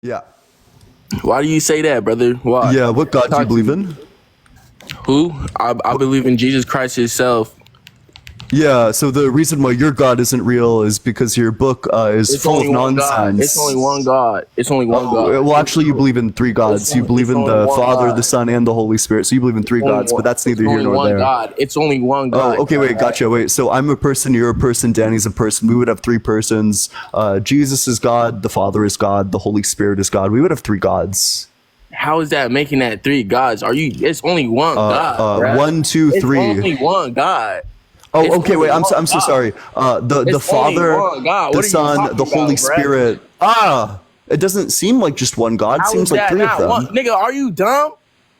Yeah. Why do you say that, brother? Why? Yeah. What God do you Talk to believe me. in? Who? I believe in Jesus Christ Himself. Yeah. So the reason why your God isn't real is because your book is It's full only of one God. It's only one nonsense. God. It's only one Oh, God. well, It's actually, you true. believe in three gods. You believe It's in only the one Father, the God. Son, and the Holy Spirit. So you believe in three gods, but that's It's neither here only nor one there. God. It's only one Oh, God. okay, wait, gotcha. Wait, so I'm a person, you're a person, Danny's a person. We would have three persons. Jesus is God, the Father is God, the Holy Spirit is God. We would have three gods. How is that making that three gods? Are you? It's only one God, bruh. One, two, It's three. only one God. Oh, It's okay, only wait, one I'm so God. sorry. The It's only Father, one God. the What are you Son, the talking Holy about, bruh? Spirit. It doesn't seem like just one God. It How seems is like that three of not one? them. Nigga, are you dumb?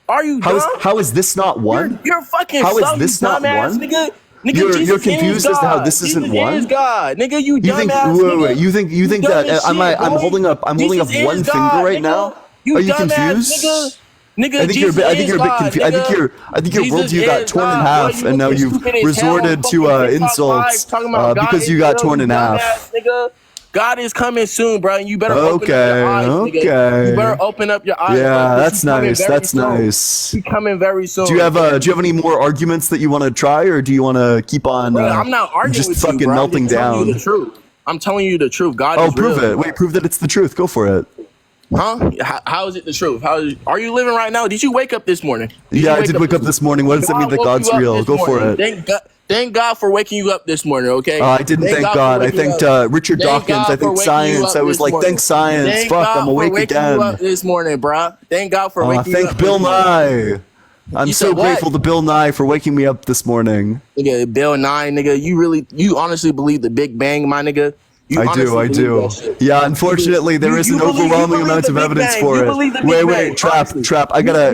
Are you dumb? How is this not You're one? you're fucking How is slow, you this not dumbass one? nigga. Nigga, You're Jesus is confused as to how God. this isn't Jesus is one? God. Nigga, you You think dumbass wait, nigga. you You think dumb that as shit, I'm boy. holding up Jesus is one finger God, right nigga. now? Are You you dumbass nigga. confused? Nigga, Jesus I think is you're a bit God, confused. nigga. I think your Jesus worldview got is torn in God, boy. half, You and now looking you've stupid as hell on resorted to fucking TikTok live insults talking about God because is you got real, torn you in half. dumbass nigga. God is coming soon, bro. And you better open up your Okay, eyes, nigga. You better okay. open up your eyes, bro, Yeah, because he that's coming nice. very That's soon. nice. He coming very Do you soon. have any more arguments that you want to try, or do you want to keep on Bro, I'm not arguing just with you, fucking bro. I'm melting just telling you the down? truth. I'm telling you the truth. God Oh, is prove real. it. Wait, prove that it's the truth. Go for it. Huh? How is it the truth? Are you living right now? Did you wake up this morning? Did Yeah, you I wake did up wake this up morning? this morning. What does that mean God that woke you God's up real? this Go for morning. it. Thank God for waking you up this morning, okay? I didn't Thank thank God for God. I waking you thanked up. Richard Thank Dawkins. I God for thanked waking you science. up I was this like, morning. thanks, science. Thank Fuck, I'm God for awake waking you again. up this morning, bruh. Thank God for waking you up Thank this Bill morning. Nye. I'm You said so what? grateful to Bill Nye for waking me up this morning. Nigga, Bill Nye, nigga, you honestly believe the Big Bang, my nigga? You I do, honestly I believe that do. shit? Yeah, unfortunately, there is an You overwhelming believe amount the of Big evidence Bang. for You it. believe the Big Wait, Bang, honestly. Trap, I The got a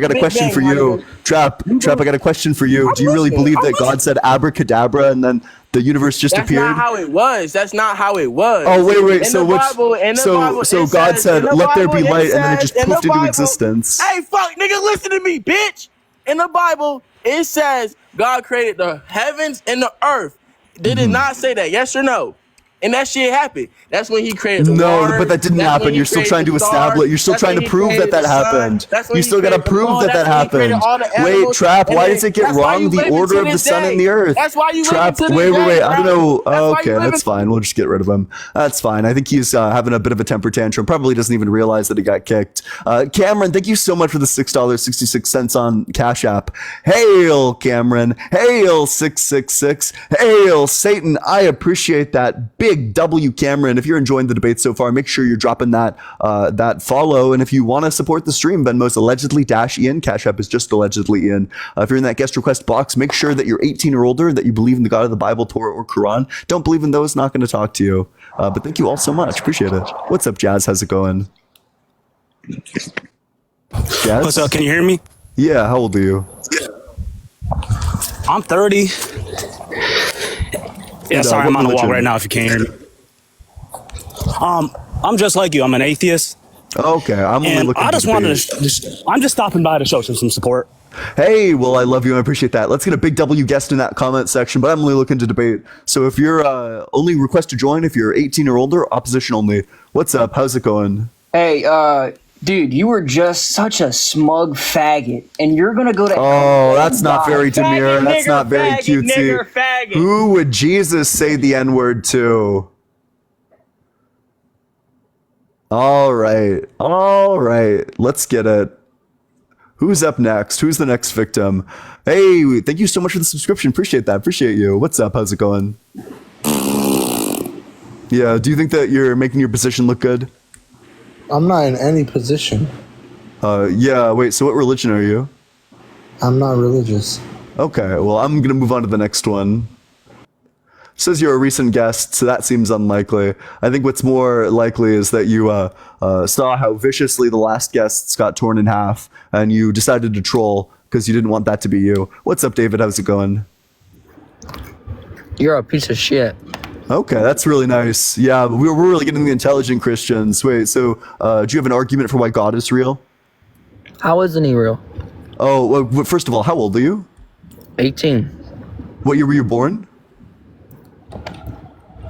Big question Bang, for my you. nigga. You Trap, I believe, got a question for you. I'm Do you really listening. believe I'm that God listening. said abracadabra and then the universe just That's not appeared? how it was. That's not how it Oh, was. wait. In the Bible, So it God says, in said, the let there Bible, be it light, and then it says, just in the poofed into Bible, existence. hey, fuck, nigga, listen to me, bitch. In the Bible, it says God created the heavens and the earth. Did it not say that? Yes or no? And that shit happened. That's when he created the No, but water. that didn't That's when happen. he You're still created trying the to stars. establish. You're still That's trying when to he prove that created the that sun. happened. That's when You he still got to created the prove moon. that That's that when he created happened. all the Wait, animals. Trap. And Why then does it get that's why wrong? you The living order to of the this sun and day. the earth. That's why you living Trap. to this Wait. day, I don't bro. know. That's why Okay, you living. that's fine. We'll just get rid of him. That's fine. I think he's having a bit of a temper tantrum. Probably doesn't even realize that he got kicked. Cameron, thank you so much for the $6.66 on Cash App. Hail, Cameron. Hail, 666. Hail, Satan. I appreciate that. Big W, Cameron. If you're enjoying the debate so far, make sure you're dropping that follow. And if you want to support the stream, Venmo's allegedly -Ian. Cash App is just allegedly Ian. If you're in that guest request box, make sure that you're 18 or older, that you believe in the God of the Bible, Torah, or Quran. Don't believe in those, not going to talk to you. But thank you all so much. Appreciate it. What's up, Jazz? How's it going? Jazz? What's up? Can you hear me? Yeah, how old are you? I'm 30. Yeah, And, sorry, what I'm on the walk religion? right now if you can't hear me. I'm just like you. I'm an atheist. Okay, I'm only And looking I to just wanted debate. to, I'm just stopping by to show some support. Hey, well, I love you. I appreciate that. Let's get a big W guest in that comment section, but I'm only looking to debate. So if you're only request to join if you're 18 or older, opposition only. What's up? How's it going? Hey, dude, you were just such a smug faggot, and you're gonna go to Oh, that's not very demure. Faggot, That's nigger, not very faggot, cutesy. nigger, faggot. Who would Jesus say the N-word to? All right. Let's get it. Who's up next? Who's the next victim? Hey, thank you so much for the subscription. Appreciate that. Appreciate you. What's up? How's it going? Yeah, do you think that you're making your position look good? I'm not in any position. Yeah, wait, so what religion are you? I'm not religious. Okay, well, I'm gonna move on to the next one. Says you're a recent guest, so that seems unlikely. I think what's more likely is that you saw how viciously the last guests got torn in half, and you decided to troll because you didn't want that to be you. What's up, David? How's it going? You're a piece of shit. Okay, that's really nice. Yeah, we're really getting the intelligent Christians. Wait, so do you have an argument for why God is real? How isn't he real? Oh, well, first of all, how old are you? 18. What year were you born?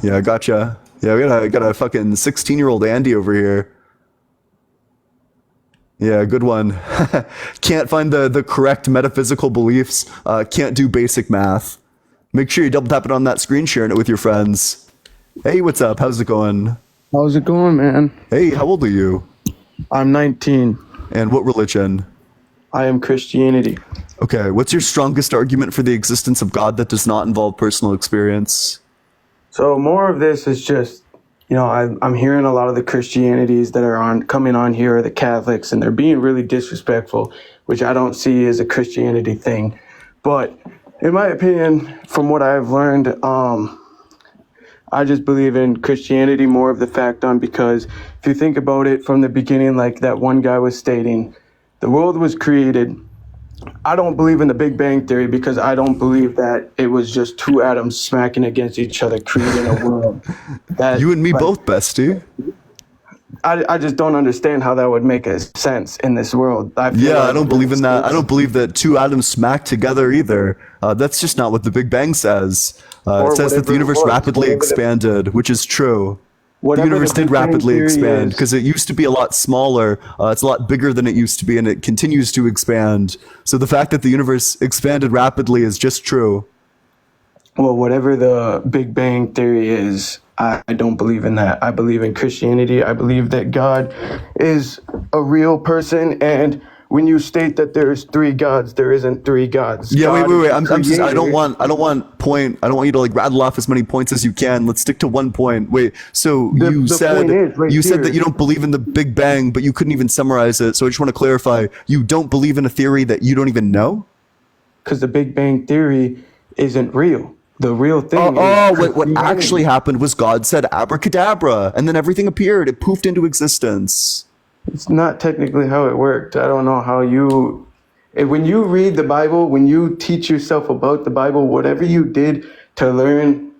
Yeah, gotcha. Yeah, we got a fucking 16-year-old Andy over here. Yeah, good one. Can't find the correct metaphysical beliefs. Can't do basic math. Make sure you double tap it on that screen, sharing it with your friends. Hey, what's up? How's it going? How's it going, man? Hey, how old are you? I'm 19. And what religion? I am Christianity. Okay, what's your strongest argument for the existence of God that does not involve personal experience? So more of this is just, I'm hearing a lot of the Christianities that are coming on here are the Catholics, and they're being really disrespectful, which I don't see as a Christianity thing. But in my opinion, from what I've learned, I just believe in Christianity more of the fact on, because if you think about it from the beginning, like that one guy was stating, the world was created. I don't believe in the Big Bang Theory because I don't believe that it was just two atoms smacking against each other creating a world. You and me both, bestie. I just don't understand how that would make a sense in this world. I don't believe in that. I don't believe that two atoms smack together either. That's just not what the Big Bang says. It says that the universe rapidly expanded, which is true. The universe did rapidly expand because it used to be a lot smaller. It's a lot bigger than it used to be, and it continues to expand. So the fact that the universe expanded rapidly is just true. Well, whatever the Big Bang Theory is, I don't believe in that. I believe in Christianity. I believe that God is a real person, and when you state that there's three gods, there isn't three gods. Yeah, God wait. I don't want you to like rattle off as many points as you can. Let's stick to one point. Wait, so you said that you don't believe in the Big Bang, but you couldn't even summarize it. So I just want to clarify, you don't believe in a theory that you don't even know? Because the Big Bang Theory isn't real. The real thing what actually happened was God said abracadabra, and then everything appeared. It poofed into existence. It's not technically how it worked. I don't know how when you read the Bible, when you teach yourself about the Bible, whatever you did to learn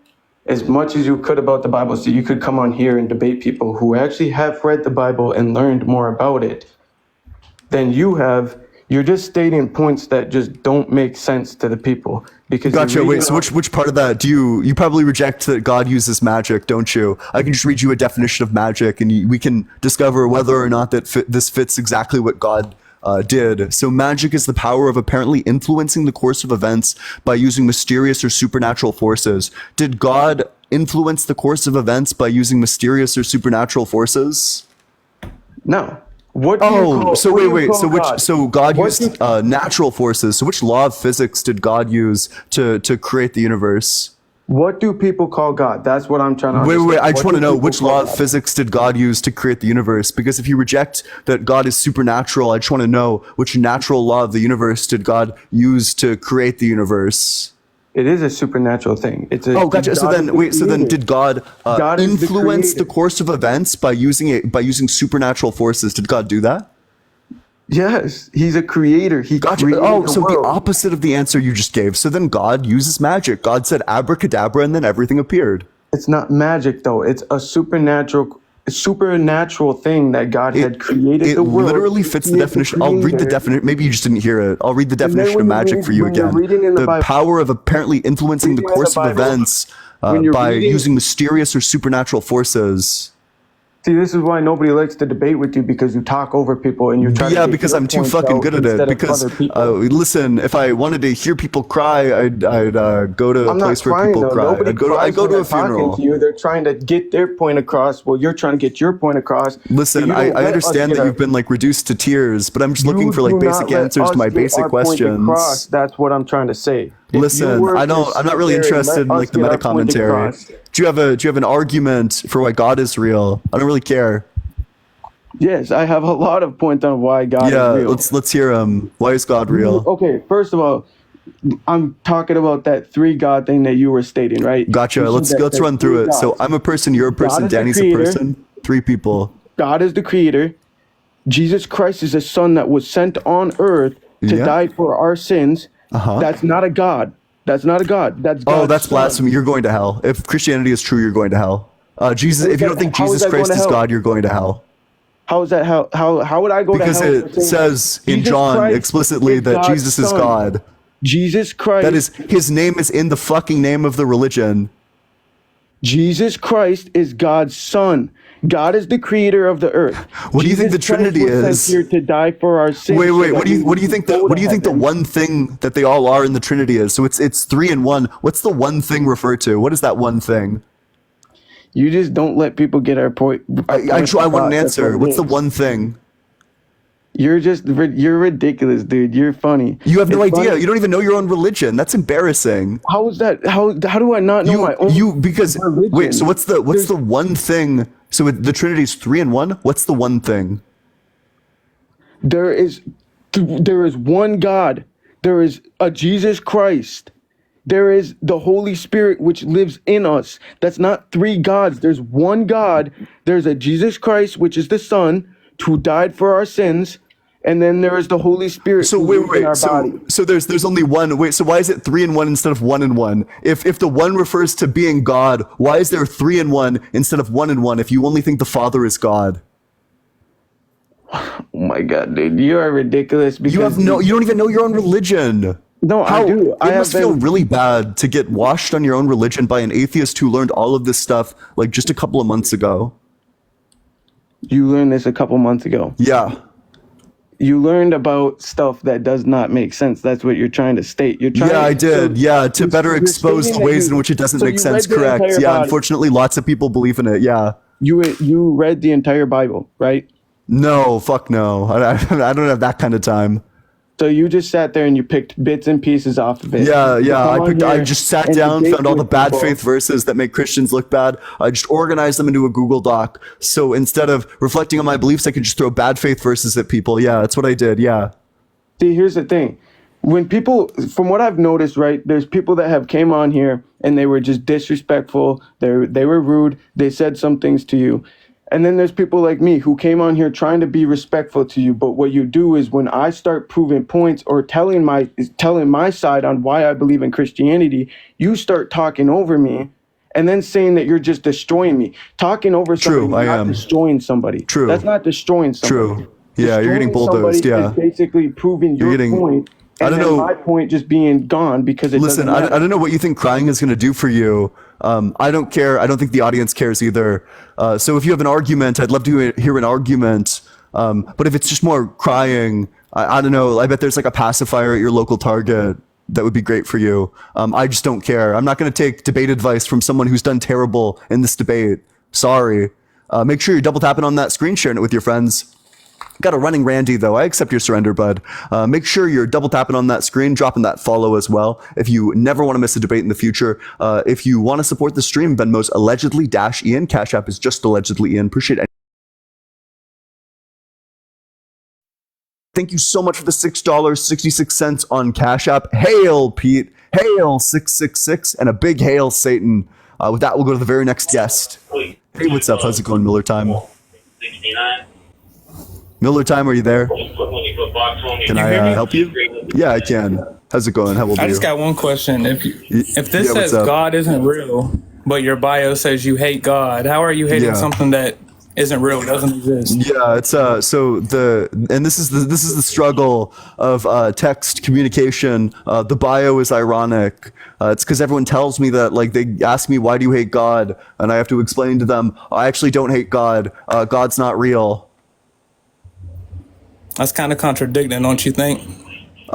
as much as you could about the Bible so you could come on here and debate people who actually have read the Bible and learned more about it than you have, you're just stating points that just don't make sense to the people. Because gotcha. Wait, so which part of that do you probably reject that God uses magic, don't you? I can just read you a definition of magic, and we can discover whether or not this fits exactly what God did. So magic is the power of apparently influencing the course of events by using mysterious or supernatural forces. Did God influence the course of events by using mysterious or supernatural forces? No. So God used natural forces. So which law of physics did God use to create the universe? What do people call God? That's what I'm trying to understand. Wait. I just want to know, which law of physics did God use to create the universe? Because if you reject that God is supernatural, I just want to know, which natural law of the universe did God use to create the universe? It is a supernatural thing. Gotcha. So then did God influence the course of events by using supernatural forces? Did God do that? Yes, he's a creator. He created the opposite of the answer you just gave. So then God uses magic. God said abracadabra, and then everything appeared. It's not magic, though. It's a supernatural thing that God had created the world. It literally fits the definition. I'll read the definition. Maybe you just didn't hear it. I'll read the definition of magic for you again. The power of apparently influencing the course of events by using mysterious or supernatural forces. See, this is why nobody likes to debate with you, because you talk over people and you're trying to. Yeah, because I'm too fucking good at it. Because listen, if I wanted to hear people cry, I'd go to a place where people cry. I'd go to a funeral. They're trying to get their point across. Well, you're trying to get your point across. Listen, I understand that you've been like reduced to tears, but I'm just looking for like basic answers to my basic questions. That's what I'm trying to say. Listen, I'm not really interested in like the meta commentary. Do you have an argument for why God is real? I don't really care. Yes, I have a lot of points on why God is real. Yeah, let's hear them. Why is God real? Okay, first of all, I'm talking about that three God thing that you were stating, right? Gotcha. Let's run through it. So I'm a person, you're a person, Danny's a person. Three people. God is the creator. Jesus Christ is a son that was sent on earth to die for our sins. That's not a God. That's not a God. That's God's that's son. blasphemy. You're going to hell. If Christianity is true, you're going to hell. Jesus, if you don't think Jesus Christ is God, you're going to hell. How is that? How would I go to hell? Because it says in John explicitly that Jesus is God. Jesus Christ. That is, his name is in the fucking name of the religion. Jesus Christ is God's son. God is the creator of the earth. What do you think the Jesus Christ Trinity was sent is? here to die for our sins. Wait, so wait. that What do you we think would what do you go think to the heaven. one thing that they all are in the Trinity is? So it's three in one. What's the one thing referred to? What is that one thing? You just don't let people get our point. I want an That's answer. what it What's the is. one thing? You're ridiculous, dude. You're funny. You have no It's idea. funny. You don't even know your own religion. That's embarrassing. How is that? How do I not know my own? Because religion? wait. So what's the one thing? So the Trinity's three in one. What's the one thing? There is one God. There is a Jesus Christ. There is the Holy Spirit which lives in us. That's not three gods. There's one God. There's a Jesus Christ, which is the Son, who died for our sins, and then there is the Holy Spirit. So who lives in our body. so there's only one. Wait, so why is it three in one instead of one in one? If the one refers to being God, why is there three in one instead of one in one? If you only think the Father is God, Oh my God, dude, you are ridiculous. Because you don't even know your own religion. No, How, I do. It must feel really bad to get washed on your own religion by an atheist who learned all of this stuff like just a couple of months ago. You learned this a couple months ago. Yeah. You learned about stuff that does not make sense. That's what you're trying to state. You're trying. Yeah, I did. Yeah, to better you're expose the stating that ways you- in which it doesn't so make you sense. read the Correct. entire Yeah, Bible. unfortunately, lots of people believe in it. Yeah. You read the entire Bible, right? No, fuck no. I don't have that kind of time. So you just sat there and you picked bits and pieces off of it. Yeah, You yeah. come on I here just sat and down, debate found all the with bad people. faith verses that make Christians look bad. I just organized them into a Google Doc. So instead of reflecting on my beliefs, I could just throw bad faith verses at people. Yeah, that's what I did. Yeah. See, here's the thing. When people, from what I've noticed, right, there's people that have came on here and they were just disrespectful. They were rude. They said some things to you. And then there's people like me who came on here trying to be respectful to you. But what you do is when I start proving points or telling my side on why I believe in Christianity, you start talking over me and then saying that you're just destroying me. Talking over somebody True, is I not am. destroying somebody. True. That's not destroying somebody. True. Yeah, you're getting Destroying bulldozed. somebody Yeah. is basically proving your getting- point. I And don't then know- my point just being gone because it Listen, doesn't matter. I don't know what you think crying is going to do for you. I don't care. I don't think the audience cares either. So if you have an argument, I'd love to hear an argument. But if it's just more crying, I don't know. I bet there's like a pacifier at your local Target that would be great for you. I just don't care. I'm not going to take debate advice from someone who's done terrible in this debate. Sorry. Make sure you're double tapping on that screen, sharing it with your friends. Got a running Randy, though. I accept your surrender, bud. Make sure you're double tapping on that screen, dropping that follow as well. If you never want to miss a debate in the future, if you want to support the stream, Venmo's allegedly -Ian. Cash App is just allegedly Ian. Appreciate it. Thank you so much for the $6.66 on Cash App. Hail, Pete. Hail, 666. And a big hail, Satan. With that, we'll go to the very next guest. Hey, what's up? How's it going, Miller Time? 69. Miller Time, are you there? Can I help you? Yeah, I can. How's it going? How old are I you? just got one question. If this Yeah, what's says up? God isn't real, but your bio says you hate God, how are you hating Yeah. something that isn't real, doesn't exist? Yeah, it's this is the struggle of text communication. The bio is ironic. It's because everyone tells me that, like, they ask me, why do you hate God, and I have to explain to them, I actually don't hate God. God's not real. That's kind of contradicting, don't you think?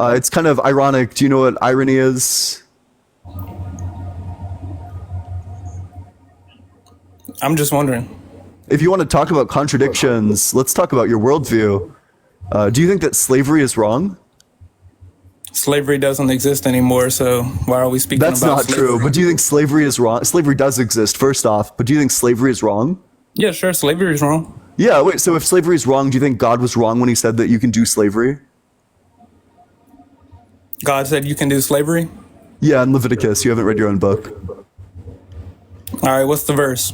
It's kind of ironic. Do you know what irony is? I'm just wondering. If you want to talk about contradictions, let's talk about your worldview. Do you think that slavery is wrong? Slavery doesn't exist anymore, so why are we speaking That's about not slavery? true. But do you think slavery is wrong? Slavery does exist, first off. But do you think slavery is wrong? Yeah, sure, slavery is wrong. Yeah, wait, so if slavery is wrong, do you think God was wrong when he said that you can do slavery? God said you can do slavery? Yeah, in Leviticus. You haven't read your own book. All right, what's the verse?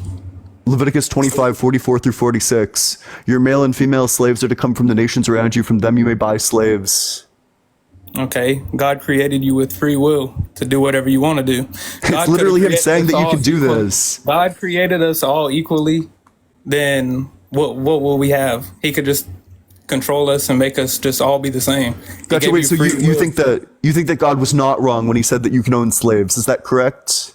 Leviticus 25:44 through 46. Your male and female slaves are to come from the nations around you. From them you may buy slaves. Okay, God created you with free will to do whatever you want to do. It's literally him saying that you can do this. God created us all equally. Then what will we have? He could just control us and make us just all be the same. He Gotcha. gave Wait, so free you will. think that God was not wrong when he said that you can own slaves? Is that correct?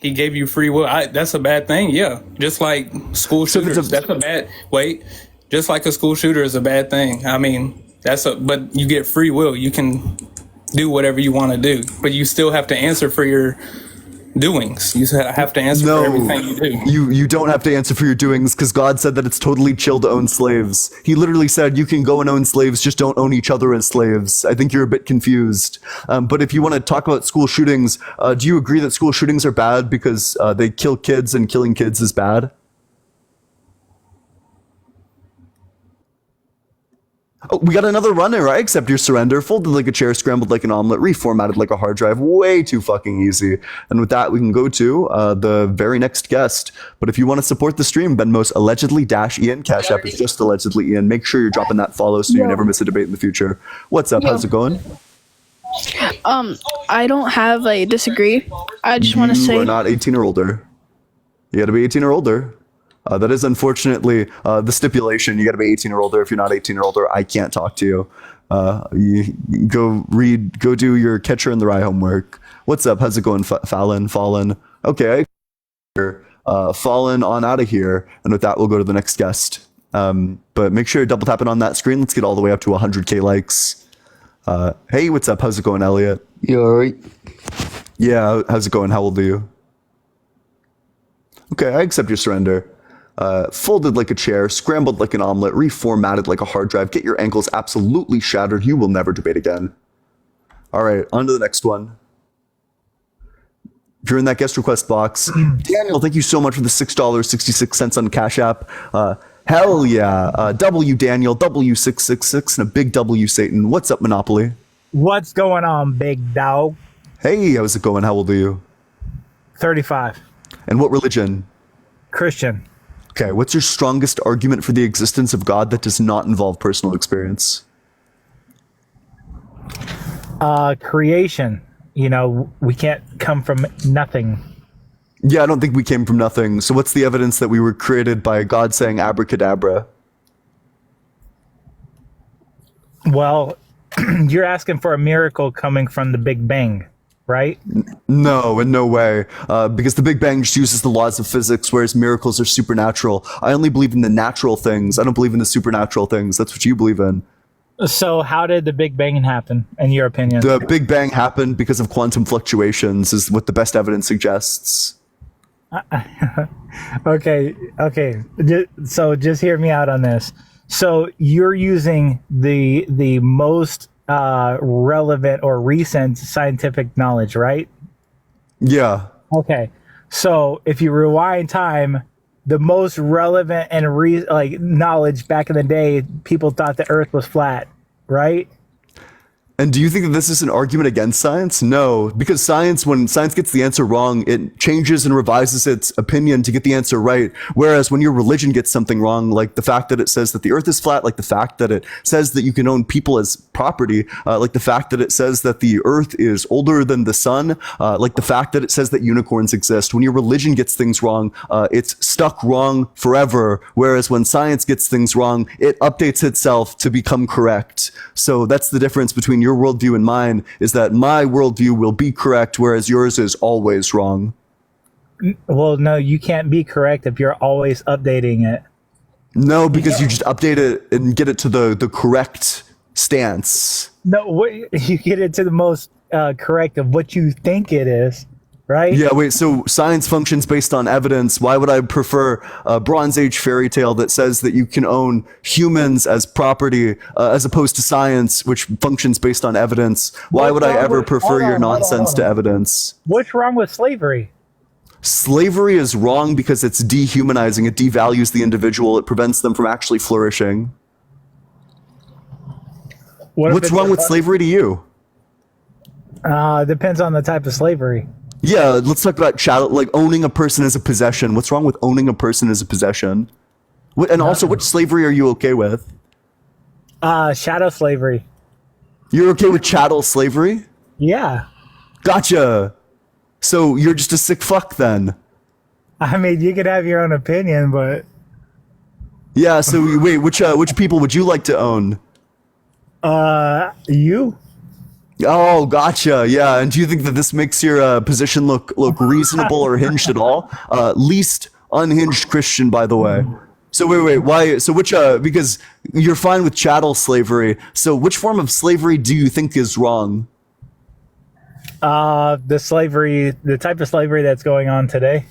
he gave you free will. That's a bad thing. Yeah, just like school So if it's shooters. That's a bad. Wait, just like a school shooter is a bad thing. I mean, but you get free will. You can do whatever you want to do, but you still have to answer for your doings. You have to answer for everything you do. You don't have to answer for your doings because God said that it's totally chill to own slaves. He literally said you can go and own slaves, just don't own each other as slaves. I think you're a bit confused. But if you want to talk about school shootings, do you agree that school shootings are bad because they kill kids and killing kids is bad? Oh, we got another runner. I accept your surrender. Folded like a chair, scrambled like an omelet, reformatted like a hard drive. Way too fucking easy. And with that, we can go to the very next guest. But if you want to support the stream, Venmo's allegedly -Ian. Cash App is just allegedly Ian. Make sure you're dropping that follow so you never miss a debate in the future. What's up? How's it going? I don't have a disagree. I just want to say You are not 18 or older. You got to be 18 or older. That is unfortunately the stipulation. You got to be 18 or older. If you're not 18 or older, I can't talk to you. You go do your Catcher in the Rye homework. What's up? How's it going, Fallen? Okay, Fallen on out of here. And with that, we'll go to the next guest. But make sure you're double tapping on that screen. Let's get all the way up to 100K likes. Hey, what's up? How's it going, Elliot? You alright? Yeah, how's it going? How old are you? Okay, I accept your surrender. Folded like a chair, scrambled like an omelet, reformatted like a hard drive. Get your ankles absolutely shattered. You will never debate again. All right, on to the next one. If you're in that guest request box, Daniel, thank you so much for the $6.66 on Cash App. Hell yeah. W Daniel, W666, and a big W Satan. What's up, Monopoly? What's going on, big dog? Hey, how's it going? How old are you? 35. And what religion? Christian. Okay, what's your strongest argument for the existence of God that does not involve personal experience? Creation. You know, we can't come from nothing. Yeah, I don't think we came from nothing. So what's the evidence that we were created by God saying abracadabra? Well, you're asking for a miracle coming from the Big Bang, right? No, in no way. Because the Big Bang just uses the laws of physics, whereas miracles are supernatural. I only believe in the natural things. I don't believe in the supernatural things. That's what you believe in. So how did the Big Bang happen, in your opinion? The Big Bang happened because of quantum fluctuations, is what the best evidence suggests. Okay. So just hear me out on this. So you're using the most relevant or recent scientific knowledge, right? Yeah. Okay. So if you rewind time, the most relevant and knowledge back in the day, people thought the Earth was flat, right? And do you think that this is an argument against science? No, because science, when science gets the answer wrong, it changes and revises its opinion to get the answer right. Whereas when your religion gets something wrong, like the fact that it says that the earth is flat, like the fact that it says that you can own people as property, like the fact that it says that the earth is older than the sun, like the fact that it says that unicorns exist. When your religion gets things wrong, it's stuck wrong forever. Whereas when science gets things wrong, it updates itself to become correct. So that's the difference between your worldview and mine, is that my worldview will be correct, whereas yours is always wrong. Well, no, you can't be correct if you're always updating it. No, because you just update it and get it to the correct stance. No, you get it to the most correct of what you think it is, right? Yeah, wait, so science functions based on evidence. Why would I prefer a Bronze Age fairy tale that says that you can own humans as property as opposed to science, which functions based on evidence? Why would I ever prefer your nonsense to evidence? What's wrong with slavery? Slavery is wrong because it's dehumanizing. It devalues the individual. It prevents them from actually flourishing. What's wrong with slavery to you? Depends on the type of slavery. Yeah, let's talk about chattel, like owning a person as a possession. What's wrong with owning a person as a possession? And also, which slavery are you okay with? Shadow slavery. You're okay with chattel slavery? Yeah. Gotcha. So you're just a sick fuck then. I mean, you could have your own opinion, but yeah. So wait, which people would you like to own? You. Oh, gotcha. Yeah, and do you think that this makes your position look reasonable or hinged at all? Least unhinged Christian, by the way. So wait, why? So which? Because you're fine with chattel slavery. So which form of slavery do you think is wrong? The type of slavery that's going on today.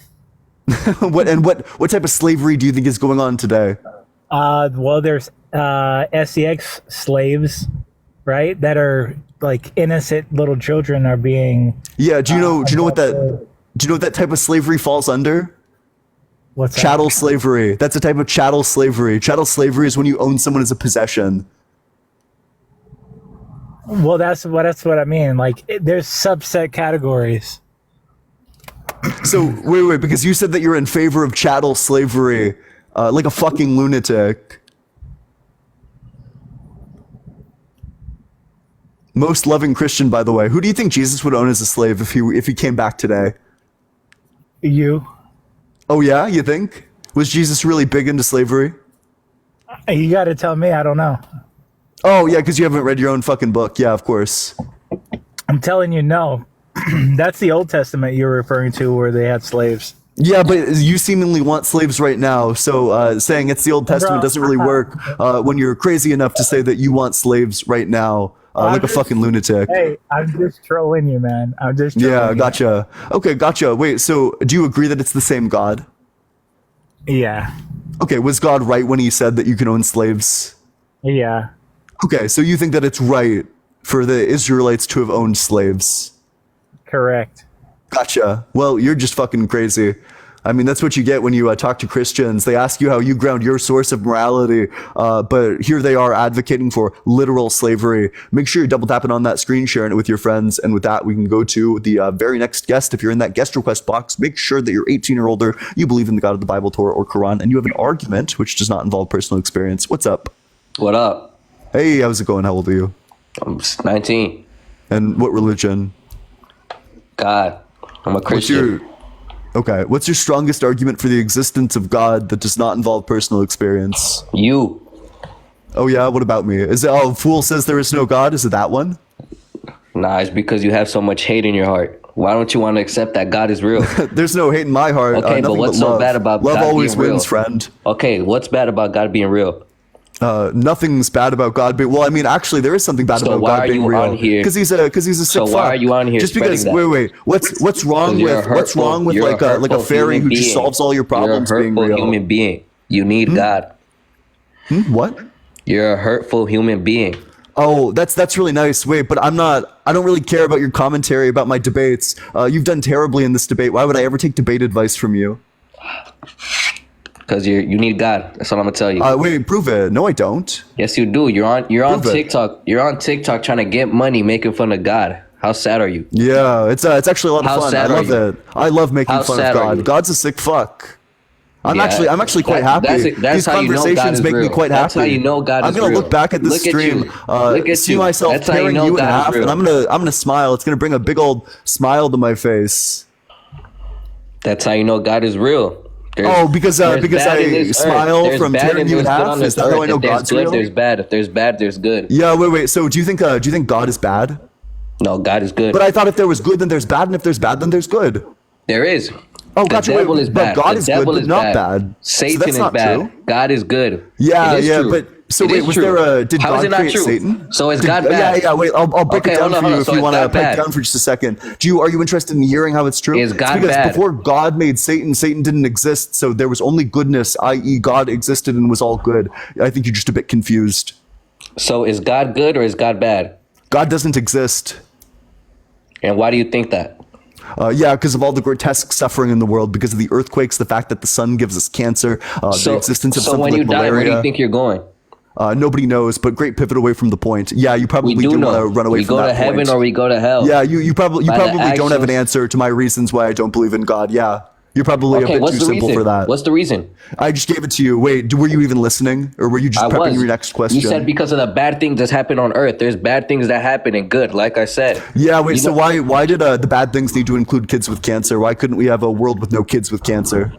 What type of slavery do you think is going on today? Well, there's SEX slaves, right? That are like innocent little children are being. Yeah. Do you know what that type of slavery falls under? What's that? Chattel slavery. That's a type of chattel slavery. Chattel slavery is when you own someone as a possession. Well, that's what I mean. Like, there's subset categories. So wait, because you said that you're in favor of chattel slavery, like a fucking lunatic. Most loving Christian, by the way. Who do you think Jesus would own as a slave if he came back today? You. Oh yeah, you think? Was Jesus really big into slavery? You got to tell me. I don't know. Oh yeah, because you haven't read your own fucking book. Yeah, of course. I'm telling you, no. That's the Old Testament you're referring to, where they had slaves. Yeah, but you seemingly want slaves right now. So saying it's the Old Testament doesn't really work when you're crazy enough to say that you want slaves right now, like a fucking lunatic. Hey, I'm just trolling you, man. I'm just trolling Yeah, you. gotcha. Okay, gotcha. Wait, so do you agree that it's the same God? Yeah. Okay, was God right when he said that you can own slaves? Yeah. Okay, so you think that it's right for the Israelites to have owned slaves? Correct. Gotcha. Well, you're just fucking crazy. I mean, that's what you get when you talk to Christians. They ask you how you ground your source of morality, but here they are advocating for literal slavery. Make sure you're double tapping on that screen, sharing it with your friends. And with that, we can go to the very next guest. If you're in that guest request box, make sure that you're 18 or older, you believe in the God of the Bible, Torah, or Quran, and you have an argument which does not involve personal experience. What's up? What up? Hey, how's it going? How old are you? I'm 19. And what religion? God. I'm a Christian. What's your strongest argument for the existence of God that does not involve personal experience? You. Oh yeah, what about me? Is it fool says there is no God? Is it that one? Nah, it's because you have so much hate in your heart. Why don't you want to accept that God is real? There's no hate in my heart. Okay, but what's so bad about love God always being real? wins, friend. Okay, what's bad about God being real? Nothing's bad about God being. Well, I mean, actually, there is something bad So about why God are being you real. on here? Because he's a sick So fuck. why are you on here Just because? spreading that? Wait. What's wrong with You're like a fairy who just solves all your problems You're a being hurtful real? human being. You need God. What? You're a hurtful human being. Oh, that's really nice. Wait, but I don't really care about your commentary about my debates. You've done terribly in this debate. Why would I ever take debate advice from you? Because you need God. That's all I'm gonna tell you. Wait, prove it. No, I don't. Yes, you do. You're on Prove it. TikTok. You're on TikTok trying to get money, making fun of God. How sad are you? Yeah, it's actually a lot How of fun. sad I are love you? it. I love making How fun of sad are you? God. God's a sick fuck. I'm Yeah, actually quite happy. That's These how you know God conversations is make me real. quite happy. That's how you know God I'm is gonna real. look back at this Look at stream, you. Look at see you. myself That's how you tearing know you in God is half, real. and I'm gonna smile. It's gonna bring a big old smile to my face. That's how you know God is real. Because I smile from tearing you in half. Is that how I know God's real? There's bad. If there's bad, there's good. Yeah, wait. So do you think God is bad? No, God is good. But I thought if there was good, then there's bad, and if there's bad, then there's good. There is. Oh, gotcha. The devil is But bad. God The is good, devil but is not bad. So Satan that's is not bad. true. God is good. Yeah, It is true. but so It wait, is was true. there did How God is it not create true? Satan? So is God bad? Yeah, wait, I'll break Okay, it down hold on, for you hold on. if So you is want to God pipe bad? down for just a second. Are you interested in hearing how it's true? Is God it's because bad? before God made Satan didn't exist, so there was only goodness, i.e. God existed and was all good. I think you're just a bit confused. So is God good or is God bad? God doesn't exist. And why do you think that? Yeah, because of all the grotesque suffering in the world, because of the earthquakes, the fact that the sun gives us cancer, the existence of so something when like you die, malaria. where do you think you're going? Nobody knows, but great pivot away from the point. Yeah, you probably We do want know. to run away We from go that to heaven point. or we go to hell. Yeah, you probably By the don't have an actions- answer to my reasons why I don't believe in God. Yeah, you're probably a Okay, bit what's too the simple reason? for that. What's the reason? I just gave it to you. Wait, were you even listening, or were you just I prepping was. your next question? You said because of the bad things that happen on earth. There's bad things that happen and good, like I said. Yeah, wait. You So know- why did the bad things need to include kids with cancer? Why couldn't we have a world with no kids with cancer?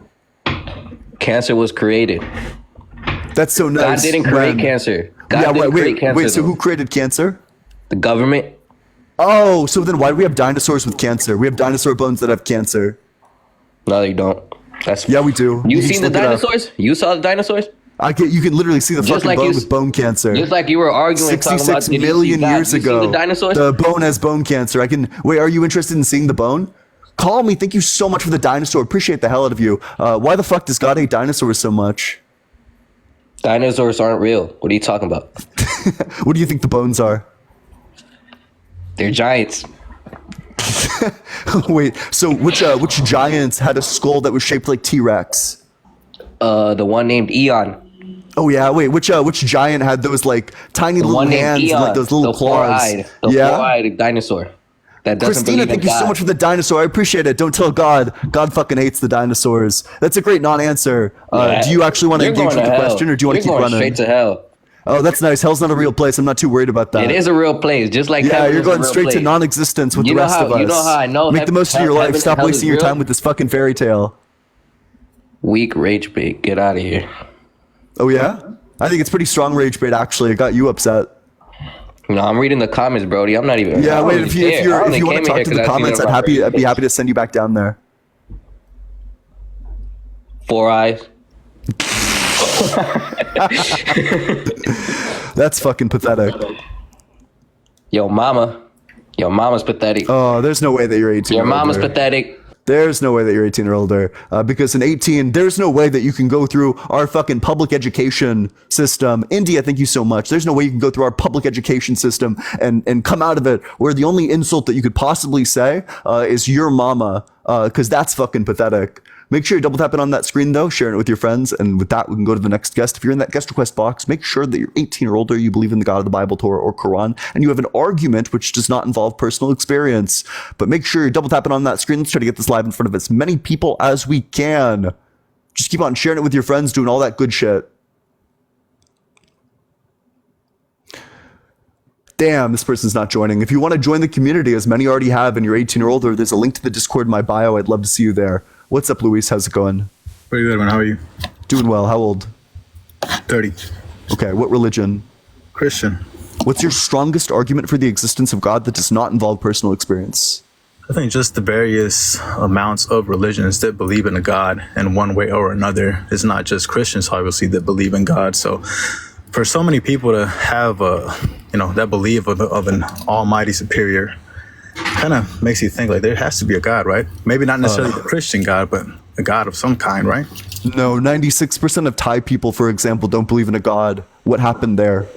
Cancer was created. That's so nice. God didn't create when- cancer. God Yeah, didn't create cancer. wait. So though. who created cancer? The government. Oh, so then why do we have dinosaurs with cancer? We have dinosaur bones that have cancer. No, you don't. That's Yeah, we do. You can seen just the look it up. dinosaurs? You saw the dinosaurs? You can literally see the Just fucking like bone you- with bone cancer. Just like you were arguing, talking about 66 did you see million God? years You seen ago. the dinosaurs? The bone has bone cancer. Wait, are you interested in seeing the bone? Call me. Thank you so much for the dinosaur. Appreciate the hell out of you. Why the fuck does God hate dinosaurs so much? Dinosaurs aren't real. What are you talking about? What do you think the bones are? They're giants. Wait, so which giants had a skull that was shaped like T-Rex? The one named Eon. Oh yeah, wait, which giant had those like tiny The little one named hands, and, Eon. like those little the claws? Four-eyed, the Yeah. four-eyed dinosaur. That doesn't Christina, believe in thank you so God. much for the dinosaur. I appreciate it. Don't tell God. God fucking hates the dinosaurs. That's a great non-answer. Yeah. Do you actually want to You're engage going with the hell. question, or do you want to You're keep going running? straight to hell. Oh, that's nice. Hell's not a real place. I'm not too worried about that. It is a real place, just like Yeah, heaven you're is a going real straight to place. non-existence with You the know rest how- of us. you know how I know Make heaven- the most of your heaven life. and Stop hell is wasting your real? time with this fucking fairy tale. Weak rage bait. Get out of here. Oh yeah? I think it's pretty strong rage bait. Actually, it got you upset. No, I'm reading the comments, Brody. I'm not even. Yeah, I don't wait. even If you care. I only want came to in talk here to the 'cause I seen comments, it on I'd be my happy to send you back down there. Four eyes. That's fucking pathetic. Yo, mama. Your mama's pathetic. Oh, there's no way that you're 18. Your or mama's older. pathetic. There's no way that you're 18 or older. Because in 18, there's no way that you can go through our fucking public education system. India, thank you so much. There's no way you can go through our public education system and come out of it where the only insult that you could possibly say is your mama. Because that's fucking pathetic. Make sure you double tap it on that screen though, sharing it with your friends. And with that, we can go to the next guest. If you're in that guest request box, make sure that you're 18 or older, you believe in the God of the Bible, Torah, or Quran, and you have an argument which does not involve personal experience. But make sure you're double tapping on that screen. Let's try to get this live in front of as many people as we can. Just keep on sharing it with your friends, doing all that good shit. Damn, this person's not joining. If you want to join the community, as many already have, and you're 18 or older, there's a link to the Discord in my bio. I'd love to see you there. What's up, Luis? How's it going? Pretty good, man. How are you? Doing well. How old? 30. Okay, what religion? Christian. What's your strongest argument for the existence of God that does not involve personal experience? I think just the various amounts of religions that believe in a God in one way or another. It's not just Christians, obviously, that believe in God. So for so many people to have that belief of an almighty superior kind of makes you think like there has to be a God, right? Maybe not necessarily the Christian God, but a God of some kind, right? No, 96% of Thai people, for example, don't believe in a God. What happened there?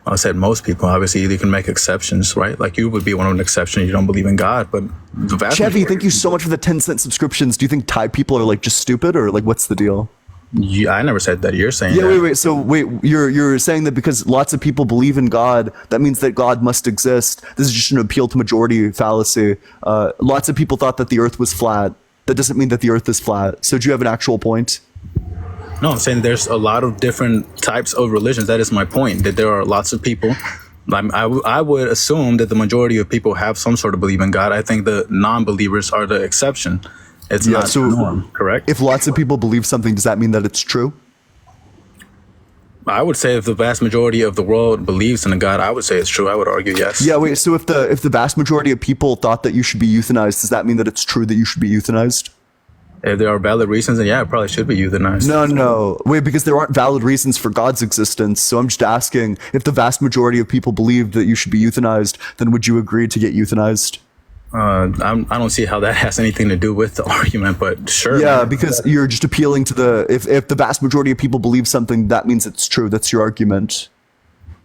I said most people, obviously, you can make exceptions, right? Like you would be one of an exception. You don't believe in God, but the vast Chevy, majority- thank you so much for the 10-cent subscriptions. Do you think Thai people are like just stupid, or like what's the deal? Yeah, I never said that. You're saying Yeah, that. wait. So you're saying that because lots of people believe in God, that means that God must exist. This is just an appeal to majority fallacy. Lots of people thought that the Earth was flat. That doesn't mean that the Earth is flat. So do you have an actual point? No, I'm saying there's a lot of different types of religions. That is my point, that there are lots of people. I would assume that the majority of people have some sort of belief in God. I think the non-believers are the exception. It's not the norm, correct? If lots of people believe something, does that mean that it's true? I would say if the vast majority of the world believes in a God, I would say it's true. I would argue yes. Yeah, wait, so if the vast majority of people thought that you should be euthanized, does that mean that it's true that you should be euthanized? If there are valid reasons, then yeah, it probably should be euthanized. No. Wait, because there aren't valid reasons for God's existence. So I'm just asking, if the vast majority of people believe that you should be euthanized, then would you agree to get euthanized? I don't see how that has anything to do with the argument, but sure. Yeah, man. because you're just appealing to if the vast majority of people believe something, that means it's true. That's your argument.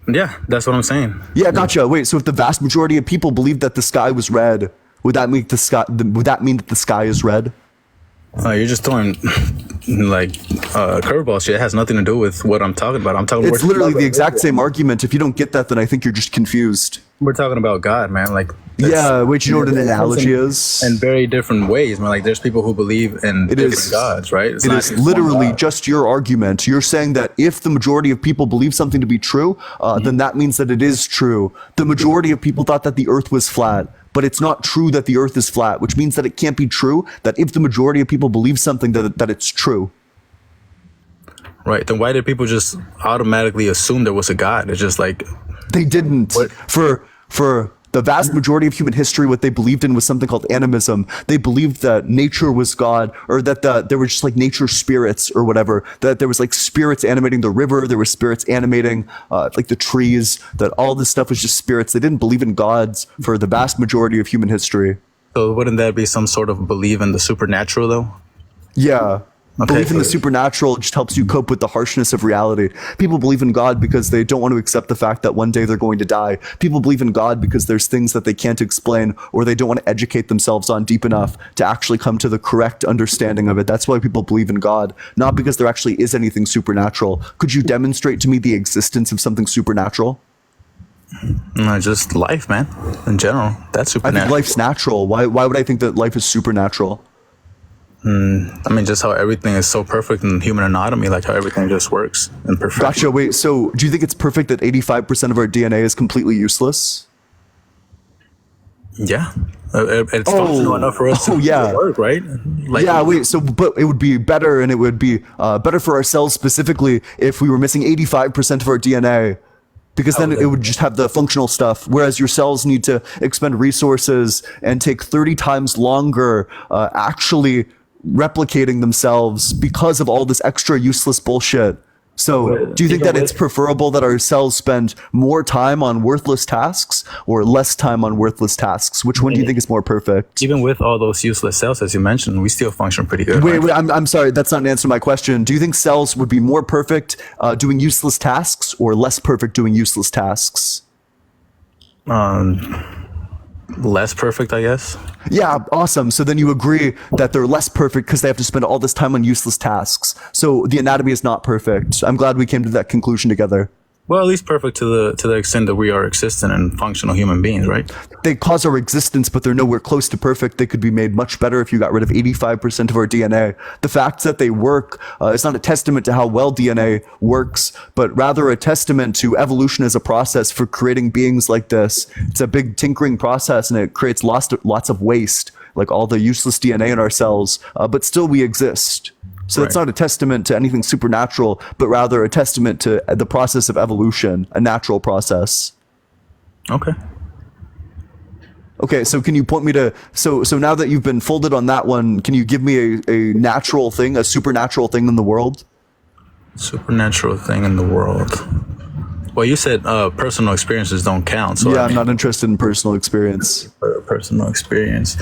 Yeah, that's what I'm saying. Yeah, gotcha. Wait, so if the vast majority of people believe that the sky was red, would that mean that the sky is red? You're just throwing like curveball shit. It has nothing to do with what I'm talking about. It's literally the exact same argument. If you don't get that, then I think you're just confused. We're talking about God, man. Like, yeah, wait, you know what an analogy is? In very different ways, man. Like, there's people who believe in different gods, right? It is literally just your argument. You're saying that if the majority of people believe something to be true, then that means that it is true. The majority of people thought that the Earth was flat, but it's not true that the Earth is flat, which means that it can't be true that if the majority of people believe something that it's true. Right. Then why did people just automatically assume there was a God? It's just like they didn't. For The vast majority of human history, what they believed in was something called animism. They believed that nature was God, or that there were just like nature spirits or whatever, that there was like spirits animating the river, there were spirits animating like the trees, that all this stuff was just spirits. They didn't believe in gods for the vast majority of human history. So wouldn't that be some sort of belief in the supernatural, though? Yeah. Okay. Belief in the supernatural just helps you cope with the harshness of reality. People believe in God because they don't want to accept the fact that one day they're going to die. People believe in God because there's things that they can't explain, or they don't want to educate themselves on deep enough to actually come to the correct understanding of it. That's why people believe in God, not because there actually is anything supernatural. Could you demonstrate to me the existence of something supernatural? No, just life, man. In general, that's I supernatural. think life's natural. Why would I think that life is supernatural? I mean, just how everything is so perfect in human anatomy, like how everything just works and perfect. Gotcha. Wait, so do you think it's perfect that 85% of our DNA is completely useless? Yeah, it's functional enough for us to work, right? Like, yeah, wait, so, but it would be better, and it would be better for our cells specifically if we were missing 85% of our DNA. Because then it would just have the functional stuff, whereas your cells need to expend resources and take 30 times longer actually replicating themselves because of all this extra useless bullshit. So do you think that it's preferable that our cells spend more time on worthless tasks or less time on worthless tasks? Which one do you think is more perfect? Even with all those useless cells, as you mentioned, we still function pretty good. Wait, I'm sorry, that's not an answer to my question. Do you think cells would be more perfect doing useless tasks or less perfect doing useless tasks? Less perfect, I guess. Yeah, awesome. So then you agree that they're less perfect because they have to spend all this time on useless tasks. So the anatomy is not perfect. I'm glad we came to that conclusion together. Well, at least perfect to the extent that we are existent and functional human beings, right? They cause our existence, but they're nowhere close to perfect. They could be made much better if you got rid of 85% of our DNA. The fact that they work is not a testament to how well DNA works, but rather a testament to evolution as a process for creating beings like this. It's a big tinkering process, and it creates lots of waste, like all the useless DNA in our cells, but still we exist. So that's not a testament to anything supernatural, but rather a testament to the process of evolution, a natural process. Okay. Okay, so can you point me to, so now that you've been folded on that one, can you give me a natural thing, a supernatural thing in the world? Supernatural thing in the world. Well, you said personal experiences don't count. So yeah, I'm not interested in personal experience. Personal experience.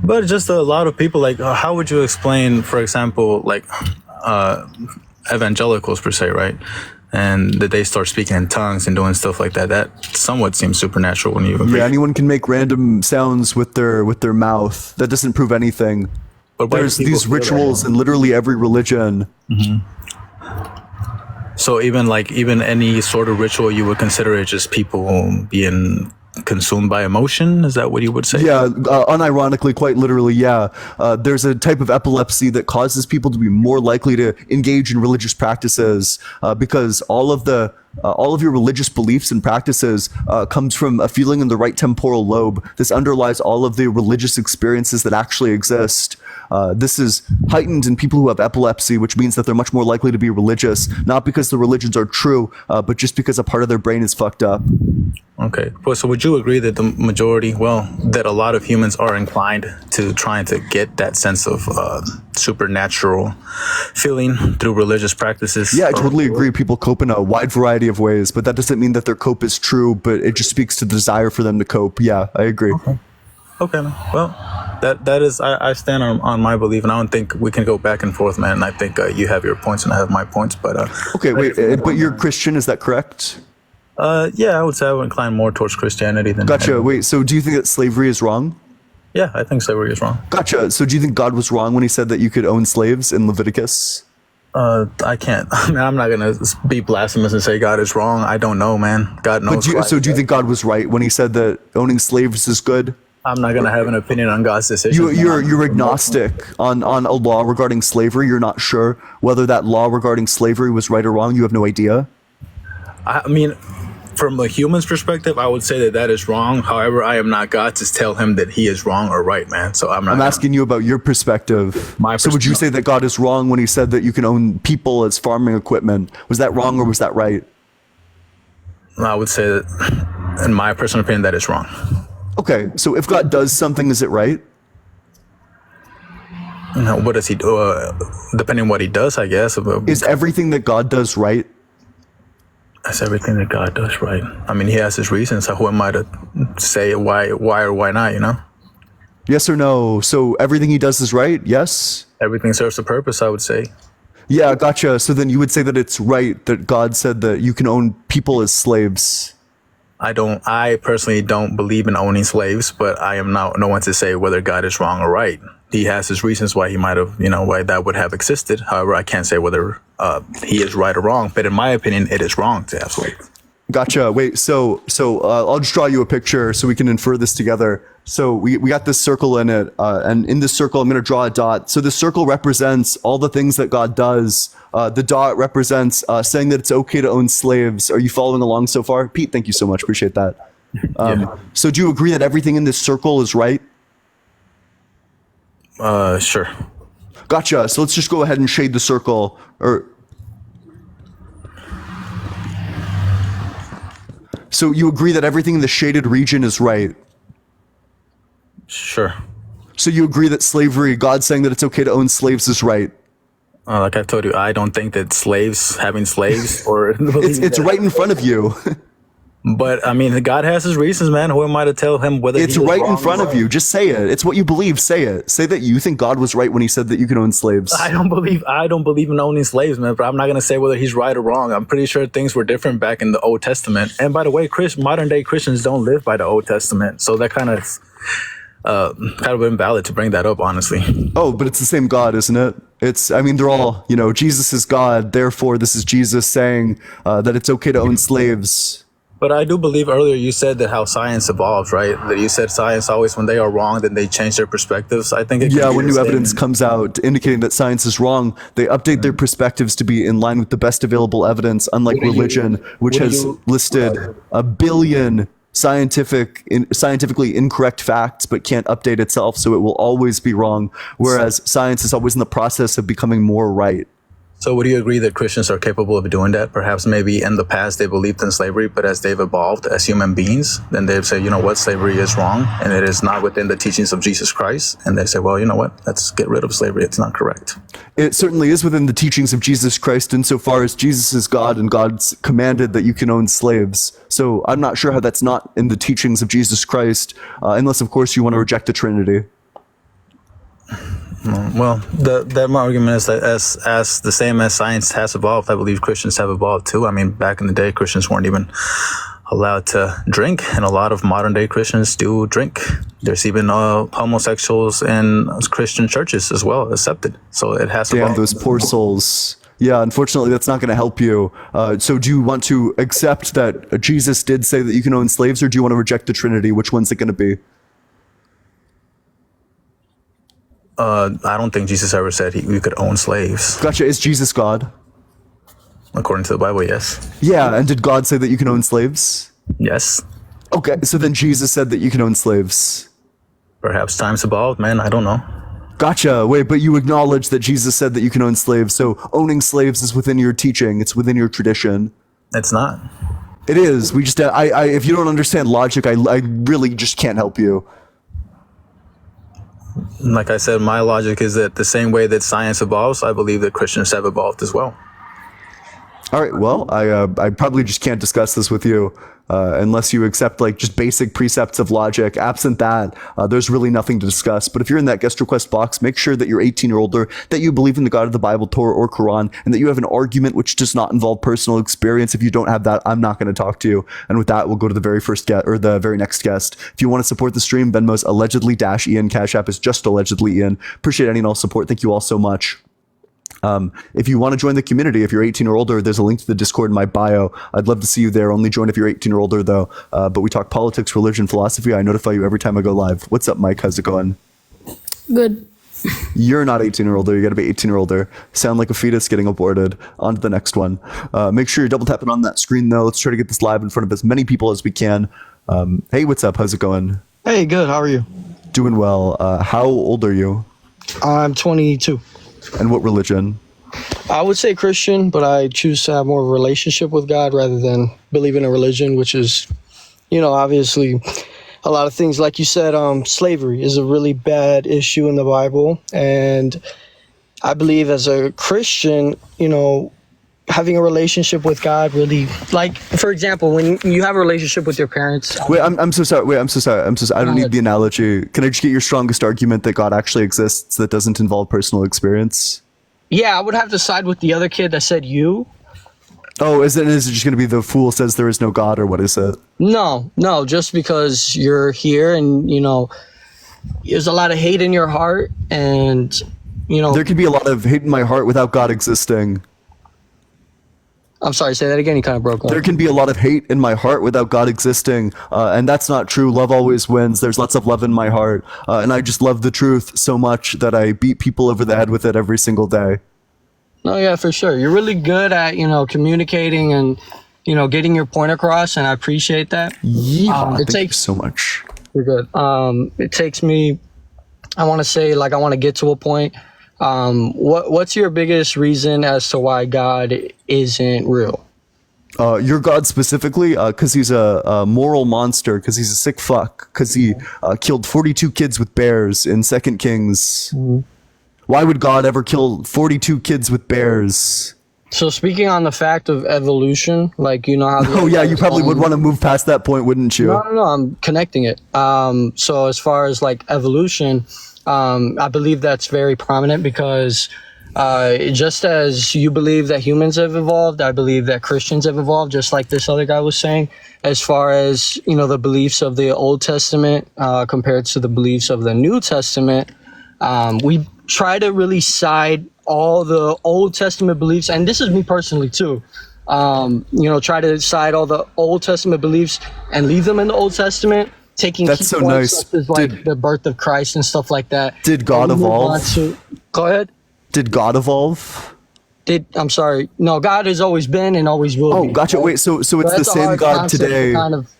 But just a lot of people, like, how would you explain, for example, like evangelicals per se, right? And that they start speaking in tongues and doing stuff like that. That somewhat seems supernatural when you agree. Yeah, anyone can make random sounds with their mouth. That doesn't prove anything. But there's these rituals in literally every religion. Mm-hmm. So even any sort of ritual, you would consider it just people being consumed by emotion? Is that what you would say? Yeah, unironically, quite literally, yeah. There's a type of epilepsy that causes people to be more likely to engage in religious practices because all of your religious beliefs and practices comes from a feeling in the right temporal lobe. This underlies all of the religious experiences that actually exist. This is heightened in people who have epilepsy, which means that they're much more likely to be religious, not because the religions are true, but just because a part of their brain is fucked up. Okay. Well, so would you agree that the majority, that a lot of humans are inclined to trying to get that sense of supernatural feeling through religious practices? Yeah, I totally agree. People cope in a wide variety of ways, but that doesn't mean that their cope is true, but it just speaks to the desire for them to cope. Yeah, I agree. Okay. Well, that is, I stand on my belief, and I don't think we can go back and forth, man. And I think you have your points and I have my points, but okay, wait, but you're Christian, is that correct? Yeah, I would say I would incline more towards Christianity than. Gotcha. Wait, so do you think that slavery is wrong? Yeah, I think slavery is wrong. Gotcha. So do you think God was wrong when he said that you could own slaves in Leviticus? I can't. I mean, I'm not gonna be blasphemous and say God is wrong. I don't know, man. God knows. But do you think God was right when he said that owning slaves is good? I'm not gonna have an opinion on God's decision. You're agnostic on a law regarding slavery. You're not sure whether that law regarding slavery was right or wrong. You have no idea. I mean, from a human's perspective, I would say that is wrong. However, I am not God to tell him that he is wrong or right, man. So I'm asking you about your perspective. So would you say that God is wrong when he said that you can own people as farming equipment? Was that wrong or was that right? I would say that, in my personal opinion, that is wrong. Okay, so if God does something, is it right? No, what does he do? Depending on what he does, I guess. Is everything that God does right? That's everything that God does right. I mean, he has his reasons. So who am I to say why or why not, you know? Yes or no? So everything he does is right? Yes? Everything serves a purpose, I would say. Yeah, gotcha. So then you would say that it's right that God said that you can own people as slaves. I personally don't believe in owning slaves, but I am no one to say whether God is wrong or right. He has his reasons why he might have, why that would have existed. However, I can't say whether he is right or wrong, but in my opinion, it is wrong to have slaves. Gotcha. Wait, so I'll just draw you a picture so we can infer this together. So we got this circle in it, and in this circle, I'm going to draw a dot. So the circle represents all the things that God does. The dot represents saying that it's okay to own slaves. Are you following along so far? Pete, thank you so much. Appreciate that. So do you agree that everything in this circle is right? Sure. Gotcha. So let's just go ahead and shade the circle. So you agree that everything in the shaded region is right? Sure. So you agree that slavery, God saying that it's okay to own slaves, is right? Like I've told you, I don't think that having slaves, or it's right in front of you. But I mean, God has his reasons, man. Who am I to tell him whether it's right in front of you? Just say it. It's what you believe. Say it. Say that you think God was right when he said that you can own slaves. I don't believe in owning slaves, man. But I'm not gonna say whether he's right or wrong. I'm pretty sure things were different back in the Old Testament. And by the way, modern day Christians don't live by the Old Testament, so that kind of invalid to bring that up, honestly. Oh, but it's the same God, isn't it? They're all, Jesus is God. Therefore, this is Jesus saying that it's okay to own slaves. But I do believe earlier you said that how science evolves, right? That you said science always, when they are wrong, then they change their perspectives. I think when new evidence comes out indicating that science is wrong, they update their perspectives to be in line with the best available evidence, unlike religion, which has listed a billion scientifically incorrect facts but can't update itself, so it will always be wrong, whereas science is always in the process of becoming more right. So would you agree that Christians are capable of doing that? Perhaps maybe in the past they believed in slavery, but as they've evolved as human beings, then they've said, you know what, slavery is wrong and it is not within the teachings of Jesus Christ. And they say, well, you know what, let's get rid of slavery. It's not correct. It certainly is within the teachings of Jesus Christ insofar as Jesus is God and God's commanded that you can own slaves. So I'm not sure how that's not in the teachings of Jesus Christ, unless, of course, you want to reject the Trinity. Well, my argument is that as the same as science has evolved, I believe Christians have evolved too. I mean, back in the day, Christians weren't even allowed to drink, and a lot of modern day Christians do drink. There's even homosexuals in Christian churches as well accepted. So it has evolved. Damn, those poor souls. Yeah, unfortunately, that's not going to help you. So do you want to accept that Jesus did say that you can own slaves, or do you want to reject the Trinity? Which one's it going to be? I don't think Jesus ever said we could own slaves. Gotcha. Is Jesus God? According to the Bible, yes. Yeah, and did God say that you can own slaves? Yes. Okay, so then Jesus said that you can own slaves. Perhaps times evolved, man. I don't know. Gotcha. Wait, but you acknowledge that Jesus said that you can own slaves, so owning slaves is within your teaching. It's within your tradition. It's not. It is. We just, if you don't understand logic, I really just can't help you. Like I said, my logic is that the same way that science evolves, I believe that Christians have evolved as well. All right. Well, I probably just can't discuss this with you unless you accept like just basic precepts of logic. Absent that, there's really nothing to discuss. But if you're in that guest request box, make sure that you're 18 or older, that you believe in the God of the Bible, Torah, or Quran, and that you have an argument which does not involve personal experience. If you don't have that, I'm not going to talk to you. And with that, we'll go to the very first guest or the very next guest. If you want to support the stream, Venmo's allegedly-Ian. Cash App is just allegedly Ian. Appreciate any and all support. Thank you all so much. If you want to join the community, if you're 18 or older, there's a link to the Discord in my bio. I'd love to see you there. Only join if you're 18 or older, though. But we talk politics, religion, philosophy. I notify you every time I go live. What's up, Mike? How's it going? Good. You're not 18 or older. You got to be 18 or older. Sound like a fetus getting aborted. On to the next one. Make sure you're double tapping on that screen, though. Let's try to get this live in front of as many people as we can. Hey, what's up? How's it going? Hey, good. How are you? Doing well. How old are you? I'm 22. And what religion? I would say Christian, but I choose to have more of a relationship with God rather than believe in a religion, which is, obviously a lot of things. Like you said, slavery is a really bad issue in the Bible. And I believe as a Christian, you know, having a relationship with God really, like, for example, when you have a relationship with your parents. Wait, I'm so sorry. I don't need the analogy. Can I just get your strongest argument that God actually exists that doesn't involve personal experience? Yeah, I would have to side with the other kid that said you. Oh, is it just going to be the fool says there is no God, or what is it? No, just because you're here and, you know, there's a lot of hate in your heart and, you know. There can be a lot of hate in my heart without God existing. I'm sorry, say that again. You kind of broke up. There can be a lot of hate in my heart without God existing, and that's not true. Love always wins. There's lots of love in my heart, and I just love the truth so much that I beat people over the head with it every single day. No, yeah, for sure. You're really good at, you know, communicating and, you know, getting your point across, and I appreciate that. Yeah, thank you so much. You're good. It takes me, I want to say, like, I want to get to a point. What's your biggest reason as to why God isn't real? Your God specifically, because he's a moral monster, because he's a sick fuck, because he killed 42 kids with bears in 2 Kings. Why would God ever kill 42 kids with bears? So speaking on the fact of evolution, like, you know how... Oh yeah, you probably would want to move past that point, wouldn't you? No, I'm connecting it. So as far as like evolution, I believe that's very prominent because just as you believe that humans have evolved, I believe that Christians have evolved, just like this other guy was saying, as far as, you know, the beliefs of the Old Testament compared to the beliefs of the New Testament. We try to really side all the Old Testament beliefs, and this is me personally too, you know, try to side all the Old Testament beliefs and leave them in the Old Testament, taking That's key so points nice. such as like the birth of Christ and stuff like that. Did God And we move on evolve? to- Go ahead. Did God evolve? I'm sorry. No, God has always been and always will be. Oh, gotcha. Wait, so it's But the that's a same hard God concept today.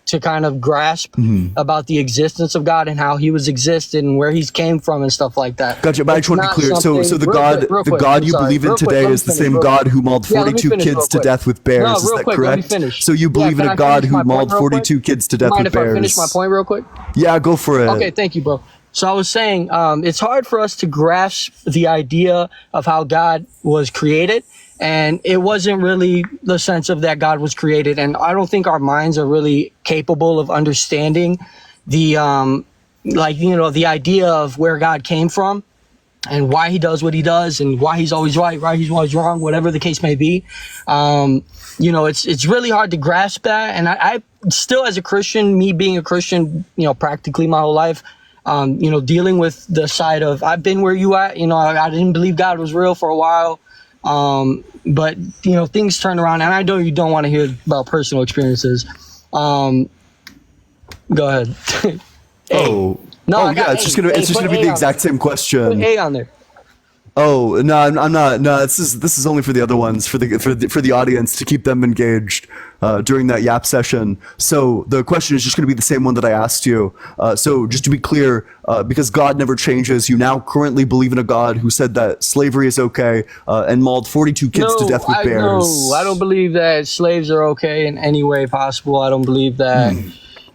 to kind of grasp about the existence of God and how he was existed and where he's came from and stuff like that. Gotcha, but I just want to be clear. So the God you believe in today is the same God who mauled 42 kids to death with bears. No, Is real that quick, let me correct? finish. So you believe in can a I God finish who my mauled point real 42 quick? kids to death Mind with if I bears? finish my point real quick? Yeah, go for it. Okay, thank you, bro. So I was saying, it's hard for us to grasp the idea of how God was created. And it wasn't really the sense of that God was created. And I don't think our minds are really capable of understanding the, like, you know, the idea of where God came from and why he does what he does and why he's always right, why he's always wrong, whatever the case may be. You know, it's really hard to grasp that. And I still, as a Christian, me being a Christian, you know, practically my whole life, you know, dealing with the side of, I've been where you at, you know, I didn't believe God was real for a while. But you know, things turn around, and I know you don't want to hear about personal experiences. Go ahead. Oh, No, oh I got yeah, it's just gonna be the exact same Put question. A on there. Oh no, I'm not. No, this is only for the other ones, for the audience, to keep them engaged during that yap session. So the question is just going to be the same one that I asked you. So just to be clear, because God never changes, you now currently believe in a God who said that slavery is okay and mauled 42 kids to death with bears. No, I don't believe that slaves are okay in any way possible. I don't believe that.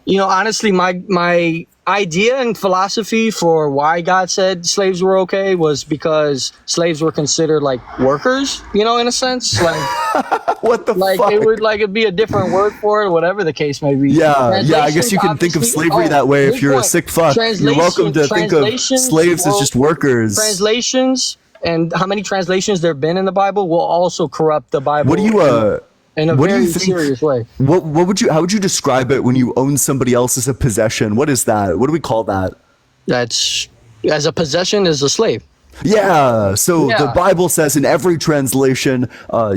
You know, honestly, my idea and philosophy for why God said slaves were okay was because slaves were considered like workers, you know, in a sense. Like what the like fuck? It'd be a different word for it, whatever the case may be. Yeah, I guess you can think of slavery that way if you're a sick fuck. You're welcome to think of slaves as just workers. Translations and how many translations there have been in the Bible will also corrupt the Bible. What do you in a what do very you think, serious way. How would you describe it when you own somebody else as a possession? What is that? What do we call that? That's as a possession is a slave. Yeah. So Yeah. the Bible says in every translation,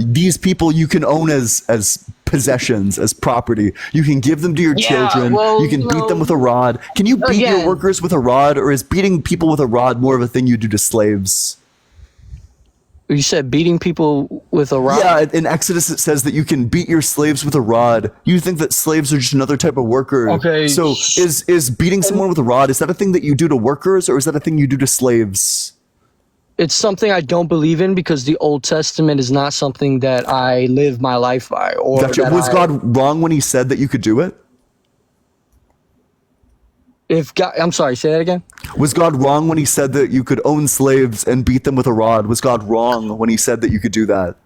these people you can own as possessions, as property. You can give them to your children. well, you can beat no. them with a rod. Can you beat your Again. workers with a rod, or is beating people with a rod more of a thing you do to slaves? You said beating people with a rod? Yeah, in Exodus it says that you can beat your slaves with a rod. You think that slaves are just another type of worker. Okay. So is beating someone with a rod, is that a thing that you do to workers, or is that a thing you do to slaves? It's something I don't believe in because the Old Testament is not something that I live my life by. Or Gotcha. that Was I- God wrong when he said that you could do it? If God, I'm sorry, say that again. Was God wrong when he said that you could own slaves and beat them with a rod? Was God wrong when he said that you could do that?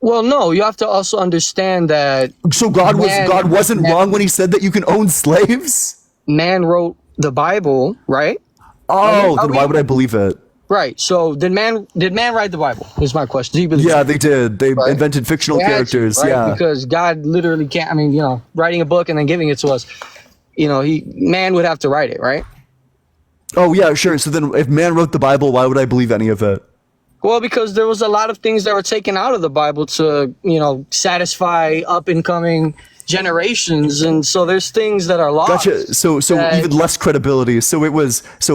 Well, no, you have to also understand that. So God wasn't wrong when he said that you can own slaves? Man wrote the Bible, right? Oh, then why would I believe it? Right. So did man write the Bible? Is my question. Do you believe? Yeah, they did. They invented fictional They had to, characters. right? Yeah. Because God literally can't. I mean, writing a book and then giving it to us. Man would have to write it, right? Oh yeah, sure. So then, if man wrote the Bible, why would I believe any of it? Well, because there was a lot of things that were taken out of the Bible to, satisfy up and coming generations, and so there's things that are lost. Gotcha. So even less credibility. So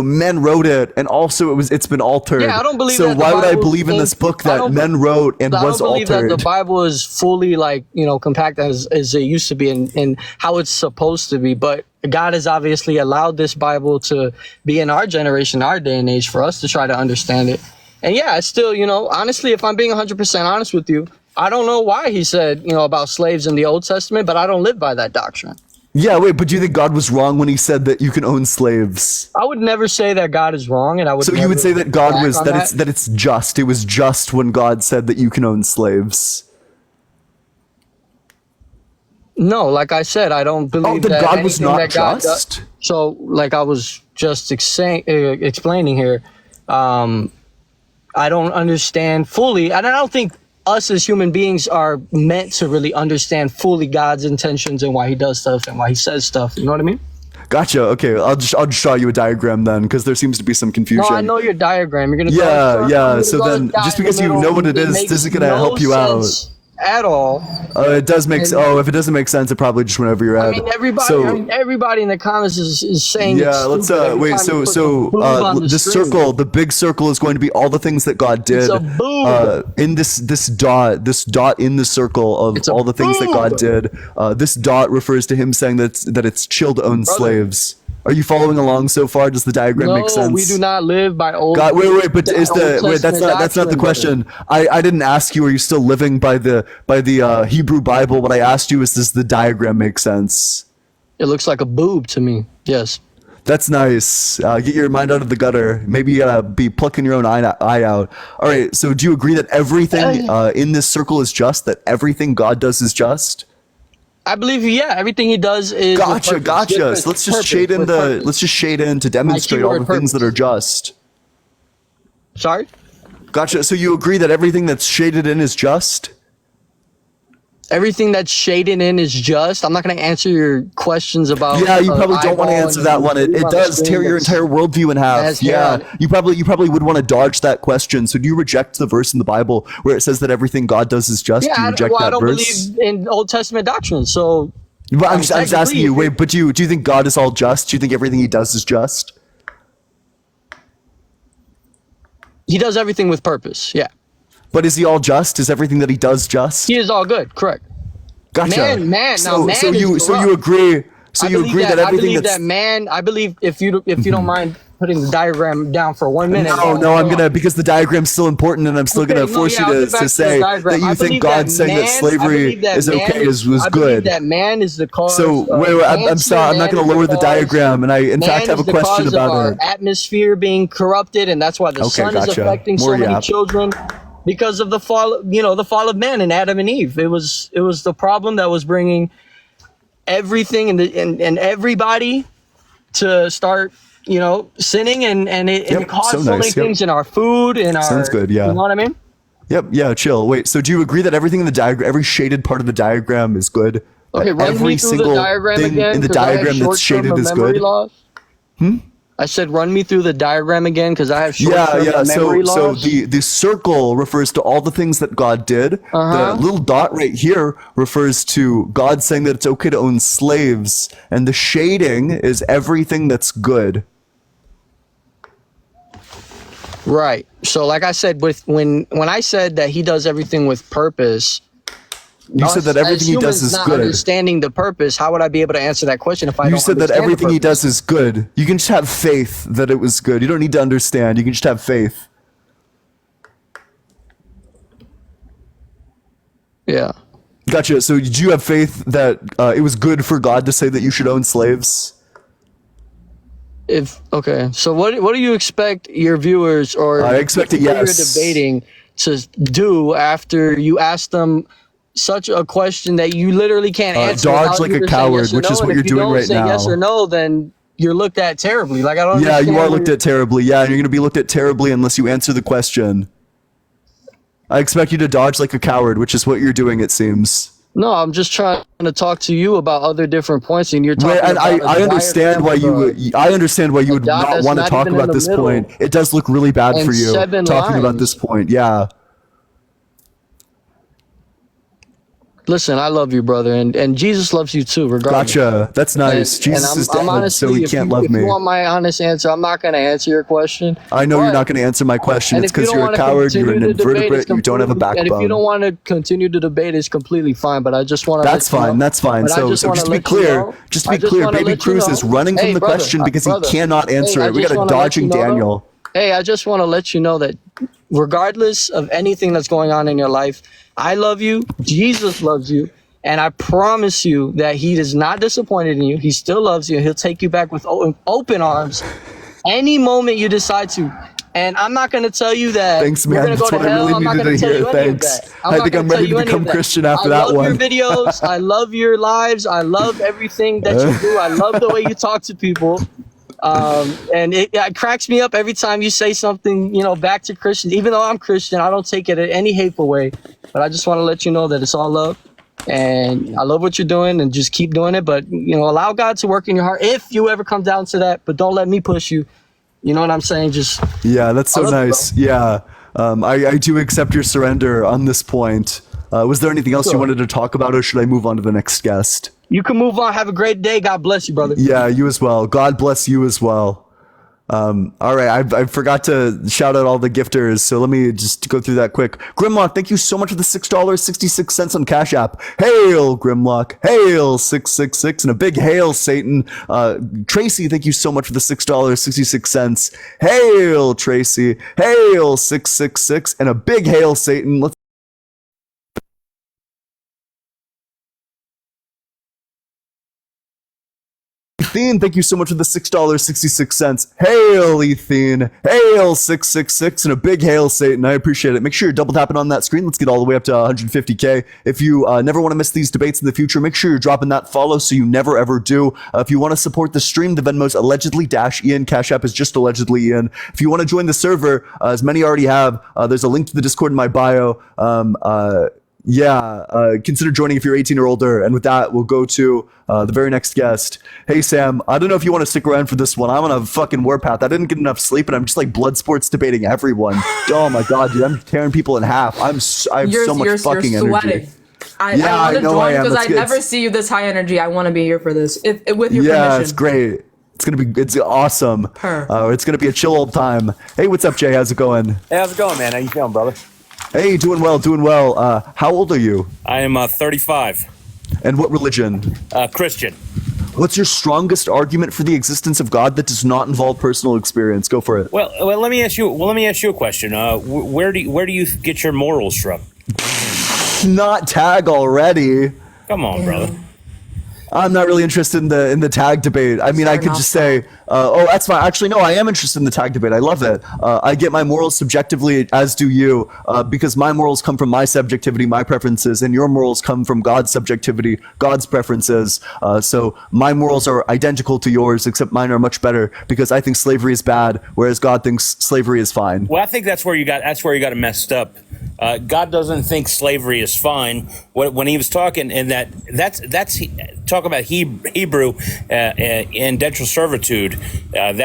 men wrote it, and also it's been altered. Yeah, I don't believe. So that the why would I Bible believe in this book that men wrote and was I don't believe altered? that the Bible is fully compact as it used to be and how it's supposed to be. But God has obviously allowed this Bible to be in our generation, our day and age, for us to try to understand it. And yeah, it's still, honestly, if I'm being 100% honest with you, I don't know why he said, about slaves in the Old Testament, but I don't live by that doctrine. Yeah, wait, but do you think God was wrong when he said that you can own slaves? I would never say that God is wrong, and I would. So you would say that God was that it's just. It was just when God said that you can own slaves. No, like I said, I don't believe that God was anything not that God just. does. So, like I was just explaining here, I don't understand fully, and I don't think us as human beings are meant to really understand fully God's intentions and why he does stuff and why he says stuff. You know what I mean? Gotcha. Okay, I'll just draw you a diagram then, because there seems to be some confusion. No, I know your diagram. You're gonna. Yeah. So then, just because you know what it is, isn't gonna help you out at all. It does make. If it doesn't make sense, it probably just went over your head. I mean, everybody in the comments is saying. Yeah, let's wait. So the circle, the big circle, is going to be all the things that God did. In this dot in the circle of all the things that God did. This dot refers to him saying that it's chill to own slaves. Are you following along so far? Does the diagram make sense? No, we do not live by old. God, wait, but that's not the question. I didn't ask you. Are you still living by the Hebrew Bible? What I asked you is, does the diagram make sense? It looks like a boob to me. Yes. That's nice. Get your mind out of the gutter. Maybe you gotta be plucking your own eye out. All right. So do you agree that everything in this circle is just? That everything God does is just? I believe, everything he does is. Gotcha. So let's just shade in to demonstrate all the things that are just. Sorry? Gotcha. So you agree that everything that's shaded in is just? Everything that's shaded in is just. I'm not going to answer your questions about. Yeah, you probably don't want to answer that one. It does tear your entire worldview in half. Yeah, you probably would want to dodge that question. So do you reject the verse in the Bible where it says that everything God does is just? Yeah, do you reject that I don't verse? believe in Old Testament doctrine. So. But I'm just asking you. Wait, but do you think God is all just? Do you think everything he does is just? He does everything with purpose. Yeah. But is he all just? Is everything that he does just? He is all good. Correct. Gotcha. So you agree? So you agree that everything that's I believe if you don't mind putting the diagram down for 1 minute. No, I'm gonna, because the diagram's still important, and I'm still gonna force you to say that you think God saying that slavery is okay was good. I believe that man is the cause. So wait, I'm sorry, I'm not gonna lower the diagram, and I in fact have a question about it. Atmosphere being corrupted, and that's why the sun is affecting so many children. Because of the fall, the fall of man and Adam and Eve. It was the problem that was bringing everything and everybody to start, sinning, and it caused so many things in our food, in our. Sounds good. Yeah. You know what I mean? Yep. Yeah. Chill. Wait. So do you agree that everything in the diagram, every shaded part of the diagram, is good? Okay. Run me through the diagram again. In the diagram that's shaded is good. I said, run me through the diagram again, because I have short-term memory loss. So the circle refers to all the things that God did. The little dot right here refers to God saying that it's okay to own slaves, and the shading is everything that's good. Right. So, like I said, when I said that he does everything with purpose. You said that everything he does is not good. Understanding the purpose, how would I be able to answer that question if I don't understand? You said that everything he does is good. You can just have faith that it was good. You don't need to understand. You can just have faith. Yeah. Gotcha. So did you have faith that it was good for God to say that you should own slaves? Okay, so what do you expect your viewers or I expect a people you're yes. debating to do after you ask them such a question that you literally can't answer? Dodge without like a either saying coward, yes or which is no, what and you're if you doing don't right say yes now. or no, then you're looked at terribly. Like I don't Yeah, understand. you are looked at terribly. Yeah, and you're going to be looked at terribly unless you answer the question. I expect you to dodge like a coward, which is what you're doing, it seems. No, I'm just trying to talk to you about other different points, and you're talking And about I understand why you would. I understand why you would dot not that's want to not talk even in about the this middle. point. It does look really bad And for you 7 talking about lines. this point. Yeah. Listen, I love you, brother, and Jesus loves you too, regardless. Gotcha. That's nice. Jesus is dead, so honestly, he if can't you, love if me. you want my honest answer, I'm not going to answer your question. I know you're but- not going to answer my question. and It's if you because don't you're a wanna coward, you're an continue to debate, invertebrate, it's you don't have a completely- And if you backbone. don't want to continue to debate, it's completely fine. But I just want to. That's fine. That's fine. So just to be clear, Baby Cruz is running from the question because he cannot answer it. We got a dodging Daniel. Hey, I just want to let you know that regardless of anything that's going on in your life, I love you. Jesus loves you. And I promise you that he is not disappointed in you. He still loves you. He'll take you back with open arms any moment you decide to. And I'm not going to tell you that Thanks, you're man. going to go That's to what I hell. really I'm not needed going to to tell hear. you any of Thanks. that. I think I'm ready to become Christian after that I love one. your videos. I love your lives. I love everything that you do. I love the way you talk to people. And it cracks me up every time you say something, back to Christians. Even though I'm Christian, I don't take it in any hateful way. But I just want to let you know that it's all love. And I love what you're doing, and just keep doing it. But, allow God to work in your heart if you ever come down to that. But don't let me push you. You know what I'm saying? Just Yeah, that's so I love you, nice. Yeah. I do accept your surrender on this point. Was there anything else you Sure. wanted to talk about, or should I move on to the next guest? you can move on. Have a great day. God bless you, brother. Yeah, you as well. God bless you as well. All right, I forgot to shout out all the gifters, so let me just go through that quick. Grimlock, thank you so much for the $6.66 on Cash App. Hail, Grimlock. Hail, 666, and a big hail, Satan. Tracy, thank you so much for the $6.66. Hail, Tracy. Hail, 666, and a big hail, Satan. Let's Ethene, thank you so much for the $6.66. Hail, Ethene. Hail, 666, and a big hail, Satan. I appreciate it. Make sure you're double tapping on that screen. Let's get all the way up to 150K. If you never want to miss these debates in the future, make sure you're dropping that follow so you never ever do. If you want to support the stream, the Venmo's allegedly -Ian. Cash App is just allegedly Ian. If you want to join the server, as many already have, there's a link to the Discord in my bio. Consider joining if you're 18 or older. And with that, we'll go to the very next guest. Hey, Sam, I don't know if you want to stick around for this one. I'm on a fucking warpath. I didn't get enough sleep, and I'm just like blood sports debating everyone. Oh my god, dude, I'm tearing people in half. I have so much fucking energy. I Yeah, I want to know I join am. because It's I good. never see you this high energy. I want to be here for this, if with your Yeah, permission. it's great. It's awesome. It's gonna be a chill old time. Hey, what's up, Jay? How's it going? Hey, how's it going, man? How you feeling, brother? Hey, doing well, doing well. How old are you? I am 35. And what religion? Christian. What's your strongest argument for the existence of God that does not involve personal experience? Go for it. Well, let me ask you. Well, let me ask you a question. Where do you get your morals from? Not tag already. Come on, brother. I'm not really interested in the tag debate. I mean, I could just say, oh, that's fine. Actually, no, I am interested in the tag debate. I love it. I get my morals subjectively, as do you, because my morals come from my subjectivity, my preferences, and your morals come from God's subjectivity, God's preferences. So my morals are identical to yours, except mine are much better because I think slavery is bad, whereas God thinks slavery is fine. Well, I think that's where you got it messed up. God doesn't think slavery is fine. When he was talking, and that's talk about Hebrew indentured servitude. And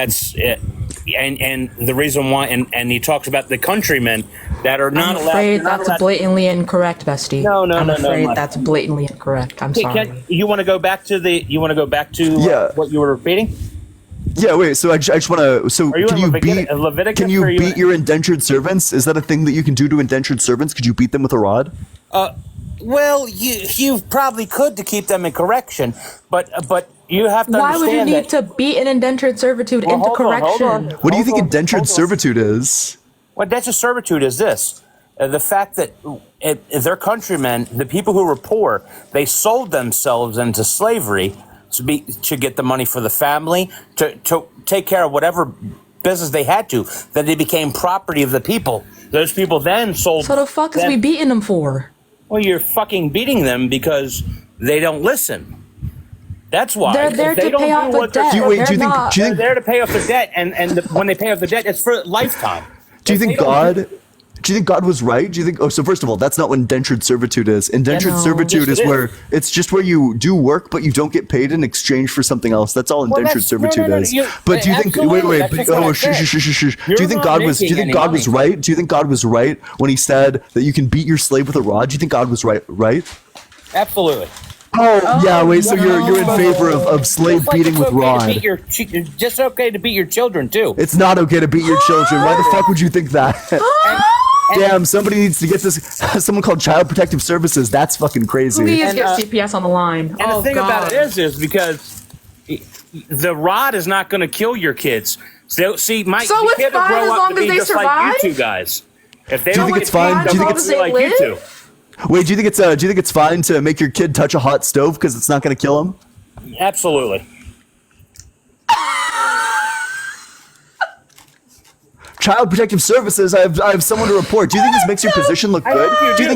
the reason why, and he talks about the countrymen that are not I'm allowed. afraid that's blatantly incorrect, Bestie. No, I'm afraid no. that's blatantly incorrect. I'm sorry. You want to go back to what you were repeating? Yeah, wait. So I just want to. So Are you can in you Leviticus- beat? Leviticus, Can you or are you beat in- your indentured servants? Is that a thing that you can do to indentured servants? Could you beat them with a rod? Well, you probably could to keep them in correction, but you have to Why would you understand need to beat an indentured servitude into hold on, hold correction? on. What do you think indentured servitude is? What indentured servitude is this? The fact that their countrymen, the people who were poor, they sold themselves into slavery to get the money for the family, to take care of whatever business they had to. Then they became property of the people. Those people then sold. So the fuck is we beating them for? Well, you're fucking beating them because they don't listen. That's why. They're there to pay off the debt. They're there to pay off the debt, and when they pay off the debt, it's for a lifetime. Do you think God was right? Do you think? Oh, so first of all, that's not what indentured servitude is. Indentured servitude is where it's just where you do work, but you don't get paid in exchange for something else. That's all indentured servitude is. But do you think? Wait. Do you think God was? Do you think God was right? Do you think God was right when He said that you can beat your slave with a rod? Do you think God was right? Absolutely. Oh yeah, wait. So you're in favor of slave beating with rod? It's just okay to beat your children too. It's not okay to beat your children. Why the fuck would you think that? Damn, somebody needs to get this. Someone called Child Protective Services. That's fucking crazy. Please get CPS on the line. And the thing about it is because the rod is not going to kill your kids. So see, your kid will grow up to be just like you two guys. If they do you think it's fine? Do you think it's like you two? Wait, do you think it's fine to make your kid touch a hot stove because it's not going to kill him? Absolutely. Child Protective Services. I have someone to report. Do you think this makes your position look good? Do you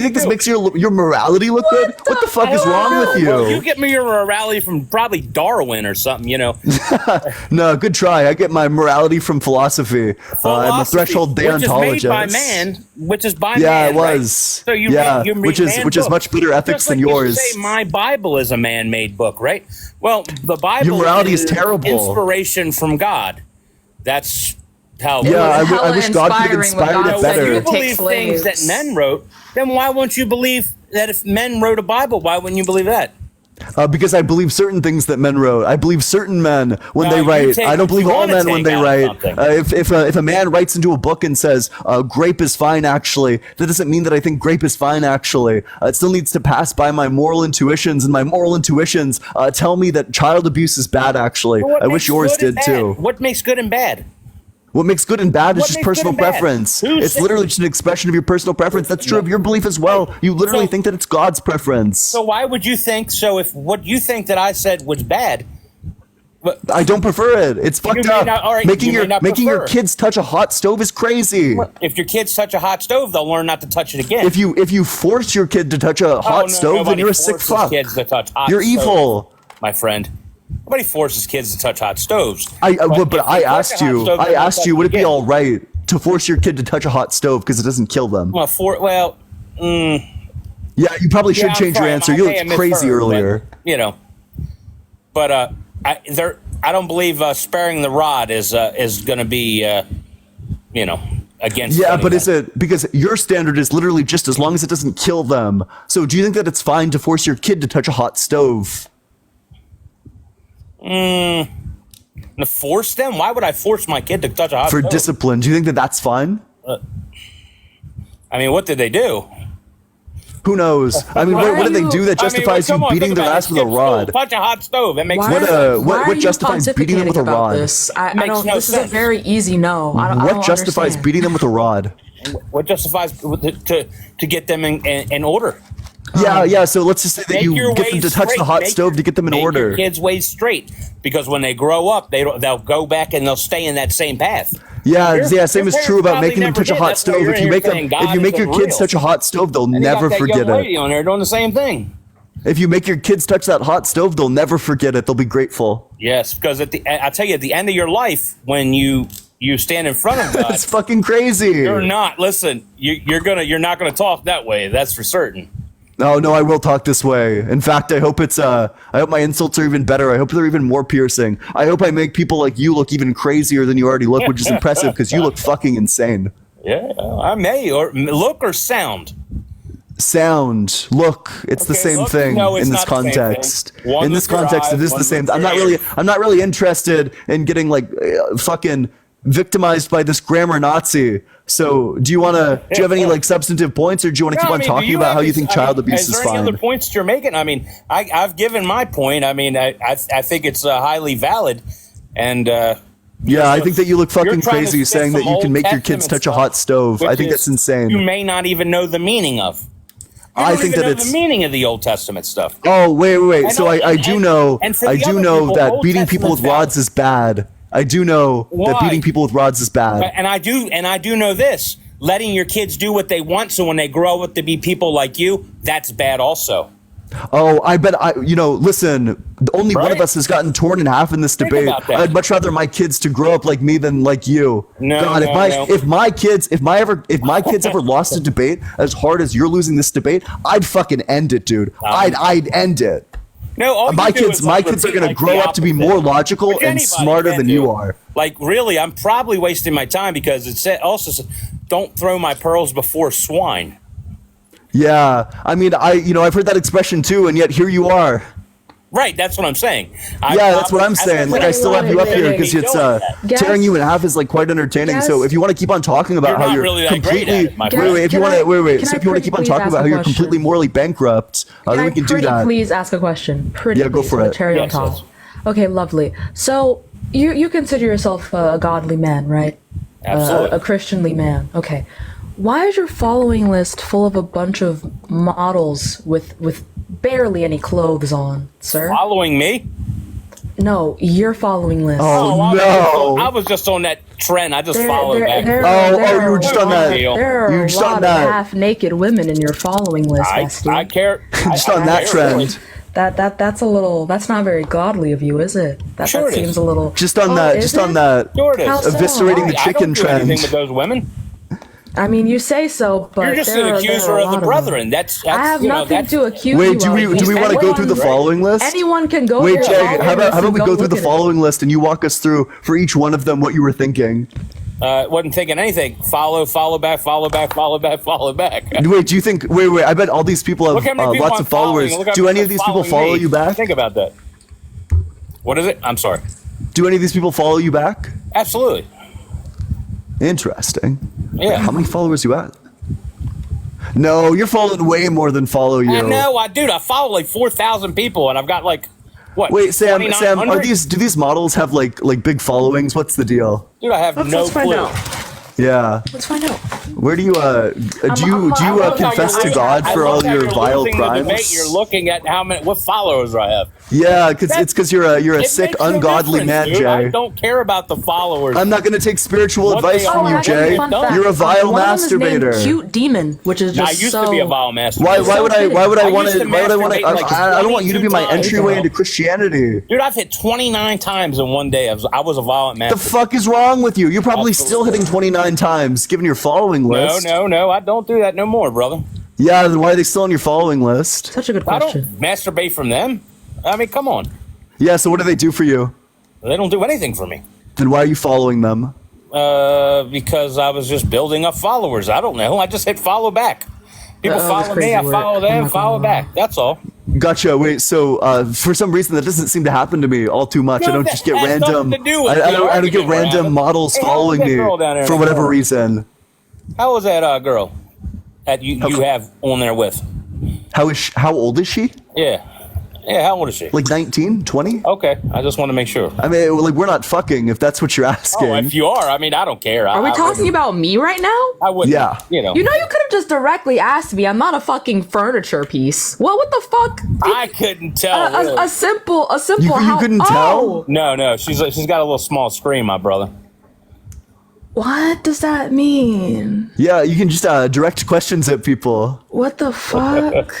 think this makes your morality look good? What the fuck is wrong with you? Well, you get me your morality from probably Darwin or something, you know. No, good try. I get my morality from philosophy. I'm a threshold deontologist. Which is by man. Yeah, it was. Right? So you read which is much better ethics than yours. You say my Bible is a man-made book, right? Well, the Bible. Your morality is terrible. Inspiration from God. That's how. Yeah, I wish God could have inspired it better. If you believe things that men wrote, then why won't you believe that if men wrote a Bible? Why wouldn't you believe that? Because I believe certain things that men wrote. I believe certain men when they write. I don't believe all men when they write. If a man writes into a book and says grape is fine, actually, that doesn't mean that I think grape is fine. Actually, it still needs to pass by my moral intuitions, and my moral intuitions tell me that child abuse is bad. Actually, I wish yours did too. What makes good and bad? What makes good and bad is just personal preference. It's literally just an expression of your personal preference. That's true of your belief as well. You literally think that it's God's preference. So why would you think so? If what you think that I said was bad, I don't prefer it. It's fucked up. Making your kids touch a hot stove is crazy. If your kids touch a hot stove, they'll learn not to touch it again. If you force your kid to touch a hot stove, then you're a sick fuck. Kids to touch hot you're evil, my friend. Nobody forces kids to touch hot stoves. I asked you, would it be all right to force your kid to touch a hot stove because it doesn't kill them? Yeah, you probably should change your answer. You looked crazy earlier. But I don't believe sparing the rod is going to be, against. Yeah, but is it because your standard is literally just as long as it doesn't kill them? So do you think that it's fine to force your kid to touch a hot stove? To force them? Why would I force my kid to touch a hot stove? For discipline. Do you think that that's fine? I mean, what did they do? Who knows? I mean, what did they do that justifies you beating their ass with a rod? Touch a hot stove. That makes what justifies beating them with a rod? This is a very easy no. What justifies beating them with a rod? What justifies to get them in order? Yeah. So let's just say that you get them to touch the hot stove to get them in order. Make your kids' ways straight, because when they grow up, they'll go back and they'll stay in that same path. Yeah. Same is true about making them touch a hot stove. If you make your kids touch a hot stove, they'll never forget it. Lady on there doing the same thing. If you make your kids touch that hot stove, they'll never forget it. They'll be grateful. Yes, because I tell you, at the end of your life, when you stand in front of God, it's fucking crazy. You're not. Listen, you're not gonna talk that way. That's for certain. No, I will talk this way. In fact, I hope my insults are even better. I hope they're even more piercing. I hope I make people like you look even crazier than you already look, which is impressive because you look fucking insane. Yeah, I may or look or sound. Sound, look, it's the same thing in this context. In this context, it is the same. I'm not really interested in getting like fucking victimized by this grammar Nazi. So do you have any like substantive points, or do you want to keep on talking about how you think child abuse is fine? Is there any other points that you're making? I mean, I've given my point. I mean, I think it's highly valid, and I think that you look fucking crazy saying that you can make your kids touch a hot stove. I think that's insane. You may not even know the meaning of. You I don't think even that know it's the meaning of the Old Testament stuff. Oh, wait. And So all- I do know and for I the do other know people, that Old beating people with Testament rods is bad. I do know that Why? beating people with rods is bad. And I do know this: letting your kids do what they want, so when they grow up to be people like you, that's bad also. Oh, I bet listen, only one of Right? us has gotten torn in half in this Think debate. about that. I'd much rather my kids to grow up like me than like you. No, God, no. if my kids ever lost a debate as hard as you're losing this debate, I'd fucking end it, dude. I'd end it. No, all My you do kids is, like, are repeat, going to like, grow the up to be opposite. more logical Which and anybody smarter can than do. you are. Like, really, I'm probably wasting my time because it said also, don't throw my pearls before swine. Yeah, I mean, I've heard that expression too, and yet here you are. Right, that's what I'm saying. That's what I'm saying. Like, I still have you up here because it's tearing you in half is like quite entertaining. So if you want to keep on talking about You're how not you're really that great completely at it, my friend. wait, if you want to wait, so if you want to keep on talking about how you're question? completely morally bankrupt, then we can do that. Please ask a question. Pretty Yeah, go please, for with it. Cherry on Yes, top. yes. Okay, lovely. So you consider yourself a godly man, right? Absolutely. A Christianly man. Okay. Why is your following list full of a bunch of models with barely any clothes on, sir? Following me? No, your following list. I was just on that trend. I just followed back. You were just on that. There are You were a just on lot of that. half-naked women in your following list, Bestie. I care. Just on that trend. That's a little. That's not very godly of you, is it? That Sure it seems is. a little. Just on Oh, that. is Just it? on that. Sure it is. How so? Eviscerating the I chicken don't do trend. anything with those women. I mean, you say so, but You're just there an are- accuser there are a of the lot brethren. That's I have nothing to accuse Wait, you do we of. do we want to go through the following list? Anyone can go. Wait, through the Jay, following how list about and we go through the look at it. following list and you walk us through for each one of them what you were thinking? Wasn't thinking anything. Follow back. Wait, do you think? Wait. I bet all these people Look how have many people lots I'm of followers. following. Look how Do many any of people these people following follow me. you back? Think about that. What is it? I'm sorry. Do any of these people follow you back? Absolutely. Interesting. Yeah. How many followers you at? No, you're following way more than follow you. I know, I follow like 4,000 people, and I've got like what? Wait, Sam, 2,900? do these models have like big followings? What's the deal? Dude, I have no let's find clue. out. Yeah. Let's find out. Where do you confess to God for all your vile crimes? Debate, you're looking at what followers I have. Yeah, because you're a sick, It makes no ungodly difference, man, dude. Jay. I don't care about the followers. I'm not going to take spiritual What advice they from are. you, Oh, Jay. fun fact. You're a vile One of them is named masturbator. Cute Demon, which is I just used so. to be a vile masturbator. Why would I want used to? to Why would I want to? masturbate like I don't want you to be my 22 entryway times. into Christianity. Dude, I've hit 29 times in one day. I was a violent The masturbator. fuck is wrong with you? You're probably still hitting 29 times, given your following list. No, I don't do that no more, brother. Yeah, then why are they still on your following list? Such a good I question. don't masturbate from them. I mean, come on. Yeah, so what do they do for you? They don't do anything for me. Then why are you following them? Because I was just building up followers. I don't know. I just hit follow back. People That's follow me, crazy I work. follow I'm them, not follow gonna back. That's all. Gotcha. Wait, so for some reason that doesn't seem to happen to me all too much. No, I don't that just get has random. nothing to do with I the don't get argument we're random having. models Hey, how following was that me girl down there in for the whatever corner? reason. How was that girl that you have on there with? How old is she? Yeah. Yeah, how old is she? Like 19, 20? Okay, I just want to make sure. I mean, like we're not fucking if that's what you're asking. Oh, if you are, I mean, I don't care. Are we I talking about me right now? I wouldn't. Yeah. You know. You know, you could have just directly asked me. I'm not a fucking furniture piece. What the fuck? I couldn't tell. really. A simple. You how- couldn't oh, tell? No, she's got a little small screen, my brother. What does that mean? Yeah, you can just direct questions at people. What the fuck?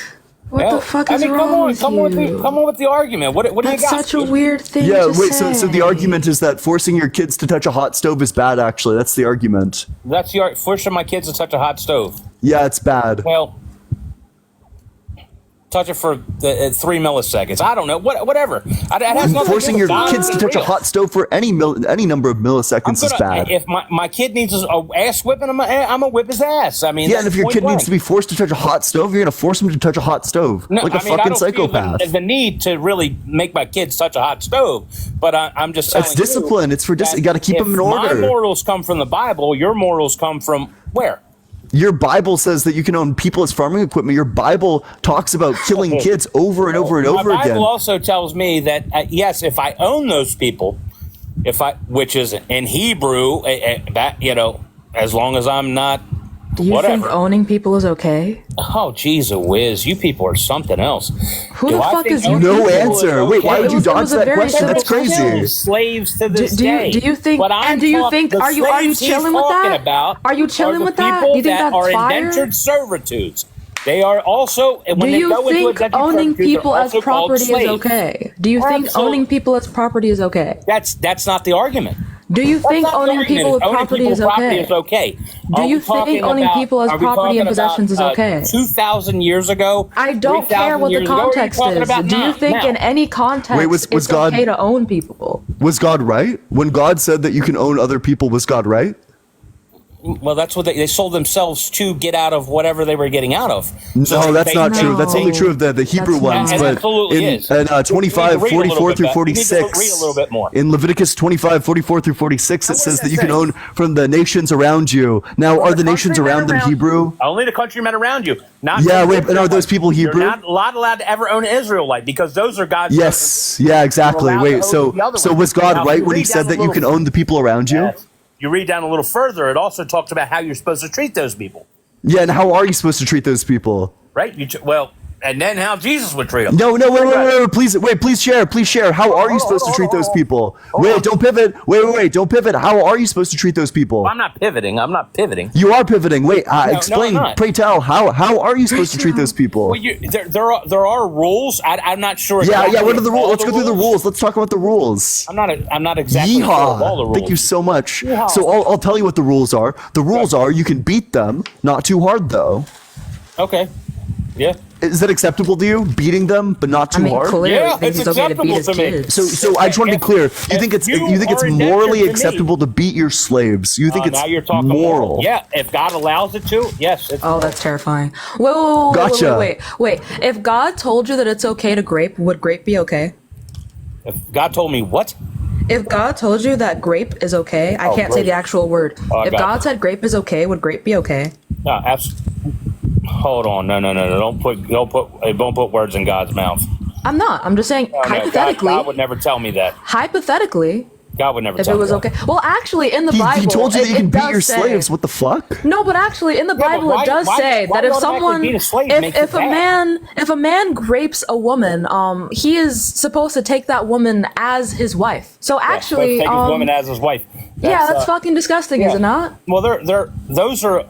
What Well, the fuck I is mean, wrong with come you? on with the argument. What do you That's got? such a weird thing Yeah, to wait, say. so the argument is that forcing your kids to touch a hot stove is bad, actually. That's the argument. That's the forcing my kids to touch a hot stove. Yeah, it's bad. Well, touch it for 3 milliseconds. I don't know. Whatever. It has nothing Forcing to your do with kids to touch a real. hot stove for any number of milliseconds is bad. If my kid needs a ass whipping, I'm gonna whip his ass. I mean, Yeah, and if your point kid blank. needs to be forced to touch a hot stove, you're gonna force him to touch a hot stove. No, like a I mean, I fucking don't feel psychopath. the need to really make my kids touch a hot stove, but I'm just telling It's discipline. you It's for that you gotta keep if them in My order. morals come from the Bible. Your morals come from where? Your Bible says that you can own people as farming equipment. Your Bible talks about killing kids over and over and over My Bible again. also tells me that yes, if I own those people, which is in Hebrew, that as long as I'm not Do you Whatever. think owning people is okay? Oh, geez, a whiz. You people are something else. Who Do the I fuck think is you? owning No people is answer. Wait, why okay? would you It dodge was a that very question? That's simple crazy. question. Slaves to this Do day. you think? What I'm And do you talk- think? the Are you slaves he's chilling with talking that? About Are you are chilling the with that? people You think that that's are fire? indentured servitudes. They are also, and when Do they you go into think indentured owning servitude, they're people as also called property is slaves. okay? Do you think Absolutely. owning people as property is okay? That's not the argument. Do you That's think not the owning argument. people with Owning property people is with property okay? is okay. Do Are you we talking think owning about- people as are we property and talking about, possessions is okay? 2,000 years ago? I don't 3,000 care what the years ago? What are you context talking is. about Do you now? think Now? in any context Wait, was it's God- okay to own people? Was God right? When God said that you can own other people, was God right? Well, that's what they sold themselves to get out of whatever they were getting out of. So No, they- that's they- not true. That's only true of the Hebrew That's ones. not. But It absolutely in, is. in You need to 25, read a little 44 bit through better. You need to 46, read a little bit more. in Leviticus 25, 44 through 46, it says does that you that can say? own from the nations around you. Now, are the nations around them Hebrew? Only the countrymen around you. Not Yeah, the wait, and are those Israelites. people Hebrew? You're not allowed to ever own an Israelite because those are God's. Yes, yeah, exactly. allowed to Wait, own so the other so one. was God Now, if right you when He read said down a that you can little- own the people around you? Yes. You read down a little further, it also talks about how you're supposed to treat those people, Yeah, and how are you supposed to treat those people? right? Well, and then how Jesus would treat them. No, wait, please share. How are you supposed to treat those people? Wait, don't pivot. Wait, don't pivot. How are you supposed to treat those people? I'm not pivoting. You are pivoting. Wait, no, explain. I'm not. Pray tell. How are you supposed to treat those people? Well, there are rules. I'm not sure. Yeah. exactly What are the of rules? all Let's go through the rules. Let's talk about the rules. I'm not exactly sure of all the Yeehaw! rules. Thank you so much. Yeehaw. So I'll tell you what the rules are. The rules are you can beat them, not too hard though. Okay. Yeah. Is that acceptable to you? Beating them, but not too hard. clearly Yeah, thinks it's it's okay to beat his acceptable to me. kids. So I just want to be clear. You think it's you are morally indentured to me- acceptable to beat your slaves? You think it's now you're talking moral? Yeah, if God allows it to, yes. It's Oh, that's terrifying. Wait, Gotcha. wait. If God told you that it's okay to grape, would grape be okay? If God told me what? If God told you that grape is okay, I can't say grape. the actual word. Oh, If got God it. said grape is okay, would grape be okay? No, hold on. No. Don't put words in God's mouth. I'm not. I'm just saying No, hypothetically. God would never tell me that. Hypothetically, God would never if tell it was me that. okay. Well, actually, in the He Bible, told you that you can it beat does your say- slaves. What the fuck? No, but actually, in the but Bible, why- it does why- say why that if automatically someone, being a slave makes if it bad? if a man grapes a woman, he is supposed to take that woman as his wife. So actually, take his woman as his wife. that's fucking disgusting, is it not? Well, those are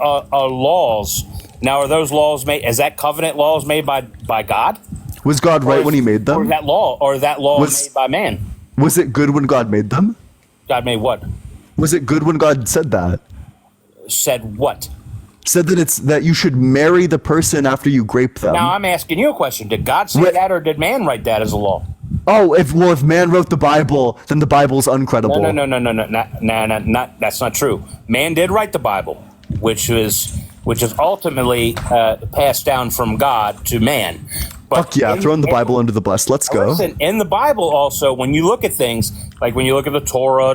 laws. Now, are those laws made? Is that covenant laws made by God? Was God right when He made Or them? that law Was- made by man? Was it good when God made them? God made what? Was it good when God said that? Said what? Said that it's that you should marry the person after you grape them. Now I'm asking you a question. Did God say Wait. that, or did man write that as a law? Oh, if man wrote the Bible, then the Bible's uncredible. No. That's not true. Man did write the Bible, which is ultimately passed down from God to man. But Fuck yeah, throwing the Bible under the bus. Let's go. Listen, in the Bible also, when you look at things, like when you look at the Torah,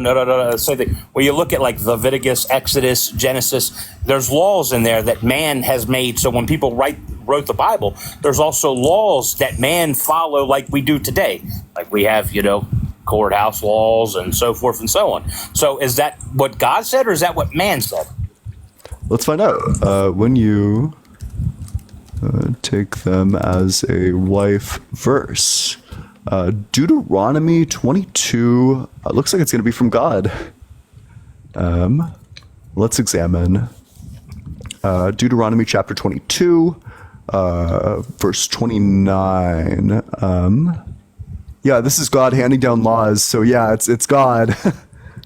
when you look at like Leviticus, Exodus, Genesis, there's laws in there that man has made. So when people wrote the Bible, there's also laws that man follow like we do today. Like we have, courthouse laws and so forth and so on. So is that what God said, or is that what man said? Let's find out. When you take them as a wife verse. Deuteronomy 22. Looks like it's going to be from God. Let's examine. Deuteronomy chapter 22, verse 29. Yeah, this is God handing down laws. So yeah, it's God.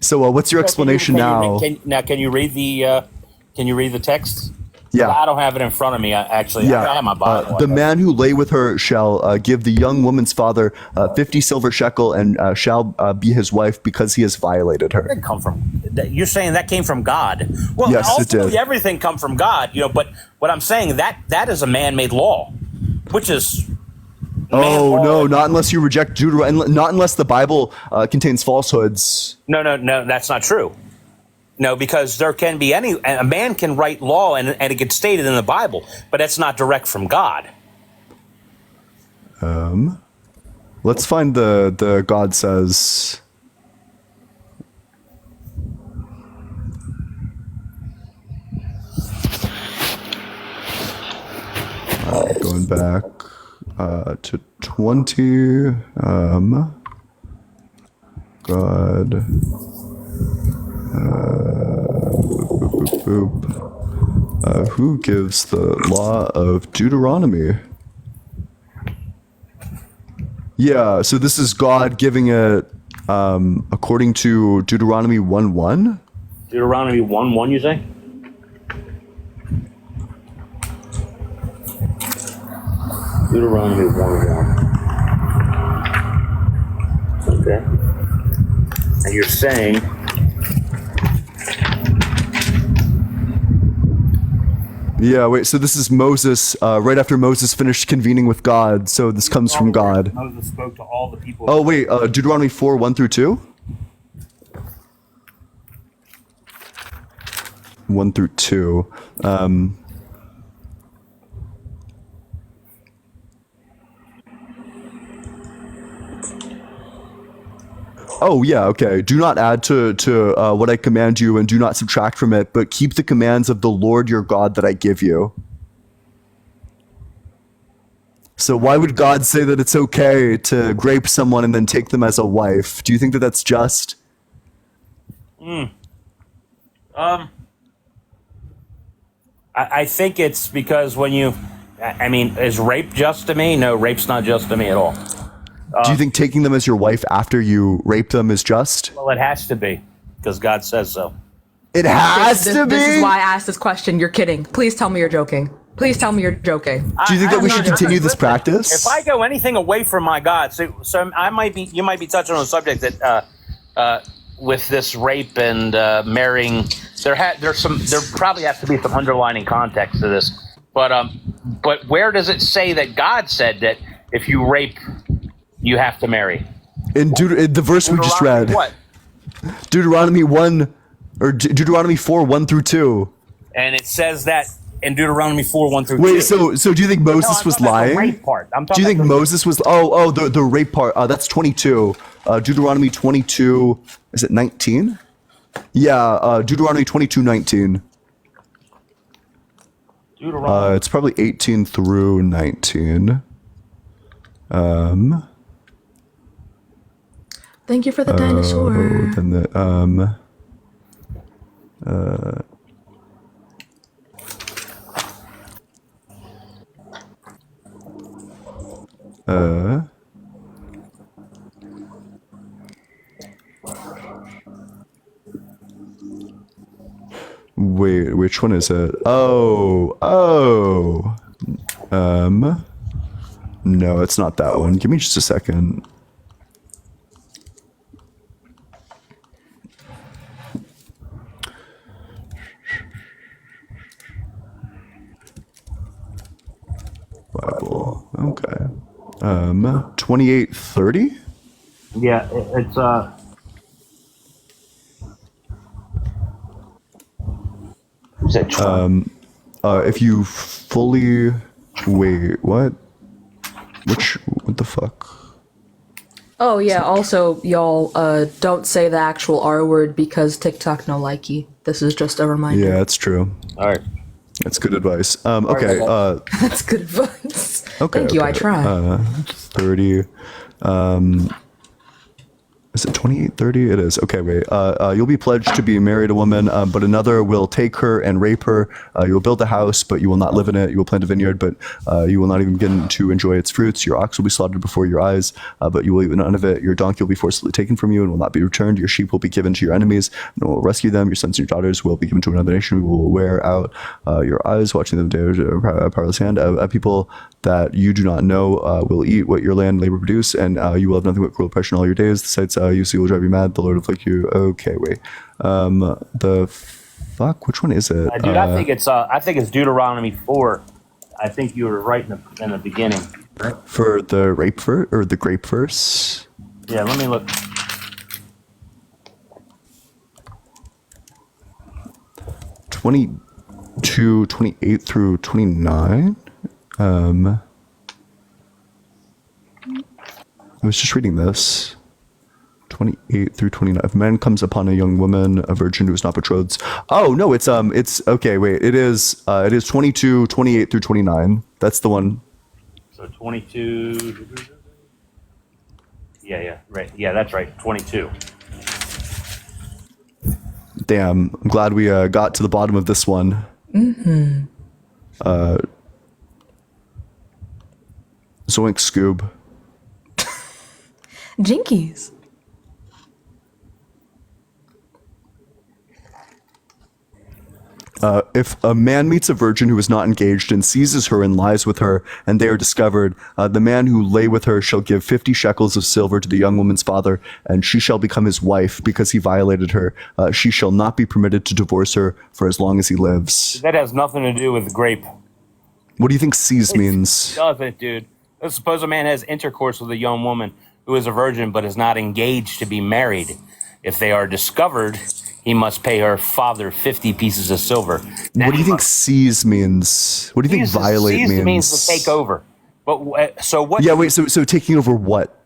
So what's your explanation now? Can you read the text? Yeah. I don't have it in front of me, actually. I have my Bible. The man who lay with her shall give the young woman's father 50 silver shekel and shall be his wife because he has violated her. Where did it come from? You're saying that came from God. Well, Yes, it ultimately, did. everything come from God, but what I'm saying, that is a man-made law, which is... Oh, no, not unless you reject Deuteronomy, not unless the Bible contains falsehoods. No, that's not true. No, because there can be a man can write law and it gets stated in the Bible, but that's not direct from God. Let's find the God says. back to 20. God. Who gives the law of Deuteronomy? Yeah, so this is God giving it according to Deuteronomy 1:1. Deuteronomy 1:1, you say? Deuteronomy 1:1. Okay. And you're saying Yeah, wait, so this is Moses, right after Moses finished convening with God, so this comes from God. Moses spoke to all the people. Oh, wait, Deuteronomy 4:1 through 2? 1 through 2. Oh, yeah, okay. Do not add to what I command you, and do not subtract from it, but keep the commands of the Lord your God that I give you. So why would God say that it's okay to rape someone and then take them as a wife? Do you think that that's just? I think it's because when you, I mean, is rape just to me? No, rape's not just to me at all. Do you think taking them as your wife after you rape them is just? Well, it has to be, because God says so. It has to be? This is why I asked this question. You're kidding. Please tell me you're joking. Please tell me you're joking. Do you think that we should continue this If practice? I go anything away from my God, so I might be, you might be touching on a subject that with this rape and marrying, there probably has to be some underlining context to this. But where does it say that God said that if you rape, you have to marry? In the verse we just read. What? Deuteronomy 1, or Deuteronomy 4:1 through 2. And it says that in Deuteronomy 4:1 through 2. Wait, so do you think Moses was lying? The rape part. Do you think Moses was? The rape part. That's 22. Deuteronomy 22. Is it 19? Yeah, Deuteronomy 22:19. It's probably 18 through 19. Thank you for the dinosaur. Then the wait, which one is it? No, it's not that one. Give me just a second. Bible. Okay. 28:30? Yeah, it's Is it 20? If you fully wait, what the fuck? Oh yeah. Also, y'all, don't say the actual R word because TikTok no likey. This is just a reminder. Yeah, it's true. All right. That's good advice. Okay. That's good advice. Okay. Thank you. I try. 30. Is it 28:30? It is. Okay, wait. You'll be pledged to be married a woman, but another will take her and rape her. You will build a house, but you will not live in it. You will plant a vineyard, but you will not even begin to enjoy its fruits. Your ox will be slaughtered before your eyes, but you will eat none of it. Your donkey will be forcibly taken from you and will not be returned. Your sheep will be given to your enemies, and will rescue them. Your sons and your daughters will be given to another nation who will wear out your eyes, watching them day a powerless hand. People that you do not know will eat what your land and labor produce, and you will have nothing but cruel oppression all your days. The sights you see will drive you mad. The Lord will afflict you. Okay, wait. The fuck? Which one is it? Dude, I think it's Deuteronomy 4. I think you were right in the beginning. Right? For the rape verse or the grape verse? Yeah, let me look. 22, 28 through 29. I was just reading this. 28 through 29. If man comes upon a young woman, a virgin who is not betrothed. Oh no, it's okay. Wait, it is 22, 28 through 29. That's the one. So 22. Yeah, right. Yeah, that's right. 22. Damn, I'm glad we got to the bottom of this one. Mm-hmm. Zoink Scoob. Jinkies. If a man meets a virgin who is not engaged and seizes her and lies with her, and they are discovered, the man who lay with her shall give 50 shekels of silver to the young woman's father, and she shall become his wife because he violated her. She shall not be permitted to divorce her for as long as he lives. That has nothing to do with grape. What do you think seize means? Doesn't, dude. Let's suppose a man has intercourse with a young woman who is a virgin but is not engaged to be married. If they are discovered, he must pay her father 50 pieces of silver. What do you think seize means? What do you think violate Seize means? means to take over. But so what? Yeah, wait. So taking over what?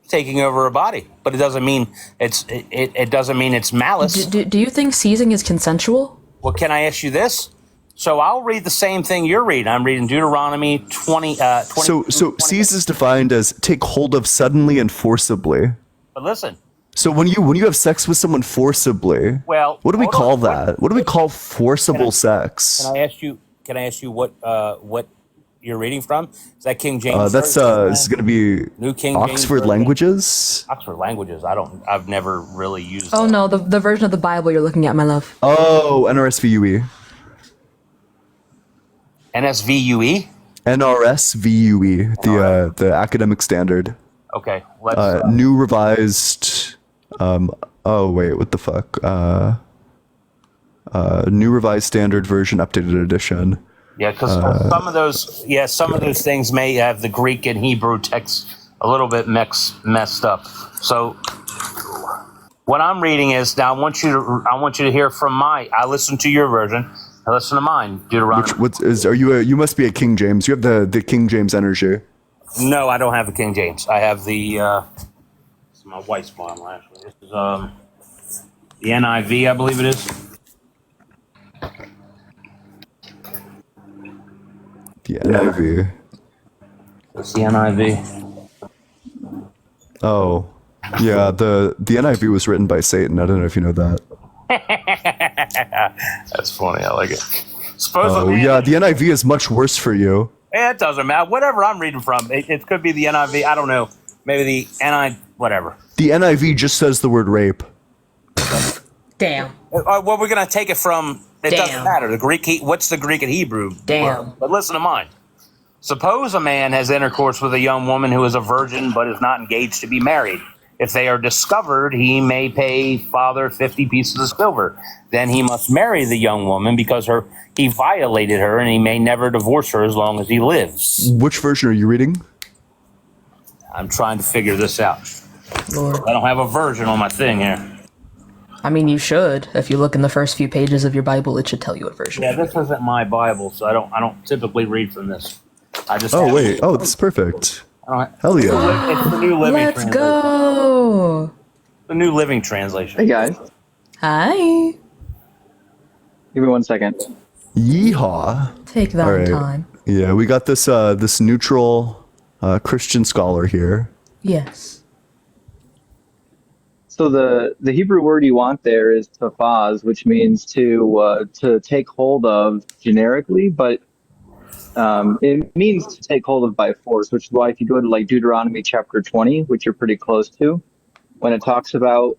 Taking over a body, but it doesn't mean it doesn't mean it's malice. Do you think seizing is consensual? Well, can I ask you this? So I'll read the same thing you're reading. I'm reading Deuteronomy 20. So seize is defined as take hold of suddenly and forcibly. But listen. So when you have sex with someone forcibly, well, what do we call that? What do we call forcible sex? Can I ask you what you're reading from? Is that King James? This is going to be New King James Oxford Version? Languages. Oxford Languages. I've never really used. Oh no, the version of the Bible you're looking at, my love. Oh, NRSVUE. NSVUE. NRSVUE, the academic standard. Okay, let's. New revised. Oh wait, what the fuck? New revised standard version, updated edition. Yeah, because some of those things may have the Greek and Hebrew text a little bit messed up. So what I'm reading is now I want you to hear from I listen to your version. I listen to mine, Deuteronomy. You must be a King James. You have the King James energy. No, I don't have the King James. I have the this is my wife's Bible actually. This is the NIV, I believe it is. The NIV. It's the NIV. Oh, yeah. The NIV was written by Satan. I don't know if you know that. That's funny. I like it. Yeah, the NIV is much worse for you. It doesn't matter. Whatever I'm reading from, it could be the NIV. I don't know. Maybe the whatever. The NIV just says the word rape. Damn. Well, we're gonna take it from. It doesn't matter. The Greek. What's the Greek and Hebrew? Damn. Word? But listen to mine. Suppose a man has intercourse with a young woman who is a virgin but is not engaged to be married. If they are discovered, he may pay father 50 pieces of silver. Then he must marry the young woman because he violated her, and he may never divorce her as long as he lives. Which version are you reading? I'm trying to figure this out. Lord. I don't have a version on my thing here. I mean, you should. If you look in the first few pages of your Bible, it should tell you what version. Yeah, this isn't my Bible, so I don't typically read from this. I just. Oh wait. Oh, this is perfect. Hell yeah. It's the New Living Let's Translation. go. The New Living Translation. Hey guys, Hi. give me 1 second. Yeehaw. Take that All right. time. Yeah, we got this this neutral Christian scholar here. Yes. So the Hebrew word you want there is tafaz, which means to take hold of generically, but it means to take hold of by force, which is why if you go to like Deuteronomy chapter 20, which you're pretty close to, when it talks about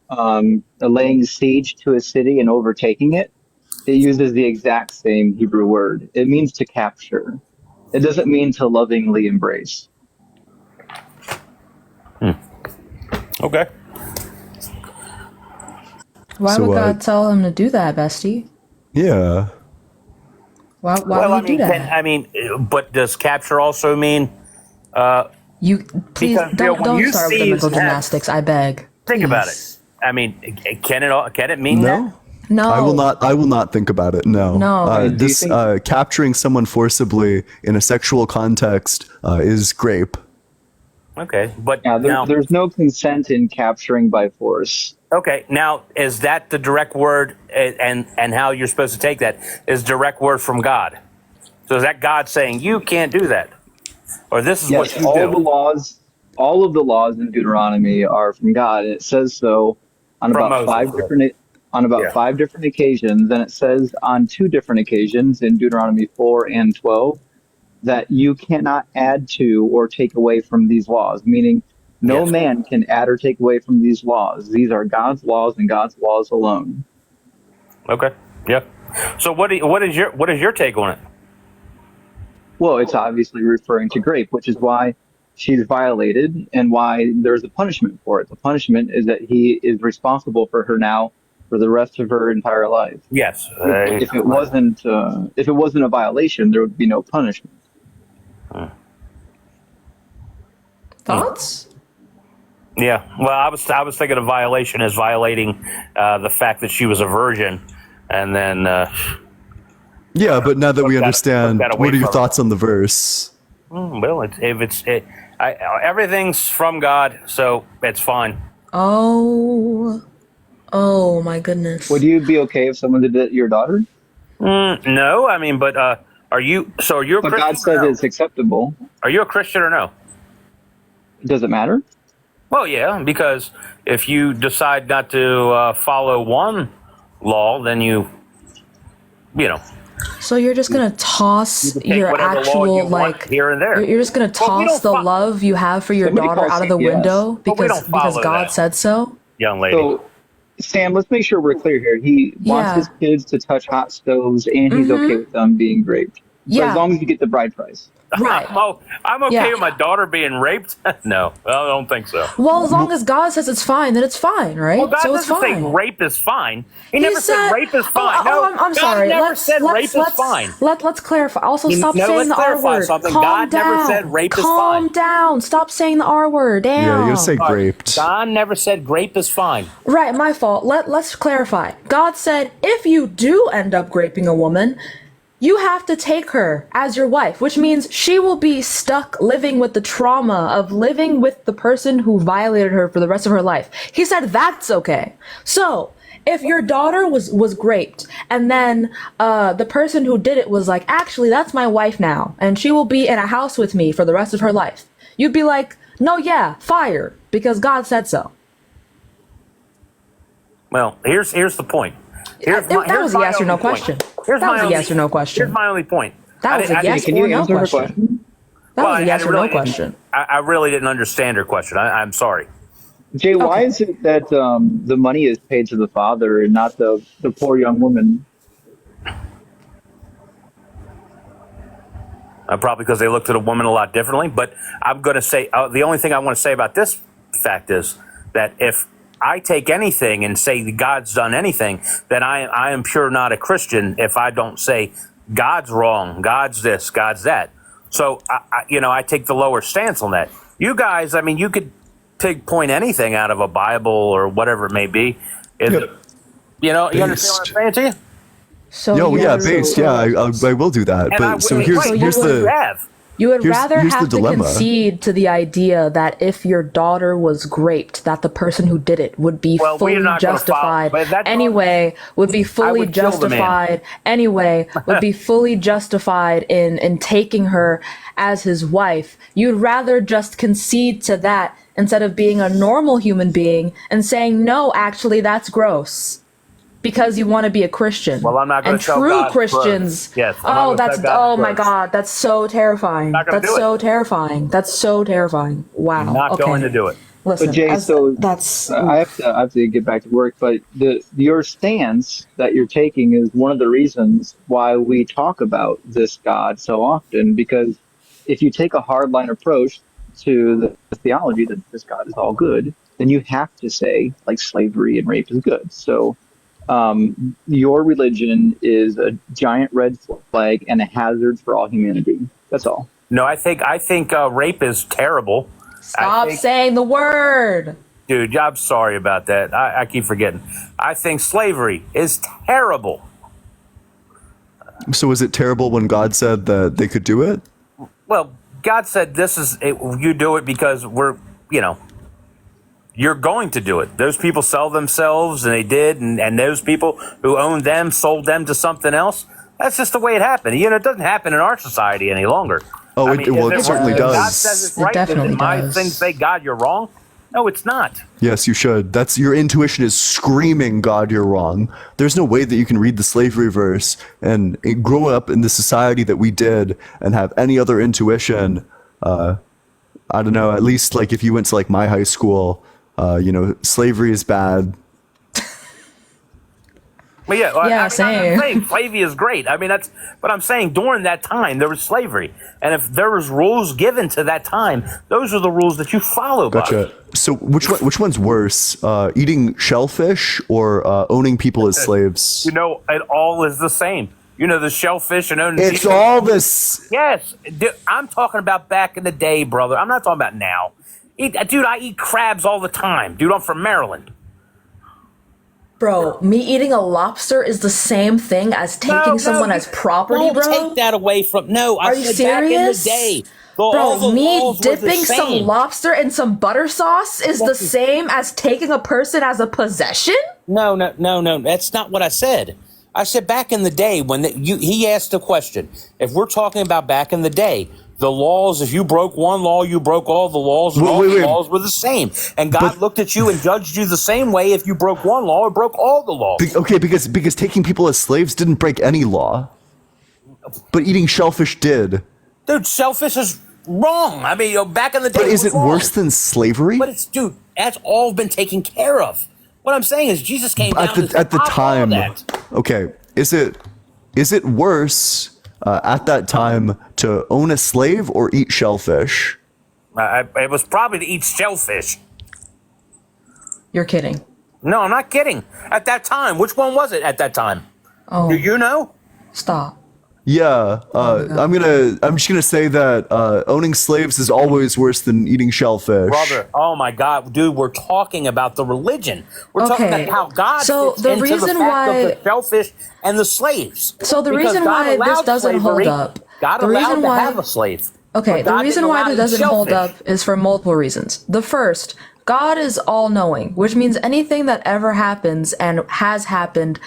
laying siege to a city and overtaking it, it uses the exact same Hebrew word. It means to capture. It doesn't mean to lovingly embrace. Okay. Why So, would God tell him to do that, bestie? Yeah. Why would he do that? But does capture also mean? You please Because, don't when you start with the seize mental that- gymnastics. I beg. Think about it. I mean, can it mean No. No. I will not think about it. No. No. Do you This think- capturing someone forcibly in a sexual context is grape. that? Okay, but Yeah, now, there's no consent in capturing by force. okay, now is that the direct word, and how you're supposed to take that is direct word from God? So is that God saying you can't do that? or this is Yes, what you all do. the laws, all of the laws in Deuteronomy are from God. And it says so on From about Moses. Yeah. 5 different occasions, and it says on 2 different occasions in Deuteronomy 4 and 12 that you cannot add to or take away from these laws, meaning no man can add or take away from these laws. These are God's laws and God's laws alone. Okay. Yeah. So what is your take on it? Well, it's obviously referring to grape, which is why she's violated and why there's a punishment for it. The punishment is that he is responsible for her now for the rest of her entire life. Yes. If it wasn't a violation, there would be no punishment. Thoughts? Yeah. Well, I was thinking a violation is violating the fact that she was a virgin, and then. Yeah, but now that we understand, took that away what are your from thoughts on the verse? Well, everything's from God, so it's fine. Oh my goodness. Would you be okay if someone did that to your daughter? No, I mean, but are you? So you're a But Christian? God says it's acceptable. Are you a Christian or no? Does it matter? Well, yeah, because if you decide not to follow one law, then you know. So you're just gonna toss take your whatever law actual you want here and there. You're just gonna Well, we toss the don't love you have for your Somebody daughter call out of the CPS. window But we because don't follow God that. said so. Young lady. So, Sam, let's make sure we're clear here. He wants Yeah. his kids to touch hot stoves, and he's okay with them being raped. So Yeah. as long as you get the bride price. Right. I'm okay Yeah. with my daughter being raped. No, I don't think so. Well, as long as God says it's fine, then it's fine, right? Well, God so it's doesn't say fine. rape is fine. He never said rape is fine. I'm God sorry. never said rape is fine. Let's clarify. Also, stop No, saying let's the R clarify word. something. Calm God down. never said rape is Calm fine. down. Stop saying the R word. Damn. Yeah, you gotta say graped. God never said rape is fine. Right, my fault. Let's clarify. God said if you do end up raping a woman, you have to take her as your wife, which means she will be stuck living with the trauma of living with the person who violated her for the rest of her life. He said that's okay. So, if your daughter was raped and then the person who did it was like, actually, that's my wife now, and she will be in a house with me for the rest of her life, you'd be like, no, yeah, fire, because God said so. Well, here's the point. That was a yes or no question. That was a yes or no question. Here's my only point. That was a yes or no question. That was a yes or no question. I really didn't understand her question. I'm sorry. Jay, why is it that the money is paid to the father and not the poor young woman? Probably because they looked at a woman a lot differently. But I'm going to say the only thing I want to say about this fact is that if I take anything and say God's done anything, then I am pure not a Christian if I don't say God's wrong, God's this, God's that. So, I take the lower stance on that. You guys, I mean, you could point anything out of a Bible or whatever it may be. You understand what I'm saying to you? So based. Yeah, I will do that. But so here's the. You would rather here's have the to dilemma. concede to the idea that if your daughter was raped, that the person who did it would be fully justified anyway, would be fully justified anyway, would be fully justified in taking her as his wife. You'd rather just concede to that instead of being a normal human being and saying, no, actually, that's gross. Because you want to be a Christian. Well, I'm not going to tell true God Christians. Yes. My God, that's so terrifying. That's so terrifying. That's so terrifying. Wow. I'm not going to do it. Listen, But Jay, I have to get back to work. But your stance that you're taking is one of the reasons why we talk about this God so often. Because if you take a hardline approach to the theology that this God is all good, then you have to say like slavery and rape is good. So. Your religion is a giant red flag and a hazard for all humanity. That's all. No, I think rape is terrible. Stop saying the word. Dude, I'm sorry about that. I keep forgetting. I think slavery is terrible. So is it terrible when God said that they could do it? Well, God said you do it because you're going to do it. Those people sell themselves, and they did, and those people who owned them sold them to something else. That's just the way it happened. You know, it doesn't happen in our society any longer. Oh, I mean, it certainly if God does. says it's It right, definitely then my does. thing say, God, you're wrong. No, it's not. Yes, you should. That's your intuition is screaming, God, you're wrong. There's no way that you can read the slavery verse and grow up in the society that we did and have any other intuition. I don't know. At least like if you went to like my high school, slavery is bad. But yeah, Yeah, I'm same. saying slavery is great. I mean, but I'm saying during that time there was slavery, and if there was rules given to that time, those are the rules that you follow. Gotcha. So which one's worse, eating shellfish or owning people as slaves? You know, it all is the same. You know, the shellfish and owning. It's all this. Yes, I'm talking about back in the day, brother. I'm not talking about now. Dude, I eat crabs all the time. Dude, I'm from Maryland. Bro, me eating a lobster is the same thing as taking someone as property, don't bro. take that away from. No, I Are you said back in the serious? day. all Bro, the me laws were the dipping some same. lobster in some butter sauce is the same as taking a person as a possession? No. That's not what I said. I said back in the day when he asked the question. If we're talking about back in the day, the laws, if you broke one law, you broke all the laws, and all the laws were the same. And God looked at you and judged you the same way if you broke one law or broke all the laws. Okay, because taking people as slaves didn't break any law, but eating shellfish did. Dude, shellfish is wrong. I mean, back in the day, But is was it wrong. worse than slavery? But dude, that's all been taken care of. What I'm saying is Jesus came down At the all time, that. okay, is it worse at that time to own a slave or eat shellfish? It was probably to eat shellfish. You're kidding. No, I'm not kidding. At that time, which one was it at that time? Oh, Do you know? stop. Yeah, I'm just gonna say that owning slaves is always worse than eating shellfish. Brother, oh my God, dude, we're talking about the religion. We're talking Okay, about how God so fits the into reason the fact why- of the shellfish and the slaves. So the Because reason God why this allowed doesn't hold slavery. up. God the allowed reason to why have a slave. Okay, But the God reason didn't why allow that to eat doesn't hold shellfish. up is for multiple reasons. The first, God is all knowing, which means anything that ever happens and has happened,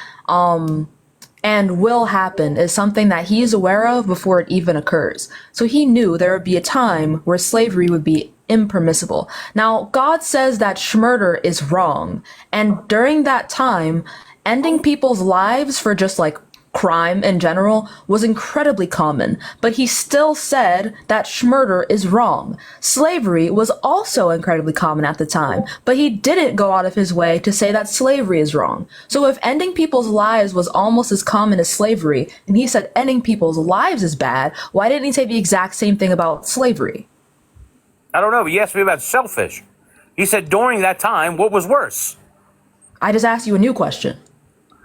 and will happen is something that he's aware of before it even occurs. So he knew there would be a time where slavery would be impermissible. Now, God says that murder is wrong, and during that time, ending people's lives for just like crime in general was incredibly common, but he still said that murder is wrong. Slavery was also incredibly common at the time, but he didn't go out of his way to say that slavery is wrong. So if ending people's lives was almost as common as slavery, and he said ending people's lives is bad, why didn't he say the exact same thing about slavery? I don't know, but you asked me about shellfish. He said during that time, what was worse? I just asked you a new question.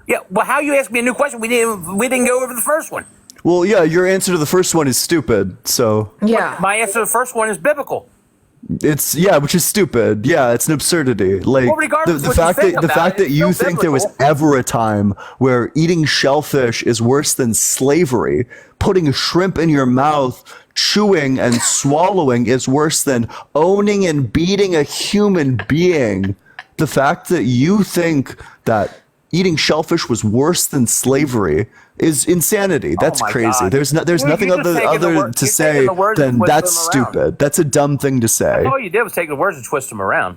Yeah, well, how you asked me a new question? We didn't go over the first one. Well, yeah, your answer to the first one is stupid. So Yeah. My answer to the first one is biblical. it's which is stupid. Yeah, it's an absurdity. Like Well, regardless the of what you fact think that the about fact it, that it's you still think there was biblical. ever a time where eating shellfish is worse than slavery, putting a shrimp in your mouth, chewing and swallowing is worse than owning and beating a human being. The fact that you think that eating shellfish was worse than slavery is insanity. That's my crazy. God. There's nothing You're just taking the other word- to you're say taking the words and than twisting that's them around. stupid. That's a dumb thing to say. All you did was take the words and twist them around.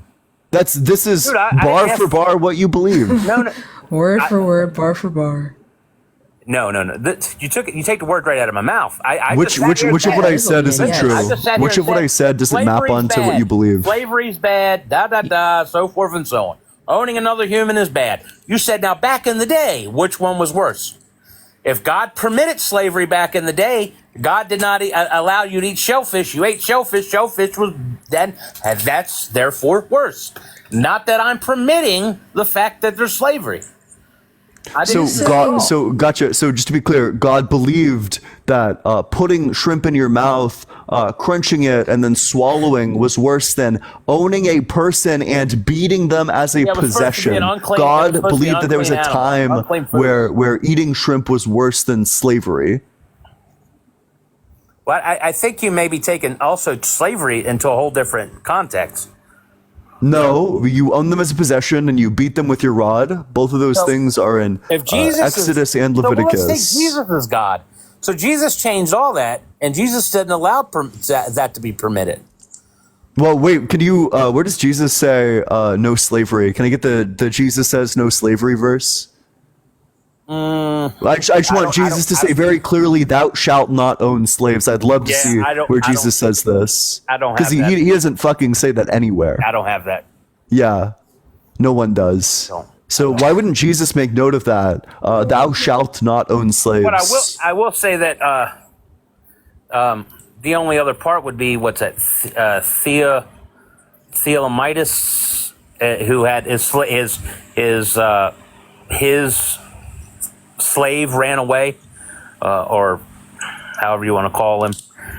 This is Dude, I bar didn't for ask- bar what you believe. No. Word for word, bar for bar. No. You take the word right out of my mouth. I Which just sat here and of what I said isn't Yes. true? I just sat here Which and of what said, I said doesn't map slavery's onto what bad. you believe? Slavery's bad, so forth and so on. Owning another human is bad. You said, now back in the day, which one was worse? If God permitted slavery back in the day, God did not allow you to eat shellfish. You ate shellfish. Shellfish was then, and that's therefore worse. Not that I'm permitting the fact that there's slavery. So gotcha. So just to be clear, God believed that putting shrimp in your mouth, crunching it, and then swallowing was worse than owning a person and beating them as a Yeah, it was supposed to be possession. an unclean- it was God supposed to be believed that there was a unclean animal, time unclean food. where eating shrimp was worse than slavery. Well, I think you may be taking also slavery into a whole different context. No, you own them as a possession and you beat them with your rod. Both of those things are in If Jesus Exodus and so Leviticus. let's say Jesus is God. So Jesus changed all that, and Jesus didn't allow that to be permitted. Well, wait, can you, where does Jesus say no slavery? Can I get the Jesus says no slavery verse? I just want Jesus to say very clearly, "Thou shalt not own slaves." I'd love to see where Jesus says this. I don't have because that. he doesn't fucking say that anywhere. I don't have that. Yeah, no one does. So why wouldn't Jesus make note of that? Thou shalt not own slaves. But I will say that the only other part would be what's that? Theomitus, who had his slave ran away, or however you want to call him,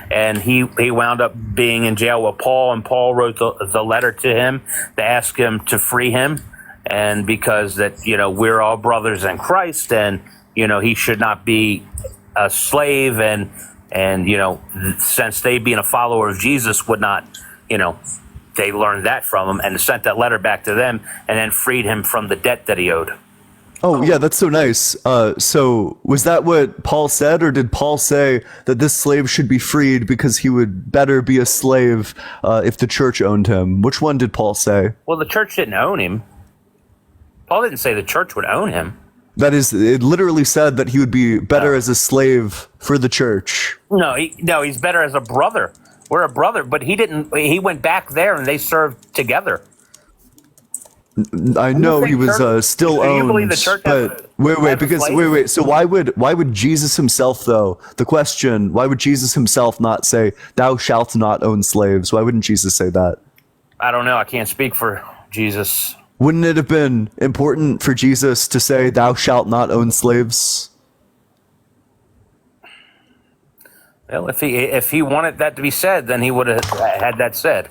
and he wound up being in jail with Paul, and Paul wrote the letter to him to ask him to free him, and because that we're all brothers in Christ, and he should not be a slave, and since they being a follower of Jesus would not, they learned that from him and sent that letter back to them, and then freed him from the debt that he owed. Oh, yeah, that's so nice. So was that what Paul said, or did Paul say that this slave should be freed because he would better be a slave if the church owned him? Which one did Paul say? Well, the church didn't own him. Paul didn't say the church would own him. That is, it literally said that he would be better as a slave for the church. No, he's better as a brother. We're a brother, but he didn't. He went back there and they served together. I know he was still Do you owned, believe the church but wait. So why would Jesus himself, though? The question: why would Jesus himself not say, "Thou shalt not own slaves"? Why wouldn't Jesus say that? I don't know. I can't speak for Jesus. Wouldn't it have been important for Jesus to say, "Thou shalt not own slaves"? Well, if he wanted that to be said, then he would have had that said.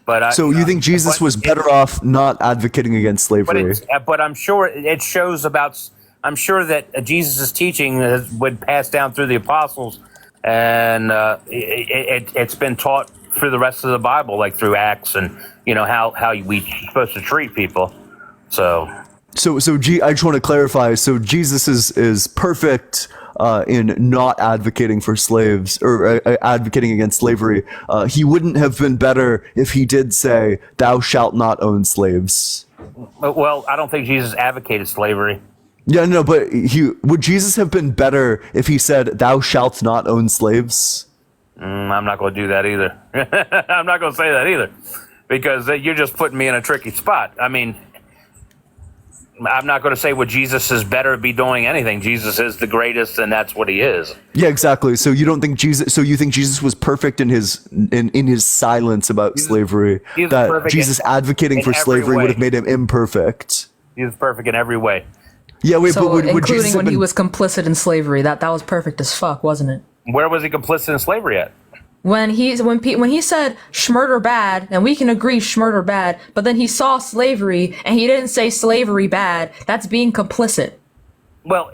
But so you think Jesus was better off not advocating against slavery? But I'm sure it shows about. I'm sure that Jesus' teaching would pass down through the apostles, and it's been taught through the rest of the Bible, like through Acts, and how we supposed to treat people. So I just want to clarify. So Jesus is perfect in not advocating for slaves or advocating against slavery. He wouldn't have been better if he did say, "Thou shalt not own slaves." Well, I don't think Jesus advocated slavery. Yeah, no, but would Jesus have been better if he said, "Thou shalt not own slaves"? I'm not going to do that either. I'm not going to say that either, because you're just putting me in a tricky spot. I mean, I'm not going to say what Jesus is better be doing anything. Jesus is the greatest, and that's what he is. Yeah, exactly. So you don't think Jesus? So you think Jesus was perfect in his silence about slavery? That Jesus advocating for slavery would have made him imperfect. He was perfect in every way. Yeah, wait, so but would including Jesus when he was complicit in slavery, that was perfect as fuck, wasn't it? Where was he complicit in slavery at? When he said schmurder bad, and we can agree schmurder bad, but then he saw slavery and he didn't say slavery bad, that's being complicit. Well,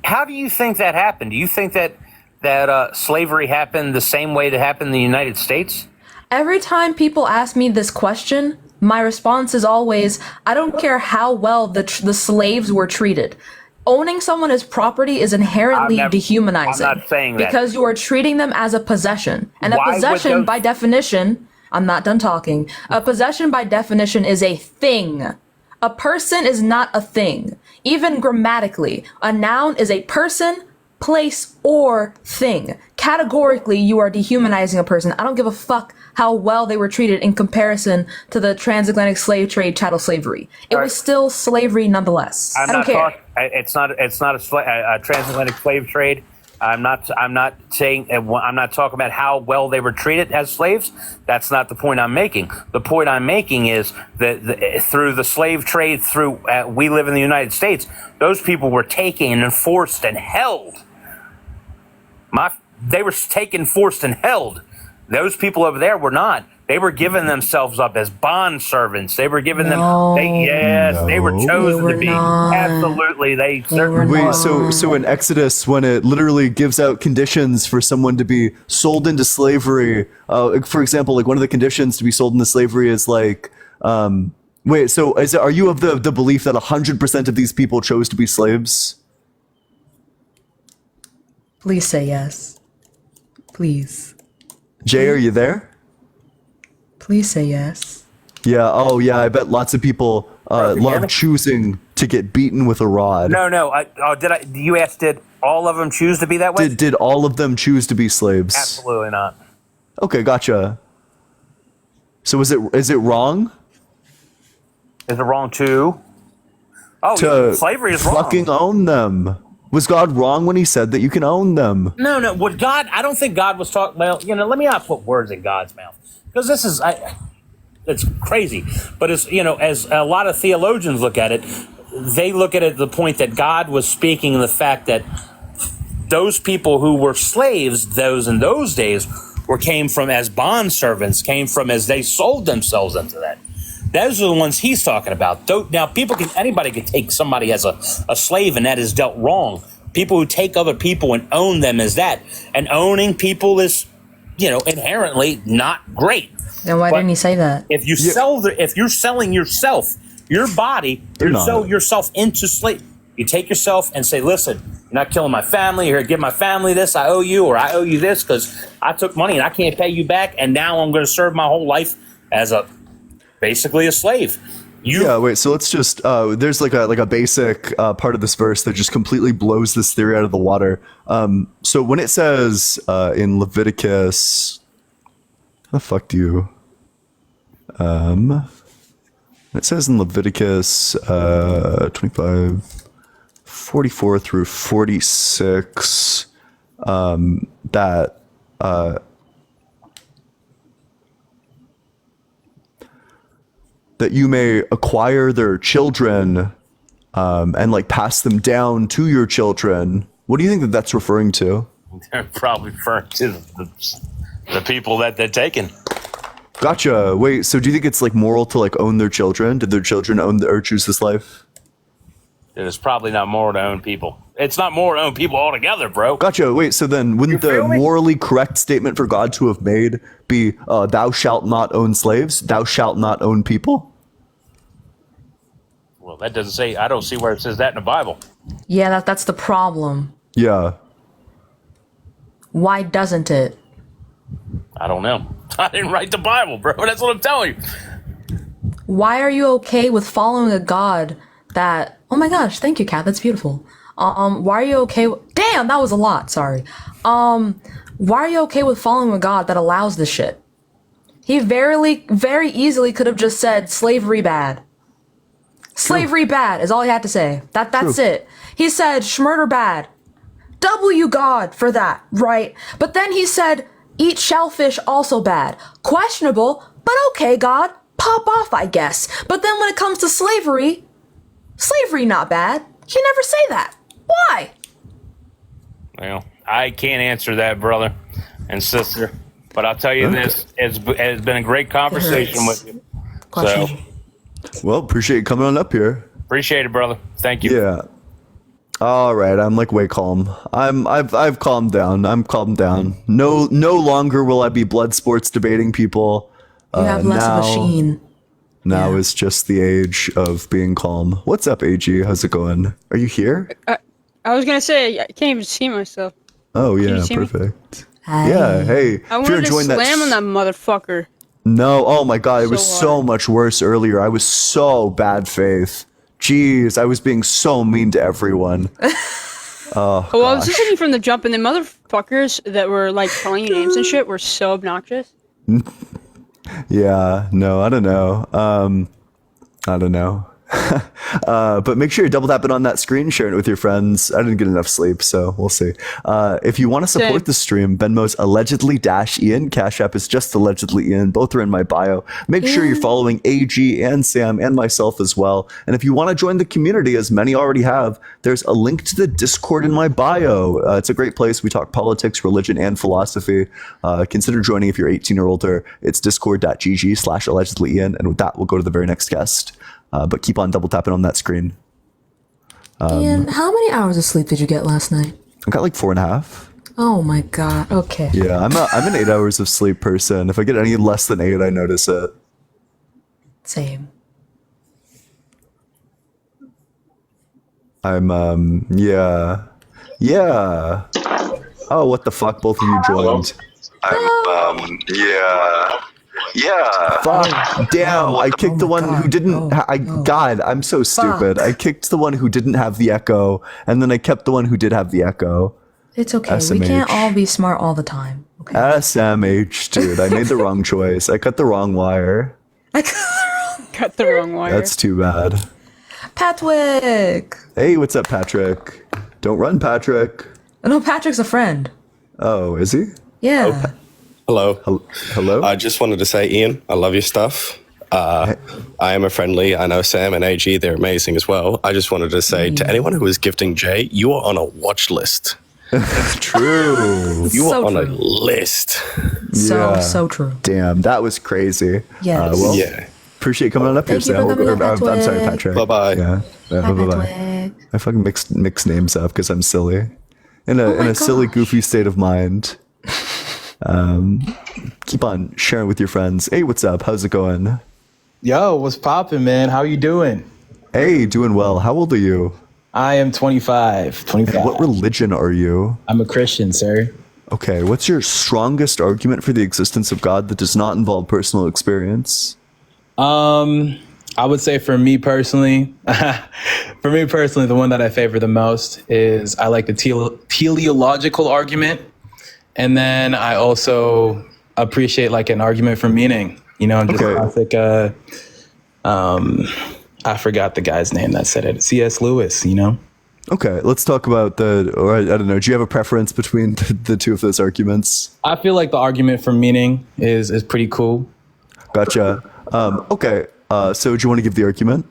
how do you think that happened? Do you think that slavery happened the same way that happened in the United States? Every time people ask me this question, my response is always, I don't care how well the slaves were treated. Owning someone as property is inherently dehumanizing. I'm not saying that. Because you are treating them as a possession. And Why a possession, by definition, I'm not done talking. A possession, by definition, is a thing. A person is not a thing. Even grammatically, a noun is a person, place, or thing. Categorically, you are dehumanizing a person. I don't give a fuck how well they were treated in comparison to the transatlantic slave trade, chattel slavery. It was still slavery nonetheless. I don't care. It's not a transatlantic slave trade. I'm not saying. I'm not talking about how well they were treated as slaves. That's not the point I'm making. The point I'm making is that through the slave trade, we live in the United States. Those people were taken and forced and held. They were taken, forced, and held. Those people over there were not. They were giving themselves up as bond servants. They were giving them. They were chosen to be. Absolutely, they certainly. Wait, so in Exodus, when it literally gives out conditions for someone to be sold into slavery, for example, like one of the conditions to be sold into slavery is like Wait, so are you of the belief that 100% of these people chose to be slaves? Please say yes. Please. Jay, are you there? Please say yes. Yeah. Oh, yeah. I bet lots of people love choosing to get beaten with a rod. No. You asked, did all of them choose to be that way? Did all of them choose to be slaves? Absolutely not. Okay, gotcha. So is it wrong? Is it wrong too? Oh, to slavery is wrong. Fucking own them. Was God wrong when he said that you can own them? No. What God? I don't think God was talking. Well, let me not put words in God's mouth, because this is it's crazy. But as as a lot of theologians look at it, they look at it the point that God was speaking in the fact that those people who were slaves, those in those days, came from as bond servants, came from as they sold themselves into that. Those are the ones he's talking about. Now, anybody can take somebody as a slave, and that is dealt wrong. People who take other people and own them as that, and owning people is, inherently not great. Then why didn't he say that? If you if you're selling yourself, your body, you sell yourself into slave. You take yourself and say, listen, you're not killing my family. You're here to give my family this. I owe you, or I owe you this because I took money and I can't pay you back. And now I'm going to serve my whole life as basically a slave. Yeah, wait, so let's just there's like a basic part of this verse that just completely blows this theory out of the water. So when it says in Leviticus, how the fuck do you it says in Leviticus 25 44 through 46 that that you may acquire their children and like pass them down to your children. What do you think that that's referring to? They're probably referring to the people that they're taking. Gotcha. Wait, so do you think it's like moral to like own their children? Did their children own or choose this life? It is probably not moral to own people. It's not moral to own people altogether, bro. Gotcha. Wait, so then wouldn't the morally correct statement for God to have made be, thou shalt not own slaves, thou shalt not own people? Well, that doesn't say, I don't see where it says that in the Bible. Yeah, that's the problem. Yeah. Why doesn't it? I don't know. I didn't write the Bible, bro. That's what I'm telling you. Why are you okay with following a God that... Oh my gosh, thank you, Kat. That's beautiful. Why are you okay with... Damn, that was a lot. Sorry. Why are you okay with following a God that allows this shit? He very easily could have just said slavery bad. Slavery bad is all he had to say. That's it. He said schmurder bad. W God for that, right? But then he said eat shellfish also bad. Questionable, but okay, God. Pop off, I guess. But then when it comes to slavery not bad. He never say that. Why? Well, I can't answer that, brother and sister. But I'll tell you this: it's been a great conversation with you. So, well, appreciate you coming on up here. Appreciate it, brother. Thank you. Yeah. All right, I'm like way calm. I've calmed down. I'm calmed down. No longer will I be blood sports debating people. You have less of a sheen. Now is just the age of being calm. What's up, AG? How's it going? Are you here? I was gonna say I can't even see myself. Oh Can you yeah, see me? perfect. Yeah, hey. I wanted to slam on that motherfucker. No, oh my god, it was So so much worse earlier. I was so bad faith. Jeez, I was being so mean to everyone. Oh, Well, I was gosh. listening from the jump, and the motherfuckers that were like calling you names and shit were so obnoxious. Yeah, no, I don't know. I don't know. But make sure you're double tapping on that screen, sharing it with your friends. I didn't get enough sleep, so we'll see. If you want to support Same. the stream, Venmo's allegedly-Ian. Cash App is just allegedly Ian. Both are in my bio. Make sure you're following AG and Sam and myself as well. And if you want to join the community, as many already have, there's a link to the Discord in my bio. It's a great place. We talk politics, religion, and philosophy. Consider joining if you're 18 or older. It's discord.gg/allegedly-Ian. And with that, we'll go to the very next guest. But keep on double tapping on that screen. Ian, how many hours of sleep did you get last night? I got like 4.5. Oh my god. Okay. Yeah, I'm an 8 hours of sleep person. If I get any less than 8, I notice it. Same. I'm yeah. Oh, what the fuck? Both of you joined. Yeah. Fuck. Damn. I kicked the one who didn't. God, I'm so stupid. I kicked the one who didn't have the echo, and then I kept the one who did have the echo. It's okay. We can't all be smart all the time. Okay. SMH, dude. I made the wrong choice. I cut the wrong wire. Cut the wrong wire. That's too bad. Patwick. Hey, what's up, Patrick? Don't run, Patrick. No, Patrick's a friend. Oh, is he? Yeah. Hello. Hello. I just wanted to say, Ian, I love your stuff. I am a friendly. I know Sam and AG, they're amazing as well. I just wanted to say to anyone who is gifting Jay, you are on a watch list. True. You So are on a true. list. So true. Damn, that was crazy. Yes. Well, Yeah. appreciate coming on up here, Thank you Sam. for coming up, I'm sorry, Patrick. Patrick. Bye-bye. Yeah. Bye-bye. I fucking mixed names up because I'm silly. In a silly, goofy state of mind. Keep on sharing with your friends. Hey, what's up? How's it going? Yo, what's poppin', man? How you doing? Hey, doing well. How old are you? I am 25. And what religion are you? I'm a Christian, sir. Okay, what's your strongest argument for the existence of God that does not involve personal experience? I would say for me personally, the one that I favor the most is I like the teleological argument. And then I also appreciate like an argument for meaning, you know, just classic, I forgot the guy's name that said it. C.S. Lewis, you know? Okay, let's talk about or I don't know, do you have a preference between the two of those arguments? I feel like the argument for meaning is pretty cool. Gotcha. Okay, so do you want to give the argument?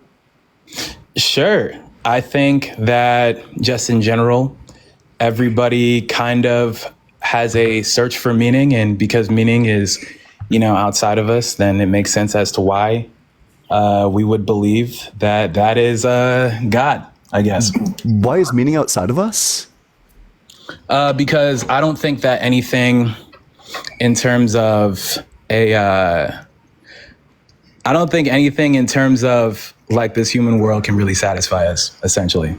Sure. I think that just in general, everybody kind of has a search for meaning, and because meaning is, you know, outside of us, then it makes sense as to why we would believe that that is God, I guess. Why is meaning outside of us? Because I don't think that anything in terms of I don't think anything in terms of like this human world can really satisfy us, essentially.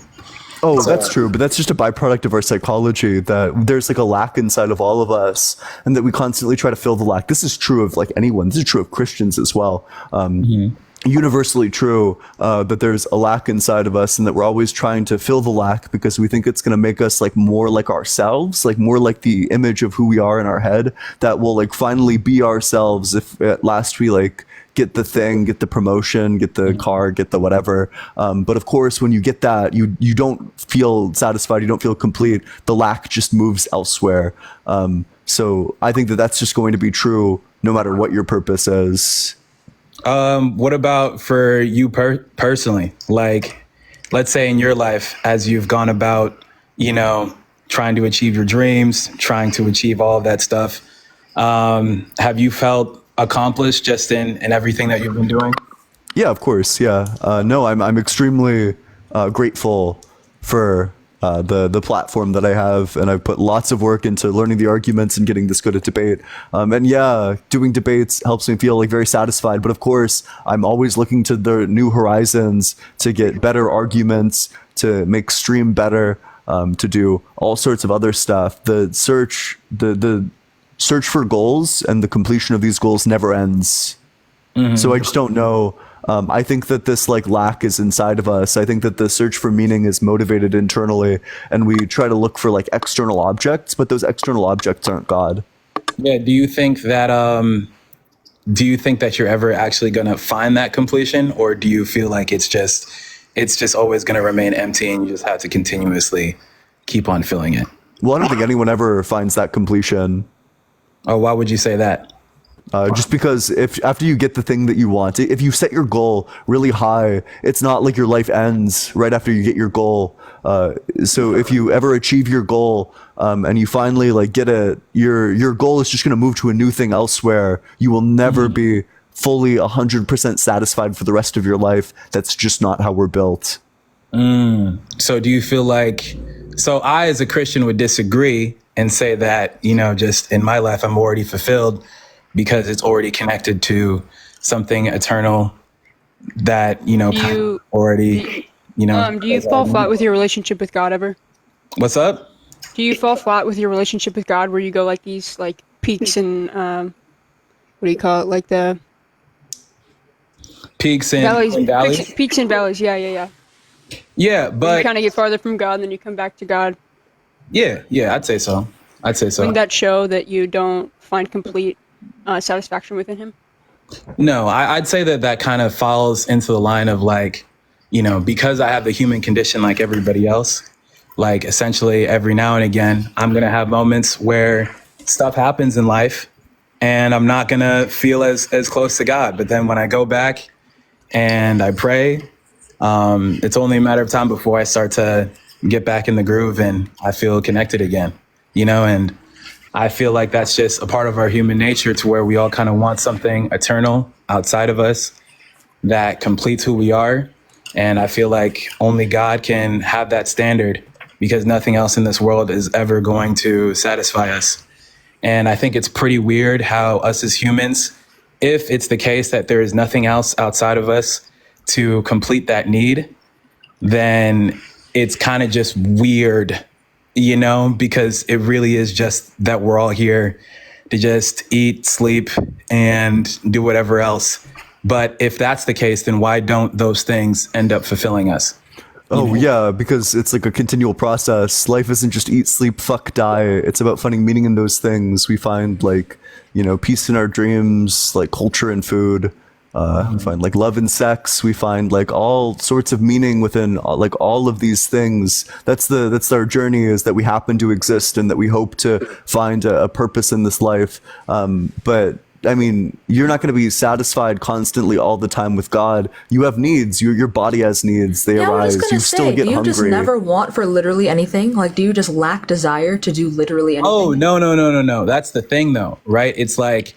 Oh, that's true, but that's just a byproduct of our psychology, that there's like a lack inside of all of us and that we constantly try to fill the lack. This is true of like anyone. This is true of Christians as well. Universally true that there's a lack inside of us and that we're always trying to fill the lack because we think it's going to make us like more like ourselves, like more like the image of who we are in our head, that will like finally be ourselves if at last we like get the thing, get the promotion, get the car, get the whatever. But of course, when you get that, you don't feel satisfied. You don't feel complete. The lack just moves elsewhere. So I think that that's just going to be true no matter what your purpose is. What about for you personally? Like, let's say in your life, as you've gone about, you know, trying to achieve your dreams, trying to achieve all of that stuff, have you felt accomplished just in everything that you've been doing? Yeah, of course. Yeah. No, I'm extremely grateful for the platform that I have, and I've put lots of work into learning the arguments and getting this good at debate. And yeah, doing debates helps me feel like very satisfied. But of course, I'm always looking to the new horizons to get better arguments, to make stream better, to do all sorts of other stuff. The search for goals and the completion of these goals never ends. So I just don't know. I think that this like lack is inside of us. I think that the search for meaning is motivated internally, and we try to look for like external objects, but those external objects aren't God. Yeah. Do you think that you're ever actually going to find that completion, or do you feel like it's just always going to remain empty and you just have to continuously keep on filling it? Well, I don't think anyone ever finds that completion. Oh, why would you say that? Just because if after you get the thing that you want, if you set your goal really high, it's not like your life ends right after you get your goal. So if you ever achieve your goal and you finally like get your goal is just going to move to a new thing elsewhere. You will never be fully 100% satisfied for the rest of your life. That's just not how we're built. So do you feel like, so I as a Christian would disagree and say that, you know, just in my life, I'm already fulfilled because it's already connected to something eternal that, you know, Do kind you- of already, you know. Do you fall flat with your relationship with God ever? What's up? Do you fall flat with your relationship with God, where you go like these like peaks and what do you call it, like the Peaks and valleys, valleys? peaks and valleys? Yeah. Yeah, You but kind of get farther from God, and then you come back to God. yeah, I'd say so. Wouldn't that show that you don't find complete satisfaction within Him? No, I'd say that kind of falls into the line of like, you know, because I have the human condition like everybody else, like essentially every now and again, I'm going to have moments where stuff happens in life and I'm not going to feel as close to God. But then when I go back and I pray, it's only a matter of time before I start to get back in the groove and I feel connected again, you know, and I feel like that's just a part of our human nature to where we all kind of want something eternal outside of us that completes who we are. And I feel like only God can have that standard because nothing else in this world is ever going to satisfy us. And I think it's pretty weird how us as humans, if it's the case that there is nothing else outside of us to complete that need, then it's kind of just weird, you know, because it really is just that we're all here to just eat, sleep, and do whatever else. But if that's the case, then why don't those things end up fulfilling us? Oh, yeah, because it's like a continual process. Life isn't just eat, sleep, fuck, die. It's about finding meaning in those things. We find, like, you know, peace in our dreams, like culture and food. We find like love and sex. We find like all sorts of meaning within like all of these things. That's our journey, is that we happen to exist and that we hope to find a purpose in this life. But I mean, you're not going to be satisfied constantly all the time with God. You have needs. Your body has needs. They Yeah, I was arise. gonna You say, still get do you hungry. just never want for literally anything? Like, do you just lack desire to do literally anything? Oh, no. That's the thing, though, right? It's like,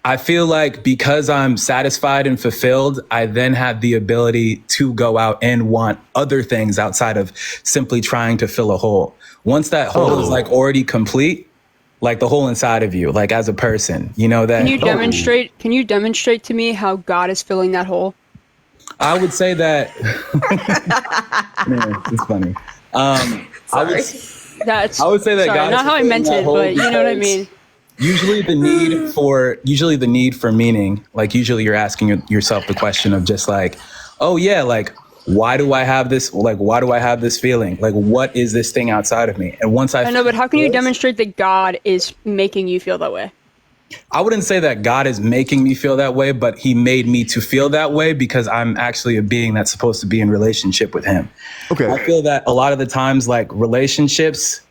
I feel like because I'm satisfied and fulfilled, I then have the ability to go out and want other things outside of simply trying to fill a hole. Once that hole is like already complete, like the hole inside of you, like as a person, you know that. Can you demonstrate to me how God is filling that hole? I would say that. Man, it's funny. I would say that sorry, God not is how I filling meant that it, hole but you know what I because mean. Usually the need for meaning, like usually you're asking yourself the question of just like, oh yeah, like why do I have this? Like why do I have this feeling? Like what is this thing outside of me? And once I know, but how can you demonstrate that God is making you feel that way? I wouldn't say that God is making me feel that way, but he made me to feel that way because I'm actually a being that's supposed to be in relationship with him. Okay. I feel that a lot of the times, like relationships,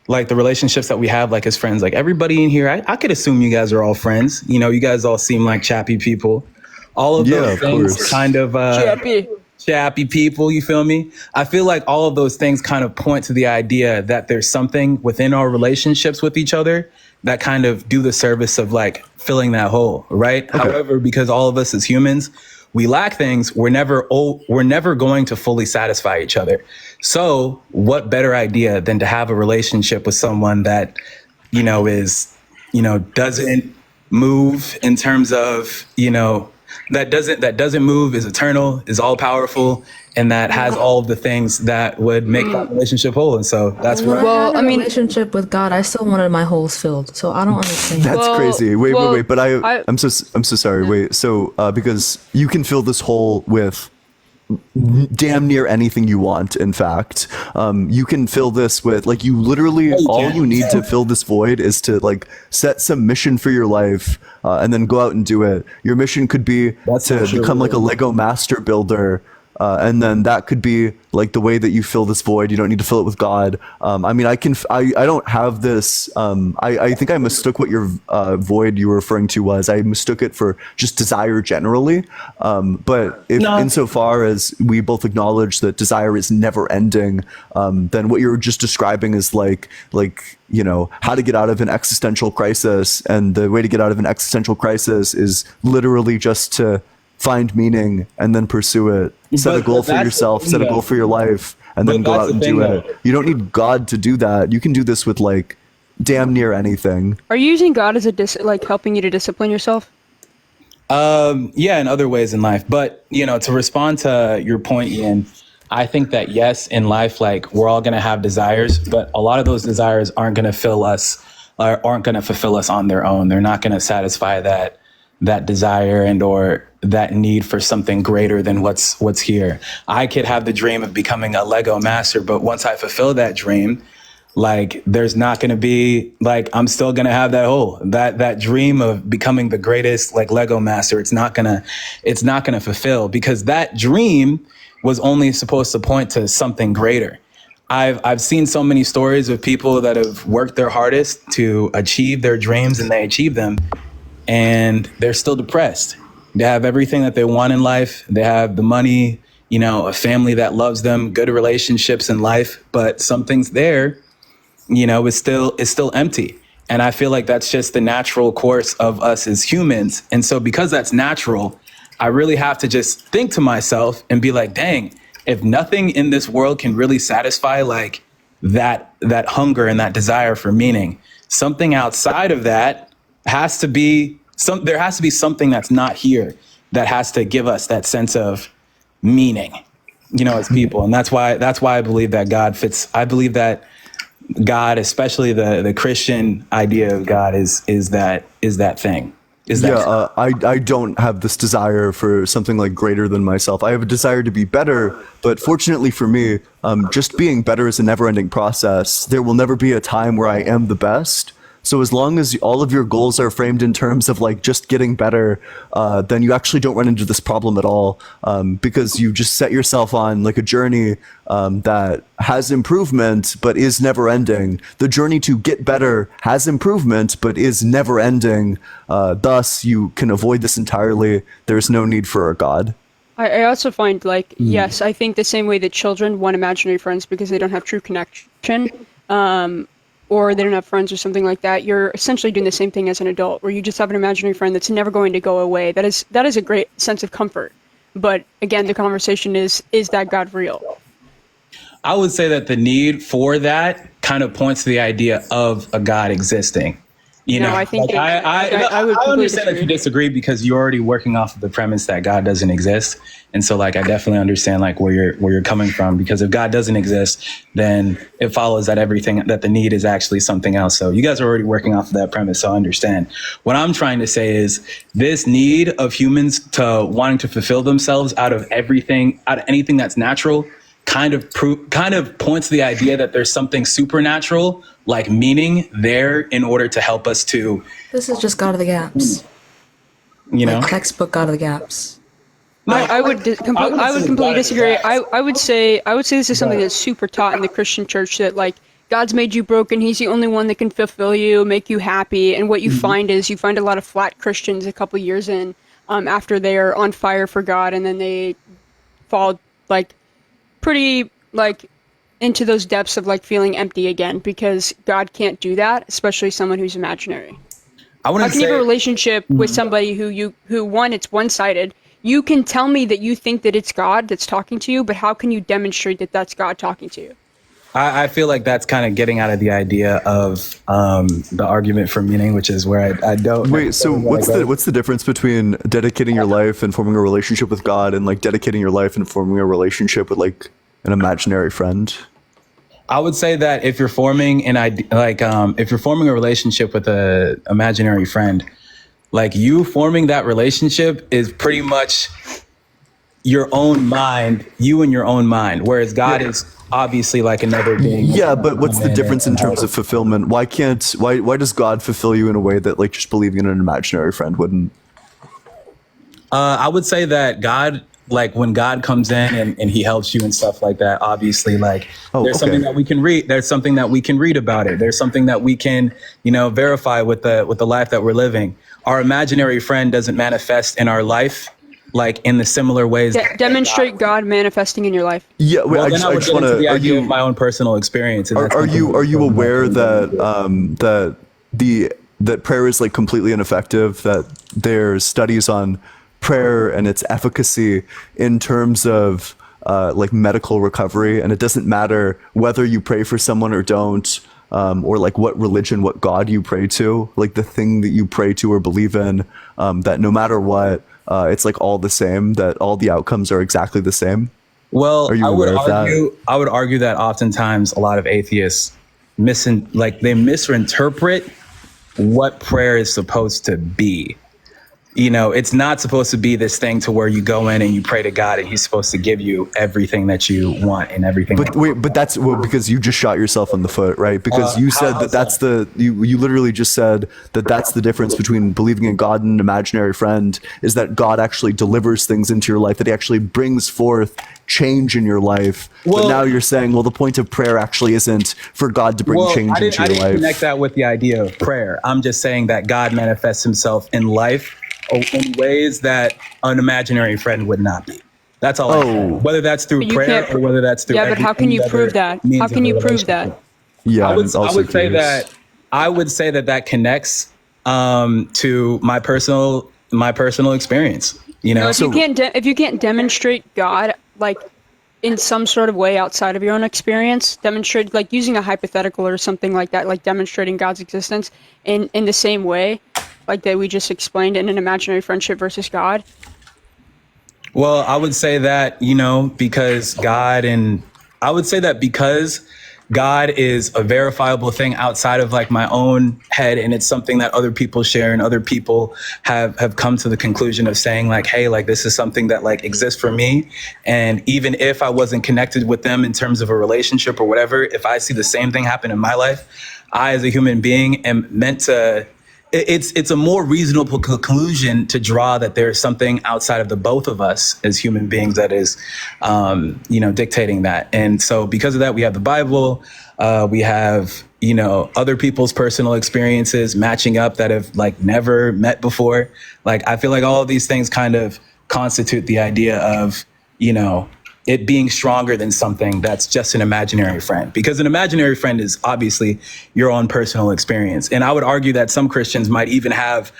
like the relationships that we have, like as friends, like everybody in here, I could assume you guys are all friends. You know, you guys all seem like chappy people. All of those things kind of chappy people, you feel me? I feel like all of those things kind of point to the idea that there's something within our relationships with each other that kind of do the service of like filling that hole, right? Okay. However, because all of us as humans, we lack things, we're never going to fully satisfy each other. So what better idea than to have a relationship with someone that, you know, is, you know, doesn't move in terms of, you know, that doesn't move, is eternal, is all powerful, and that has all of the things that would make that relationship whole. And so that's when I had a relationship with God, I still wanted my holes filled. So I don't understand. That's crazy. Wait. But I'm so sorry. Wait. So because you can fill this hole with damn near anything you want. In fact, you can fill this with like you literally all you need to fill this void is to like set some mission for your life and then go out and do it. Your mission could be to become like a Lego master builder. And then that could be like the way that you fill this void. You don't need to fill it with God. I mean, I don't have this. I think I mistook what your void you were referring to was. I mistook it for just desire generally. But if insofar as we both acknowledge that desire is never ending, then what you're just describing is like, you know, how to get out of an existential crisis. And the way to get out of an existential crisis is literally just to find meaning and then pursue it. Set a goal for yourself, set a goal for your life, and then go out and do it. You don't need God to do that. You can do this with like damn near anything. Are you using God as like helping you to discipline yourself? Yeah, in other ways in life. But, to respond to your point, Ian, I think that yes, in life, like we're all going to have desires, but a lot of those desires aren't going to fill us or aren't going to fulfill us on their own. They're not going to satisfy that desire and or that need for something greater than what's here. I could have the dream of becoming a Lego master, but once I fulfill that dream, like there's not going to be like, I'm still going to have that dream of becoming the greatest like Lego master. It's not going to fulfill, because that dream was only supposed to point to something greater. I've seen so many stories of people that have worked their hardest to achieve their dreams, and they achieve them and they're still depressed. They have everything that they want in life. They have the money, a family that loves them, good relationships in life, but something's there, is still empty. And I feel like that's just the natural course of us as humans. And so because that's natural, I really have to just think to myself and be like, dang, if nothing in this world can really satisfy like that hunger and that desire for meaning, something outside of that has to be there has to be something that's not here that has to give us that sense of meaning, as people. And that's why I believe that God fits. I believe that God, especially the Christian idea of God, is that thing. I don't have this desire for something like greater than myself. I have a desire to be better, but fortunately for me, just being better is a never-ending process. There will never be a time where I am the best. So as long as all of your goals are framed in terms of like just getting better, then you actually don't run into this problem at all, because you just set yourself on like a journey that has improvement but is never ending. The journey to get better has improvement but is never ending. Thus, you can avoid this entirely. There's no need for a God. I also find yes, I think the same way that children want imaginary friends because they don't have true connection. Or they don't have friends or something like that, you're essentially doing the same thing as an adult, where you just have an imaginary friend that's never going to go away. That is a great sense of comfort. But again, the conversation is that God real? I would say that the need for that kind of points to the idea of a God existing. I think I would understand if you disagree, because you're already working off of the premise that God doesn't exist. And so I definitely understand where you're coming from, because if God doesn't exist, then it follows that the need is actually something else. So you guys are already working off of that premise. So I understand. What I'm trying to say is this need of humans to wanting to fulfill themselves out of anything that's natural kind of points to the idea that there's something supernatural, like meaning there, in order to help us to. This is just God of the gaps. Textbook God of the gaps. I would completely disagree. I would say this is something that's super taught in the Christian church, that God's made you broken. He's the only one that can fulfill you, make you happy. And what you find is you find a lot of flat Christians a couple years in, after they are on fire for God, and then they fall pretty into those depths of feeling empty again, because God can't do that, especially someone who's imaginary. How can you have a relationship with somebody who one, it's one-sided? You can tell me that you think that it's God that's talking to you, but how can you demonstrate that that's God talking to you? I feel like that's kind of getting out of the idea of the argument for meaning, which is where I don't. Wait, so what's the difference between dedicating your life and forming a relationship with God, and dedicating your life and forming a relationship with an imaginary friend? I would say that if you're forming if you're forming a relationship with an imaginary friend, you forming that relationship is pretty much your own mind, you and your own mind, whereas God is obviously another being. Yeah, but what's the difference in terms of fulfillment? Why does God fulfill you in a way that just believing in an imaginary friend wouldn't? I would say that God, when God comes in and he helps you and stuff like that, obviously there's something that we can read. There's something that we can read about it. There's something that we can, verify with the life that we're living. Our imaginary friend doesn't manifest in our life in the similar ways. Demonstrate God manifesting in your life. Yeah, wait, I just want to. The idea of my own personal experience. Are you aware that that prayer is completely ineffective? That there's studies on prayer and its efficacy in terms of medical recovery, and it doesn't matter whether you pray for someone or don't. or like what religion, what God you pray to, like the thing that you pray to or believe in, that no matter what, it's like all the same, that all the outcomes are exactly the same? Well, Are you aware of that? I would argue that oftentimes a lot of atheists they misinterpret what prayer is supposed to be. You know, it's not supposed to be this thing to where you go in and you pray to God and he's supposed to give you everything that you want and everything. But wait, but that's because you just shot yourself in the foot, right? Because you said you literally just said that that's the difference between believing in God and an imaginary friend, is that God actually delivers things into your life, that he actually brings forth change in your life. But now you're saying, well, the point of prayer actually isn't for God to bring change into your I didn't life. connect that with the idea of prayer. I'm just saying that God manifests himself in life in ways that an imaginary friend would not be. That's all. Whether that's through prayer or whether that's through. Yeah, but how can you prove that? How can you prove that? Yeah, I would say that connects to my personal experience. You know, if you can't demonstrate God like in some sort of way outside of your own experience, demonstrate like using a hypothetical or something like that, like demonstrating God's existence in the same way, like that we just explained in an imaginary friendship versus God. Well, I would say that, you know, because God is a verifiable thing outside of like my own head, and it's something that other people share and other people have come to the conclusion of saying like, hey, like this is something that like exists for me. And even if I wasn't connected with them in terms of a relationship or whatever, if I see the same thing happen in my life, I as a human being am meant to, it's a more reasonable conclusion to draw that there's something outside of the both of us as human beings that is, you know, dictating that. And so because of that, we have the Bible, we have, you know, other people's personal experiences matching up that have like never met before. Like, I feel like all of these things kind of constitute the idea of, you know, it being stronger than something that's just an imaginary friend, because an imaginary friend is obviously your own personal experience. And I would argue that some Christians might have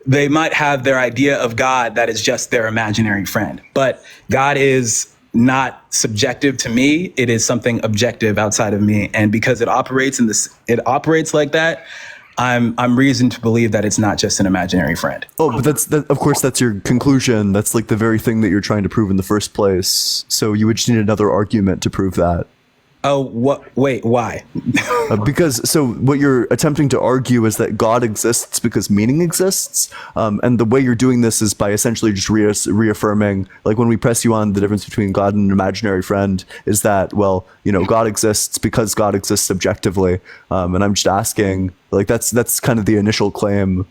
their idea of God that is just their imaginary friend, but God is not subjective to me. It is something objective outside of me. And because it operates like that, I'm reason to believe that it's not just an imaginary friend. Oh, but of course, that's your conclusion. That's like the very thing that you're trying to prove in the first place. So you would just need another argument to prove that. Oh, wait, why? Because so what you're attempting to argue is that God exists because meaning exists. And the way you're doing this is by essentially just reaffirming, like when we press you on the difference between God and an imaginary friend, is that, well, you know, God exists because God exists subjectively. And I'm just asking, like, that's kind of the initial claim.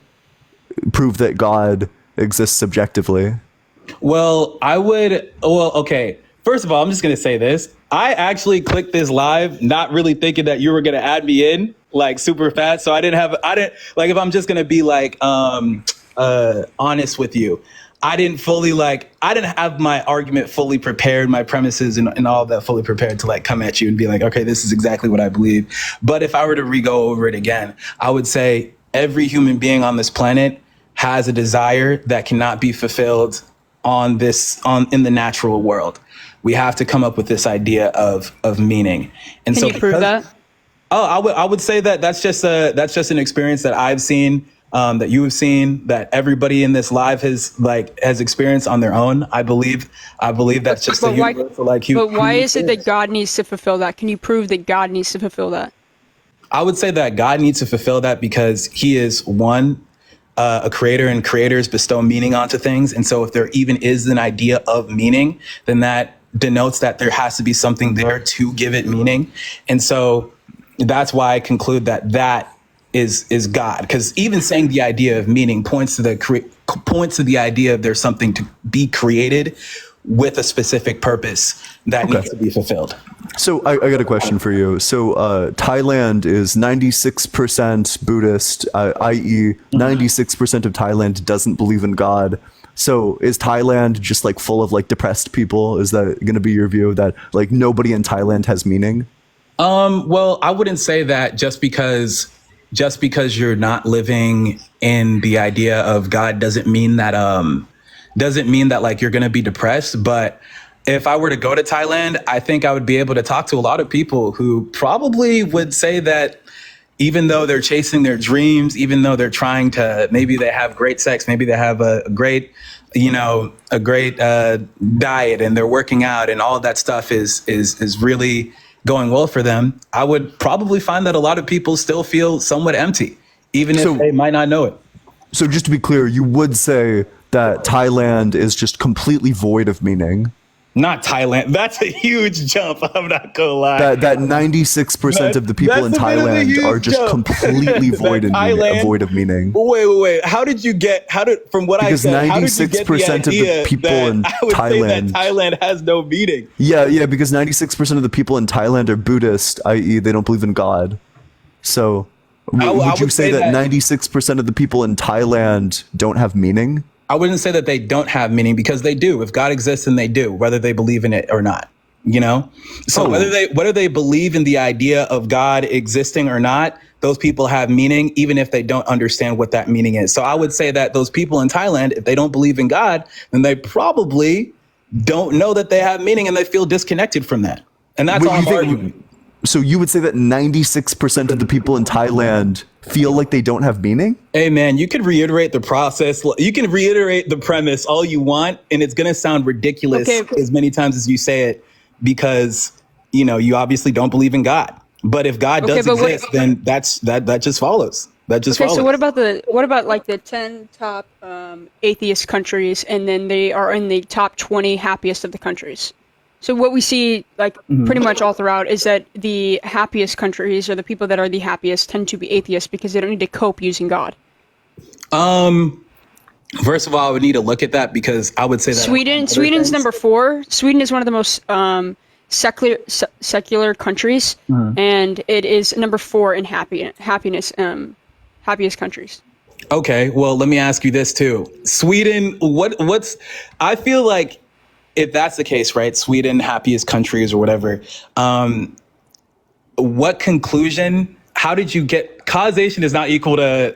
Prove that God exists subjectively. Well, okay. First of all, I'm just going to say this. I actually clicked this live not really thinking that you were going to add me in like super fast. So I didn't like, if I'm just going to be like honest with you, I didn't have my argument fully prepared, my premises and all that fully prepared to like come at you and be like, okay, this is exactly what I believe. But if I were to re-go over it again, I would say every human being on this planet has a desire that cannot be fulfilled in the natural world. We have to come up with this idea of meaning. And Can you prove that? Oh, I would say that that's just an experience that I've seen, that you have seen, that everybody in this live has experienced on their own. I believe that's just a universal like human. But why is it that God needs to fulfill that? Can you prove that God needs to fulfill that? I would say that God needs to fulfill that because he is one, a creator, and creators bestow meaning onto things. And so if there even is an idea of meaning, then that denotes that there has to be something there to give it meaning. And so that's why I conclude that is God, because even saying the idea of meaning points to the idea of there's something to be created with a specific purpose that needs to be fulfilled. So I got a question for you. So Thailand is 96% Buddhist, i.e. 96% of Thailand doesn't believe in God. So is Thailand just like full of like depressed people? Is that going to be your view, that like nobody in Thailand has meaning? Well, I wouldn't say that just because you're not living in the idea of God doesn't mean that like you're going to be depressed. But if I were to go to Thailand, I think I would be able to talk to a lot of people who probably would say that even though they're chasing their dreams, even though they're trying to, maybe they have great sex, maybe they have a great diet, and they're working out, and all of that stuff is really going well for them, I would probably find that a lot of people still feel somewhat empty, even if they might not know it. So just to be clear, you would say that Thailand is just completely void of meaning? Not Thailand. That's a huge jump. I'm not gonna lie. That 96% of the people in Thailand are just completely void of meaning. Wait. How did you get? From what I said? Because 96% of the people in Thailand. Thailand has no meaning. Yeah. Because 96% of the people in Thailand are Buddhist, i.e., they don't believe in God. So, would you say that 96% of the people in Thailand don't have meaning? I wouldn't say that they don't have meaning, because they do. If God exists, then they do, whether they believe in it or not, you know? So whether they believe in the idea of God existing or not, those people have meaning, even if they don't understand what that meaning is. So I would say that those people in Thailand, if they don't believe in God, then they probably don't know that they have meaning, and they feel disconnected from that. And that's all I'm arguing. So you would say that 96% of the people in Thailand feel like they don't have meaning? Hey man, you can reiterate the process. You can reiterate the premise all you want, and it's going to sound ridiculous as many times as you say it, because, you know, you obviously don't believe in God. But if God does exist, then that just follows. That just follows. So what about like the 10 top atheist countries, and then they are in the top 20 happiest of the countries? So what we see, like, pretty much all throughout, is that the happiest countries, or the people that are the happiest, tend to be atheists because they don't need to cope using God. First of all, I would need to look at that, because I would say that Sweden's number 4. Sweden is one of the most secular countries, and it is number 4 in happiest countries. Okay, well, let me ask you this too. Sweden, I feel like, if that's the case, right? Sweden, happiest countries or whatever. What conclusion? How did you get? Causation is not equal to.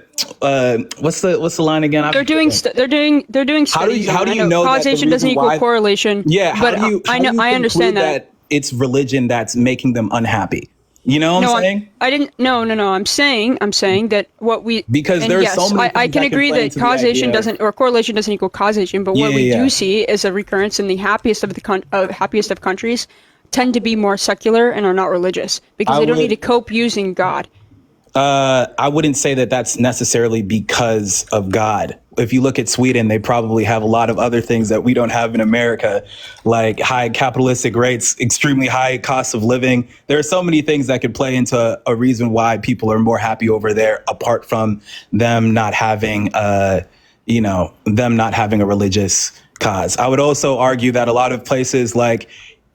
What's the line again? They're doing studies. How do you know causation doesn't equal correlation? Yeah, but I understand that it's religion that's making them unhappy. You know what I'm saying? I didn't. No. I'm saying that what we, because there's so many. I can agree that causation doesn't, or correlation doesn't equal causation. But what we do see is a recurrence in the happiest of countries tend to be more secular and are not religious, because they don't need to cope using God. I wouldn't say that that's necessarily because of God. If you look at Sweden, they probably have a lot of other things that we don't have in America, like high capitalistic rates, extremely high costs of living. There are so many things that could play into a reason why people are more happy over there, apart from them not having, them not having a religious cause. I would also argue that a lot of places, like,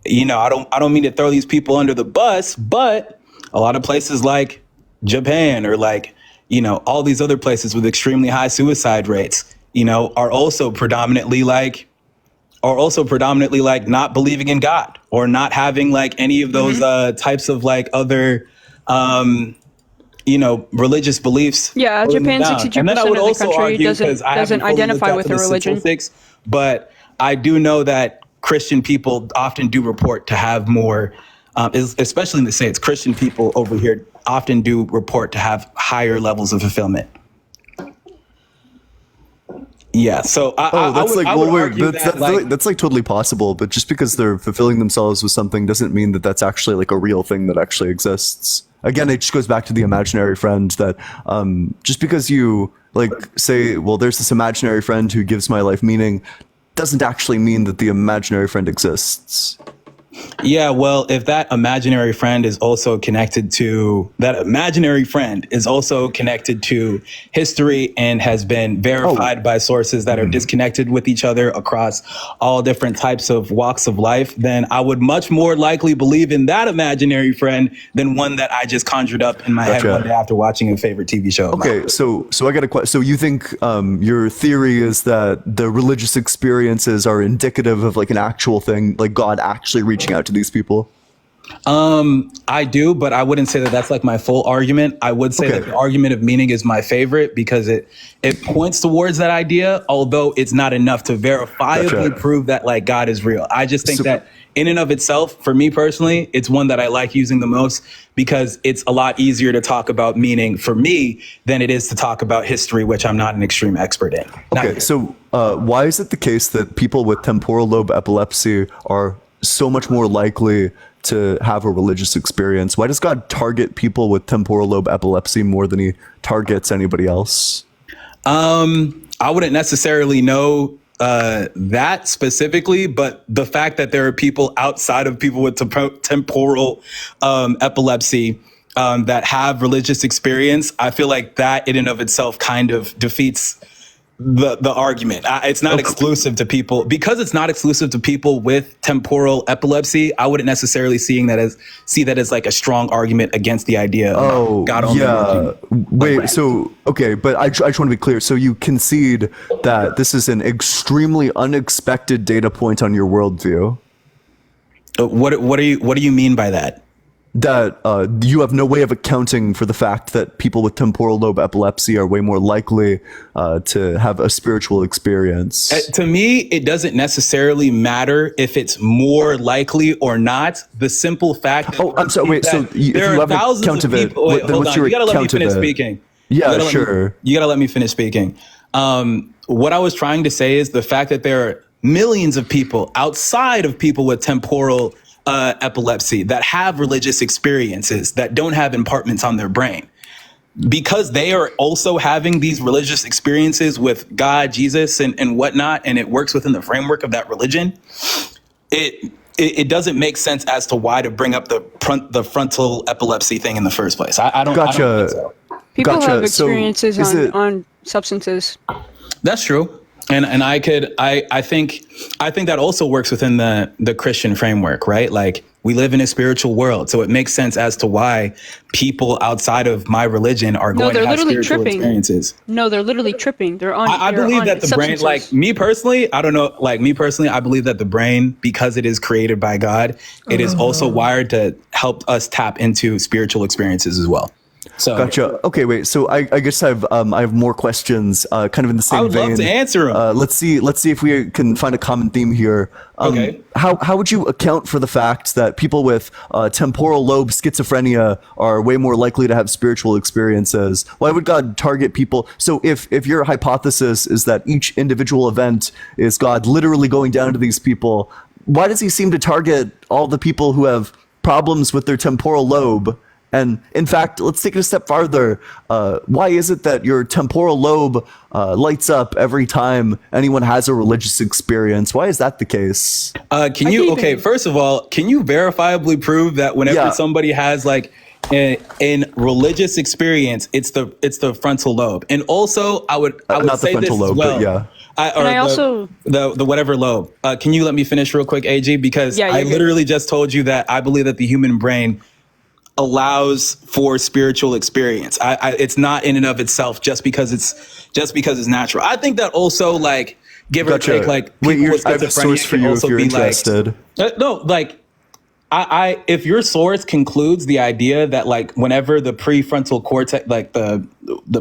I don't mean to throw these people under the bus, but a lot of places like Japan, or like, all these other places with extremely high suicide rates, are also predominantly like not believing in God, or not having like any of those types of like other, religious beliefs. Yeah, Japan, 62% of the country doesn't identify with a religion. But I do know that Christian people often do report to have more, especially in the States, Christian people over here often do report to have higher levels of fulfillment. Yeah, so that's like totally possible, but just because they're fulfilling themselves with something doesn't mean that that's actually like a real thing that actually exists. Again, it just goes back to the imaginary friend, that just because you like say, well, there's this imaginary friend who gives my life meaning, doesn't actually mean that the imaginary friend exists. Yeah, well, if that imaginary friend is also connected to history and has been verified by sources that are disconnected with each other across all different types of walks of life, then I would much more likely believe in that imaginary friend than one that I just conjured up in my head one day after watching a favorite TV show. Okay, so I got a question. So you think your theory is that the religious experiences are indicative of like an actual thing, like God actually reaching out to these people? I do, but I wouldn't say that that's like my full argument. I would say that the argument of meaning is my favorite, because it points towards that idea, although it's not enough to verifiably prove that like God is real. I just think that in and of itself, for me personally, it's one that I like using the most because it's a lot easier to talk about meaning for me than it is to talk about history, which I'm not an extreme expert in. Okay, so why is it the case that people with temporal lobe epilepsy are so much more likely to have a religious experience? Why does God target people with temporal lobe epilepsy more than he targets anybody else? I wouldn't necessarily know that specifically, but the fact that there are people outside of people with temporal epilepsy that have religious experience, I feel like that in and of itself kind of defeats the argument. It's not exclusive to people. Because it's not exclusive to people with temporal epilepsy, I wouldn't necessarily see that as like a strong argument against the idea of God only. Yeah. Wait, so, okay, but I just want to be clear. So you concede that this is an extremely unexpected data point on your worldview? What do you mean by that? That you have no way of accounting for the fact that people with temporal lobe epilepsy are way more likely to have a spiritual experience. To me, it doesn't necessarily matter if it's more likely or not. The simple fact. Oh, I'm sorry. Wait. So if there you are have an thousands account of of it, people. Wait, then hold what's on. your You gotta let me account of finish it? speaking. Yeah, sure. You gotta let me finish speaking. What I was trying to say is the fact that there are millions of people outside of people with temporal epilepsy that have religious experiences that don't have impartments on their brain, because they are also having these religious experiences with God, Jesus, and whatnot, and it works within the framework of that religion. It doesn't make sense as to why to bring up the frontal epilepsy thing in the first place. I don't. Gotcha. I don't think so. People Gotcha. have experiences So on substances. That's true. And I think that also works within the Christian framework, right? Like, we live in a spiritual world, so it makes sense as to why people outside of my religion are going to have spiritual experiences. No, they're literally tripping. They're on. I believe that the brain, like me personally, I don't know, like me personally, I believe that the brain, because it is created by God, it is also wired to help us tap into spiritual experiences as well. So Gotcha. Okay, wait. So I guess I have more questions, kind of in the same I would vein. love to answer them. Let's see if we can find a common theme here. Okay. How would you account for the fact that people with temporal lobe schizophrenia are way more likely to have spiritual experiences? Why would God target people? So if your hypothesis is that each individual event is God literally going down to these people, why does he seem to target all the people who have problems with their temporal lobe? And in fact, let's take it a step farther. Why is it that your temporal lobe lights up every time anyone has a religious experience? Why is that the case? First of all, can you verifiably prove that whenever somebody has like a religious experience, it's the frontal lobe? And also, I would not say the frontal this lobe, as well. but yeah. The whatever lobe. Can you let me finish real quick, AG? Because I literally just told you that I believe that the human brain allows for spiritual experience. It's not in and of itself just because it's natural. I think that also, like, give or take, like, people with I have a source schizophrenia for can you also if you're be interested. like, no, like, if your source concludes the idea that, like, whenever the prefrontal cortex, like the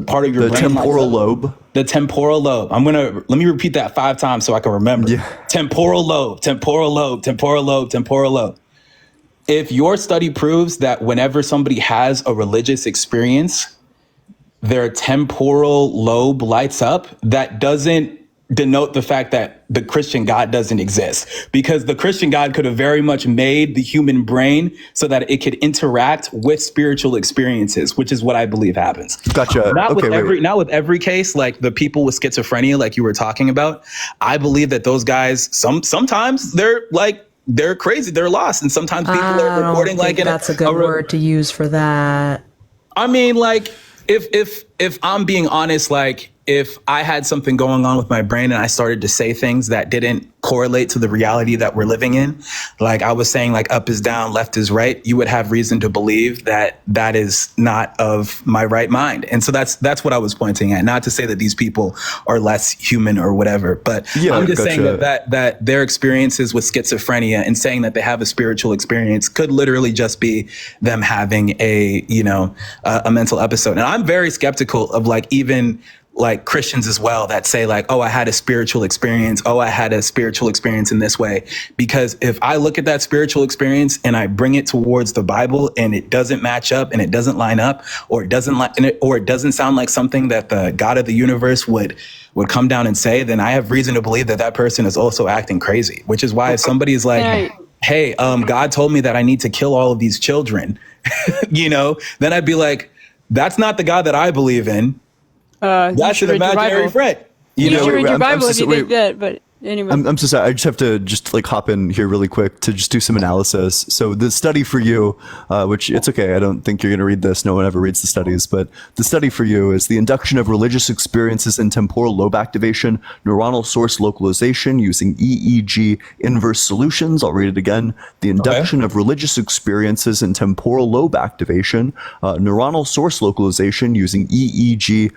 part of your brain, temporal lobe, the temporal lobe. Let me repeat that 5 times so I can remember. Yeah. Temporal lobe, temporal lobe, temporal lobe, temporal lobe. If your study proves that whenever somebody has a religious experience, their temporal lobe lights up, that doesn't denote the fact that the Christian God doesn't exist, because the Christian God could have very much made the human brain so that it could interact with spiritual experiences, which is what I believe happens. Gotcha. Not with every case, like the people with schizophrenia, like you were talking about. I believe that those guys, sometimes they're crazy, they're lost, and sometimes people are reporting like that's a good word to use for that. I mean, like, if I'm being honest, like, if I had something going on with my brain and I started to say things that didn't correlate to the reality that we're living in, like I was saying, like, up is down, left is right, you would have reason to believe that that is not of my right mind. And so that's what I was pointing at. Not to say that these people are less human or whatever, but I'm just saying that their experiences with schizophrenia and saying that they have a spiritual experience could literally just be them having a mental episode. And I'm very skeptical of, like, even like Christians as well that say like, oh, I had a spiritual experience. Oh, I had a spiritual experience in this way. Because if I look at that spiritual experience and I bring it towards the Bible and it doesn't match up and it doesn't line up, or it doesn't sound like something that the God of the universe would come down and say, then I have reason to believe that that person is also acting crazy, which is why if somebody is like, hey, God told me that I need to kill all of these children, then I'd be like, that's not the God that I believe in. That's an imaginary friend. You should read your Bible if you think that, but anyway. I'm so sorry. I just have to hop in here really quick to just do some analysis. So the study for you, which it's okay. I don't think you're going to read this. No one ever reads the studies, but the study for you is the induction of religious experiences in temporal lobe activation, neuronal source localization using EEG inverse solutions. I'll read it again. The induction of religious experiences in temporal lobe activation, neuronal source localization using EEG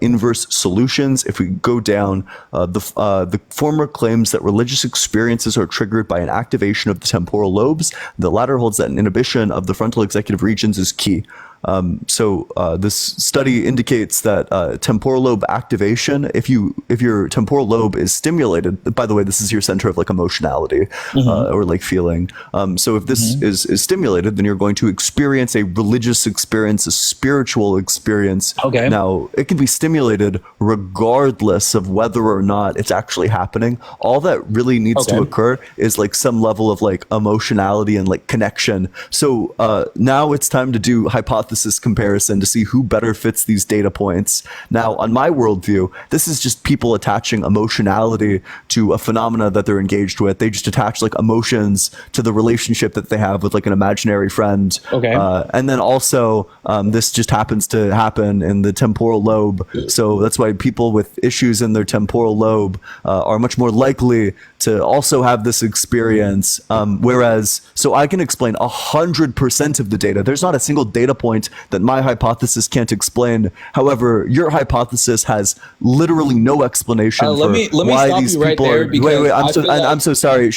inverse solutions. If we go down, the former claims that religious experiences are triggered by an activation of the temporal lobes. The latter holds that an inhibition of the frontal executive regions is key. So this study indicates that temporal lobe activation, if your temporal lobe is stimulated, by the way, this is your center of like emotionality or like feeling. So if this is stimulated, then you're going to experience a religious experience, a spiritual experience. Okay. Now, it can be stimulated regardless of whether or not it's actually happening. All that really needs to occur is like some level of like emotionality and like connection. So now it's time to do hypothesis comparison to see who better fits these data points. Now, on my worldview, this is just people attaching emotionality to a phenomena that they're engaged with. They just attach like emotions to the relationship that they have with like an imaginary friend. Okay. And then also, this just happens to happen in the temporal lobe. So that's why people with issues in their temporal lobe are much more likely to also have this experience. Whereas, so I can explain 100% of the data. There's not a single data point that my hypothesis can't explain. However, your hypothesis has literally no explanation for why these people are. Wait, I'm so sorry.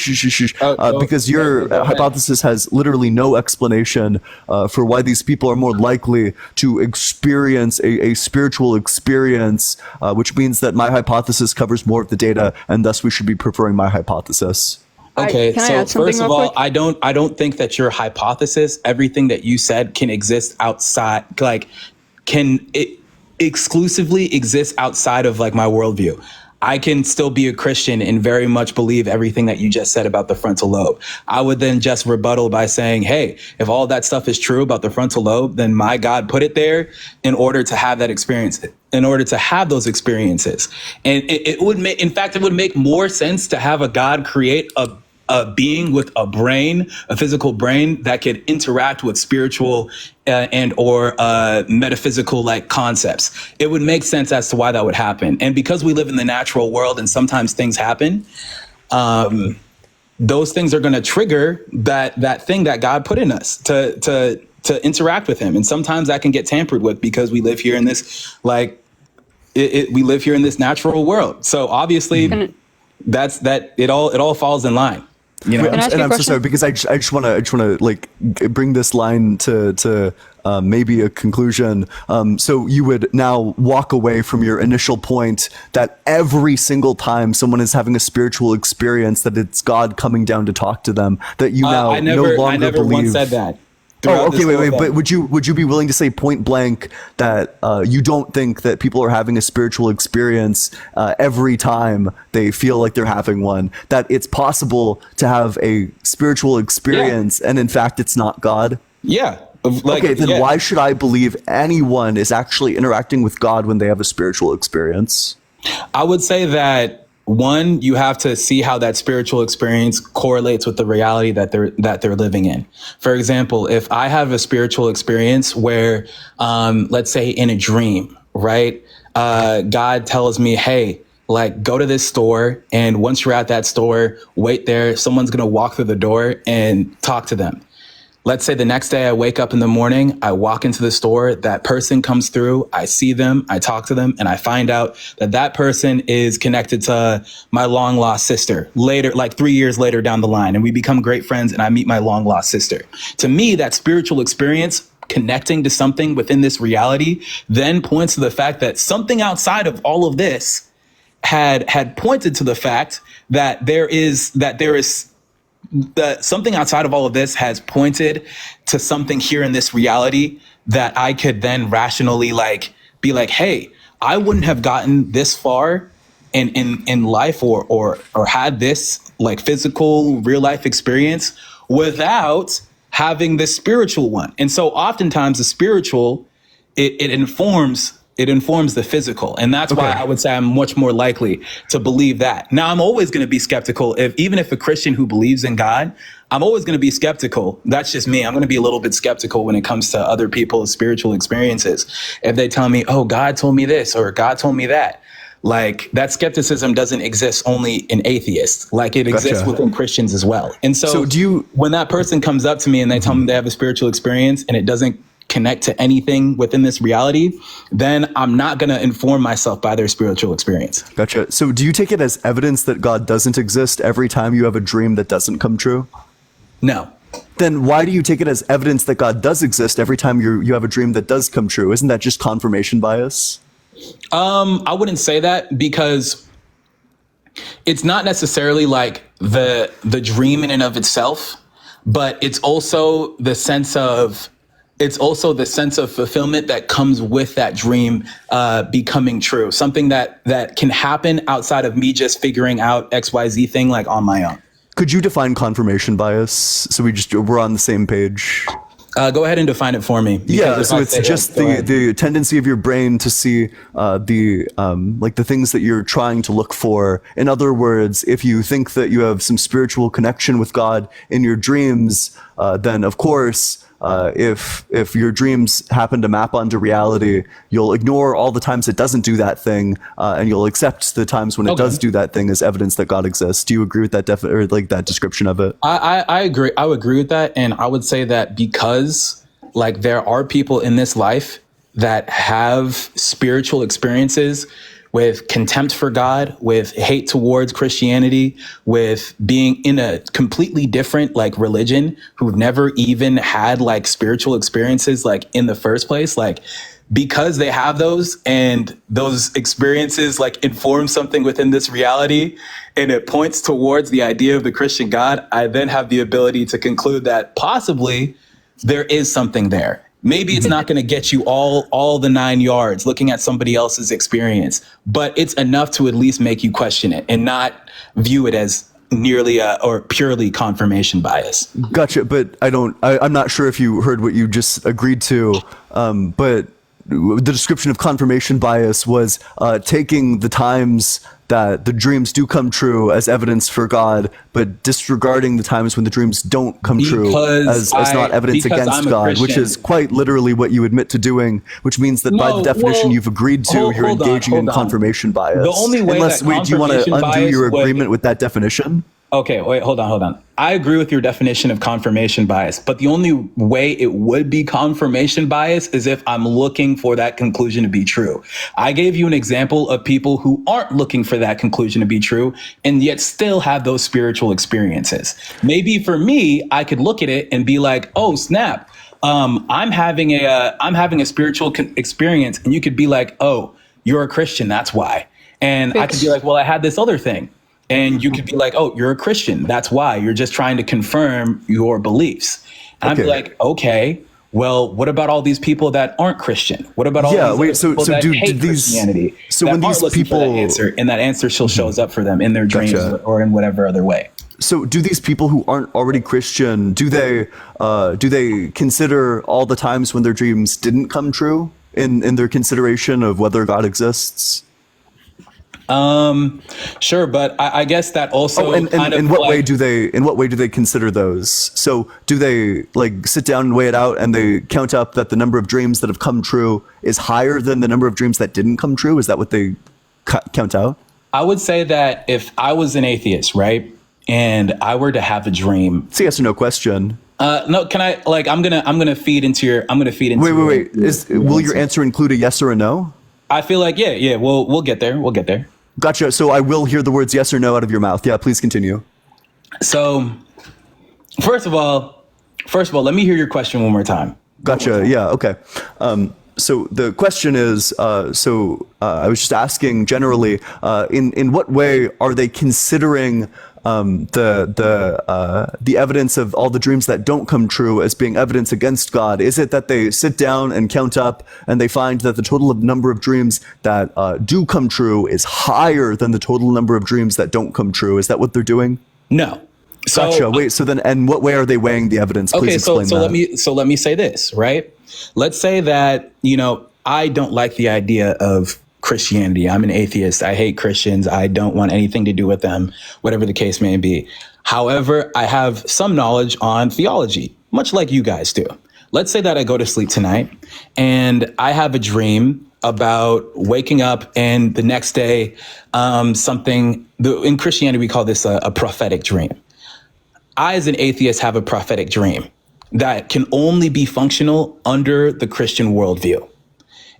Because your hypothesis has literally no explanation for why these people are more likely to experience a spiritual experience, which means that my hypothesis covers more of the data, and thus we should be preferring my hypothesis. Okay, so first of all, I don't think that your hypothesis, everything that you said, can exist outside, like, can it exclusively exist outside of like my worldview. I can still be a Christian and very much believe everything that you just said about the frontal lobe. I would then just rebuttal by saying, hey, if all that stuff is true about the frontal lobe, then my God put it there in order to have that experience, in order to have those experiences. And it would make, in fact, it would make more sense to have a God create a being with a brain, a physical brain that could interact with spiritual and or metaphysical like concepts. It would make sense as to why that would happen. And because we live in the natural world and sometimes things happen, those things are going to trigger that thing that God put in us to interact with him. And sometimes that can get tampered with because we live here in this like we live here in this natural world. So obviously it all falls in line. You know? And I'm so sorry because I just want to like bring this line to maybe a conclusion. So you would now walk away from your initial point that every single time someone is having a spiritual experience, that it's God coming down to talk to them. That you now no longer I never believe. once said that. Oh, okay, wait. But would you be willing to say point blank that you don't think that people are having a spiritual experience every time they feel like they're having one? That it's possible to have a spiritual experience, and in fact, it's not God? Yeah. Okay, then why should I believe anyone is actually interacting with God when they have a spiritual experience? I would say that, one, you have to see how that spiritual experience correlates with the reality that they're living in. For example, if I have a spiritual experience where, let's say in a dream, right? God tells me, hey, like go to this store, and once you're at that store, wait there. Someone's going to walk through the door and talk to them. Let's say the next day I wake up in the morning, I walk into the store, that person comes through, I see them, I talk to them, and I find out that that person is connected to my long lost sister later, like 3 years later down the line, and we become great friends and I meet my long lost sister. To me, that spiritual experience connecting to something within this reality then points to the fact that something outside of all of this had pointed to the fact that something outside of all of this has pointed to something here in this reality that I could then rationally like be like, hey, I wouldn't have gotten this far in life or had this like physical real life experience without having this spiritual one. And so oftentimes the spiritual, it informs the physical. And that's why I would say I'm much more likely to believe that. Now, I'm always going to be skeptical even if a Christian who believes in God, I'm always going to be skeptical. That's just me. I'm going to be a little bit skeptical when it comes to other people's spiritual experiences. If they tell me, oh, God told me this or God told me that, like that skepticism doesn't exist only in atheists. Like it exists within Christians as well. And so when that person comes up to me and they tell me they have a spiritual experience and it doesn't connect to anything within this reality, then I'm not going to inform myself by their spiritual experience. Gotcha. So do you take it as evidence that God doesn't exist every time you have a dream that doesn't come true? No. Then why do you take it as evidence that God does exist every time you have a dream that does come true? Isn't that just confirmation bias? I wouldn't say that, because it's not necessarily like the dream in and of itself, but it's also the sense of fulfillment that comes with that dream becoming true. Something that can happen outside of me just figuring out XYZ thing like on my own. Could you define confirmation bias so we're on the same page? Go ahead and define it for me. Yeah, so it's just the tendency of your brain to see the things that you're trying to look for. In other words, if you think that you have some spiritual connection with God in your dreams, then of course, if your dreams happen to map onto reality, you'll ignore all the times it doesn't do that thing, and you'll accept the times when it does do that thing as evidence that God exists. Do you agree with that that description of it? I agree. I would agree with that, and I would say that because like there are people in this life that have spiritual experiences with contempt for God, with hate towards Christianity, with being in a completely different like religion, who've never even had like spiritual experiences like in the first place, like because they have those and those experiences like inform something within this reality and it points towards the idea of the Christian God, I then have the ability to conclude that possibly there is something there. Maybe it's not going to get you all the 9 yards looking at somebody else's experience, but it's enough to at least make you question it and not view it as nearly or purely confirmation bias. Gotcha, but I'm not sure if you heard what you just agreed to, but the description of confirmation bias was taking the times that the dreams do come true as evidence for God, but disregarding the times when the dreams don't come true as not evidence against God, which is quite literally what you admit to doing, which means that by the definition you've agreed to, you're engaging in confirmation bias. The only way do you want to undo your agreement with that definition? Okay, wait, hold on. I agree with your definition of confirmation bias, but the only way it would be confirmation bias is if I'm looking for that conclusion to be true. I gave you an example of people who aren't looking for that conclusion to be true and yet still have those spiritual experiences. Maybe for me, I could look at it and be like, oh, snap. I'm having a spiritual experience, and you could be like, oh, you're a Christian, that's why. And I could be like, well, I had this other thing. And you could be like, oh, you're a Christian. That's why. You're just trying to confirm your beliefs. And I'd be like, okay, well, what about all these people that aren't Christian? What about all these people that hate Christianity? So when these people that answer, and that answer still shows up for them in their dreams or in whatever other way. So do these people who aren't already Christian, do they consider all the times when their dreams didn't come true in their consideration of whether God exists? Sure, but I guess that also in what way do they consider those? So do they like sit down and weigh it out and they count up that the number of dreams that have come true is higher than the number of dreams that didn't come true? Is that what they count out? I would say that if I was an atheist, right, and I were to have a dream, it's a yes or no question. No, can I I'm gonna feed into your wait. Will your answer include a yes or a no? I feel like yeah. We'll get there. Gotcha. So I will hear the words yes or no out of your mouth. Yeah, please continue. So, first of all, let me hear your question one more time. Gotcha. Yeah. Okay. So the question is, I was just asking generally, in what way are they considering the evidence of all the dreams that don't come true as being evidence against God? Is it that they sit down and count up and they find that the total number of dreams that do come true is higher than the total number of dreams that don't come true? Is that what they're doing? No. So, gotcha. Wait. So then, and what way are they weighing the evidence? Please explain that. Let me say this, right? Let's say that, I don't like the idea of Christianity. I'm an atheist. I hate Christians. I don't want anything to do with them, whatever the case may be. However, I have some knowledge on theology, much like you guys do. Let's say that I go to sleep tonight and I have a dream about waking up and the next day, in Christianity, we call this a prophetic dream. I, as an atheist, have a prophetic dream that can only be functional under the Christian worldview.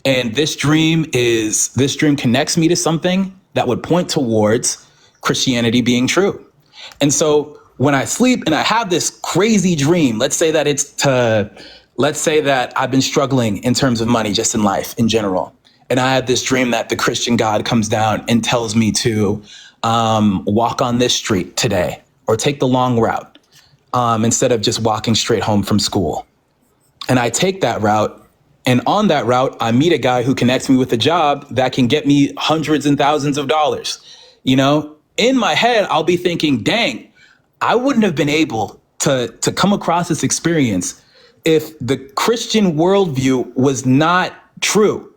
And this dream connects me to something that would point towards Christianity being true. And so when I sleep and I have this crazy dream, let's say that I've been struggling in terms of money, just in life in general. And I had this dream that the Christian God comes down and tells me to walk on this street today or take the long route instead of just walking straight home from school. And I take that route. And on that route, I meet a guy who connects me with a job that can get me hundreds and thousands of dollars. In my head, I'll be thinking, dang, I wouldn't have been able to come across this experience if the Christian worldview was not true.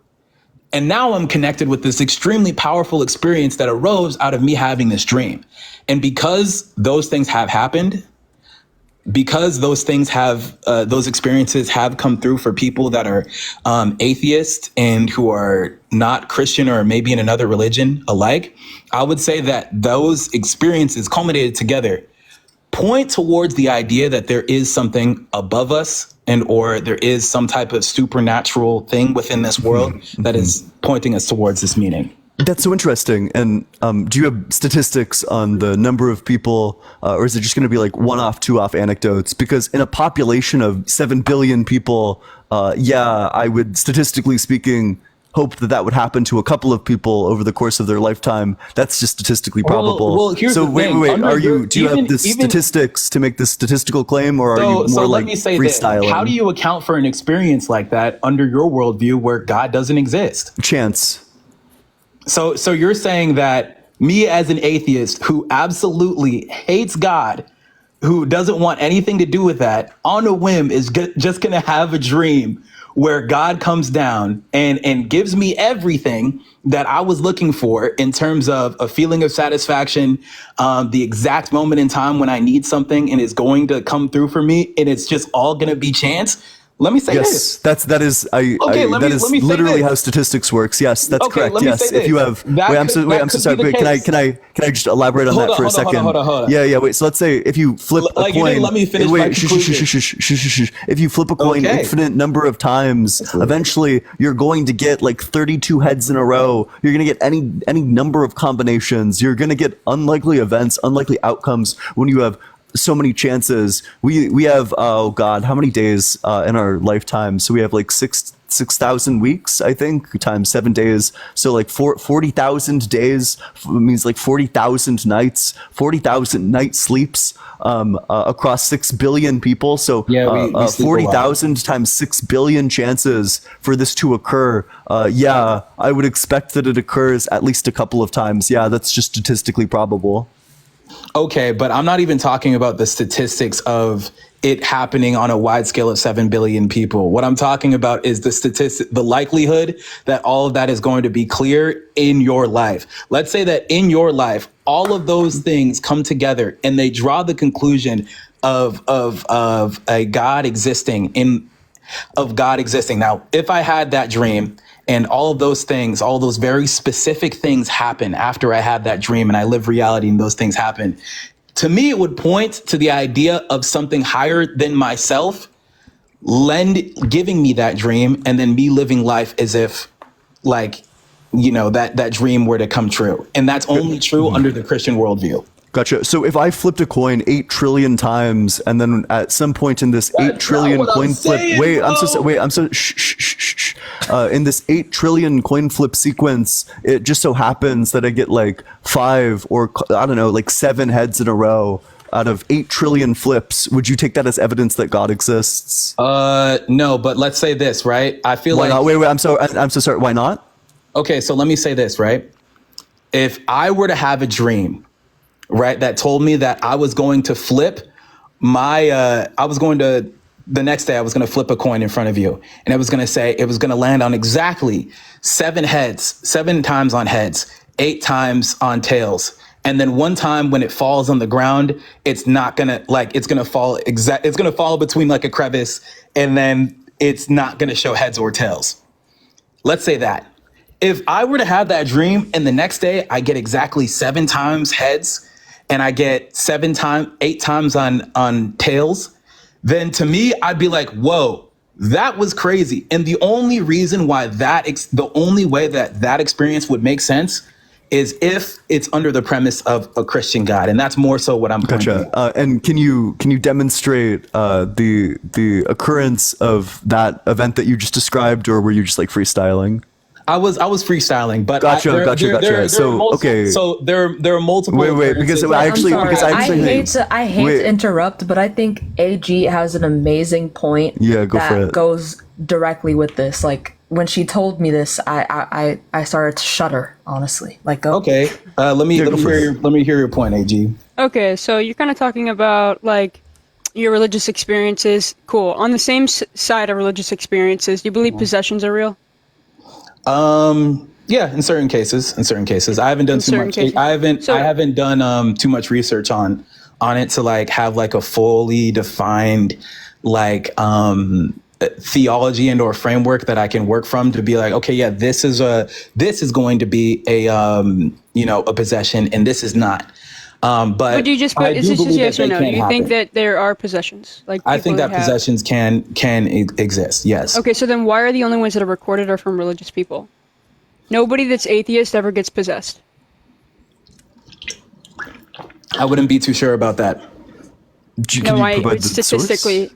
And now I'm connected with this extremely powerful experience that arose out of me having this dream. And because those things have happened, because those experiences have come through for people that are atheist and who are not Christian or maybe in another religion alike, I would say that those experiences culminated together point towards the idea that there is something above us or there is some type of supernatural thing within this world that is pointing us towards this meaning. That's so interesting. And do you have statistics on the number of people, or is it just going to be like one-off, two-off anecdotes? Because in a population of 7 billion people, I would, statistically speaking, hope that would happen to a couple of people over the course of their lifetime. That's just statistically probable. Well, here's so the wait, thing. Do you have the statistics to make this statistical claim, or are you more like freestyling? How do you account for an experience like that under your worldview where God doesn't exist? Chance. So you're saying that me as an atheist who absolutely hates God, who doesn't want anything to do with that, on a whim is just going to have a dream where God comes down and gives me everything that I was looking for in terms of a feeling of satisfaction, the exact moment in time when I need something and it's going to come through for me, and it's just all going to be chance? Let me say this. That is literally how statistics works. Yes, that's correct. Yes, if you have. I'm so sorry. Wait, can I just elaborate on that for a second? Hold on. Yeah. Wait. So let's say if you flip a coin. You didn't let me finish my conclusion. If you flip a coin infinite number of times, eventually you're going to get like 32 heads in a row. You're going to get any number of combinations. You're going to get unlikely events, unlikely outcomes when you have so many chances. We have, oh God, how many days in our lifetime? So we have like 6,000 weeks, I think, times 7 days. So like 40,000 days means like 40,000 nights, 40,000 night sleeps across 6 billion people. So 40,000 times 6 billion chances for this to occur. I would expect that it occurs at least a couple of times. Yeah, that's just statistically probable. Okay, but I'm not even talking about the statistics of it happening on a wide scale of 7 billion people. What I'm talking about is the likelihood that all of that is going to be clear in your life. Let's say that in your life, all of those things come together and they draw the conclusion of a God existing Now, if I had that dream and all of those things, all those very specific things happen after I had that dream and I live reality and those things happen, to me, it would point to the idea of something higher than myself giving me that dream and then me living life as if that dream were to come true. And that's only true under the Christian worldview. Gotcha. So if I flipped a coin 8 trillion times, and then at some point in this 8 trillion coin flip, in this 8 trillion coin flip sequence, it just so happens that I get like 5 or I don't know, like 7 heads in a row out of 8 trillion flips. Would you take that as evidence that God exists? No, but let's say this, right? I feel Why like not? Wait, I'm so sorry. Why not? Okay, so let me say this, right? If I were to have a dream, right, that told me that I was going to flip the next day I was going to flip a coin in front of you, and it was going to say it was going to land on exactly 7 heads, 7 times on heads, 8 times on tails. And then one time when it falls on the ground, it's not going to it's going to fall between like a crevice, and then it's not going to show heads or tails. Let's say that. If I were to have that dream and the next day I get exactly 7 times heads and I get 8 times on tails, then to me, I'd be like, whoa, that was crazy. And the only reason why the only way that experience would make sense is if it's under the premise of a Christian God. And that's more so what I'm Gotcha. And can you demonstrate the occurrence of that event that you just described, or were you just like freestyling? I was freestyling, but gotcha. So there are multiple. Wait, because I hate to interrupt, but I think AG has an amazing point. Yeah, go for it. Goes directly with this. Like when she told me this, I started to shudder. Honestly, like go. Okay, let me hear your point, AG. Okay, so you're kind of talking about like your religious experiences. Cool. On the same side of religious experiences, do you believe possessions are real? Yeah, in certain cases. I haven't done too much. I haven't done too much research on it to like have like a fully defined like theology and or framework that I can work from to be like, okay, yeah, this is going to be a a possession and this is not. But would you just put, is this just yes or no? Do you think that there are possessions? Like I think that possessions can exist. Yes. Okay, so then why are the only ones that are recorded are from religious people? Nobody that's atheist ever gets possessed. I wouldn't be too sure about that. Statistically.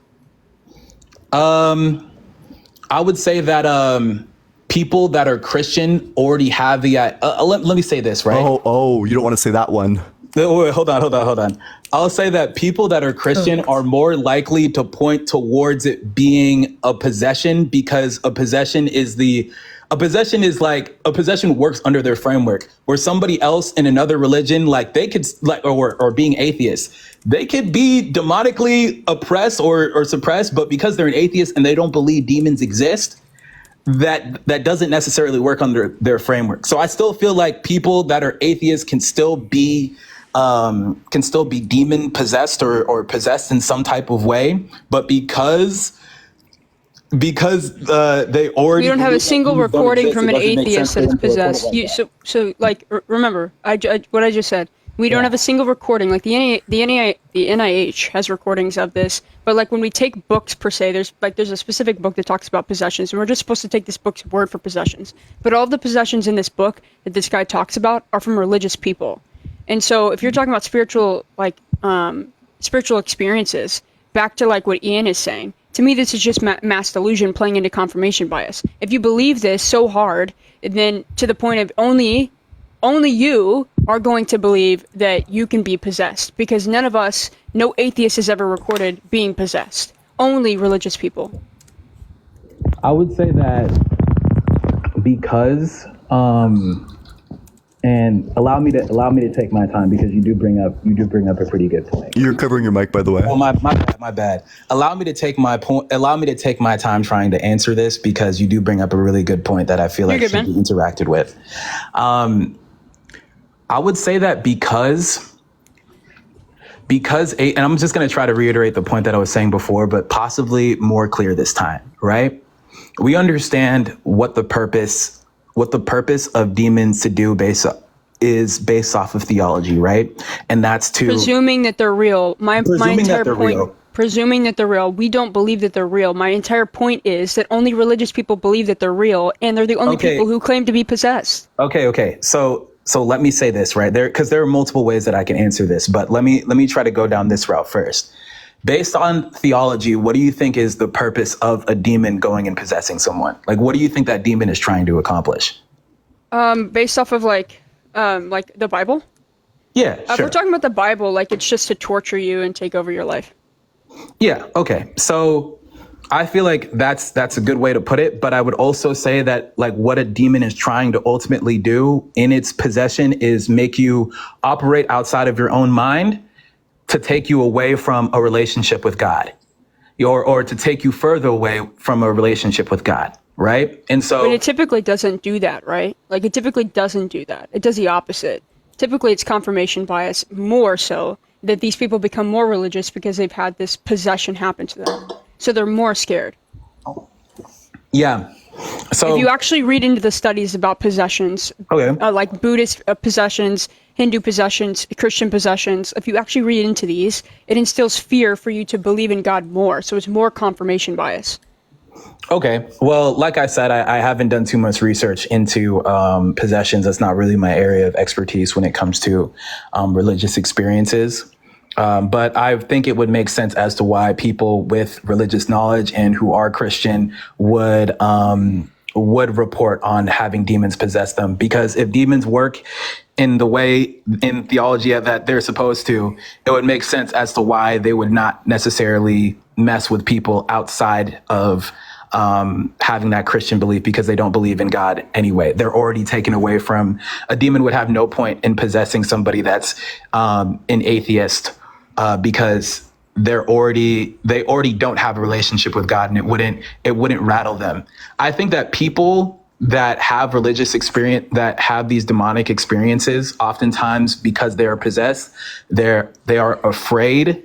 I would say that people that are Christian already have the. Let me say this, right? Oh, you don't want to say that one. Wait, hold on. I'll say that people that are Christian are more likely to point towards it being a possession because a possession works under their framework. Where somebody else in another religion, like they could or being atheist, they could be demonically oppressed or suppressed, but because they're an atheist and they don't believe demons exist, that doesn't necessarily work under their framework. So I still feel like people that are atheists can still be demon possessed or possessed in some type of way, but because they already we don't have a single recording from an atheist that is possessed. So remember what I just said. We don't have a single recording. Like the NIH has recordings of this, but like when we take books per se, there's a specific book that talks about possessions, and we're just supposed to take this book's word for possessions. But all the possessions in this book that this guy talks about are from religious people. And so if you're talking about spiritual experiences, back to like what Ian is saying, to me this is just mass delusion playing into confirmation bias. If you believe this so hard, then to the point of only you are going to believe that you can be possessed, because no atheist has ever recorded being possessed. Only religious people. I would say that because and allow me to take my time because you do bring up a pretty good point. You're covering your mic, by the way. Oh, my bad. Allow me to take my time trying to answer this because you do bring up a really good point that I feel like should be interacted with. I would say that because and I'm just going to try to reiterate the point that I was saying before, but possibly more clear this time, right? We understand what the purpose of demons to do is based off of theology, right? And that's to presuming that they're real. My entire point. Presuming that they're real, we don't believe that they're real. My entire point is that only religious people believe that they're real, and they're the only people who claim to be possessed. Okay. So So let me say this right there, because there are multiple ways that I can answer this, but let me try to go down this route first. Based on theology, what do you think is the purpose of a demon going and possessing someone? Like, what do you think that demon is trying to accomplish? Based off of like the Bible. Yeah, If sure. we're talking about the Bible, like it's just to torture you and take over your life. Yeah. Okay. So I feel like that's a good way to put it. But I would also say that like what a demon is trying to ultimately do in its possession is make you operate outside of your own mind to take you away from a relationship with God, or to take you further away from a relationship with God. Right. And so But it typically doesn't do that, right? Like it typically doesn't do that. It does the opposite. Typically it's confirmation bias more so that these people become more religious because they've had this possession happen to them. So they're more scared. yeah. So If you actually read into the studies about possessions, like Buddhist possessions, Hindu possessions, Christian possessions, if you actually read into these, it instills fear for you to believe in God more. So it's more confirmation bias. Okay. Well, like I said, I haven't done too much research into possessions. That's not really my area of expertise when it comes to religious experiences. But I think it would make sense as to why people with religious knowledge and who are Christian would report on having demons possess them. Because if demons work in the way in theology that they're supposed to, it would make sense as to why they would not necessarily mess with people outside of having that Christian belief, because they don't believe in God anyway. They're already taken away from. A demon would have no point in possessing somebody that's an atheist, because they already don't have a relationship with God, and it wouldn't rattle them. I think that people that have religious experience, that have these demonic experiences, oftentimes because they are possessed, they are afraid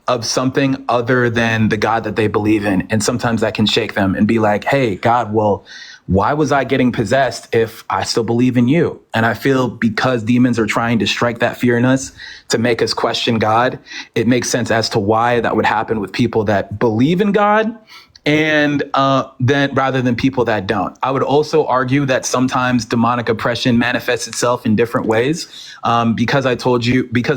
of something other than the God that they believe in. And sometimes that can shake them and be like, hey, God, well, why was I getting possessed if I still believe in you? And I feel because demons are trying to strike that fear in us to make us question God, it makes sense as to why that would happen with people that believe in God, and then rather than people that don't. I would also argue that sometimes demonic oppression manifests itself in different ways. Because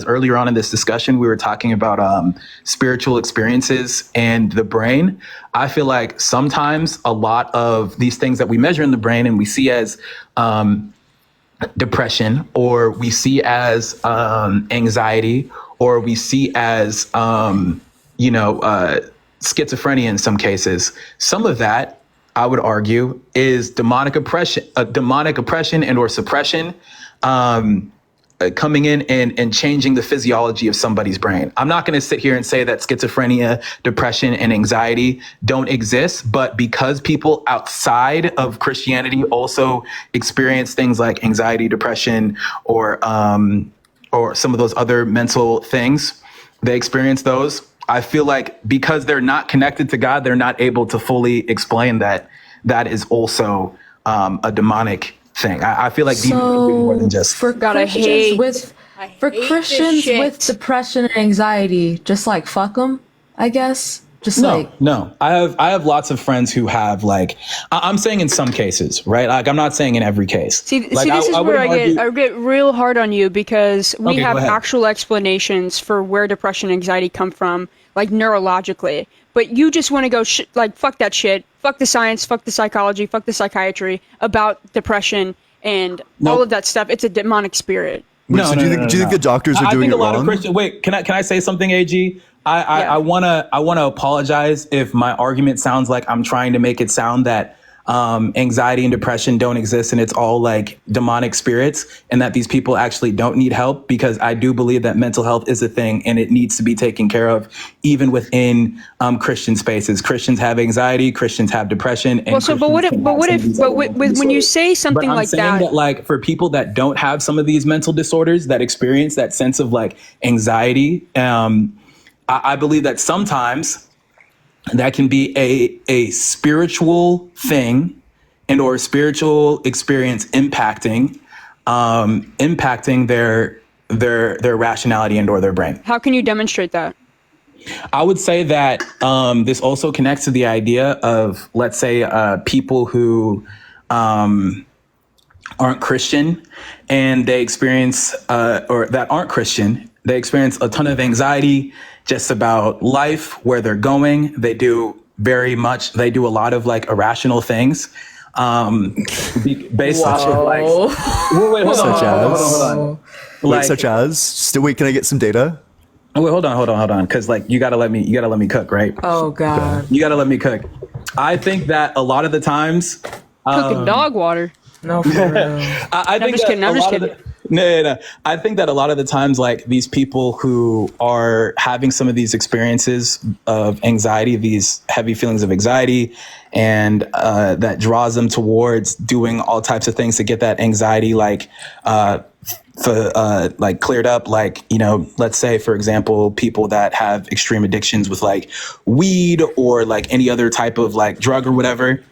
earlier on in this discussion, we were talking about spiritual experiences and the brain. I feel like sometimes a lot of these things that we measure in the brain and we see as depression, or we see as anxiety, or we see as, schizophrenia in some cases. Some of that, I would argue, is demonic oppression and or suppression coming in and changing the physiology of somebody's brain. I'm not going to sit here and say that schizophrenia, depression, and anxiety don't exist, but because people outside of Christianity also experience things like anxiety, depression, or some of those other mental things, they experience those. I feel like because they're not connected to God, they're not able to fully explain that is also a demonic thing. I feel like demons are more than just for Christians with depression and anxiety, just like fuck them, I guess. No. I have lots of friends who have, like, I'm saying in some cases, right? Like, I'm not saying in every case. See, this is where I get real hard on you, because we have actual explanations for where depression and anxiety come from, like neurologically. But you just want to go fuck that shit, fuck the science, fuck the psychology, fuck the psychiatry about depression and all of that stuff. It's a demonic spirit. Do you think the doctors are doing it wrong? Wait, can I say something, AG? I wanna apologize if my argument sounds like I'm trying to make it sound that anxiety and depression don't exist and it's all like demonic spirits, and that these people actually don't need help, because I do believe that mental health is a thing and it needs to be taken care of even within Christian spaces. Christians have anxiety, Christians have depression. And when you say something like that, like for people that don't have some of these mental disorders, that experience that sense of like anxiety, I believe that sometimes that can be a spiritual thing and or spiritual experience impacting their rationality and or their brain. How can you demonstrate that? I would say that this also connects to the idea of, let's say, people who aren't Christian and they experience, or that aren't Christian, they experience a ton of anxiety just about life, where they're going. They do a lot of like irrational things. Based on like, wait, hold on. Wait, such as? Wait, can I get some data? Oh, wait, hold on. Cause like, you gotta let me cook, right? Oh God. You gotta let me cook. I think that a lot of the times, Cooking dog water. No, for real. I think I'm just kidding. No. I think that a lot of the times, like these people who are having some of these experiences of anxiety, these heavy feelings of anxiety, and that draws them towards doing all types of things to get that anxiety, like cleared up. Like, you know, let's say, for example, people that have extreme addictions with like weed or like any other type of like drug or whatever,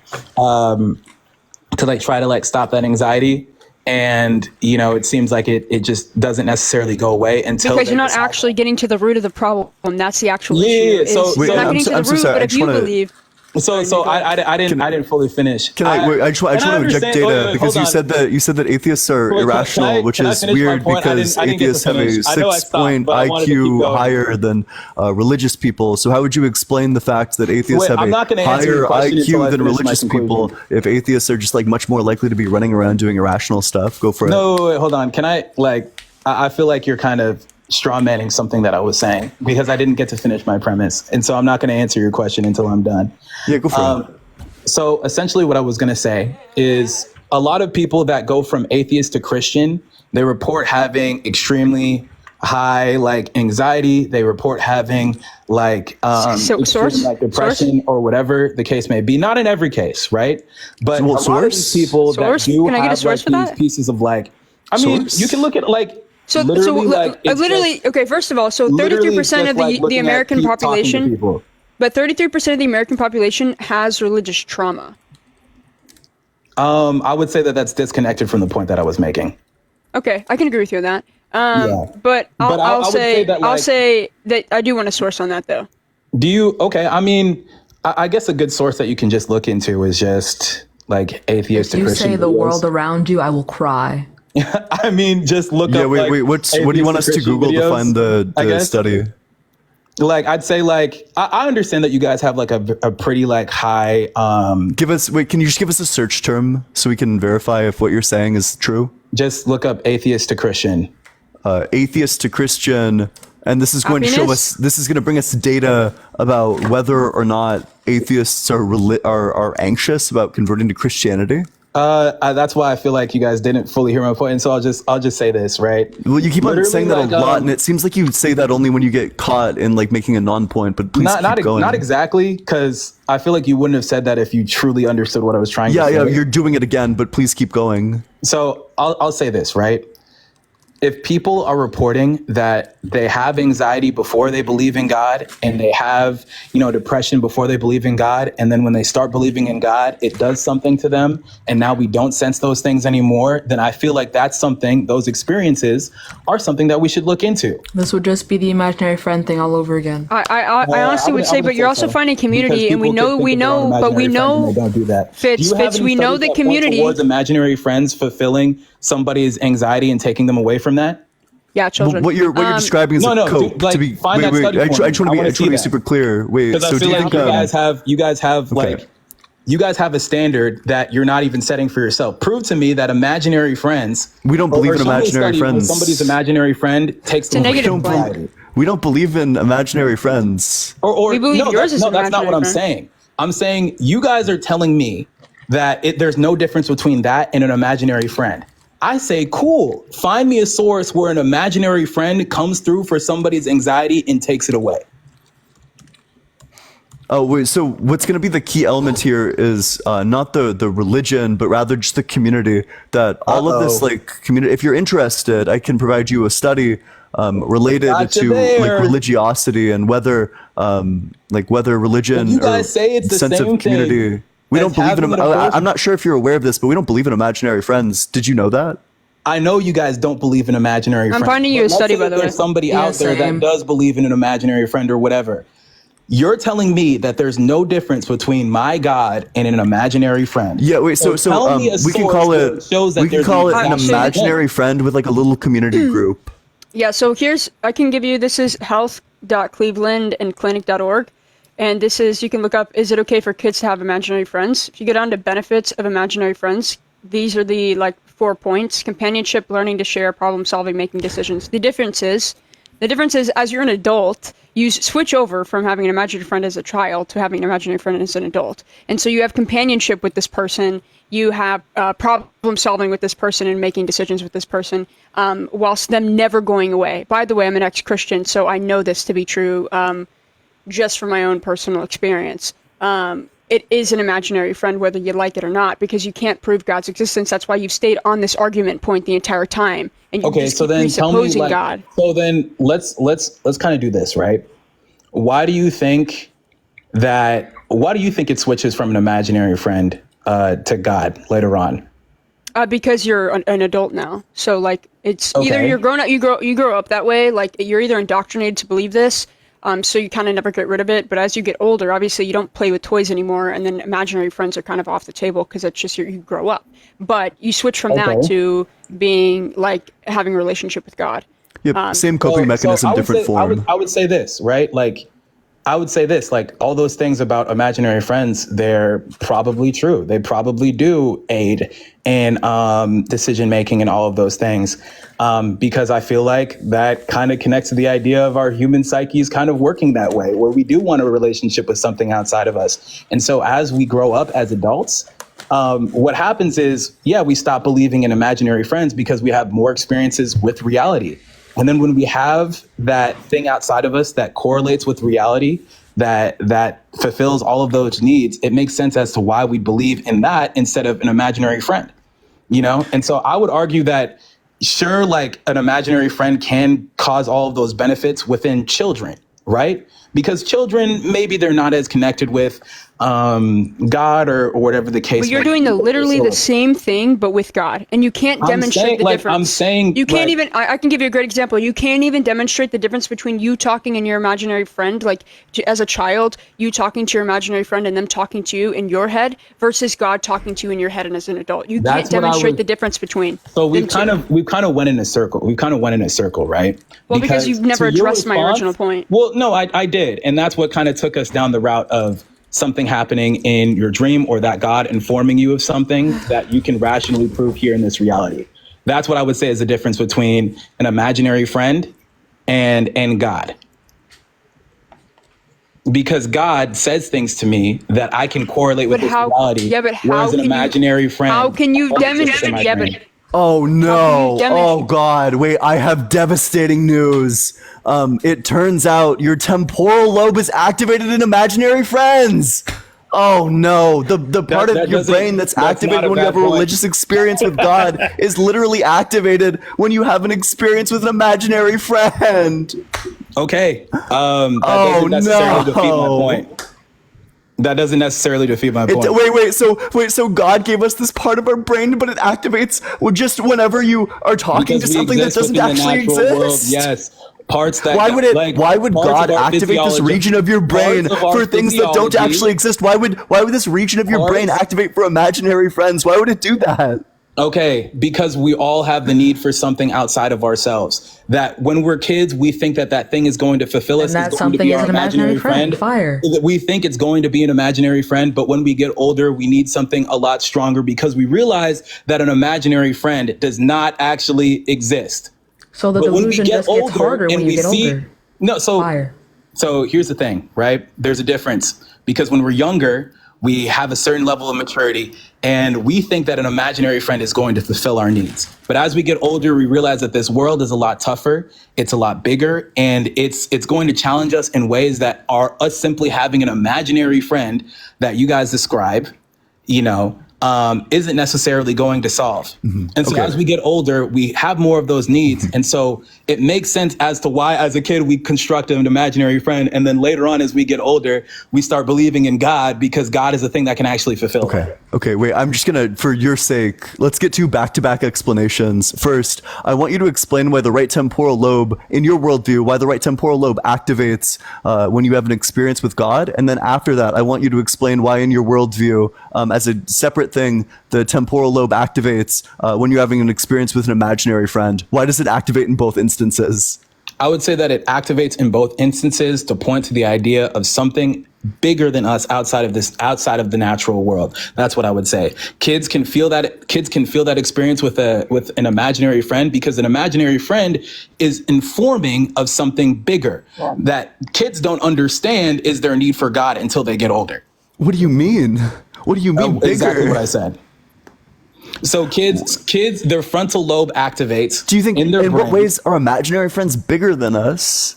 to like try to like stop that anxiety. And, you know, it seems like it just doesn't necessarily go away until because you're not actually getting to the root of the problem. That's the actual issue. Wait, you're not getting to the root, but if you believe. So I didn't fully finish. I just want to inject data because you said that atheists are irrational, which is weird because atheists have a 6-point IQ higher than religious people. So how would you explain the fact that atheists have a higher IQ than religious people if atheists are just like much more likely to be running around doing irrational stuff? Go for it. No, wait, hold on. Can I feel like you're kind of straw manning something that I was saying because I didn't get to finish my premise. And so I'm not going to answer your question until I'm done. Yeah, go for it. So essentially what I was going to say is a lot of people that go from atheist to Christian, they report having extremely high like anxiety. They report having like, like depression or whatever the case may be. Not in every case, right? But a lot of these people that do have like these pieces of like, I mean, you can look at like, okay, first of all, so 33% of the American population, but 33% of the American population has religious trauma. I would say that that's disconnected from the point that I was making. Okay, I can agree with you on that. But I'll say that I do want a source on that though. Do you? Okay, I mean, I guess a good source that you can just look into is just like atheist to Christian. You say the world around you, I will cry. I mean, just look up. Yeah, wait. What do you want us to Google to find the study? Like, I'd say, like, I understand that you guys have like a pretty like high. Can you just give us a search term so we can verify if what you're saying is true? Just look up atheist to Christian. Atheist to Christian, and this is going to show us. This is going to bring us data about whether or not atheists are anxious about converting to Christianity. That's why I feel like you guys didn't fully hear my point, and so I'll just say this, right? Well, you keep on saying that a lot, and it seems like you say that only when you get caught in like making a non-point. But please keep going. Not exactly, because I feel like you wouldn't have said that if you truly understood what I was trying to say. Yeah, you're doing it again, but please keep going. So I'll say this, right? If people are reporting that they have anxiety before they believe in God, and they have, depression before they believe in God, and then when they start believing in God, it does something to them, and now we don't sense those things anymore, then I feel like those experiences are something that we should look into. This would just be the imaginary friend thing all over again. I honestly would say, but you're also finding community, and we know, don't do that. Fitz, we know the community towards imaginary friends fulfilling somebody's anxiety and taking them away from that. Yeah, children. What you're describing is a cope. I just want to be super clear. Because I feel like you guys have a standard that you're not even setting for yourself. Prove to me that imaginary friends. We don't believe in imaginary friends. Somebody's imaginary friend takes the negative. We don't believe in imaginary friends. We believe yours is no, that's not what I'm saying. I'm saying you guys are telling me that there's no difference between that and an imaginary friend. I say, cool. Find me a source where an imaginary friend comes through for somebody's anxiety and takes it away. Oh, wait. So what's going to be the key element here is not the religion, but rather just the community. That all of this community. If you're interested, I can provide you a study related to religiosity and whether religion you guys say it's the sense same of community. Thing. We don't believe in them. I'm not sure if you're aware of this, but we don't believe in imaginary friends. Did you know that? I know you guys don't believe in imaginary friends. I'm finding you a study, by the way. There's somebody out there that does believe in an imaginary friend or whatever. You're telling me that there's no difference between my God and an imaginary friend. Yeah, wait. So tell me a we can source call that it shows that we can there's call it an an exact same imaginary thing. friend with like a little community group. Yeah, so I can give you, this is health.cleveland and clinic.org. And this is, you can look up, is it okay for kids to have imaginary friends? If you go down to benefits of imaginary friends, these are the 4 points: companionship, learning to share, problem solving, making decisions. The difference is as you're an adult, you switch over from having an imaginary friend as a child to having an imaginary friend as an adult. And so you have companionship with this person, you have problem solving with this person and making decisions with this person, whilst them never going away. By the way, I'm an ex-Christian, so I know this to be true just from my own personal experience. It is an imaginary friend whether you like it or not, because you can't prove God's existence. That's why you've stayed on this argument point the entire time. And you just So keep then tell me, presupposing God. so then let's kind of do this, right? Why do you think it switches from an imaginary friend to God later on? Because you're an adult now. So it's either Okay. you're grown up, you grow up that way. You're either indoctrinated to believe this, so you kind of never get rid of it. But as you get older, obviously you don't play with toys anymore, and then imaginary friends are kind of off the table because it's just you grow up. But you switch from that to being having a relationship with God. Yep, same coping mechanism, I would different say- form. I would say this, right? I would say this, all those things about imaginary friends, they're probably true. They probably do aid in decision making and all of those things, because I feel like that kind of connects to the idea of our human psyches kind of working that way, where we do want a relationship with something outside of us. And so as we grow up as adults, what happens is, we stop believing in imaginary friends because we have more experiences with reality. And then when we have that thing outside of us that correlates with reality, that fulfills all of those needs, it makes sense as to why we believe in that instead of an imaginary friend, And so I would argue that, sure, an imaginary friend can cause all of those benefits within children, right? Because children, maybe they're not as connected with God or whatever the case. But you're may doing be. literally the same thing, but with God, and you can't demonstrate the difference. I'm saying you can't even. I can give you a great example. You can't even demonstrate the difference between you talking and your imaginary friend, as a child, you talking to your imaginary friend and them talking to you in your head, versus God talking to you in your head and as an adult. You can't demonstrate the difference between. So we've kind of went in a circle. Right? Well, because you've never to your addressed my original point. Well, no, I did, and that's what kind of took us down the route of something happening in your dream, or that God informing you of something that you can rationally prove here in this reality. That's what I would say is the difference between an imaginary friend and God. Because God says things to me that I can correlate with this reality. Yeah, but how whereas an imaginary friend. How can you only exists in demonstrate? my Yeah, dream. but Oh no! Damn it. Oh god! Wait, I have devastating news. It turns out your temporal lobe is activated in imaginary friends. Oh no! The part that of your doesn't- brain that's that's not activated a when you have bad a point. religious experience with God is literally activated when you have an experience with an imaginary friend. Okay. That Oh, doesn't necessarily defeat my no. point. That doesn't necessarily defeat my point. So God gave us this part of our brain, but it activates just whenever you are talking Because to we something that exist doesn't within the actually natural exist. world, yes. Parts that Why would parts God of our activate this physiology- region of your brain parts of our for things that don't physiology- actually exist? Why would this region of your brain Parts- activate for imaginary friends? Why would it do that? Okay, because we all have the need for something outside of ourselves. That when we're kids, we think that thing is going to fulfill us. And that is going to something be is our an imaginary friend. Fire. We think it's going to be an imaginary friend, but when we get older, we need something a lot stronger because we realize that an imaginary friend does not actually exist. So the But when we delusion get just gets older harder and when we you get see- older. No, so Fire. So here's the thing, right? There's a difference because when we're younger, we have a certain level of maturity and we think that an imaginary friend is going to fulfill our needs. But as we get older, we realize that this world is a lot tougher, it's a lot bigger, and it's going to challenge us in ways that are us simply having an imaginary friend that you guys describe, isn't necessarily going to solve. And so Okay. as we get older, we have more of those needs. And so it makes sense as to why, as a kid, we construct an imaginary friend. And then later on, as we get older, we start believing in God because God is the thing that can actually fulfill that. Okay, wait, I'm just gonna, for your sake, let's get to back-to-back explanations. First, I want you to explain why the right temporal lobe, in your worldview, why the right temporal lobe activates when you have an experience with God. And then after that, I want you to explain why in your worldview, as a separate thing, the temporal lobe activates when you're having an experience with an imaginary friend. Why does it activate in both instances? I would say that it activates in both instances to point to the idea of something bigger than us outside of the natural world. That's what I would say. Kids can feel that experience with an imaginary friend because an imaginary friend is informing of something bigger that kids don't understand is their need for God until they get older. What do you mean? What do you mean bigger? Exactly what I said. So kids, their frontal lobe activates. Do you think in what ways are imaginary friends bigger than us?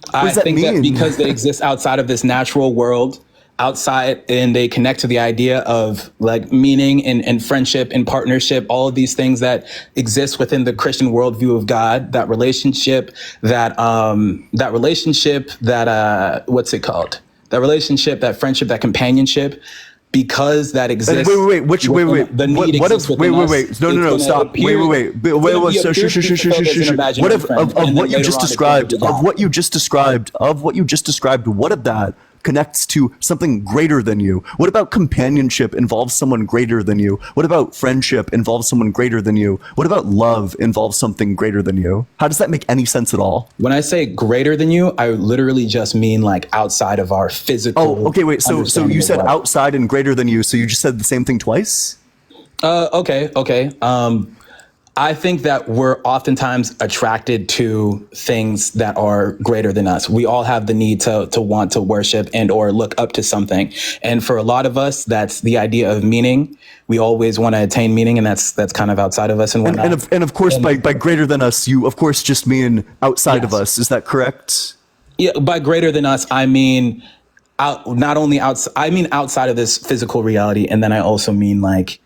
What does that think mean? that because they exist outside of this natural world, outside, and they connect to the idea of like meaning and friendship and partnership, all of these things that exist within the Christian worldview of God, that relationship, that what's it called? That relationship, that friendship, that companionship. Because that exists. Wait. The need exists within us. Wait. No. Stop. Wait. What if of what you just described? Of what you just described? What of that connects to something greater than you? What about companionship involves someone greater than you? What about friendship involves someone greater than you? What about love involves something greater than you? How does that make any sense at all? When I say greater than you, I literally just mean like outside of our physical. Oh, okay, wait. So you said outside and greater than you. So you just said the same thing twice? Okay. I think that we're oftentimes attracted to things that are greater than us. We all have the need to want to worship and or look up to something. And for a lot of us, that's the idea of meaning. We always want to attain meaning, and that's kind of outside of us and whatnot. And of course, by greater than us, you of course just mean outside of us. Is that correct? Yeah, by greater than us, I mean not only outside. I mean outside of this physical reality, and then I also mean like,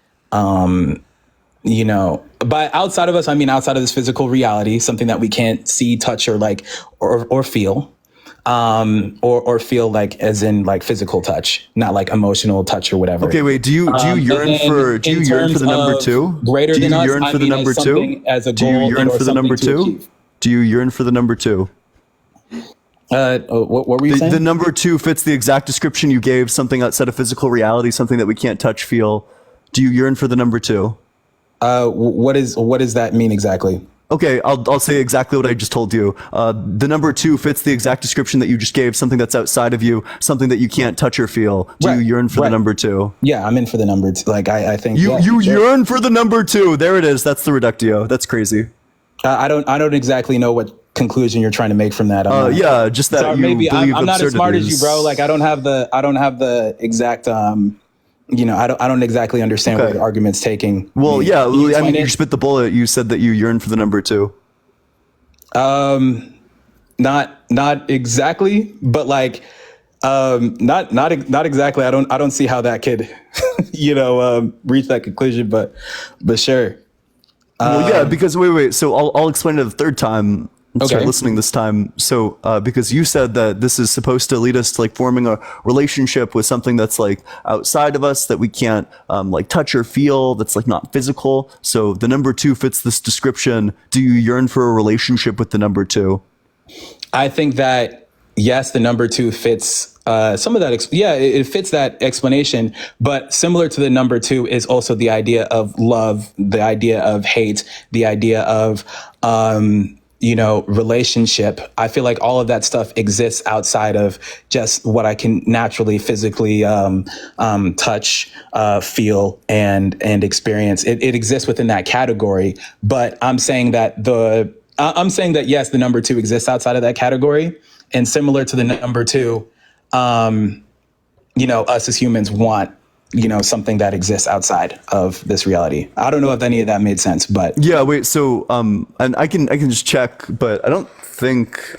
by outside of us, I mean outside of this physical reality, something that we can't see, touch, or like, or feel, or feel like as in like physical touch, not like emotional touch or whatever. Okay, wait. Do you yearn for the number two? Greater than us, Do you yearn for the number two? As a Do you goal yearn or for the number something to two? achieve. Do you yearn for the number two? What were you saying? The number two fits the exact description you gave. Something outside of physical reality, something that we can't touch, feel. Do you yearn for the number two? What does that mean exactly? Okay, I'll say exactly what I just told you. The number two fits the exact description that you just gave. Something that's outside of you, something that you can't touch or feel. Do you yearn for the number two? Yeah, I'm in for the number two. Like I think you yearn for the number two. There it is. That's the reductio. That's crazy. I don't exactly know what conclusion you're trying to make from that. Yeah, just that you maybe believe I'm not as smart as you, absurdities. bro. Like I don't have the exact. I don't exactly understand where the argument's taking. Well, me. yeah, Can you I mean, explain you it? spit the bullet. You said that you yearn for the number two. Not exactly, but like, not exactly. I don't see how that could, reach that conclusion. But sure. Well, yeah, because wait. So I'll explain it the third time. Start Okay. listening this time. So because you said that this is supposed to lead us to like forming a relationship with something that's like outside of us that we can't like touch or feel, that's like not physical. So the number two fits this description. Do you yearn for a relationship with the number two? I think that yes, the number two fits some of that. It fits that explanation. But similar to the number two is also the idea of love, the idea of hate, the idea of relationship. I feel like all of that stuff exists outside of just what I can naturally, physically touch, feel, and experience. It exists within that category. But I'm saying that yes, the number two exists outside of that category. And similar to the number two, us as humans want something that exists outside of this reality. I don't know if any of that made sense, but yeah, wait. So, and I can just check, but I don't think,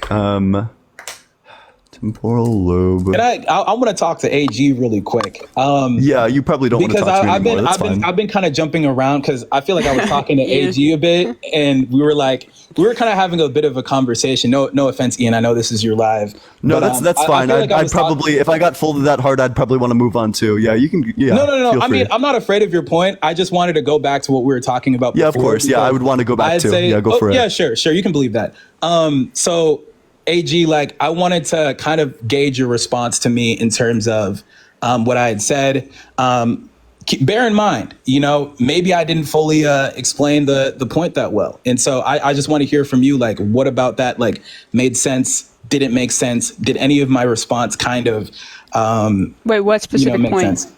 Temporal lobe. And I want to talk to AG really quick. Yeah, you probably don't want to because talk to me anymore. That's fine. I've been kind of jumping around because I feel like I was talking to AG a bit, and we were kind of having a bit of a conversation. No offense, Ian. I know this is your live. No, but, that's fine. I'd probably, if I got folded that hard, I'd probably want to move on too. Yeah, you can. Yeah. No. I mean, I'm not afraid of your point. I just wanted to go back to what we were talking about before. Yeah, of course. Yeah, I would want to go back too. Yeah, go for it. Yeah, sure. You can believe that. So AG, like, I wanted to kind of gauge your response to me in terms of what I had said. Bear in mind, maybe I didn't fully explain the point that well. And so I just want to hear from you, like, what about that, like, made sense? Did it make sense? Did any of my response kind of wait, what specific make point? Sense?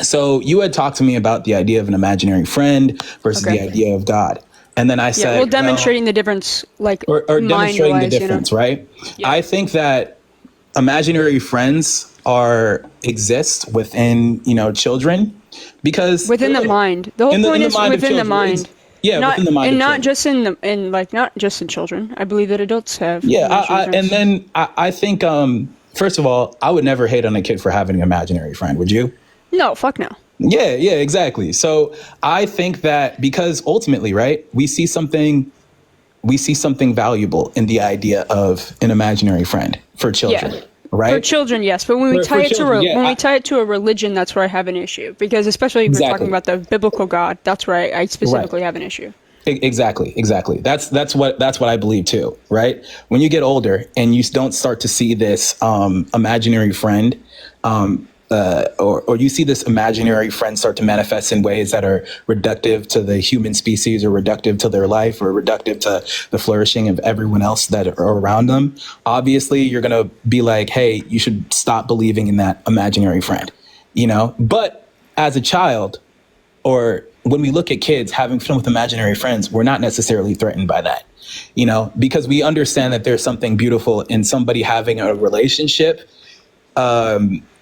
So you had talked to me about the idea of an imaginary friend versus the idea of God. And then I said, demonstrating the difference, like, or demonstrating the difference, right? Yeah. I think that imaginary friends exist within, children, because within the mind. The whole point is within the mind. Yeah, within the mind. And not just not just in children. I believe that adults have. Yeah, I think, first of all, I would never hate on a kid for having an imaginary friend. Would you? No, fuck no. Yeah, exactly. So I think that because ultimately, right, we see something valuable in the idea of an imaginary friend for children. Yeah. Right? For children, yes, but when we tie it to a religion, that's where I have an issue. Because especially if we're talking about the biblical God, that's where I specifically have an issue. Exactly. That's what I believe too. Right? When you get older and you don't start to see this imaginary friend, or you see this imaginary friend start to manifest in ways that are reductive to the human species, or reductive to their life, or reductive to the flourishing of everyone else that are around them, obviously you're going to be like, hey, you should stop believing in that imaginary friend, But as a child, or when we look at kids having fun with imaginary friends, we're not necessarily threatened by that, because we understand that there's something beautiful in somebody having a relationship.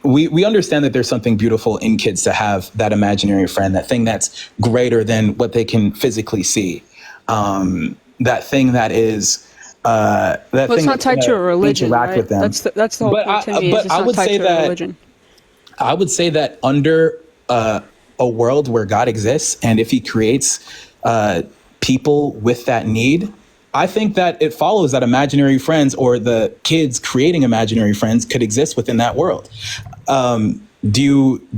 We understand that there's something beautiful in kids to have that imaginary friend, that thing that's greater than what they can physically see. That thing that is it's not tied to a religion, right? With them. That's the whole point to me. It's not tied to a religion. I would say that under a world where God exists, and if He creates people with that need, I think that it follows that imaginary friends, or the kids creating imaginary friends, could exist within that world. Do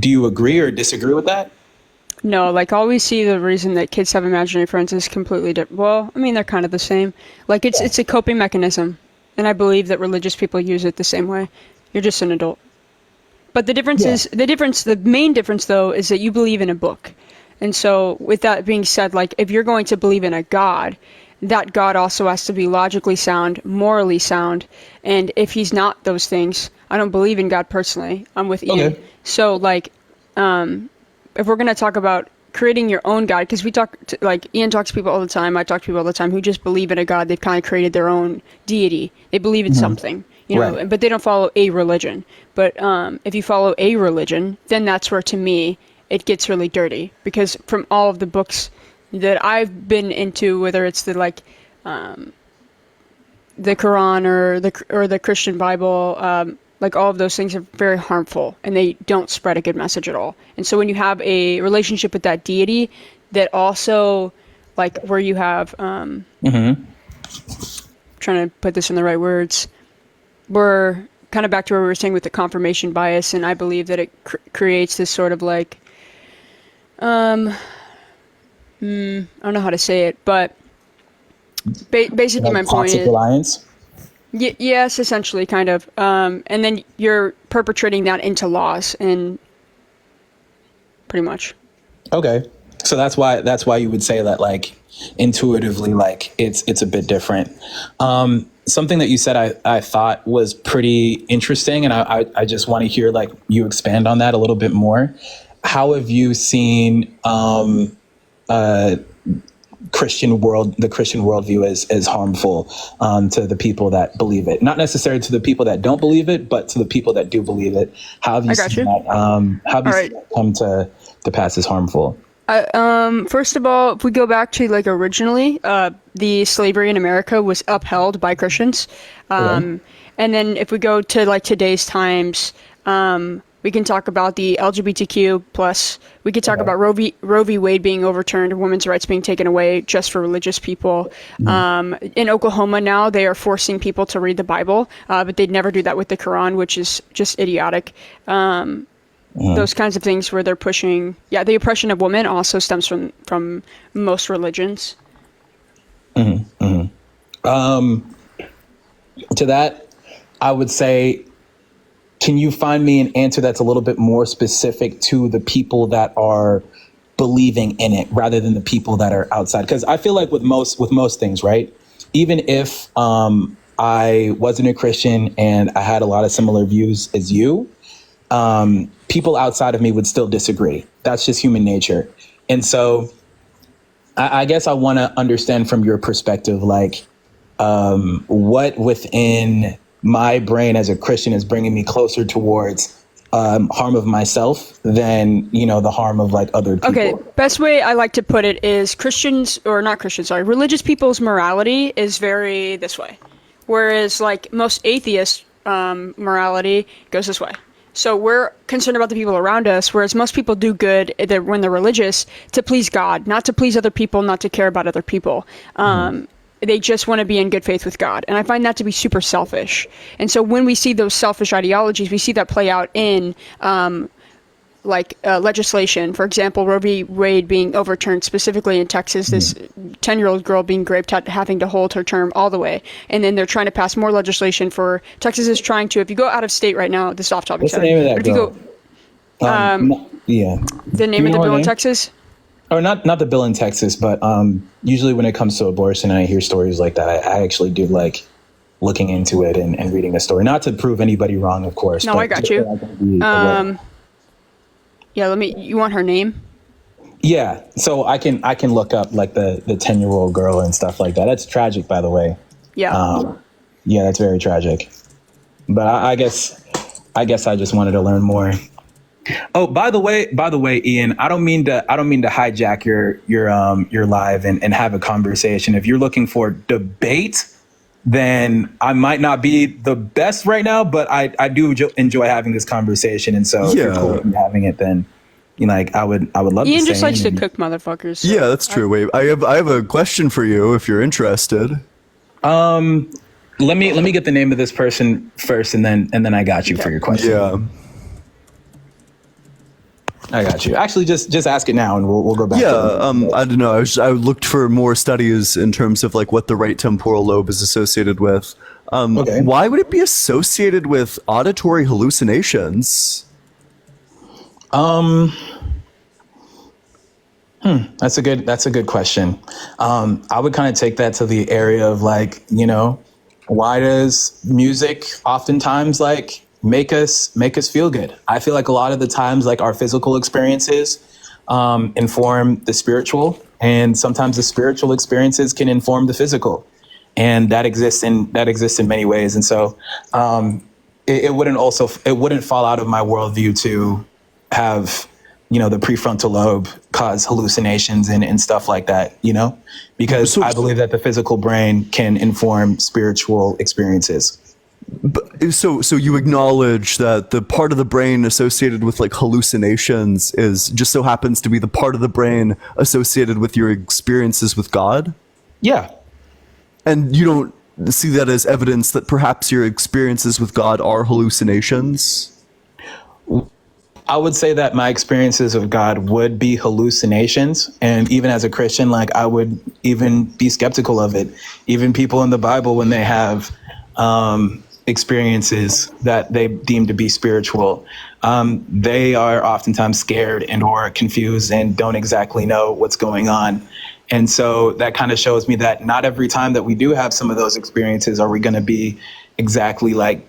you agree or disagree with that? No, like, always see the reason that kids have imaginary friends is completely different. Well, I mean, they're kind of the same. Like, it's a coping mechanism, and I believe that religious people use it the same way. You're just an adult. But the main difference though is that you believe in a book. And so with that being said, like, if you're going to believe in a God, that God also has to be logically sound, morally sound. And if he's not those things, I don't believe in God personally. I'm with Ian. Okay. So, like, if we're going to talk about creating your own God, because Ian talks to people all the time, I talk to people all the time who just believe in a God. They've kind of created their own deity. They believe in something, right. But they don't follow a religion. But if you follow a religion, then that's where, to me, it gets really dirty. Because from all of the books that I've been into, whether it's the Quran or the Christian Bible, like, all of those things are very harmful, and they don't spread a good message at all. And so when you have a relationship with that deity that also, like, where you have trying to put this in the right words, we're kind of back to where we were saying with the confirmation bias, and I believe that it creates this sort of, like, I don't know how to say it, but basically, my point is reliance. Yes, essentially, kind of. And then you're perpetrating that into laws, and pretty much. Okay, so that's why you would say that, like, intuitively, like, it's a bit different. Something that you said I thought was pretty interesting, and I just want to hear, like, you expand on that a little bit more. How have you seen the Christian worldview as harmful to the people that believe it? Not necessarily to the people that don't believe it, but to the people that do believe it. How have you seen that? How have you seen that come to pass as harmful? First of all, if we go back to, like, originally, the slavery in America was upheld by Christians. And then if we go to like today's times, we can talk about the LGBTQ plus. We could talk about Roe v. Wade being overturned, women's rights being taken away just for religious people. In Oklahoma now, they are forcing people to read the Bible, but they'd never do that with the Quran, which is just idiotic. Those kinds of things where they're pushing. Yeah, the oppression of women also stems from most religions. To that, I would say, can you find me an answer that's a little bit more specific to the people that are believing in it rather than the people that are outside? Because I feel like with most things, right? Even if I wasn't a Christian and I had a lot of similar views as you, people outside of me would still disagree. That's just human nature. And so I guess I want to understand from your perspective, like, what within my brain as a Christian is bringing me closer towards harm of myself than, the harm of like other people. Okay, best way I like to put it is religious people's morality is very this way. Whereas like most atheists' morality goes this way. So we're concerned about the people around us, whereas most people do good when they're religious to please God, not to please other people, not to care about other people. They just want to be in good faith with God. And I find that to be super selfish. And so when we see those selfish ideologies, we see that play out in legislation. For example, Roe v. Wade being overturned specifically in Texas, this 10-year-old girl being raped, having to hold her term all the way. And then they're trying to pass more legislation for, Texas is trying to, if you go out of state right now, this is off topic. What's the name of that girl? The name of the bill in Texas? Or not the bill in Texas, but usually when it comes to abortion and I hear stories like that, I actually do like looking into it and reading the story. Not to prove anybody wrong, of course. No, I got you. You want her name? Yeah, so I can look up like the 10-year-old girl and stuff like that. That's tragic, by the way. Yeah. Yeah, that's very tragic. But I guess I just wanted to learn more. Oh, by the way, Ian, I don't mean to hijack your live and have a conversation. If you're looking for debate, then I might not be the best right now, but I do enjoy having this conversation. And so if you're cool with me having it, then I would love to. Ian just likes to cook motherfuckers. So. Yeah, that's true. Wait, I have a question for you if you're interested. Let me get the name of this person first, and then I got you for your question. Yeah. I got you. Actually, just ask it now, and we'll go back. Yeah, I don't know. I looked for more studies in terms of like what the right temporal lobe is associated with. Why would it be associated with auditory hallucinations? That's a good question. I would kind of take that to the area of like, why does music oftentimes like make us feel good? I feel like a lot of the times like our physical experiences inform the spiritual, and sometimes the spiritual experiences can inform the physical, and that exists in many ways. And so it wouldn't fall out of my worldview to have the prefrontal lobe cause hallucinations and stuff like that, because I believe that the physical brain can inform spiritual experiences. So you acknowledge that the part of the brain associated with like hallucinations is just so happens to be the part of the brain associated with your experiences with God? Yeah. And you don't see that as evidence that perhaps your experiences with God are hallucinations? I would say that my experiences of God would be hallucinations. And even as a Christian, like I would even be skeptical of it. Even people in the Bible, when they have experiences that they deem to be spiritual, they are oftentimes scared and or confused and don't exactly know what's going on. And so that kind of shows me that not every time that we do have some of those experiences are we going to be exactly like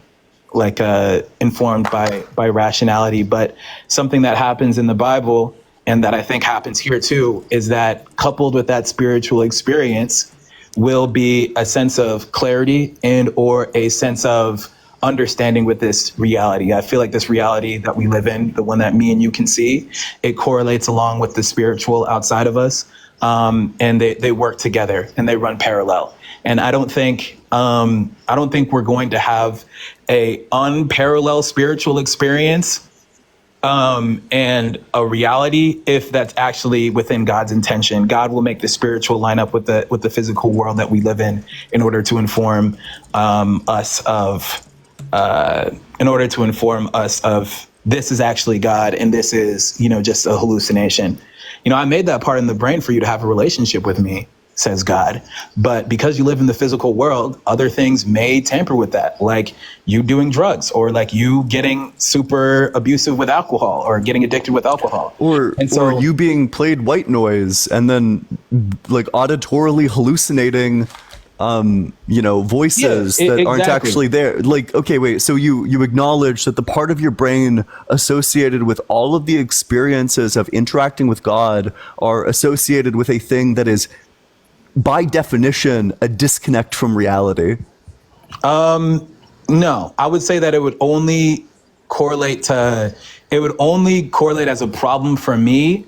informed by rationality. But something that happens in the Bible, and that I think happens here too, is that coupled with that spiritual experience will be a sense of clarity and or a sense of understanding with this reality. I feel like this reality that we live in, the one that me and you can see, it correlates along with the spiritual outside of us. And they work together and they run parallel. And I don't think we're going to have a unparalleled spiritual experience and a reality if that's actually within God's intention. God will make the spiritual line up with the physical world that we live in order to inform us of this is actually God and this is, just a hallucination. I made that part in the brain for you to have a relationship with me, says God. But because you live in the physical world, other things may tamper with that, like you doing drugs or like you getting super abusive with alcohol or getting addicted with alcohol. Or you being played white noise and then like auditorily hallucinating voices that aren't actually there. Like, okay, wait, so you acknowledge that the part of your brain associated with all of the experiences of interacting with God are associated with a thing that is by definition a disconnect from reality. No, I would say that it would only correlate as a problem for me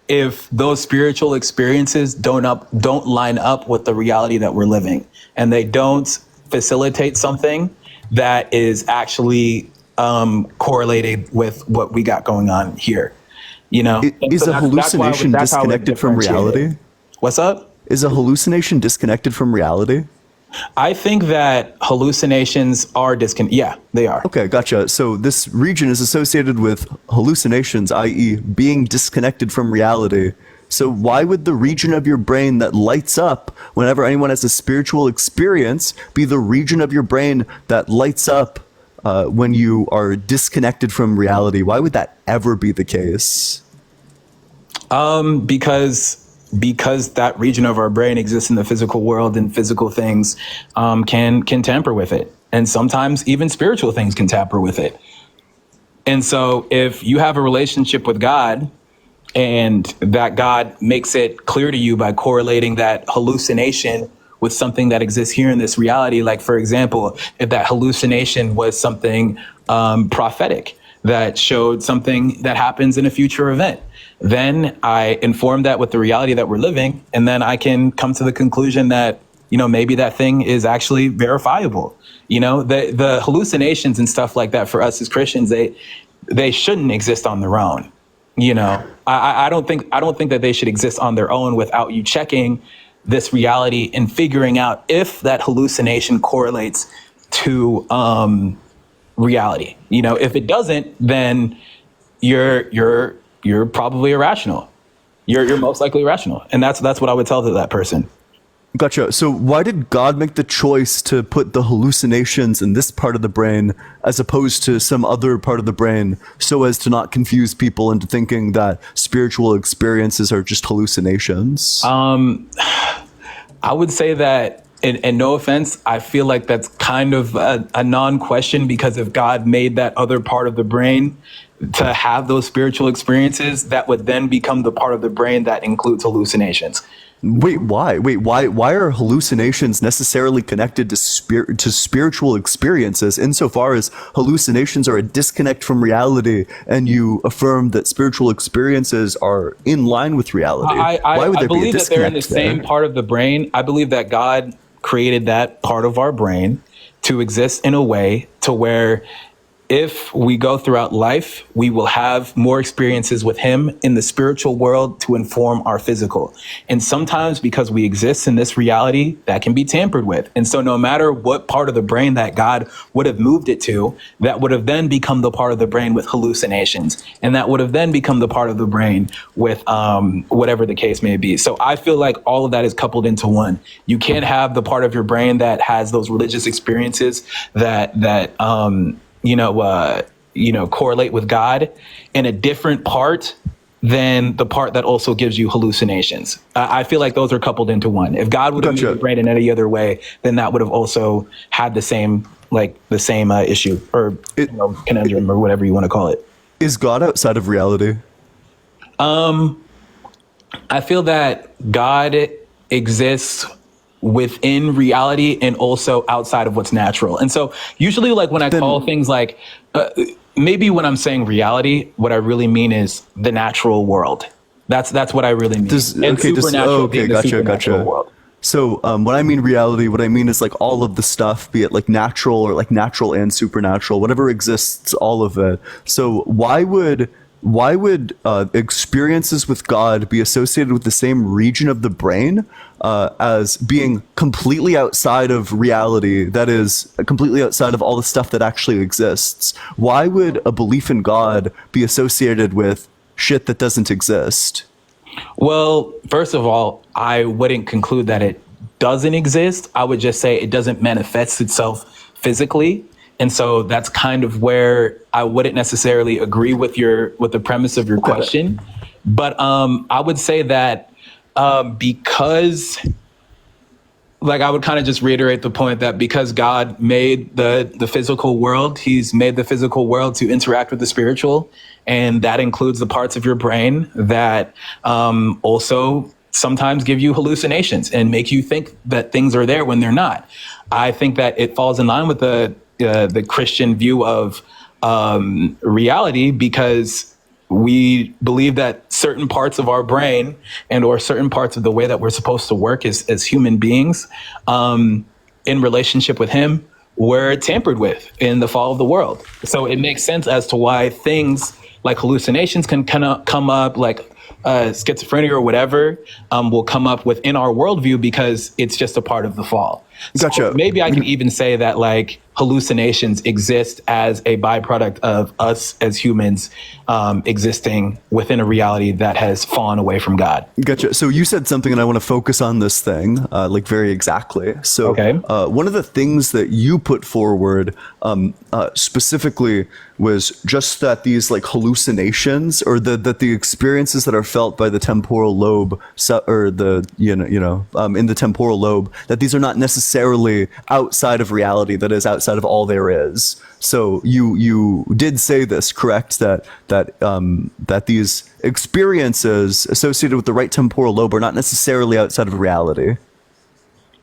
if those spiritual experiences don't line up with the reality that we're living, and they don't facilitate something that is actually correlated with what we got going on here. Is a hallucination disconnected from reality? What's up? Is a hallucination disconnected from reality? I think that hallucinations are disconnected. Yeah, they are. Okay, gotcha. So this region is associated with hallucinations, i.e. being disconnected from reality. So why would the region of your brain that lights up whenever anyone has a spiritual experience be the region of your brain that lights up when you are disconnected from reality? Why would that ever be the case? Because that region of our brain exists in the physical world, and physical things can tamper with it. And sometimes even spiritual things can tamper with it. And so if you have a relationship with God and that God makes it clear to you by correlating that hallucination with something that exists here in this reality, like, for example, if that hallucination was something prophetic that showed something that happens in a future event, then I inform that with the reality that we're living, and then I can come to the conclusion that, maybe that thing is actually verifiable. The hallucinations and stuff like that for us as Christians, they shouldn't exist on their own. I don't think that they should exist on their own without you checking this reality and figuring out if that hallucination correlates to reality. If it doesn't, then you're probably irrational. You're most likely irrational. And that's what I would tell to that person. Gotcha. So why did God make the choice to put the hallucinations in this part of the brain as opposed to some other part of the brain, so as to not confuse people into thinking that spiritual experiences are just hallucinations? I would say that, and no offense, I feel like that's kind of a non-question, because if God made that other part of the brain to have those spiritual experiences, that would then become the part of the brain that includes hallucinations. Wait, why? Why are hallucinations necessarily connected to spiritual experiences, insofar as hallucinations are a disconnect from reality, and you affirm that spiritual experiences are in line with reality? Why would there be a disconnect? I believe that they're in the same part of the brain. I believe that God created that part of our brain to exist in a way to where if we go throughout life, we will have more experiences with him in the spiritual world to inform our physical. And sometimes, because we exist in this reality, that can be tampered with. And so no matter what part of the brain that God would have moved it to, that would have then become the part of the brain with hallucinations. And that would have then become the part of the brain with whatever the case may be. So I feel like all of that is coupled into one. You can't have the part of your brain that has those religious experiences that correlate with God in a different part than the part that also gives you hallucinations. I feel like those are coupled into one. If God would have made your brain in any other way, then that would have also had the same issue or conundrum or whatever you want to call it. Is God outside of reality? I feel that God exists within reality and also outside of what's natural. And so usually, like, when I call things like maybe when I'm saying reality, what I really mean is the natural world. That's what I really mean. Gotcha. So when I mean reality, what I mean is like all of the stuff, be it like natural or like natural and supernatural, whatever exists, all of it. So why would experiences with God be associated with the same region of the brain as being completely outside of reality, that is completely outside of all the stuff that actually exists? Why would a belief in God be associated with shit that doesn't exist? Well, first of all, I wouldn't conclude that it doesn't exist. I would just say it doesn't manifest itself physically. And so that's kind of where I wouldn't necessarily agree with the premise of your question. But I would say that because, like, I would kind of just reiterate the point that because God made the physical world, he's made the physical world to interact with the spiritual. And that includes the parts of your brain that also sometimes give you hallucinations and make you think that things are there when they're not. I think that it falls in line with the Christian view of reality, because we believe that certain parts of our brain and or certain parts of the way that we're supposed to work as human beings in relationship with him were tampered with in the fall of the world. So it makes sense as to why things like hallucinations can kind of come up, like schizophrenia or whatever will come up within our worldview, because it's just a part of the fall. Gotcha. So maybe I can even say that like hallucinations exist as a byproduct of us as humans existing within a reality that has fallen away from God. Gotcha. So you said something, and I want to focus on this thing, like very exactly. So one of the things that you put forward specifically was just that these like hallucinations, or that the experiences that are felt by the temporal lobe, or the in the temporal lobe, that these are not necessarily outside of reality, that is outside of all there is. So you did say this, correct? That these experiences associated with the right temporal lobe are not necessarily outside of reality.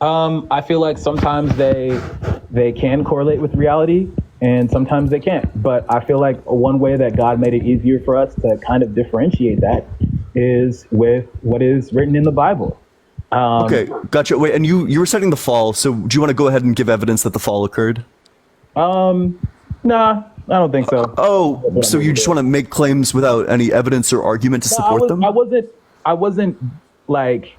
I feel like sometimes they can correlate with reality, and sometimes they can't. But I feel like one way that God made it easier for us to kind of differentiate that is with what is written in the Bible. Okay, gotcha. Wait, and you were citing the fall, so do you want to go ahead and give evidence that the fall occurred? Nah, I don't think so. So you just want to make claims without any evidence or argument to support them? I wasn't like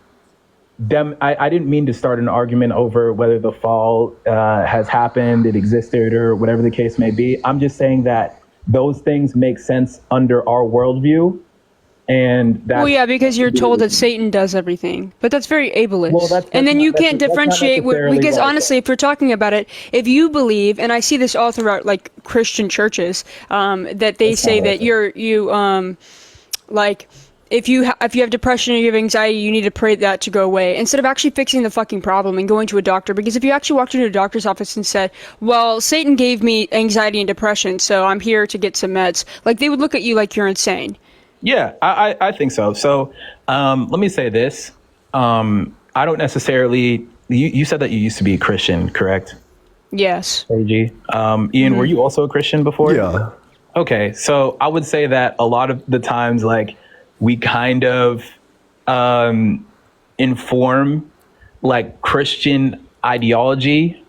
them. I didn't mean to start an argument over whether the fall has happened, it existed, or whatever the case may be. I'm just saying that those things make sense under our worldview. And that's, well, yeah, because you're told that Satan does everything, but that's very ableist. Well, and then you can't differentiate because honestly, if we're talking about it, if you believe, and I see this all throughout like Christian churches, that they say that like if you have depression or you have anxiety, you need to pray that to go away instead of actually fixing the fucking problem and going to a doctor. Because if you actually walked into a doctor's office and said, well, Satan gave me anxiety and depression, so I'm here to get some meds, like they would look at you like you're insane. Yeah, I think so. So let me say this. I don't necessarily, you said that you used to be a Christian, correct? Yes. AG. Ian, were you also a Christian before? Yeah. Okay, so I would say that a lot of the times, like, we kind of inform like Christian ideology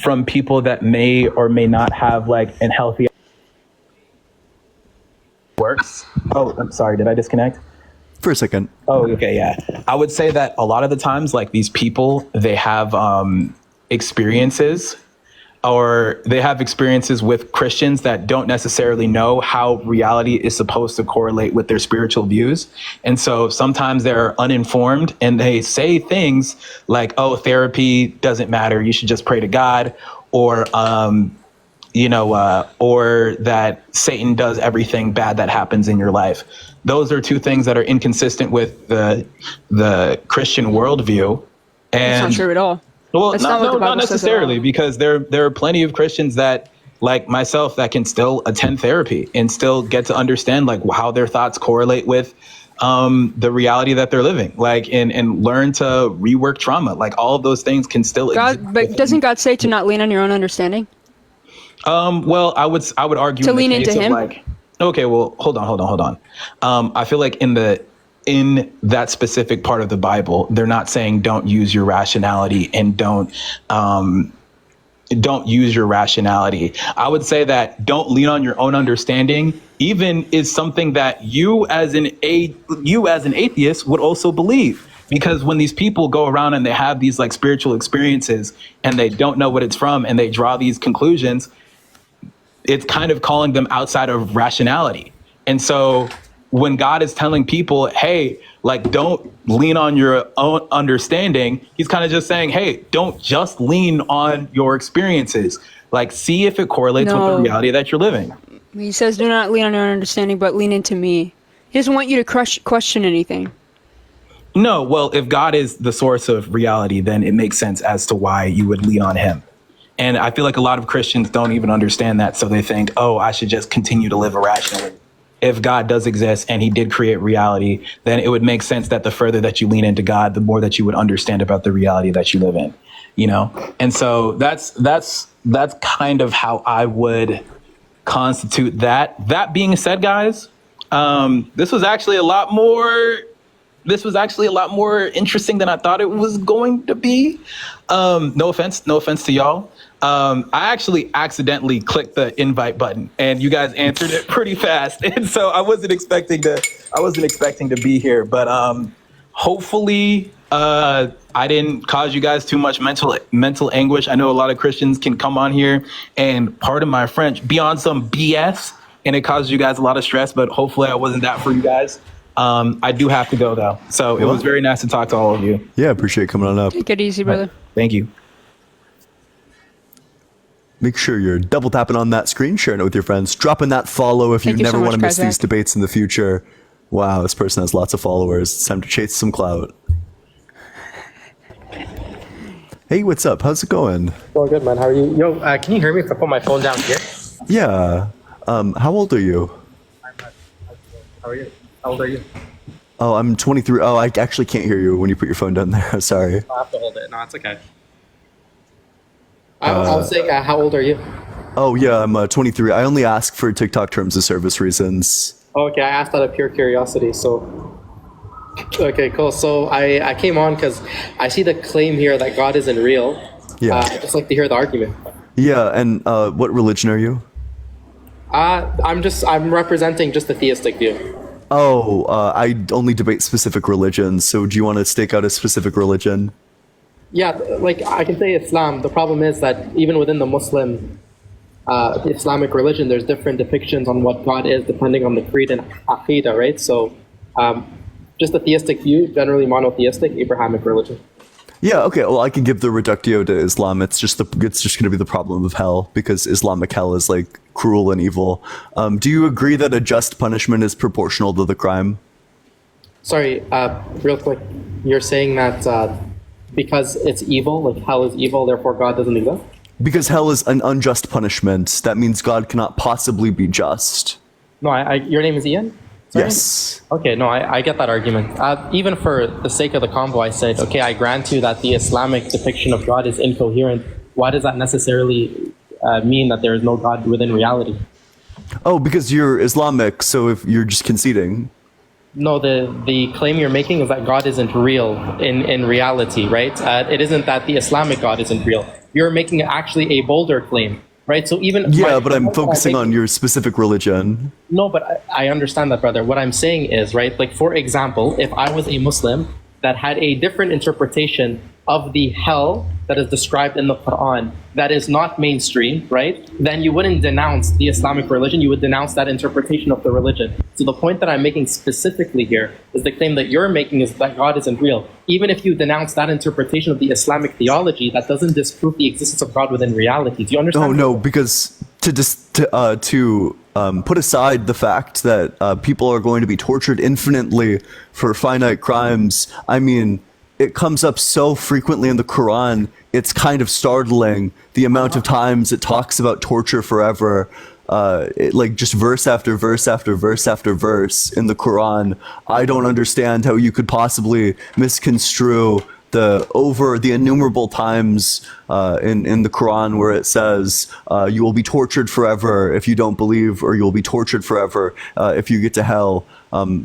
from people that may or may not have like an healthy works. Oh, I'm sorry. Did I disconnect? For a second. Oh, okay. Yeah. I would say that a lot of the times, like these people, they have experiences with Christians that don't necessarily know how reality is supposed to correlate with their spiritual views. And so sometimes they're uninformed and they say things like, oh, therapy doesn't matter. You should just pray to God, or or that Satan does everything bad that happens in your life. Those are two things that are inconsistent with the Christian worldview. And that's not true at all. Well, that's not necessarily, because there are plenty of Christians that, like myself, that can still attend therapy and still get to understand like how their thoughts correlate with the reality that they're living, like, and learn to rework trauma. Like all of those things can still exist. But doesn't God say to not lean on your own understanding? Well, I would argue to in the lean case into of him. like, okay, well, hold on. I feel like in in that specific part of the Bible, they're not saying don't use your rationality and don't use your rationality. I would say that don't lean on your own understanding even is something that you as an atheist would also believe. Because when these people go around and they have these like spiritual experiences and they don't know what it's from and they draw these conclusions, it's kind of calling them outside of rationality. And so when God is telling people, hey, like, don't lean on your own understanding, he's kind of just saying, hey, don't just lean on your experiences. Like, see if it correlates with the reality that you're living. He says, do not lean on your own understanding, but lean into me. He doesn't want you to question anything. No, well, if God is the source of reality, then it makes sense as to why you would lean on him. And I feel like a lot of Christians don't even understand that. So they think, oh, I should just continue to live irrationally. If God does exist and he did create reality, then it would make sense that the further that you lean into God, the more that you would understand about the reality that you live in, you know? And so that's kind of how I would constitute that. That being said, guys, this was actually a lot more interesting than I thought it was going to be. No offense to y'all. I actually accidentally clicked the invite button and you guys answered it pretty fast. And so I wasn't expecting to be here, but hopefully I didn't cause you guys too much mental anguish. I know a lot of Christians can come on here and, pardon my French, be on some BS and it causes you guys a lot of stress, but hopefully I wasn't that for you guys. I do have to go though. So it was very nice to talk to all of you. Yeah, appreciate coming on up. Take it easy, brother. Thank you. Make sure you're double tapping on that screen, sharing it with your friends, dropping that follow if you Thank you never so want to much, miss these Kazakh. debates in the future. Wow, this person has lots of followers. It's time to chase some clout. Hey, what's up? How's it going? Oh, good, man. How are you? Yo, can you hear me if I put my phone down here? Yeah. How old are you? How are you? How old are you? Oh, I'm 23. Oh, I actually can't hear you when you put your phone down there. Sorry. I have to hold it. No, it's okay. I was saying, how old are you? Oh, yeah, I'm 23. I only ask for TikTok terms of service reasons. Okay, I asked out of pure curiosity, so... Okay, cool. So I came on because I see the claim here that God isn't real. Yeah. I'd just like to hear the argument. Yeah, and what religion are you? I'm representing just the theistic view. Oh, I only debate specific religions, so do you want to stake out a specific religion? Yeah, like I can say Islam. The problem is that even within the Muslim, the Islamic religion, there's different depictions on what God is depending on the creed and aqidah, right? So just a theistic view, generally monotheistic, Abrahamic religion. Yeah, okay, well, I can give the reductio to Islam. It's just going to be the problem of hell, because Islamic hell is, like, cruel and evil. Do you agree that a just punishment is proportional to the crime? Sorry, real quick. You're saying that because it's evil, like hell is evil, therefore God doesn't exist? Because hell is an unjust punishment. That means God cannot possibly be just. No, your name is Ian? Sorry? Yes. Okay, no, I get that argument. Even for the sake of the convo, I said, okay, I grant you that the Islamic depiction of God is incoherent. Why does that necessarily mean that there is no God within reality? Oh, because you're Islamic, so if you're just conceding. No, the claim you're making is that God isn't real in reality, right? It isn't that the Islamic God isn't real. You're making actually a bolder claim, right? So even... Yeah, but I'm focusing on your specific religion. No, but I understand that, brother. What I'm saying is, right, like, for example, if I was a Muslim that had a different interpretation of the hell that is described in the Quran that is not mainstream, right, then you wouldn't denounce the Islamic religion, you would denounce that interpretation of the religion. So the point that I'm making specifically here is the claim that you're making is that God isn't real. Even if you denounce that interpretation of the Islamic theology, that doesn't disprove the existence of God within reality. Do you understand? Oh, no, because to put aside the fact that people are going to be tortured infinitely for finite crimes, I mean, it comes up so frequently in the Quran, it's kind of startling the amount of times it talks about torture forever. Like just verse after verse after verse after verse in the Quran. I don't understand how you could possibly misconstrue the innumerable times in the Quran where it says you will be tortured forever if you don't believe, or you'll be tortured forever if you get to hell.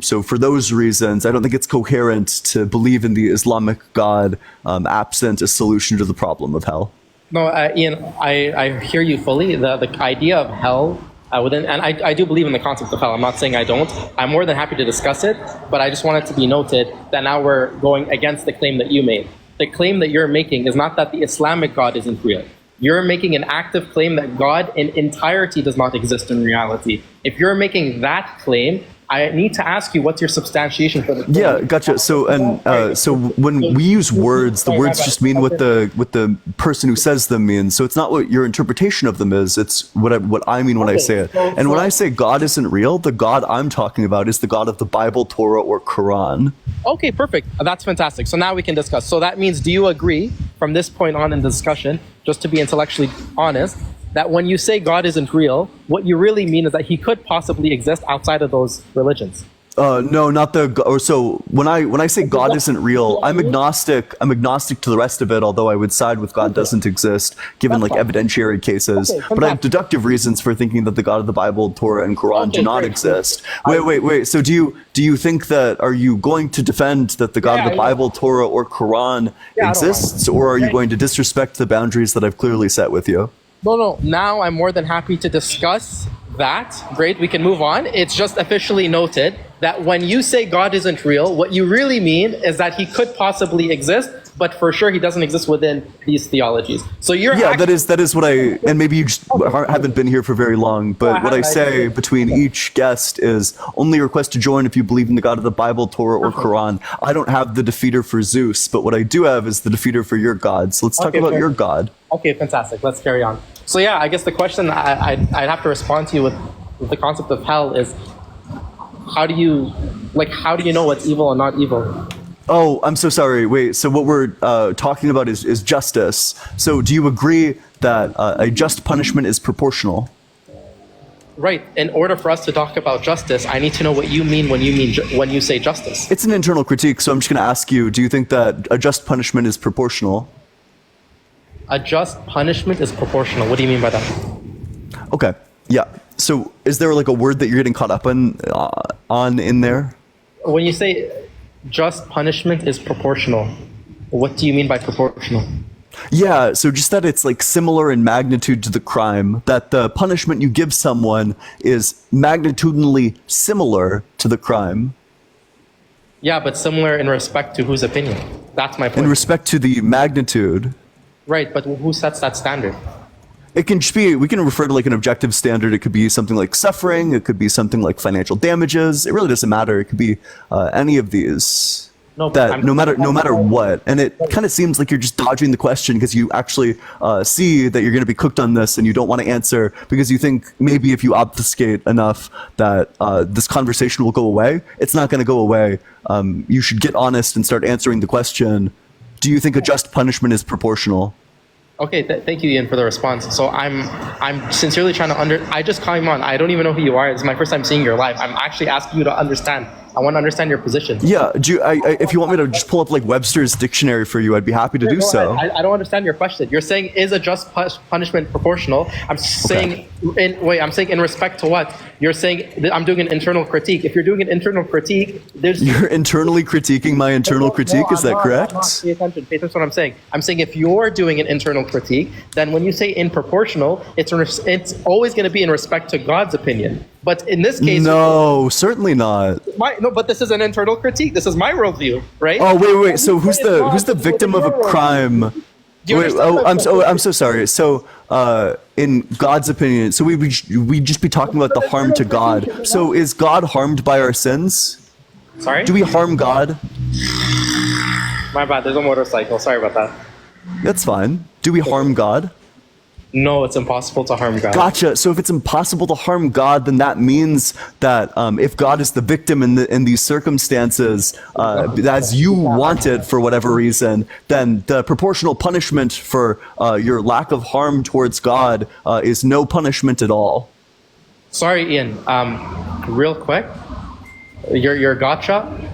So for those reasons, I don't think it's coherent to believe in the Islamic God absent a solution to the problem of hell. No, Ian, I hear you fully. The idea of hell and I do believe in the concept of hell. I'm not saying I don't. I'm more than happy to discuss it, but I just want it to be noted that now we're going against the claim that you made. The claim that you're making is not that the Islamic God isn't real. You're making an active claim that God in entirety does not exist in reality. If you're making that claim, I need to ask you, what's your substantiation for the claim? Yeah, gotcha. So so when we use words, the words just mean what the person who says them means. So it's not what your interpretation of them is. It's what I mean when I say it. And when I say God isn't real, the God I'm talking about is the God of the Bible, Torah, or Quran. Okay, perfect. That's fantastic. So now we can discuss. So that means, do you agree from this point on in the discussion, just to be intellectually honest, that when you say God isn't real, what you really mean is that he could possibly exist outside of those religions? No, not so when I say God isn't real, I'm agnostic. I'm agnostic to the rest of it, although I would side with God doesn't exist, given like evidentiary cases. But I have deductive reasons for thinking that the God of the Bible, Torah, and Quran do not exist. Wait. So do you think that, are you going to defend that the God of the Bible, Torah, or Quran exists, or are you going to disrespect the boundaries that I've clearly set with you? No. Now I'm more than happy to discuss that. Great, we can move on. It's just officially noted that when you say God isn't real, what you really mean is that he could possibly exist, but for sure he doesn't exist within these theologies. So you're that is what I, and maybe you just haven't been here for very long, but what I say between each guest is only request to join if you believe in the God of the Bible, Torah, or Quran. I don't have the defeater for Zeus, but what I do have is the defeater for your God. So let's talk about your God. Okay, fantastic. Let's carry on. So yeah, I guess the question I'd have to respond to you with the concept of hell is, how do you know what's evil and not evil? Oh, I'm so sorry. Wait, so what we're talking about is justice. So do you agree that a just punishment is proportional? Right. In order for us to talk about justice, I need to know what you mean when you say justice. It's an internal critique, so I'm just going to ask you, do you think that a just punishment is proportional? A just punishment is proportional. What do you mean by that? Okay. Yeah. So is there like a word that you're getting caught up on in there? When you say just punishment is proportional, what do you mean by proportional? Yeah, so just that it's like similar in magnitude to the crime, that the punishment you give someone is magnitudinally similar to the crime. Yeah, but similar in respect to whose opinion? That's my point. In respect to the magnitude. Right, but who sets that standard? It can just be, we can refer to like an objective standard. It could be something like suffering. It could be something like financial damages. It really doesn't matter. It could be any of these. No matter what. And it kind of seems like you're just dodging the question because you actually see that you're going to be cooked on this and you don't want to answer because you think maybe if you obfuscate enough that this conversation will go away. It's not going to go away. You should get honest and start answering the question. Do you think a just punishment is proportional? Okay, thank you, Ian, for the response. So I'm sincerely trying to I just came on. I don't even know who you are. This is my first time seeing your live. I'm actually asking you to understand. I want to understand your position. Yeah, if you want me to just pull up like Webster's dictionary for you, I'd be happy to do so. I don't understand your question. You're saying, is a just punishment proportional? I'm saying, I'm saying in respect to what? You're saying that I'm doing an internal critique. If you're doing an internal critique, You're internally critiquing my internal critique, is that correct? Pay attention to what I'm saying. I'm saying if you're doing an internal critique, then when you say in proportional, it's always going to be in respect to God's opinion. But in this case, no, certainly not. No, but this is an internal critique. This is my worldview, right? Oh, wait. So who's the victim of a crime? I'm so sorry. So, in God's opinion, so we just be talking about the harm to God. So is God harmed by our sins? Sorry? Do we harm God? My bad. There's a motorcycle. Sorry about that. That's fine. Do we harm God? No, it's impossible to harm God. Gotcha. So if it's impossible to harm God, then that means that if God is the victim in these circumstances, as you want it for whatever reason, then the proportional punishment for your lack of harm towards God is no punishment at all. Sorry, Ian. Real quick, your gotcha.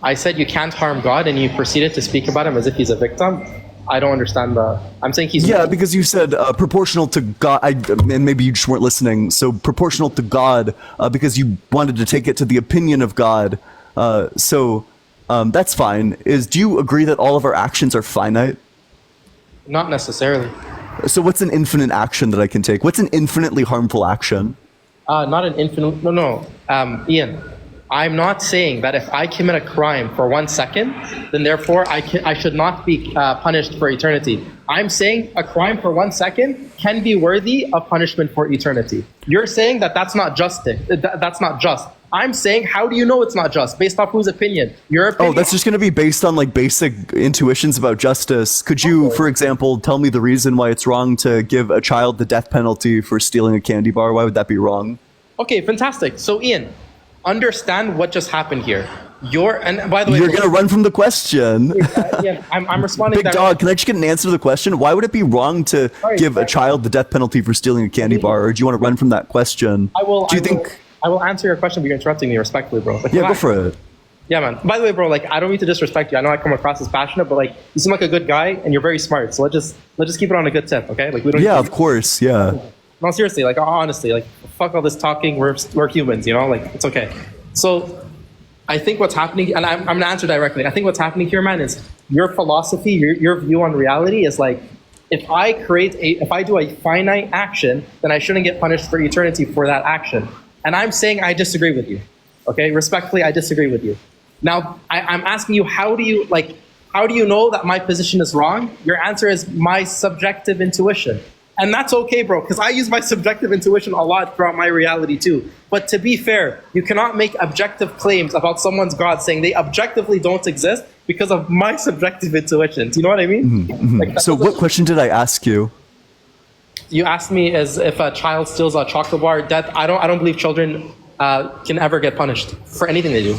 I said you can't harm God, and you proceeded to speak about him as if he's a victim. I don't understand I'm saying he's... Yeah, because you said proportional to God, and maybe you just weren't listening. So proportional to God, because you wanted to take it to the opinion of God. That's fine. Do you agree that all of our actions are finite? Not necessarily. So what's an infinite action that I can take? What's an infinitely harmful action? Not an infinite... No. Ian, I'm not saying that if I commit a crime for 1 second, then therefore I should not be punished for eternity. I'm saying a crime for 1 second can be worthy of punishment for eternity. You're saying that that's not just. That's not just. I'm saying, how do you know it's not just? Based off whose opinion? Your opinion? Oh, that's just going to be based on like basic intuitions about justice. Could you, for example, tell me the reason why it's wrong to give a child the death penalty for stealing a candy bar? Why would that be wrong? Okay, fantastic. So Ian, understand what just happened here. And by the way, you're gonna run from the question. Yeah, I'm responding. Big dog, can I just get an answer to the question? Why would it be wrong to give a child the death penalty for stealing a candy bar, or do you want to run from that question? I will answer your question, but you're interrupting me respectfully, bro. Like, yeah, go for it. Yeah, man. By the way, bro, like I don't mean to disrespect you. I know I come across as passionate, but like you seem like a good guy and you're very smart. So let's just keep it on a good tip, okay? Like we don't. Yeah, of course. Yeah. No, seriously. Like honestly, like fuck all this talking. We're humans, you know. Like it's okay. So. I think what's happening, and I'm going to answer directly. I think what's happening here, man, is your philosophy, your view on reality is like, if I do a finite action, then I shouldn't get punished for eternity for that action. And I'm saying I disagree with you. Okay, respectfully, I disagree with you. Now, I'm asking you, how do you know that my position is wrong? Your answer is my subjective intuition. And that's okay, bro, because I use my subjective intuition a lot throughout my reality too. But to be fair, you cannot make objective claims about someone's God saying they objectively don't exist because of my subjective intuition. Do you know what I mean? Mm-hmm, mm-hmm. Like, so what question did I ask you? You asked me as if a child steals a chocolate bar, death. I don't believe children can ever get punished for anything they do.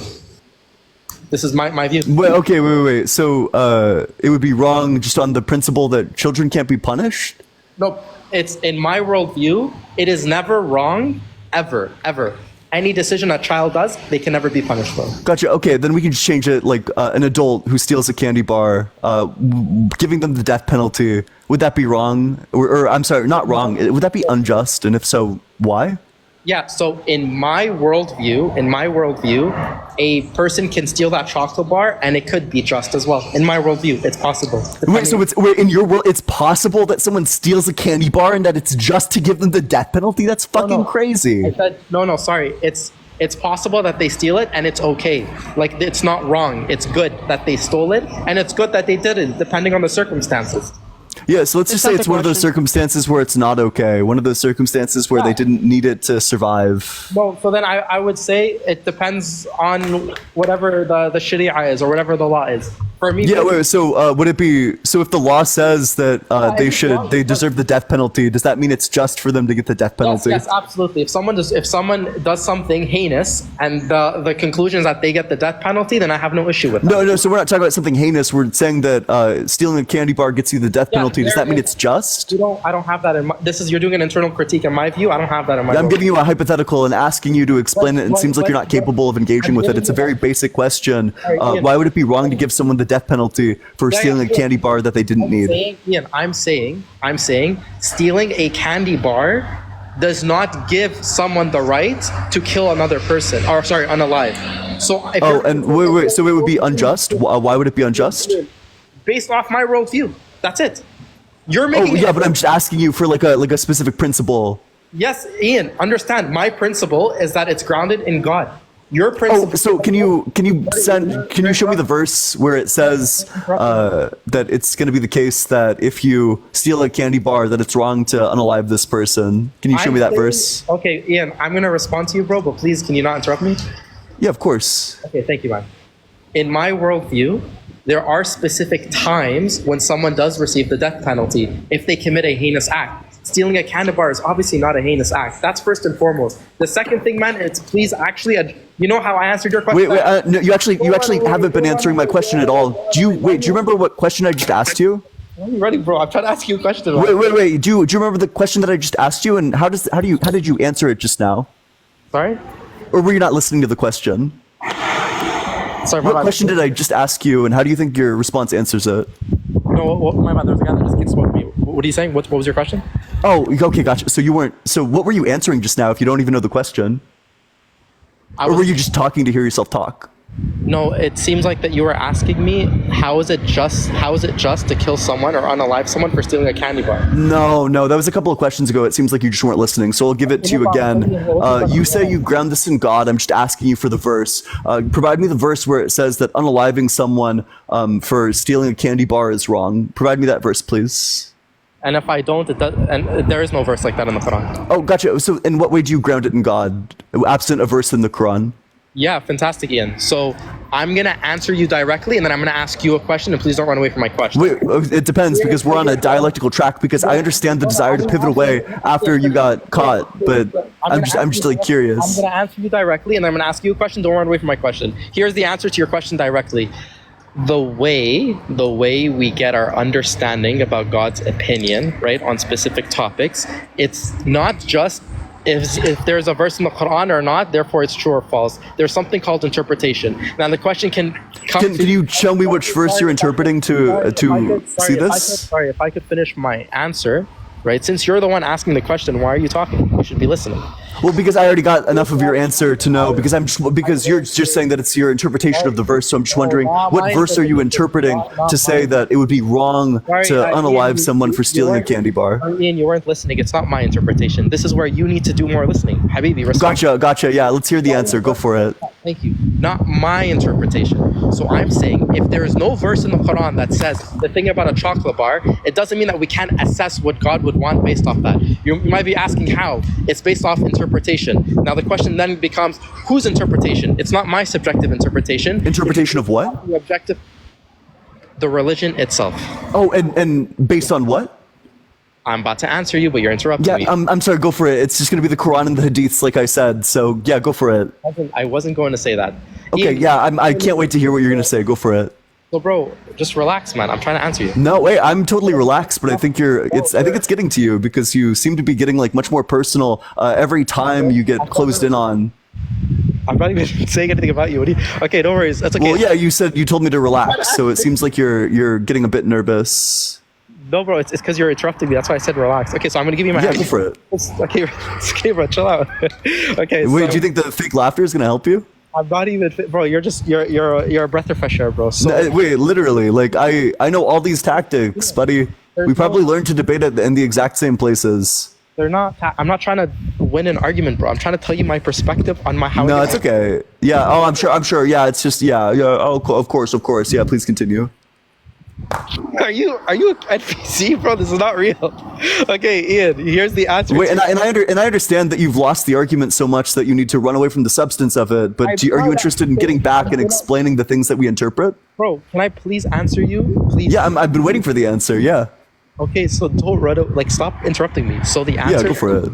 This is my view. Wait. So it would be wrong just on the principle that children can't be punished? No, it's in my worldview, it is never wrong, ever. Any decision a child does, they can never be punished for. Gotcha. Okay, then we can just change it like an adult who steals a candy bar, giving them the death penalty. Would that be wrong? Or I'm sorry, not wrong. Would that be unjust? And if so, why? Yeah, so in my worldview, a person can steal that chocolate bar and it could be just as well. In my worldview, it's possible. Wait, so in your world, it's possible that someone steals a candy bar and that it's just to give them the death penalty? That's fucking crazy. I said, sorry. It's possible that they steal it and it's okay. Like, it's not wrong. It's good that they stole it and it's good that they didn't, depending on the circumstances. Yeah, so let's just say it's one of those circumstances where it's not okay. One of those circumstances where they didn't need it to survive. Well, so then I would say it depends on whatever the Sharia is or whatever the law is. For me, so would it be, so if the law says that they deserve the death penalty, does that mean it's just for them to get the death penalty? Yes, absolutely. If someone does something heinous and the conclusion is that they get the death penalty, then I have no issue with that. No, so we're not talking about something heinous. We're saying that stealing a candy bar gets you the death penalty. Does that mean it's just? I don't have that in my, you're doing an internal critique in my view. I don't have that in my I'm giving you a hypothetical and asking you to explain it, and it seems like you're not capable of engaging with it. It's a very basic question. Why would it be wrong to give someone the death penalty for stealing a candy bar that they didn't need? I'm saying stealing a candy bar does not give someone the right to kill another person, or sorry, unalive. So wait, so it would be unjust? Why would it be unjust? Based off my worldview. That's it. You're making but I'm just asking you for like a specific principle. Yes, Ian, understand, my principle is that it's grounded in God. Your principle. So can you show me the verse where it says that it's going to be the case that if you steal a candy bar that it's wrong to unalive this person? Can you show me that verse? Okay, Ian, I'm going to respond to you, bro, but please, can you not interrupt me? Yeah, of course. Okay, thank you, man. In my worldview, there are specific times when someone does receive the death penalty if they commit a heinous act. Stealing a candy bar is obviously not a heinous act. That's first and foremost. The second thing, man, is please actually, you know how I answered your question? No, you actually haven't been answering my question at all. Do you remember what question I just asked you? Are you ready, bro? I'm trying to ask you a question. Wait. Do you remember the question that I just asked you, and how did you answer it just now? Sorry? Or were you not listening to the question? Sorry, my What bad. question did I just ask you, and how do you think your response answers it? No, my bad. There's a guy that just spoke to me. What are you saying? What was your question? Oh, okay, gotcha. So you weren't. So what were you answering just now? If you don't even know the question, or were you just talking to hear yourself talk? No, it seems like that you were asking me how is it just to kill someone or unalive someone for stealing a candy bar? No, that was a couple of questions ago. It seems like you just weren't listening, so I'll give it to you again. You say you ground this in God. I'm just asking you for the verse. Provide me the verse where it says that unaliving someone for stealing a candy bar is wrong. Provide me that verse, please. And if I don't, and there is no verse like that in the Quran. Oh, gotcha. So in what way do you ground it in God, absent a verse in the Quran? Yeah, fantastic, Ian. So I'm going to answer you directly, and then I'm going to ask you a question, and please don't run away from my question. Wait, it depends, because we're on a dialectical track, because I understand the desire to pivot away after you got caught, but I'm just like I'm curious. going to answer you directly, and then I'm going to ask you a question. Don't run away from my question. Here's the answer to your question directly. The way we get our understanding about God's opinion, right, on specific topics, it's not just if there's a verse in the Quran or not, therefore it's true or false. There's something called interpretation. Now the question can you show me which verse you're interpreting to see this? If I could finish my answer, right? Since you're the one asking the question, why are you talking? You should be listening. Well, because I already got enough of your answer to know, because you're just saying that it's your interpretation of the verse, so I'm just wondering, what verse are you interpreting to say that it would be wrong to unalive someone for stealing a candy bar? Ian, you weren't listening. It's not my interpretation. This is where you need to do more listening. Habibi, respect. Gotcha. Yeah, let's hear the answer. Go for it. Thank you. Not my interpretation. So I'm saying if there is no verse in the Quran that says the thing about a chocolate bar, it doesn't mean that we can't assess what God would want based off that. You might be asking how. It's based off interpretation. Now the question then becomes, whose interpretation? It's not my subjective interpretation. Interpretation of what? The objective, the religion itself. Oh, and based on what? I'm about to answer you, but you're interrupting me. I'm sorry, go for it. It's just going to be the Quran and the Hadiths, like I said. So yeah, go for it. I wasn't going to say that. Okay, I can't wait to hear what you're going to say. Go for it. So bro, just relax, man. I'm trying to answer you. No, wait, I'm totally relaxed, but I think it's getting to you because you seem to be getting like much more personal every time you get closed in on. I'm not even saying anything about you. Okay, no worries. That's okay. Well, yeah, you told me to relax, so it seems like you're getting a bit nervous. No, bro, it's because you're interrupting me. That's why I said relax. Okay, so I'm gonna give you my. Yeah, go for it. Okay, bro, chill out. Okay. Wait, do you think the fake laughter is gonna help you? I'm not even, bro. You're a breath of fresh air, bro. So, no, wait, literally, like I know all these tactics, buddy. We probably learned to debate it in the exact same places. They're not. I'm not trying to win an argument, bro. I'm trying to tell you my perspective on how. No, it's okay. Yeah. Oh, I'm sure. Yeah, it's just yeah. Oh, of course. Yeah, please continue. Are you an NPC, bro? This is not real. Okay, Ian, here's the answer. Wait, and I understand that you've lost the argument so much that you need to run away from the substance of it. But are you interested in getting back and explaining the things that we interpret? Bro, can I please answer you? Please. Yeah, I've been waiting for the answer. Yeah. Okay, so don't run. Stop interrupting me. So the answer. Yeah, go for it.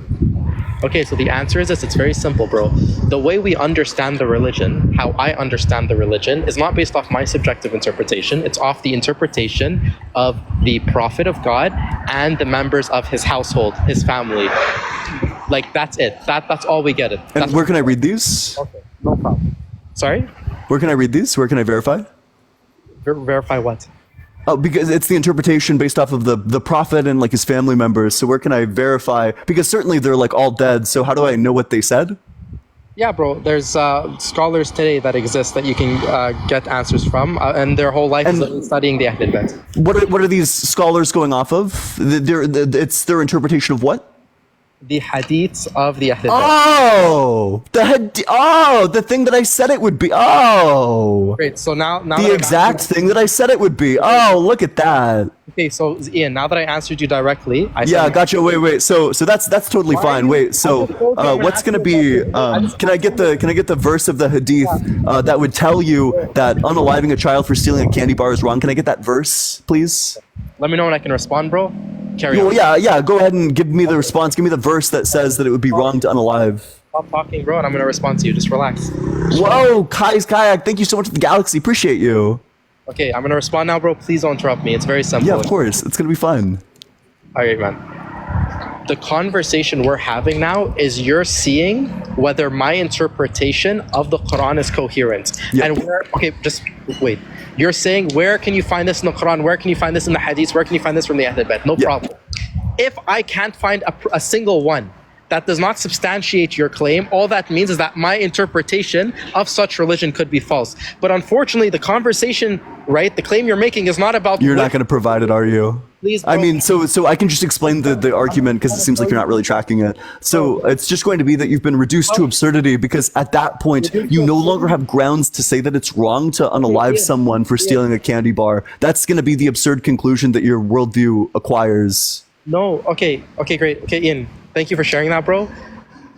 Okay, so the answer is this. It's very simple, bro. The way we understand the religion, how I understand the religion, is not based off my subjective interpretation. It's off the interpretation of the Prophet of God and the members of his household, his family. Like, that's it. That's all we get it. And where can I read these? Okay, no problem. Sorry? Where can I read these? Where can I verify? Verify what? Oh, because it's the interpretation based off of the prophet and like his family members. So where can I verify? Because certainly they're like all dead. So how do I know what they said? Yeah, bro. There's scholars today that exist that you can get answers from, and their whole life is studying the Ahlul Bayt. What are these scholars going off of? It's their interpretation of what? The hadiths of the Ahlul Bayt. The thing that I said it would be. Oh. Great. So now the exact thing that I said it would be. Oh, look at that. Okay, so Ian, now that I answered you directly, gotcha. Wait. So that's totally fine. Wait. So what's gonna be? Can I get the verse of the hadith that would tell you that unaliving a child for stealing a candy bar is wrong? Can I get that verse, please? Let me know when I can respond, bro. Carry on. Yeah. Go ahead and give me the response. Give me the verse that says that it would be wrong to unalive. Stop talking, bro, and I'm gonna respond to you. Just relax. Whoa, Kai's Kayak. Thank you so much for the galaxy. Appreciate you. Okay, I'm gonna respond now, bro. Please don't interrupt me. It's very simple. Yeah, of course. It's gonna be fun. All right, man. the conversation we're having now is you're seeing whether my interpretation of the Quran is coherent. And just wait. You're saying, where can you find this in the Quran? Where can you find this in the Hadith? Where can you find this from the Ahl al-Bayt? No problem. If I can't find a single one that does not substantiate your claim, all that means is that my interpretation of such religion could be false. But unfortunately, the conversation, right, the claim you're making is not about... You're not going to provide it, are you? Please, I mean, so I can just explain the argument because it seems like you're not really tracking it. So it's just going to be that you've been reduced to absurdity because at that point, you no longer have grounds to say that it's wrong to unalive someone for stealing a candy bar. That's going to be the absurd conclusion that your worldview acquires. No, okay, great. Okay, Ian, thank you for sharing that, bro.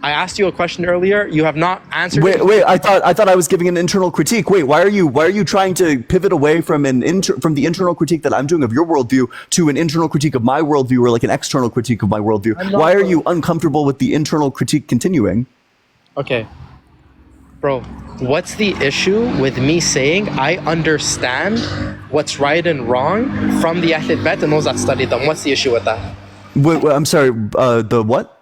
I asked you a question earlier. You have not answered. Wait! I thought I was giving an internal critique. Wait, why are you trying to pivot away from from the internal critique that I'm doing of your worldview to an internal critique of my worldview, or like an external critique of my worldview? Why are you uncomfortable with the internal critique continuing? Okay, bro. What's the issue with me saying I understand what's right and wrong from the Ahl al-Bayt and those that studied them? What's the issue with that? Wait, I'm sorry. The what?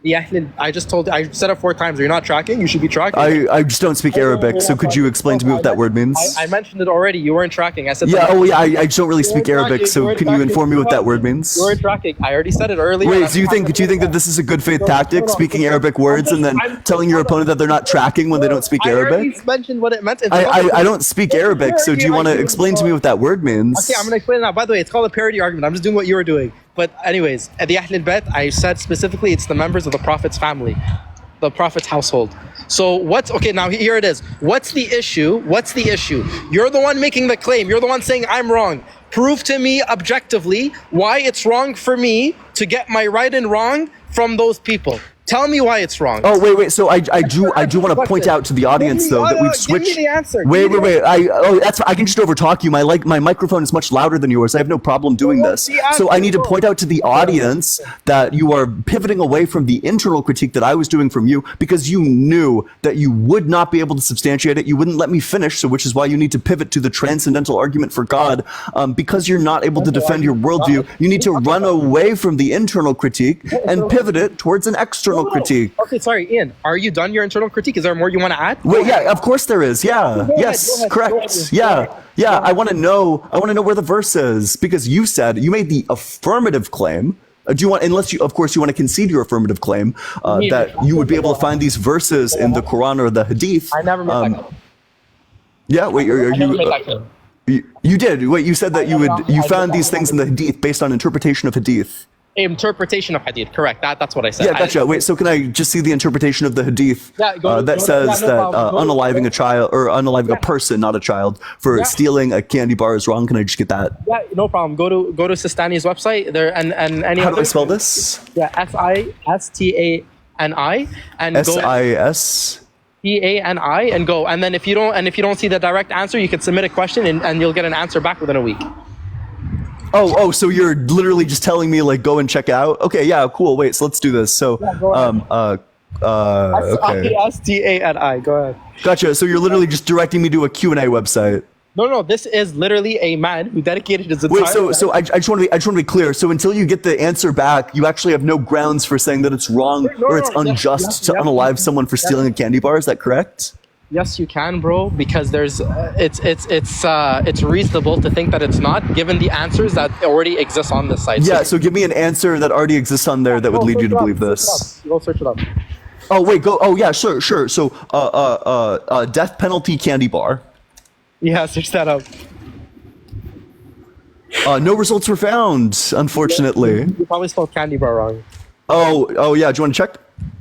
I just told you, I said it 4 times. Are you not tracking? You should be tracking. I just don't speak Arabic, so could you explain to me what that word means? I mentioned it already. You weren't tracking. I said. Yeah. I don't really speak Arabic, so can you inform me what that word means? You weren't tracking. I already said it earlier. Wait. Do you think that this is a good faith tactic, speaking Arabic words and then telling your opponent that they're not tracking when they don't speak Arabic? I already mentioned what it meant. I don't speak Arabic, so do you want to explain to me what that word means? Okay, I'm gonna explain it now. By the way, it's called a parody argument. I'm just doing what you were doing. But anyways, at the Ahl al-Bayt, I said specifically it's the members of the Prophet's family, the Prophet's household. So now here it is. What's the issue? You're the one making the claim. You're the one saying I'm wrong. Prove to me objectively why it's wrong for me to get my right and wrong from those people. Tell me why it's wrong. Oh wait. So I do want to point out to the audience though that we've switched. Give me the answer. Wait. I can just overtalk you. My microphone is much louder than yours. I have no problem doing this. So I need to point out to the audience that you are pivoting away from the internal critique that I was doing from you because you knew that you would not be able to substantiate it. You wouldn't let me finish. So which is why you need to pivot to the transcendental argument for God. Because you're not able to defend your worldview, you need to run away from the internal critique and pivot it towards an external critique. Okay, sorry, Ian. Are you done your internal critique? Is there more you want to add? Wait, yeah, of course there is. Yeah, yes, correct. Yeah. I want to know where the verse is because you made the affirmative claim. Do you want, unless you, of course, you want to concede your affirmative claim that you would be able to find these verses in the Quran or the Hadith. I never made that claim. Yeah, wait, are I never made that claim. You did. Wait, you said that you found these things in the Hadith based on interpretation of Hadith. Interpretation of Hadith, correct. That's what I said. Yeah, gotcha. Wait, so can I just see the interpretation of the Hadith that says that unaliving a child or unaliving a person, not a child, for stealing a candy bar is wrong? Can I just get that? Yeah, no problem. Go to Sistani's website there and any. How do I spell this? Yeah, Sistani and SISTANI and go. And then if you don't see the direct answer, you can submit a question and you'll get an answer back within a week. Oh, so you're literally just telling me like go and check out? Okay, yeah, cool. Wait, so let's do this. So okay. SISTANI. Go ahead. Gotcha. So you're literally just directing me to a Q&A website. No, this is literally a man who dedicated his entire life. So I just want to be clear. So until you get the answer back, you actually have no grounds for saying that it's wrong or it's unjust to unalive someone for stealing a candy bar. Is that correct? Yes, you can, bro, because there's it's reasonable to think that it's not, given the answers that already exist on this site. Yeah, so give me an answer that already exists on there that would lead you to believe this. Go search it up. Oh wait, go. Oh yeah, sure. So death penalty candy bar. Yeah, search that up. No results were found, unfortunately. You probably spelled candy bar wrong. Oh yeah. Do you want to check?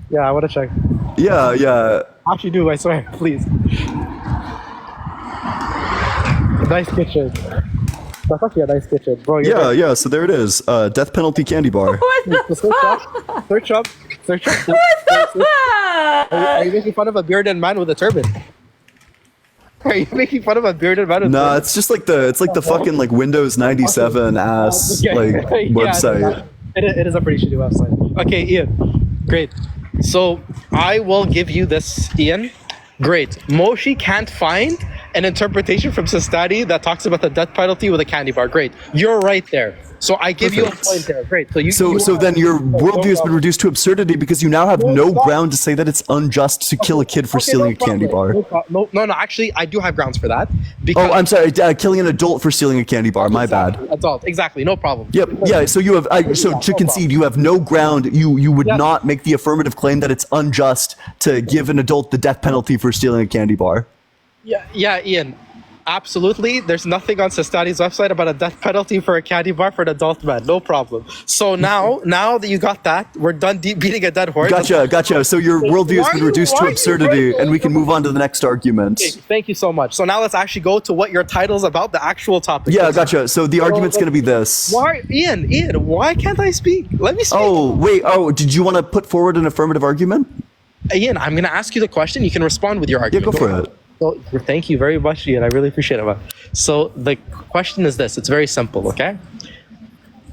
Yeah, I want to check. Yeah. Actually, do, I swear, please. Nice kitchen. That's actually a nice kitchen, bro. Yeah. So there it is. Death penalty candy bar. What the fuck? Search up. What the fuck? Are you making fun of a bearded man with a turban? Are you making fun of a bearded man with a turban? Nah, it's just like the fucking like Windows 97 ass website. It is a pretty shitty website. Okay, Ian. Great. So I will give you this, Ian. Great. Moshe can't find an interpretation from Sistani that talks about the death penalty with a candy bar. Great. You're right there. So I give you a point there. Great. So So then your worldview has been reduced to absurdity because you now have no ground to say that it's unjust to kill a kid for stealing a candy bar. No, actually, I do have grounds for that. Oh, I'm sorry. Killing an adult for stealing a candy bar. My bad. Adult, exactly, no problem. Yep. Yeah. So you have. So to concede, you have no ground. You would not make the affirmative claim that it's unjust to give an adult the death penalty for stealing a candy bar. Yeah, Ian. Absolutely. There's nothing on Sistani's website about a death penalty for a candy bar for an adult man. No problem. So now that you got that, we're done beating a dead horse. Gotcha. So your worldview has been reduced to absurdity, and we can move on to the next argument. Okay, thank you so much. So now let's actually go to what your title's about, the actual topic. Yeah, gotcha. So the argument's going to be this. Why, Ian, why can't I speak? Let me speak. Oh, wait. Oh, did you want to put forward an affirmative argument? Ian, I'm going to ask you the question. You can respond with your argument. Yeah, go for it. So, thank you very much, Ian. I really appreciate it, man. So the question is this. It's very simple, okay?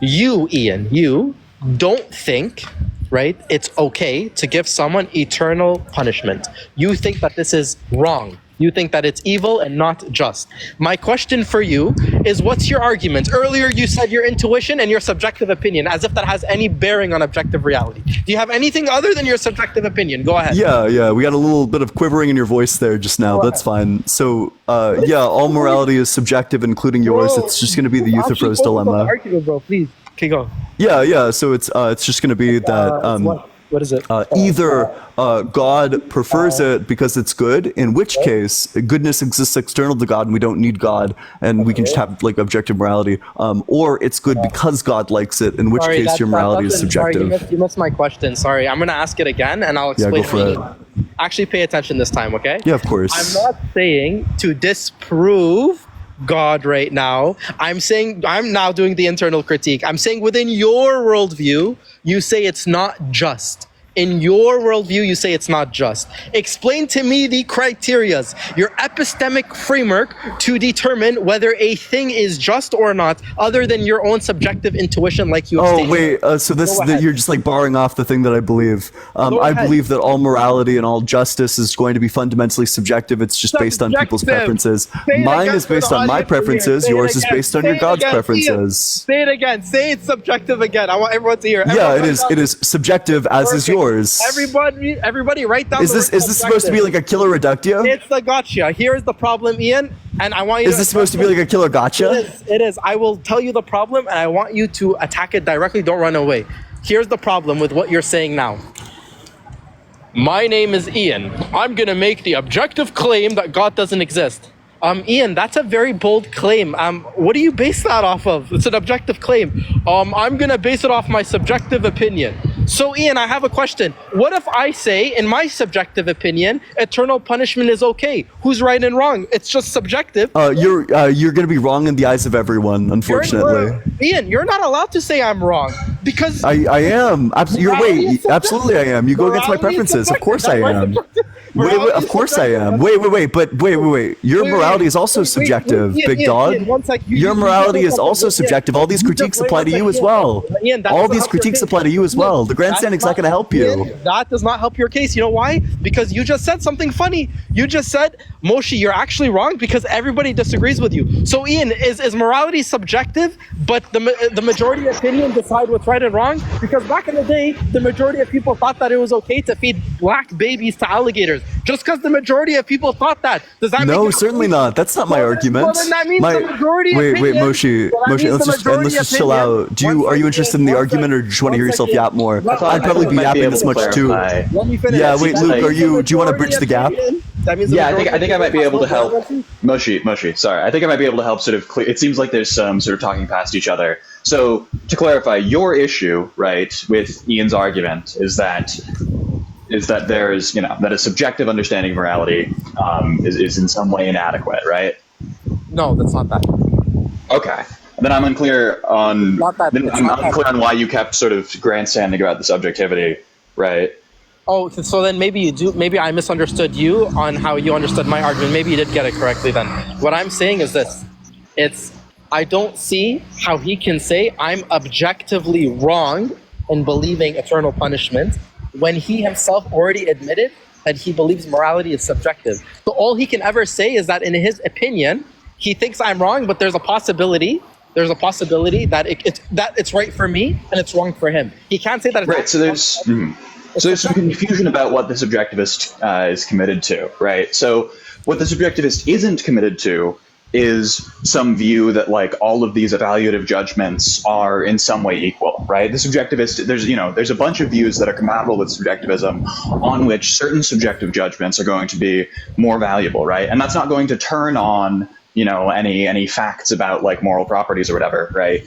You, Ian, you don't think, right, it's okay to give someone eternal punishment. You think that this is wrong. You think that it's evil and not just. My question for you is, what's your argument? Earlier you said your intuition and your subjective opinion, as if that has any bearing on objective reality. Do you have anything other than your subjective opinion? Go ahead. Yeah. We got a little bit of quivering in your voice there just now. That's fine. So, all morality is subjective, including yours. It's just going to be the Euthyphro's dilemma. Argument, bro, please. Okay, go. Yeah. So it's just going to be that. What is it? Either God prefers it because it's good, in which case goodness exists external to God and we don't need God and we can just have like objective morality, or it's good because God likes it, in which case your morality is subjective. Sorry, you missed my question. Sorry, I'm going to ask it again and I'll explain. Yeah, go for it. Actually pay attention this time, okay? Yeah, of course. I'm not saying to disprove God right now. I'm saying I'm now doing the internal critique. I'm saying within your worldview, you say it's not just. In your worldview, you say it's not just. Explain to me the criterias, your epistemic framework to determine whether a thing is just or not, other than your own subjective intuition, like you have stated. Wait, so you're just like barring off the thing that I believe. I believe that all morality and all justice is going to be fundamentally subjective. It's just based on people's preferences. Mine is based on my preferences. Yours is based on your God's preferences. Say it again. Say it's subjective again. I want everyone to hear. Yeah, it is. It is subjective, as is yours. Everybody, write down. Is this supposed to be like a killer reductio? It's the gotcha. Here's the problem, Ian, and I want you. Is this supposed to be like a killer gotcha? It is. I will tell you the problem, and I want you to attack it directly. Don't run away. Here's the problem with what you're saying now. My name is Ian. I'm gonna make the objective claim that God doesn't exist. Ian, that's a very bold claim. What do you base that off of? It's an objective claim. I'm gonna base it off my subjective opinion. So, Ian, I have a question. What if I say, in my subjective opinion, eternal punishment is okay? Who's right and wrong? It's just subjective. You're gonna be wrong in the eyes of everyone, unfortunately. Ian, you're not allowed to say I'm wrong because I am. Absolutely, I am. You go against my preferences. Of course, I am. Wait, of course I am. Wait. Your morality is also subjective, big dog. Your morality is also subjective. All these critiques apply to you as well. All these critiques apply to you as well. The grandstanding's not going to help you. That does not help your case. You know why? Because you just said something funny. You just said, Moshe, you're actually wrong because everybody disagrees with you. So, Ian, is morality subjective, but the majority opinion decide what's right and wrong? Because back in the day, the majority of people thought that it was okay to feed black babies to alligators. Just because the majority of people thought that, does that No, make certainly not. That's not my argument. Well, then that means the majority Wait, opinion. Moshe, let's just chill out. Are you interested in the argument, or do you just want to hear yourself yap more? I'd probably be yapping this much too. Yeah, wait, Luke, do you want to bridge the gap? Yeah, I think I might be able to help. Moshe, sorry. I think I might be able to help sort of clear. It seems like there's some sort of talking past each other. So to clarify, your issue, right, with Ian's argument is that there is, that a subjective understanding of morality is in some way inadequate, right? No, that's not that. Okay. Then I'm unclear on why you kept sort of grandstanding about the subjectivity, right? Oh, so then maybe I misunderstood you on how you understood my argument. Maybe you did get it correctly then. What I'm saying is this. I don't see how he can say I'm objectively wrong in believing eternal punishment when he himself already admitted that he believes morality is subjective. So all he can ever say is that in his opinion, he thinks I'm wrong, but there's a possibility there's a possibility that it's right for me and it's wrong for him. He can't say that it's right. So there's some confusion about what the subjectivist is committed to, right? So what the subjectivist isn't committed to is some view that like all of these evaluative judgments are in some way equal, right? The subjectivist, there's a bunch of views that are compatible with subjectivism on which certain subjective judgments are going to be more valuable, right? And that's not going to turn on, any facts about like moral properties or whatever, right?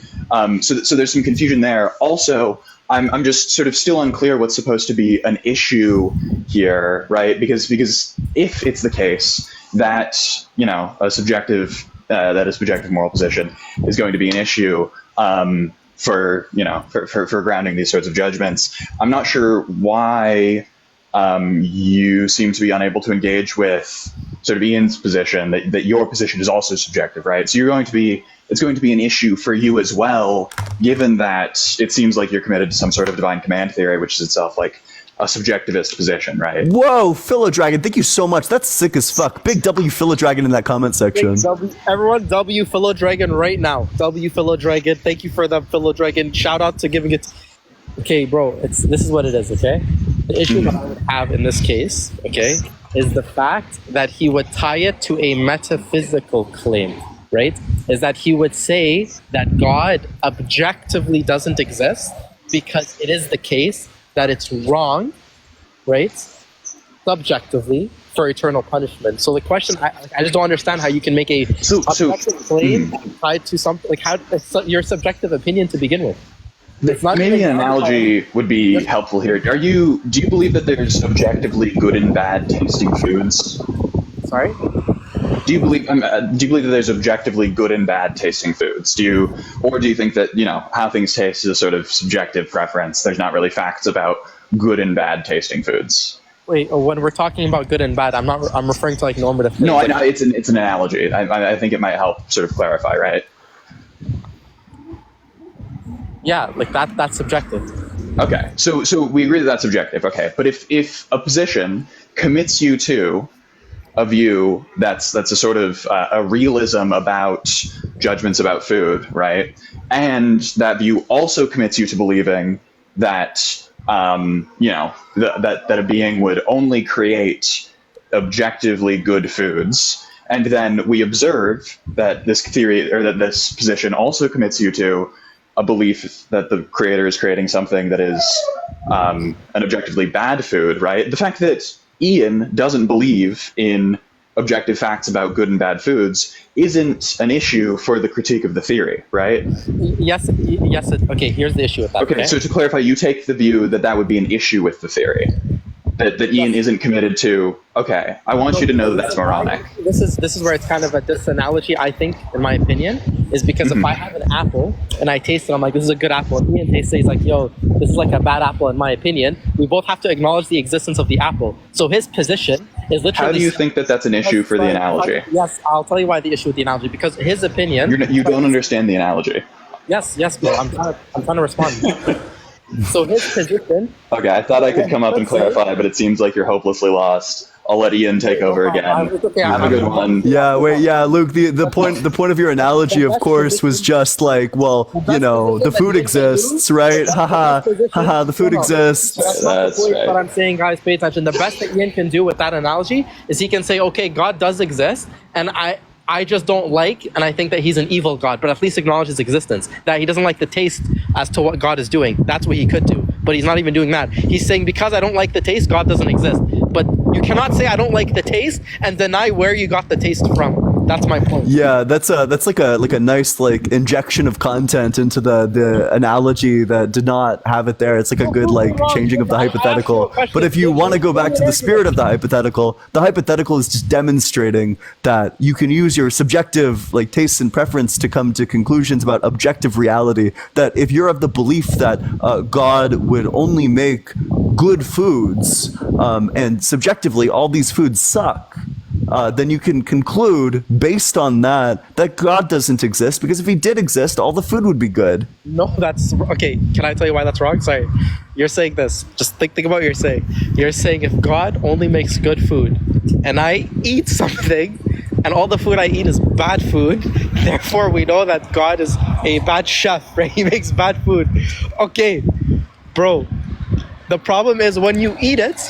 So there's some confusion there. Also, I'm just sort of still unclear what's supposed to be an issue here, right? Because if it's the case that a subjective moral position is going to be an issue for grounding these sorts of judgments, I'm not sure why you seem to be unable to engage with sort of Ian's position that your position is also subjective, right? So it's going to be an issue for you as well, given that it seems like you're committed to some sort of divine command theory, which is itself like a subjectivist position, right? Whoa, Philodragon, thank you so much. That's sick as fuck. Big W Philodragon in that comment section. Everyone, W Philodragon right now. W Philodragon. Thank you for the Philodragon. Shout out to giving it. Okay, bro, this is what it is, okay? The issue that I would have in this case, okay, is the fact that he would tie it to a metaphysical claim, right? Is that he would say that God objectively doesn't exist because it is the case that it's wrong, right? Subjectively, for eternal punishment. So the question, I just don't understand how you can make a objective claim tied to something, like how it's your subjective opinion to begin with. It's not maybe an analogy would be helpful here. Do you believe that there's objectively good and bad tasting foods? Sorry? Do you believe that there's objectively good and bad tasting foods? Do you think that how things taste is a sort of subjective preference? There's not really facts about good and bad tasting foods. Wait, when we're talking about good and bad, I'm referring to like normative things. No, I know it's an analogy. I think it might help sort of clarify, right? Yeah, like that's subjective. Okay, so we agree that that's subjective. Okay, but if a position commits you to a view that's a sort of a realism about judgments about food, right? And that view also commits you to believing that that a being would only create objectively good foods, and then we observe that this theory or that this position also commits you to a belief that the creator is creating something that is an objectively bad food, right? The fact that Ian doesn't believe in objective facts about good and bad foods isn't an issue for the critique of the theory, right? Yes. Okay, here's the issue with that. Okay, so to clarify, you take the view that would be an issue with the theory. That Ian isn't committed to. Okay, I want you to know that that's moronic. This is where it's kind of this analogy, I think, in my opinion, is because if I have an apple and I taste it, I'm like, this is a good apple. And Ian tastes it, he's like, yo, this is like a bad apple in my opinion. We both have to acknowledge the existence of the apple. So his position is literally. How do you think that that's an issue for the analogy? Yes, I'll tell you why the issue with the analogy. Because his opinion. You don't understand the analogy. Yes, bro. I'm trying to respond. So his position. Okay, I thought I could come up and clarify, but it seems like you're hopelessly lost. I'll let Ian take over again. Have a good one. Yeah, wait, yeah, Luke. The point of your analogy, of course, was just like, well, the food exists, right? Haha, the food exists. That's right. What I'm saying, guys, pay attention. The best that Ian can do with that analogy is he can say, okay, God does exist, and I just don't like, and I think that he's an evil God, but at least acknowledge his existence. That he doesn't like the taste as to what God is doing. That's what he could do, but he's not even doing that. He's saying, because I don't like the taste, God doesn't exist. But you cannot say I don't like the taste and deny where you got the taste from. That's my point. Yeah, that's like a nice like injection of content into the analogy that did not have it there. It's like a good like changing of the hypothetical. But if you want to go back to the spirit of the hypothetical is just demonstrating that you can use your subjective like tastes and preference to come to conclusions about objective reality. That if you're of the belief that God would only make good foods and subjectively all these foods suck, then you can conclude based on that God doesn't exist, because if he did exist, all the food would be good. No, that's okay. Can I tell you why that's wrong? Sorry. You're saying this. Just think about what you're saying. You're saying if God only makes good food and I eat something and all the food I eat is bad food. Therefore, we know that God is a bad chef, right? He makes bad food. Okay, bro. The problem is when you eat it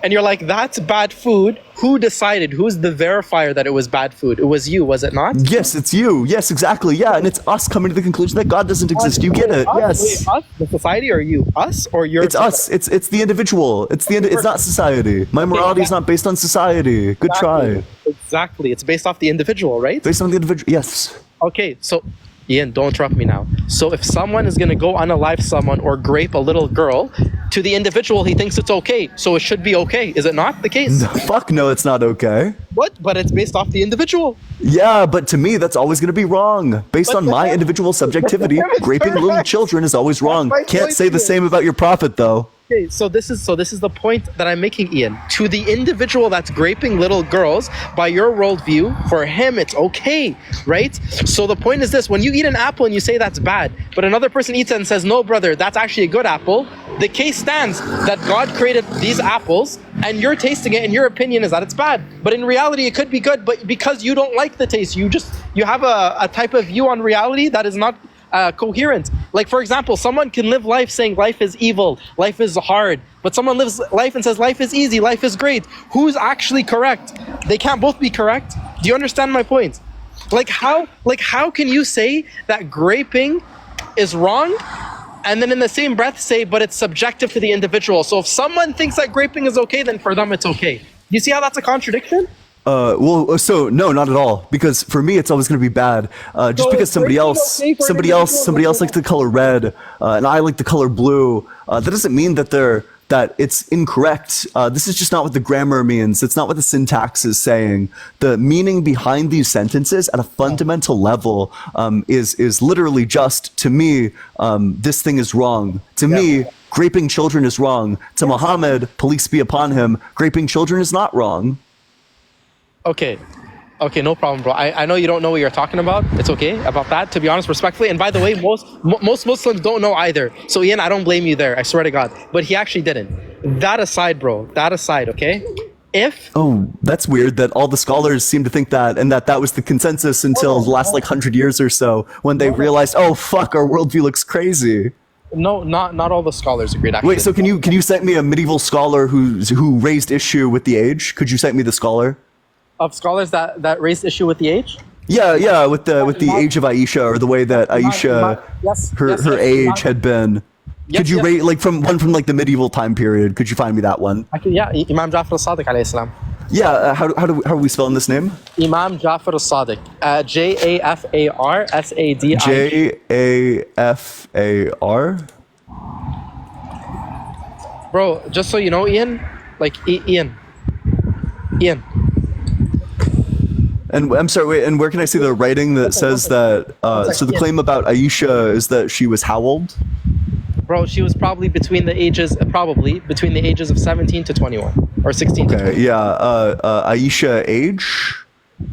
and you're like, that's bad food. Who decided? Who's the verifier that it was bad food? It was you, was it not? Yes, it's you. Yes, exactly. Yeah, and it's us coming to the conclusion that God doesn't exist. You get it? Yes. Wait, us, the society, or you? Us or your? It's us. It's the individual. It's not society. My morality is not based on society. Good try. Exactly. It's based off the individual, right? Based on the individual. Yes. Okay, so Ian, don't interrupt me now. So if someone is going to go unalive someone or grape a little girl, to the individual, he thinks it's okay. So it should be okay. Is it not the case? No, fuck no, it's not okay. What? But it's based off the individual. Yeah, but to me, that's always going to be wrong. Based on my individual subjectivity, raping little children is always wrong. Can't say the same about your prophet, though. Okay, so this is the point that I'm making, Ian. To the individual that's graping little girls, by your worldview, for him it's okay, right? So the point is this: when you eat an apple and you say that's bad, but another person eats it and says, "No, brother, that's actually a good apple," the case stands that God created these apples, and you're tasting it, and your opinion is that it's bad. But in reality, it could be good. But because you don't like the taste, you have a type of view on reality that is not coherent. Like, for example, someone can live life saying life is evil, life is hard, but someone lives life and says life is easy, life is great. Who's actually correct? They can't both be correct. Do you understand my point? Like how can you say that graping is wrong and then in the same breath say, but it's subjective to the individual? So if someone thinks that graping is okay, then for them it's okay. You see how that's a contradiction? So no, not at all. Because for me, it's always going to be bad. Just So because is somebody graping okay for somebody else likes the color red, and I like the color blue. That doesn't mean that it's incorrect. This is just not what the grammar means. It's not what the syntax is saying. The meaning behind these sentences at a fundamental level is literally just, to me, this thing is wrong. To me, graping children is wrong. To Muhammad, police be upon him, graping children is not wrong. Okay, no problem, bro. I know you don't know what you're talking about. It's okay about that, to be honest, respectfully. And by the way, most Muslims don't know either. So Ian, I don't blame you there. I swear to God. But he actually didn't. That aside, bro. That aside, okay? That's weird that all the scholars seem to think that, and that was the consensus until the last 100 years or so, when they realized, oh fuck, our worldview looks crazy. No, not all the scholars agreed. Actually. Wait, so can you cite me a medieval scholar who raised issue with the age? Could you cite me the scholar? Of scholars that raised issue with the age? Yeah, with the age of Aisha, or the way that Aisha, her age had been. Could you rate from the medieval time period? Could you find me that one? Imam Jafar al-Sadiq alayhi salam. Yeah, how are we spelling this name? Imam Jafar al-Sadiq. Jafar Sadi. Jafar. Bro, just so you know, Ian, Ian. And I'm sorry, wait, and where can I see the writing that says that, so the claim about Aisha is that she was how old? Bro, she was probably between the ages of 17 to 21, or 16 to 20. Aisha age,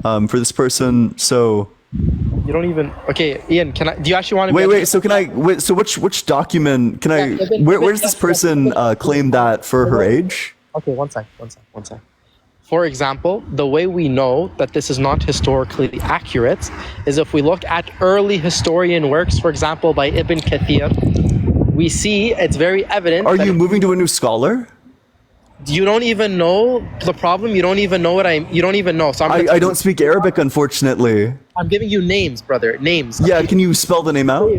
for this person, so... You don't even... Okay, Ian, do you actually want to... So which document, where does this person claim that for her age? Okay, one sec. For example, the way we know that this is not historically accurate is if we look at early historian works, for example, by Ibn Kathir, we see it's very evident. Are you moving to a new scholar? You don't even know the problem. You don't even know you don't even know. So I don't speak Arabic, unfortunately. I'm giving you names, brother. Names. Yeah, can you spell the name out?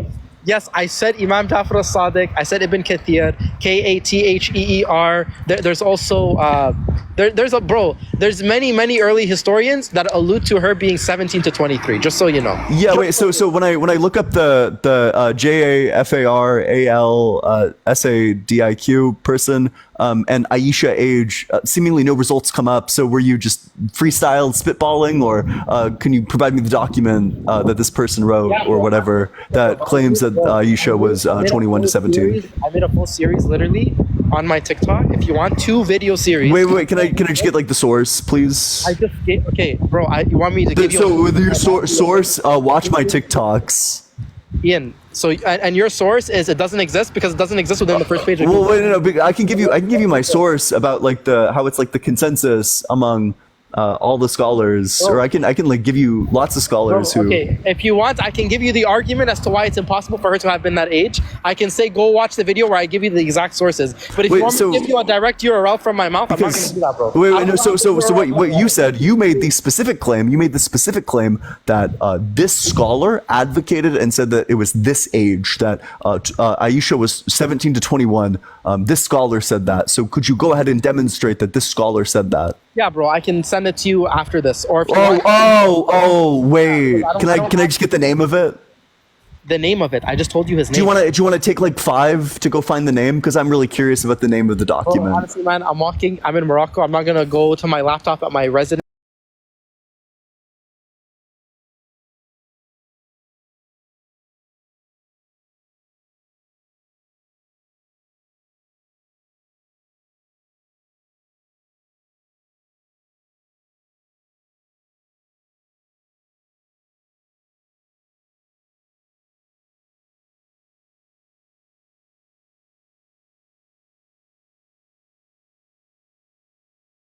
Yes, I said Imam Jafar al-Sadiq. I said Ibn Kathir, Katheer. There's also there's many early historians that allude to her being 17 to 23. Just so you know. Yeah, wait. So when I look up the JAFARALSADIQ person and Aisha age, seemingly no results come up. So were you just freestyle spitballing, or can you provide me the document that this person wrote or whatever that claims that Aisha was 21 to 17? I made a full series literally on my TikTok. If you want 2 video series. Wait, can I just get the source, please? Okay, bro. You want me to give you? So with your source, watch my TikToks. Ian. So and your source is it doesn't exist because it doesn't exist within the first page. Well, wait, no. I can give you my source about how it's the consensus among all the scholars, or I can like give you lots of scholars who. Okay, if you want, I can give you the argument as to why it's impossible for her to have been that age. I can say go watch the video where I give you the exact sources. But if you want me to give you a direct URL from my mouth, I'm not going to do that, bro. Wait, no. So what you said? You made the specific claim. You made the specific claim that this scholar advocated and said that it was this age that Aisha was 17 to 21. This scholar said that. So could you go ahead and demonstrate that this scholar said that? Yeah, bro. I can send it to you after this. Or if you wait. Can I just get the name of it? The name of it. I just told you his name. Do you want to take like 5 to go find the name? Because I'm really curious about the name of the document. Honestly, man, I'm in Morocco. I'm not gonna go to my laptop at my residence.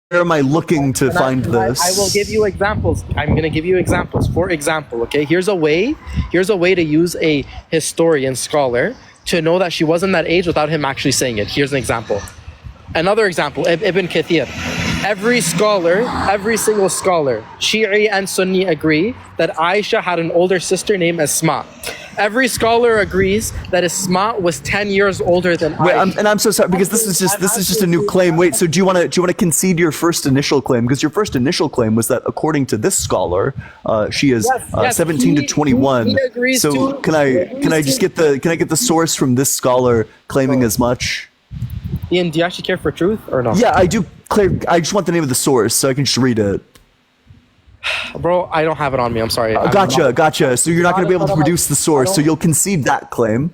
Where am I looking to find this? I will give you examples. I'm going to give you examples. For example, okay, here's a way to use a historian scholar to know that she wasn't that age without him actually saying it. Here's an example. Another example, Ibn Kathir. Every single scholar, Shi'i and Sunni, agree that Aisha had an older sister named Asma. Every scholar agrees that Asma was 10 years older than Aisha. Wait, I'm so sorry because this is just a new claim. Wait, so do you want to concede your first initial claim? Because your first initial claim was that according to this scholar, she is 17 to 21. He agrees so can I get the source from this scholar claiming as much? Ian, do you actually care for truth or not? Yeah, I do. I just want the name of the source so I can just read it. Bro, I don't have it on me. I'm sorry. Gotcha. So you're not going to be able to produce the source, so you'll concede that claim.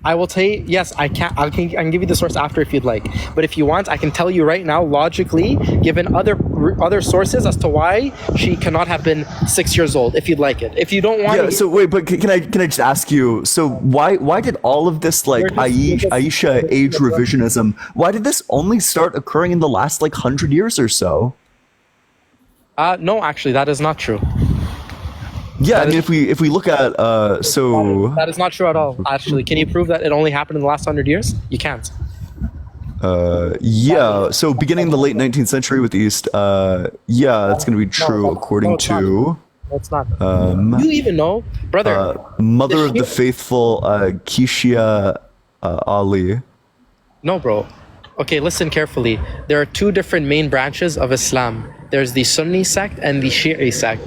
I will tell you, yes, I can give you the source after if you'd like. But if you want, I can tell you right now, logically, given other sources as to why she cannot have been 6 years old, if you'd like it. If you don't want so wait, but can I just ask you, so why did all of this like Aisha age revisionism, why did this only start occurring in the last like 100 years or so? No, actually, that is not true. Yeah, I mean, if we look at that is not true at all. Actually, can you prove that it only happened in the last 100 years? You can't. Yeah. So beginning in the late 19th century with the East, yeah, that's going to be true according to. No, it's not. You even know, brother. Mother of the Faithful, Kishia Ali. No, bro. Okay, listen carefully. There are 2 different main branches of Islam. There's the Sunni sect and the Shi'i sect.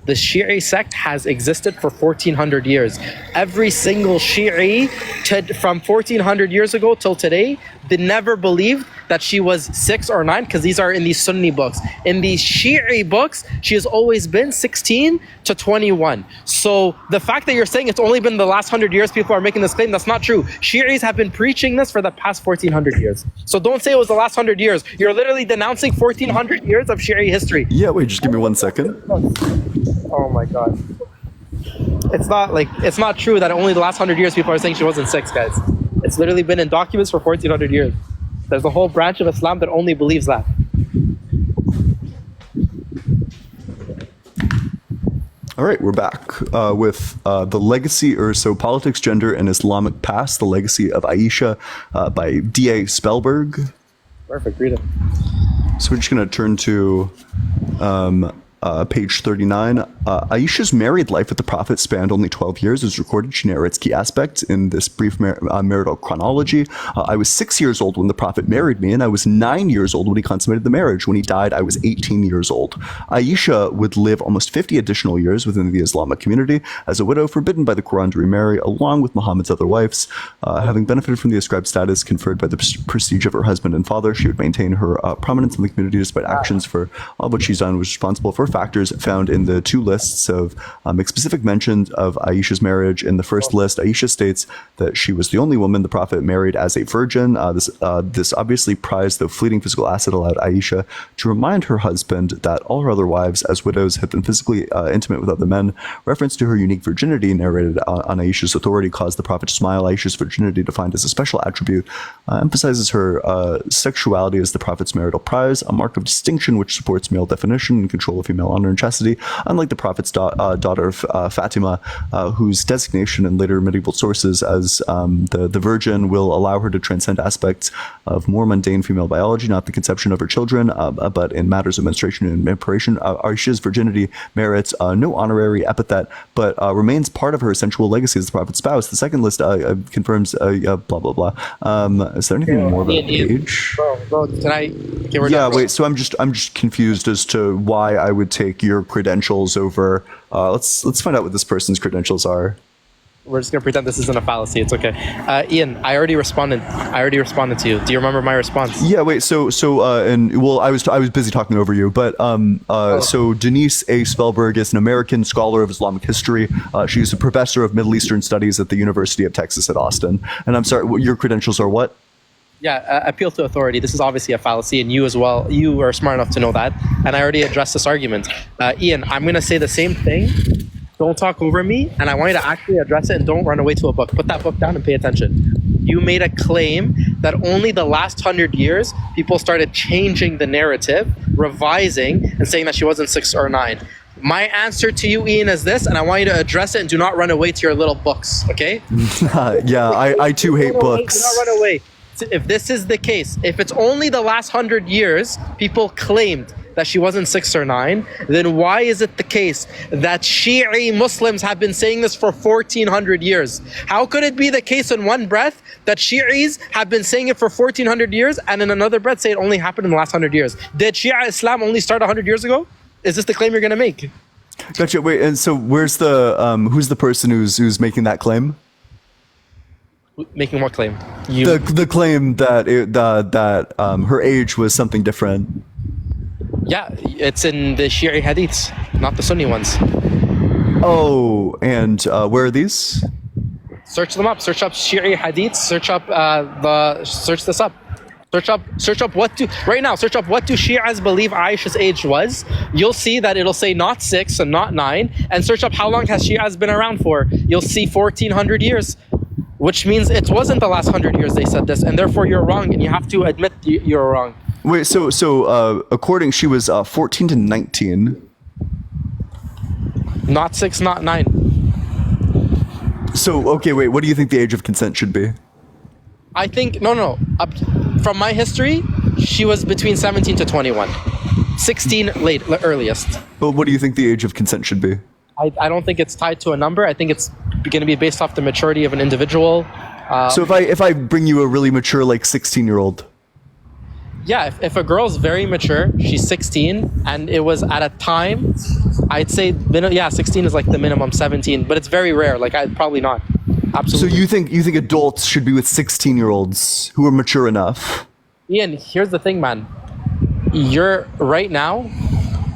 The Shi'i sect has existed for 1400 years. Every single Shi'i from 1400 years ago till today, they never believed that she was 6 or 9 because these are in these Sunni books. In these Shi'i books, she has always been 16 to 21. So the fact that you're saying it's only been the last 100 years people are making this claim, that's not true. Shi'is have been preaching this for the past 1400 years. So don't say it was the last 100 years. You're literally denouncing 1400 years of Shi'i history. Yeah, wait, just give me 1 second. Oh my God. It's not true that only the last 100 years people are saying she wasn't 6, guys. It's literally been in documents for 1400 years. There's a whole branch of Islam that only believes that. All right, we're back with The Legacy, or so Politics, Gender, and Islamic Past, The Legacy of Aisha by D.A. Spellberg. Perfect, read it. So we're just going to turn to page 39. Aisha's married life with the Prophet spanned only 12 years. As recorded, she narrates key aspects in this brief marital chronology. I was 6 years old when the Prophet married me, and I was 9 years old when he consummated the marriage. When he died, I was 18 years old. Aisha would live almost 50 additional years within the Islamic community as a widow forbidden by the Quran to remarry, along with Muhammad's other wives. Having benefited from the ascribed status conferred by the prestige of her husband and father, she would maintain her prominence in the community despite actions for all what she's done was responsible for factors found in the 2 lists lists make specific mention of Aisha's marriage. In the first list, Aisha states that she was the only woman the Prophet married as a virgin. This obviously prized, though fleeting, physical asset allowed Aisha to remind her husband that all her other wives, as widows, had been physically intimate with other men. Reference to her unique virginity narrated on Aisha's authority caused the Prophet to smile. Aisha's virginity, defined as a special attribute, emphasizes her sexuality as the Prophet's marital prize, a mark of distinction which supports male definition and control of female honor and chastity, unlike the Prophet's daughter Fatima, whose designation in later medieval sources as the Virgin will allow her to transcend aspects of more mundane female biology, not the conception of her children, but in matters of menstruation and impreration. Aisha's virginity merits no honorary epithet, but remains part of her sensual legacy as the Prophet's spouse. The second list confirms blah blah blah. Is there anything more about age? Bro, can I get rid Yeah, of wait. So I'm just confused as to why I would take your credentials over. Let's find out what this person's credentials are. We're just gonna pretend this isn't a fallacy. It's okay. Ian, I already responded to you. Do you remember my response? Yeah, wait. So I was busy talking over you, but so Denise A. Spellberg is an American scholar of Islamic history. She's a professor of Middle Eastern Studies at the University of Texas at Austin. And I'm sorry, your credentials are what? Yeah, appeal to authority. This is obviously a fallacy, and you as well. You are smart enough to know that, and I already addressed this argument. Ian, I'm gonna say the same thing. Don't talk over me, and I want you to actually address it and don't run away to a book. Put that book down and pay attention. You made a claim that only the last 100 years people started changing the narrative, revising, and saying that she wasn't 6 or 9. My answer to you, Ian, is this, and I want you to address it and do not run away to your little books, okay? Yeah, I too hate books. Do not run away. If this is the case, if it's only the last 100 years people claimed that she wasn't 6 or 9, then why is it the case that Shi'i Muslims have been saying this for 1400 years? How could it be the case in one breath that Shi'is have been saying it for 1400 years and in another breath say it only happened in the last 100 years? Did Shia Islam only start 100 years ago? Is this the claim you're going to make? Gotcha. Wait, and so where's the who's the person who's making that claim? Making what claim? The claim that her age was something different. Yeah, it's in the Shi'i hadiths, not the Sunni ones. Oh, and where are these? Search them up. Search up Shi'i hadiths. Search up search this up. Search up what do Shi'as believe Aisha's age was. You'll see that it'll say not 6 and not 9. And search up how long has Shi'as been around for. You'll see 1400 years. Which means it wasn't the last 100 years they said this, and therefore you're wrong, and you have to admit you're wrong. Wait, so according, she was 14 to 19. Not 6, not 9. So, okay, wait, what do you think the age of consent should be? I think, no. From my history, she was between 17 to 21. 16 earliest. But what do you think the age of consent should be? I don't think it's tied to a number. I think it's going to be based off the maturity of an individual. So if I bring you a really mature, like 16-year-old. Yeah, if a girl's very mature, she's 16, and it was at a time, I'd say, 16 is like the minimum, 17, but it's very rare. Like, probably not. Absolutely. So you think adults should be with 16-year-olds who are mature enough? Ian, here's the thing, man. Right now,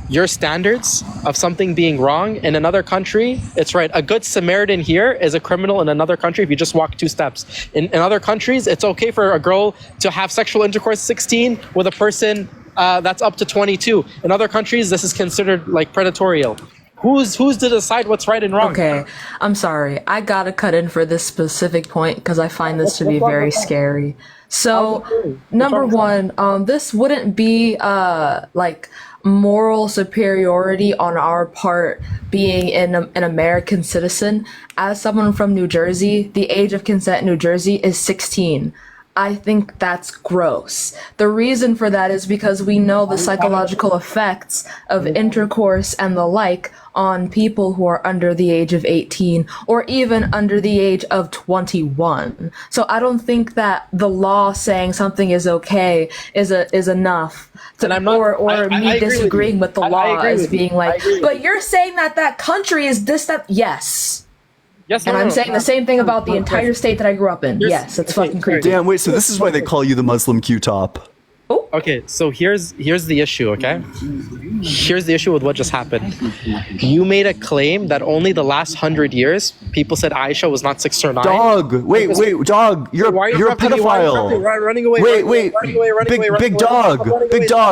your standards of something being wrong in another country, it's right. A good Samaritan here is a criminal in another country if you just walk 2 steps. In other countries, it's okay for a girl to have sexual intercourse at 16 with a person that's up to 22. In other countries, this is considered like predatorial. Who's to decide what's right and wrong? Okay, I'm sorry. I gotta cut in for this specific point because I find this to be very scary. So, number one, this wouldn't be like moral superiority on our part being an American citizen. As someone from New Jersey, the age of consent in New Jersey is 16. I think that's gross. The reason for that is because we know the psychological effects of intercourse and the like on people who are under the age of 18 or even under the age of 21. So I don't think that the law saying something is okay is enough. Me disagreeing with the law as being like, but you're saying that country is this, that, yes. Yes, and I'm saying the same thing about the entire state that I grew up in. Yes, it's fucking crazy. Damn, wait, so this is why they call you the Muslim Q-top. Okay, so here's the issue, okay? Here's the issue with what just happened. You made a claim that only the last 100 years people said Aisha was not 6 or 9. Dog, wait, dog, you're a pedophile. Running away. Wait, big dog. I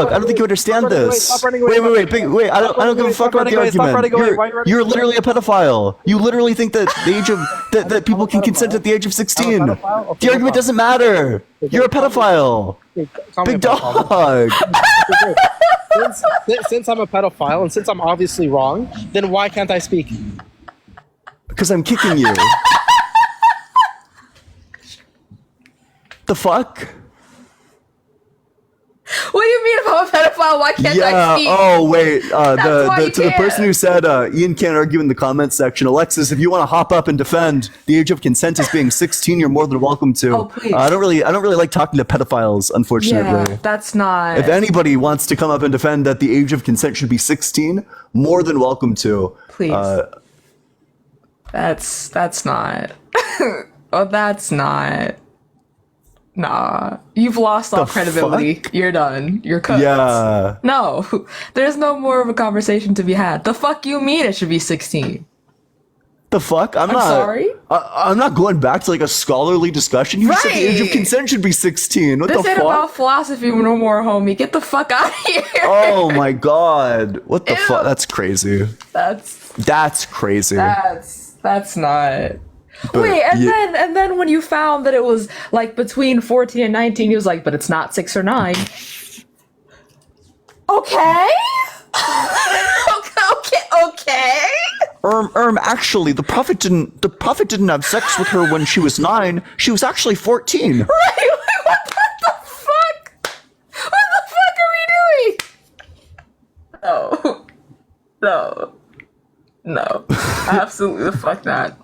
don't think you understand this. Wait, I don't give a fuck about the argument. You're literally a pedophile. You literally think that the age of that people can consent at the age of 16. The argument doesn't matter. You're a pedophile. Big dog. Since I'm a pedophile and since I'm obviously wrong, then why can't I speak? Because I'm kicking you. The fuck? What do you mean if I'm a pedophile? Why can't I speak? Oh wait. The can't. person who said Ian can't argue in the comments section. Alexis, if you want to hop up and defend the age of consent as being 16, you're more than welcome to. Oh, please. I don't really like talking to pedophiles, unfortunately. Yeah, that's not. If anybody wants to come up and defend that the age of consent should be 16, more than welcome to. Please. That's not. Oh, that's not. Nah, you've lost all credibility. Fuck? You're done. You're cooked. Yeah. No, there's no more of a conversation to be had. The fuck you mean it should be 16? The fuck? I'm not sorry? I'm not going back to like a scholarly discussion. You said the age of consent should be 16. What This the ain't fuck? about philosophy no more, homie. Get the fuck out of here. Oh my god. What the fuck? That's crazy. That's crazy. That's not. But Wait, and then when you found that it was like between 14 and 19, he was like, but it's not 6 or 9. Okay. okay. Actually, the prophet didn't have sex with her when she was 9. She was actually 14. Right? What the fuck? What the fuck are we doing? No. Absolutely the fuck not.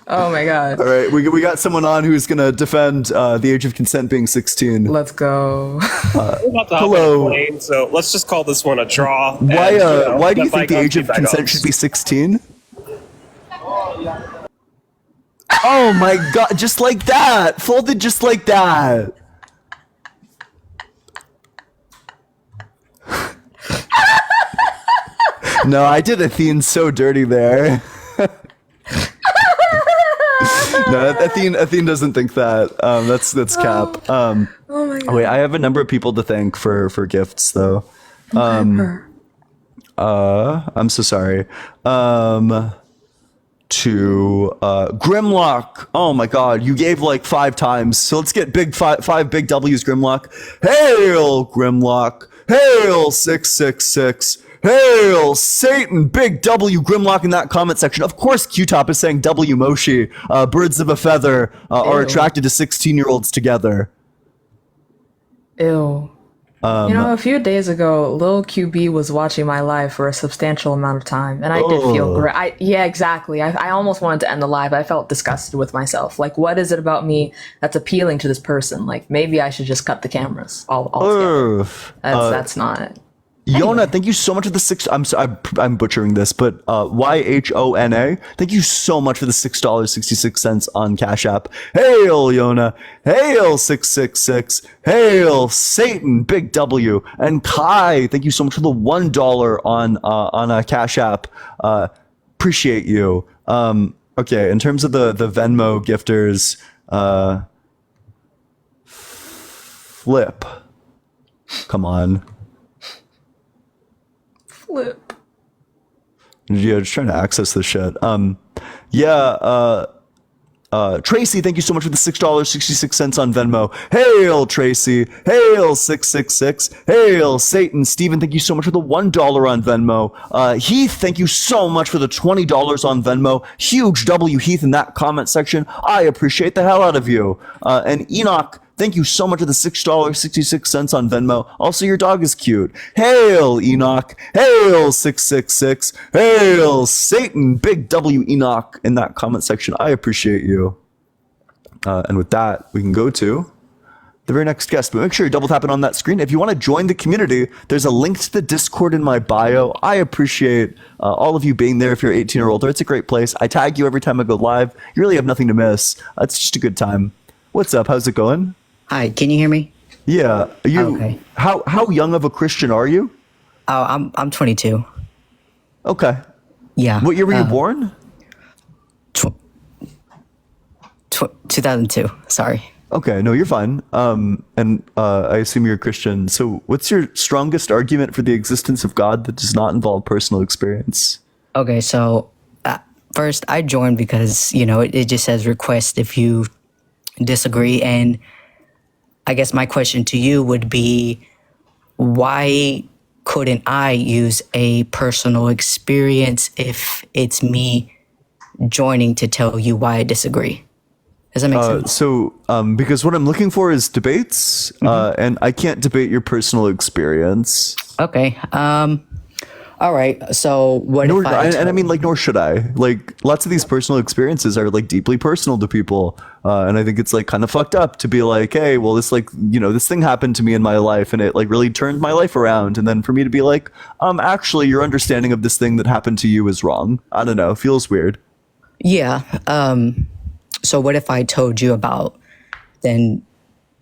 Oh my god. All right, we got someone on who's gonna defend the age of consent being 16. Let's go. Hello. So let's just call this one a draw. Why do you think the age of consent should be 16? Oh my god, just like that! Folded just like that! No, I did Athene so dirty there. No, Athene doesn't think that. That's cap. Oh my god. Wait, I have a number of people to thank for gifts though. I'm so sorry. To Grimlock. Oh my god, you gave like 5 times. So let's get five big W's, Grimlock. Hail Grimlock. Hail 666. Hail Satan, big W Grimlock in that comment section. Of course, Q-Top is saying W Moshi. Birds of a feather are attracted to 16-year-olds together. Ew. A few days ago, Lil QB was watching my live for a substantial amount of time, and I did feel great. Yeah, exactly. I almost wanted to end the live. I felt disgusted with myself. Like, what is it about me that's appealing to this person? Like, maybe I should just cut the cameras altogether. That's not. Yona, thank you so much for the 6. I'm butchering this, but YHONA. Thank you so much for the $6.66 on Cash App. Hail Yona, hail 666, hail Satan, big W, and Kai. Thank you so much for the $1 on Cash App. Appreciate you. Okay, in terms of the Venmo gifters, Flip. Come on. Flip. Yeah, just trying to access this shit. Tracy, thank you so much for the $6.66 on Venmo. Hail Tracy, hail 666, hail Satan. Steven, thank you so much for the $1 on Venmo. Heath, thank you so much for the $20 on Venmo. Huge W Heath in that comment section. I appreciate the hell out of you. And Enoch, thank you so much for the $6.66 on Venmo. Also, your dog is cute. Hail, Enoch. Hail, 666. Hail, Satan. Big W, Enoch, in that comment section. I appreciate you. And with that, we can go to the very next guest. But make sure you're double tapping on that screen. If you want to join the community, there's a link to the Discord in my bio. I appreciate all of you being there if you're 18 or older. It's a great place. I tag you every time I go live. You really have nothing to miss. It's just a good time. What's up? How's it going? Hi, can you hear me? Yeah. You. Okay. How young of a Christian are you? Oh, I'm 22. Okay. Yeah. What year were you born? 2002. Sorry. Okay, no, you're fine. And I assume you're a Christian. So, what's your strongest argument for the existence of God that does not involve personal experience? Okay, so first I joined because, it just says request if you disagree. And I guess my question to you would be, why couldn't I use a personal experience if it's me joining to tell you why I disagree? Does that make sense? So, because what I'm looking for is debates, and I can't debate your personal experience. Okay. All right. So what Nor, if I... and I mean, like, nor should I. Like, lots of these personal experiences are like deeply personal to people, and I think it's like kind of fucked up to be like, hey, well, this this thing happened to me in my life, and it like really turned my life around, and then for me to be like, actually, your understanding of this thing that happened to you is wrong. I don't know. Feels weird. Yeah. So what if I told you about then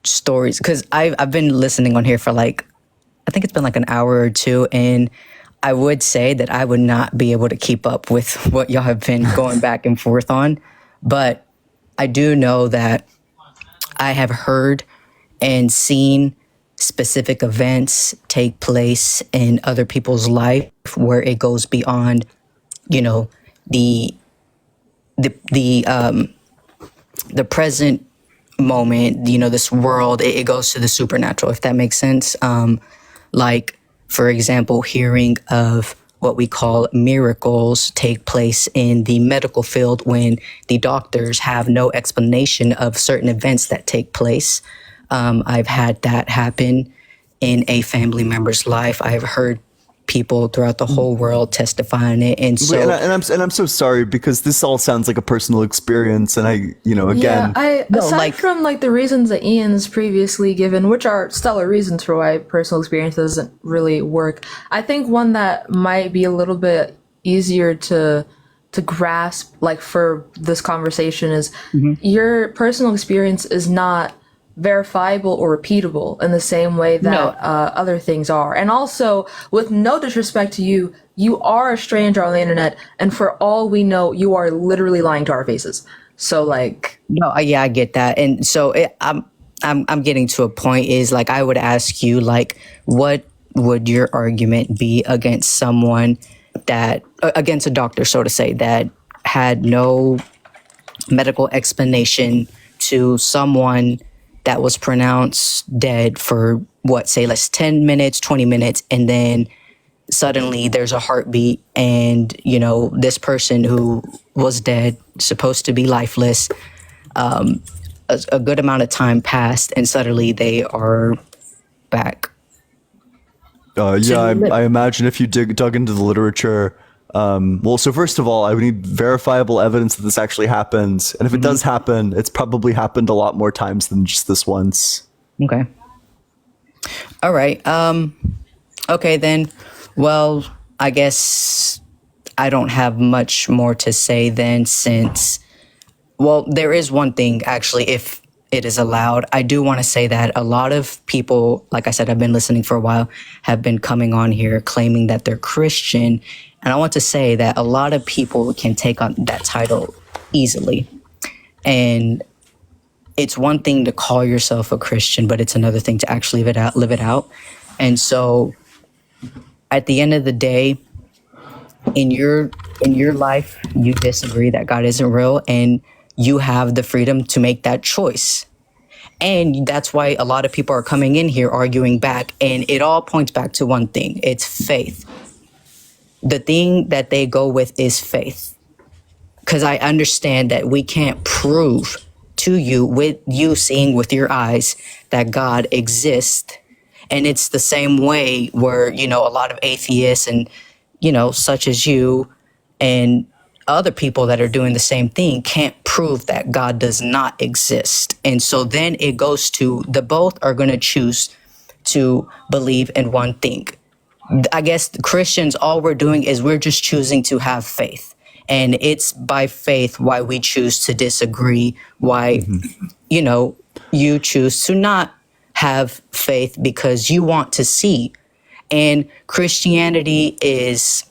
stories? Because I've been listening on here for I think it's been like an hour or two, and I would say that I would not be able to keep up with what y'all have been going back and forth on. But I do know that I have heard and seen specific events take place in other people's life where it goes beyond, the present moment, this world, it goes to the supernatural, if that makes sense. For example, hearing of what we call miracles take place in the medical field when the doctors have no explanation of certain events that take place. I've had that happen in a family member's life. I've heard people throughout the whole world testifying it, and so and I'm so sorry because this all sounds like a personal experience, and again, aside from the reasons that Ian's previously given, which are stellar reasons for why personal experience doesn't really work, I think one that might be a little bit easier to grasp for this conversation is your personal experience is not verifiable or repeatable in the same way that other things are. And also, with no disrespect to you, you are a stranger on the internet, and for all we know, you are literally lying to our faces. So no, yeah, I get that. And so I'm getting to a point is I would ask you what would your argument be against someone against a doctor, so to say, that had no medical explanation to someone that was pronounced dead for let's 10 minutes, 20 minutes, and then suddenly there's a heartbeat, and this person who was dead, supposed to be lifeless, a good amount of time passed, and suddenly they are back. I imagine if you dug into the literature, so first of all, I would need verifiable evidence that this actually happens. And if it does happen, it's probably happened a lot more times than just this once. Okay. All right. Okay, then. Well, I guess I don't have much more to say then there is one thing, actually, if it is allowed. I do want to say that a lot of people, like I said, I've been listening for a while, have been coming on here claiming that they're Christian. And I want to say that a lot of people can take on that title easily. And it's one thing to call yourself a Christian, but it's another thing to actually live it out. And so at the end of the day, in your life, you disagree that God isn't real, and you have the freedom to make that choice. And that's why a lot of people are coming in here arguing back, and it all points back to one thing. It's faith. The thing that they go with is faith. Because I understand that we can't prove to you, with you seeing with your eyes, that God exists. And it's the same way where, a lot of atheists and, such as you and other people that are doing the same thing can't prove that God does not exist. And so then it goes to the both are going to choose to believe in one thing. I guess Christians, all we're doing is we're just choosing to have faith. And it's by faith why we choose to disagree, why, you choose to not have faith because you want to see. And Christianity is,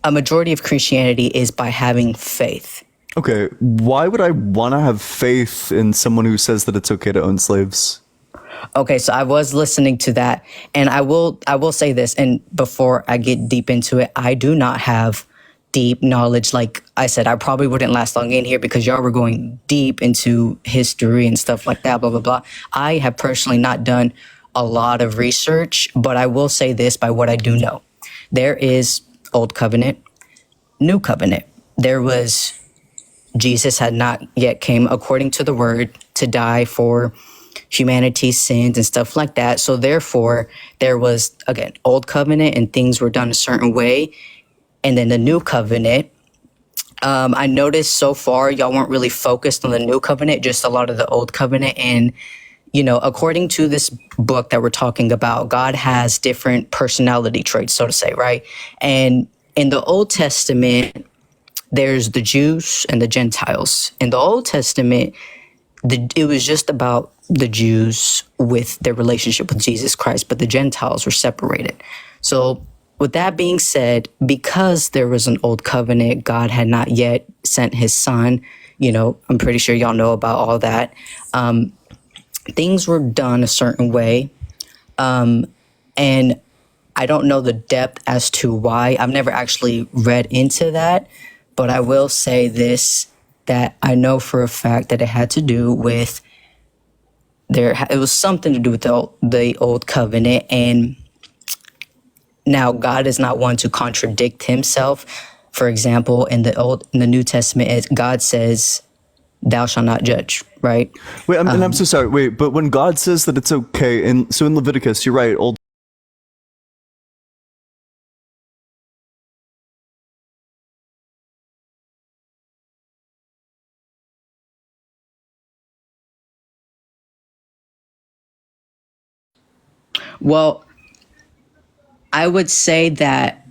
a majority of Christianity is by having faith. Okay, why would I want to have faith in someone who says that it's okay to own slaves? Okay, so I was listening to that, and I will say this, and before I get deep into it, I do not have deep knowledge. Like I said, I probably wouldn't last long in here because y'all were going deep into history and stuff like that, blah, blah, blah. I have personally not done a lot of research, but I will say this by what I do know. There is Old Covenant, New Covenant. There was, Jesus had not yet came according to the word to die for humanity's sins and stuff like that. So therefore, there was, again, Old Covenant and things were done a certain way. And then the New Covenant, I noticed so far y'all weren't really focused on the New Covenant, just a lot of the Old Covenant. And, you know, according to this book that we're talking about, God has different personality traits, so to say, right? And in the Old Testament, there's the Jews and the Gentiles. In the Old Testament, it was just about the Jews with their relationship with Jesus Christ, but the Gentiles were separated. So with that being said, because there was an old covenant, God had not yet sent his son. You know, I'm pretty sure y'all know about all that. Things were done a certain way. And I don't know the depth as to why. I've never actually read into that, but I will say this, that I know for a fact that it had to do with it was something to do with the old covenant. And now God is not one to contradict himself. For example, in the New Testament, God says, "Thou shalt not judge." Right? Wait, and I'm so sorry. Wait, but when God says that it's okay, and so in Leviticus, you're right. Old. Well, I would say that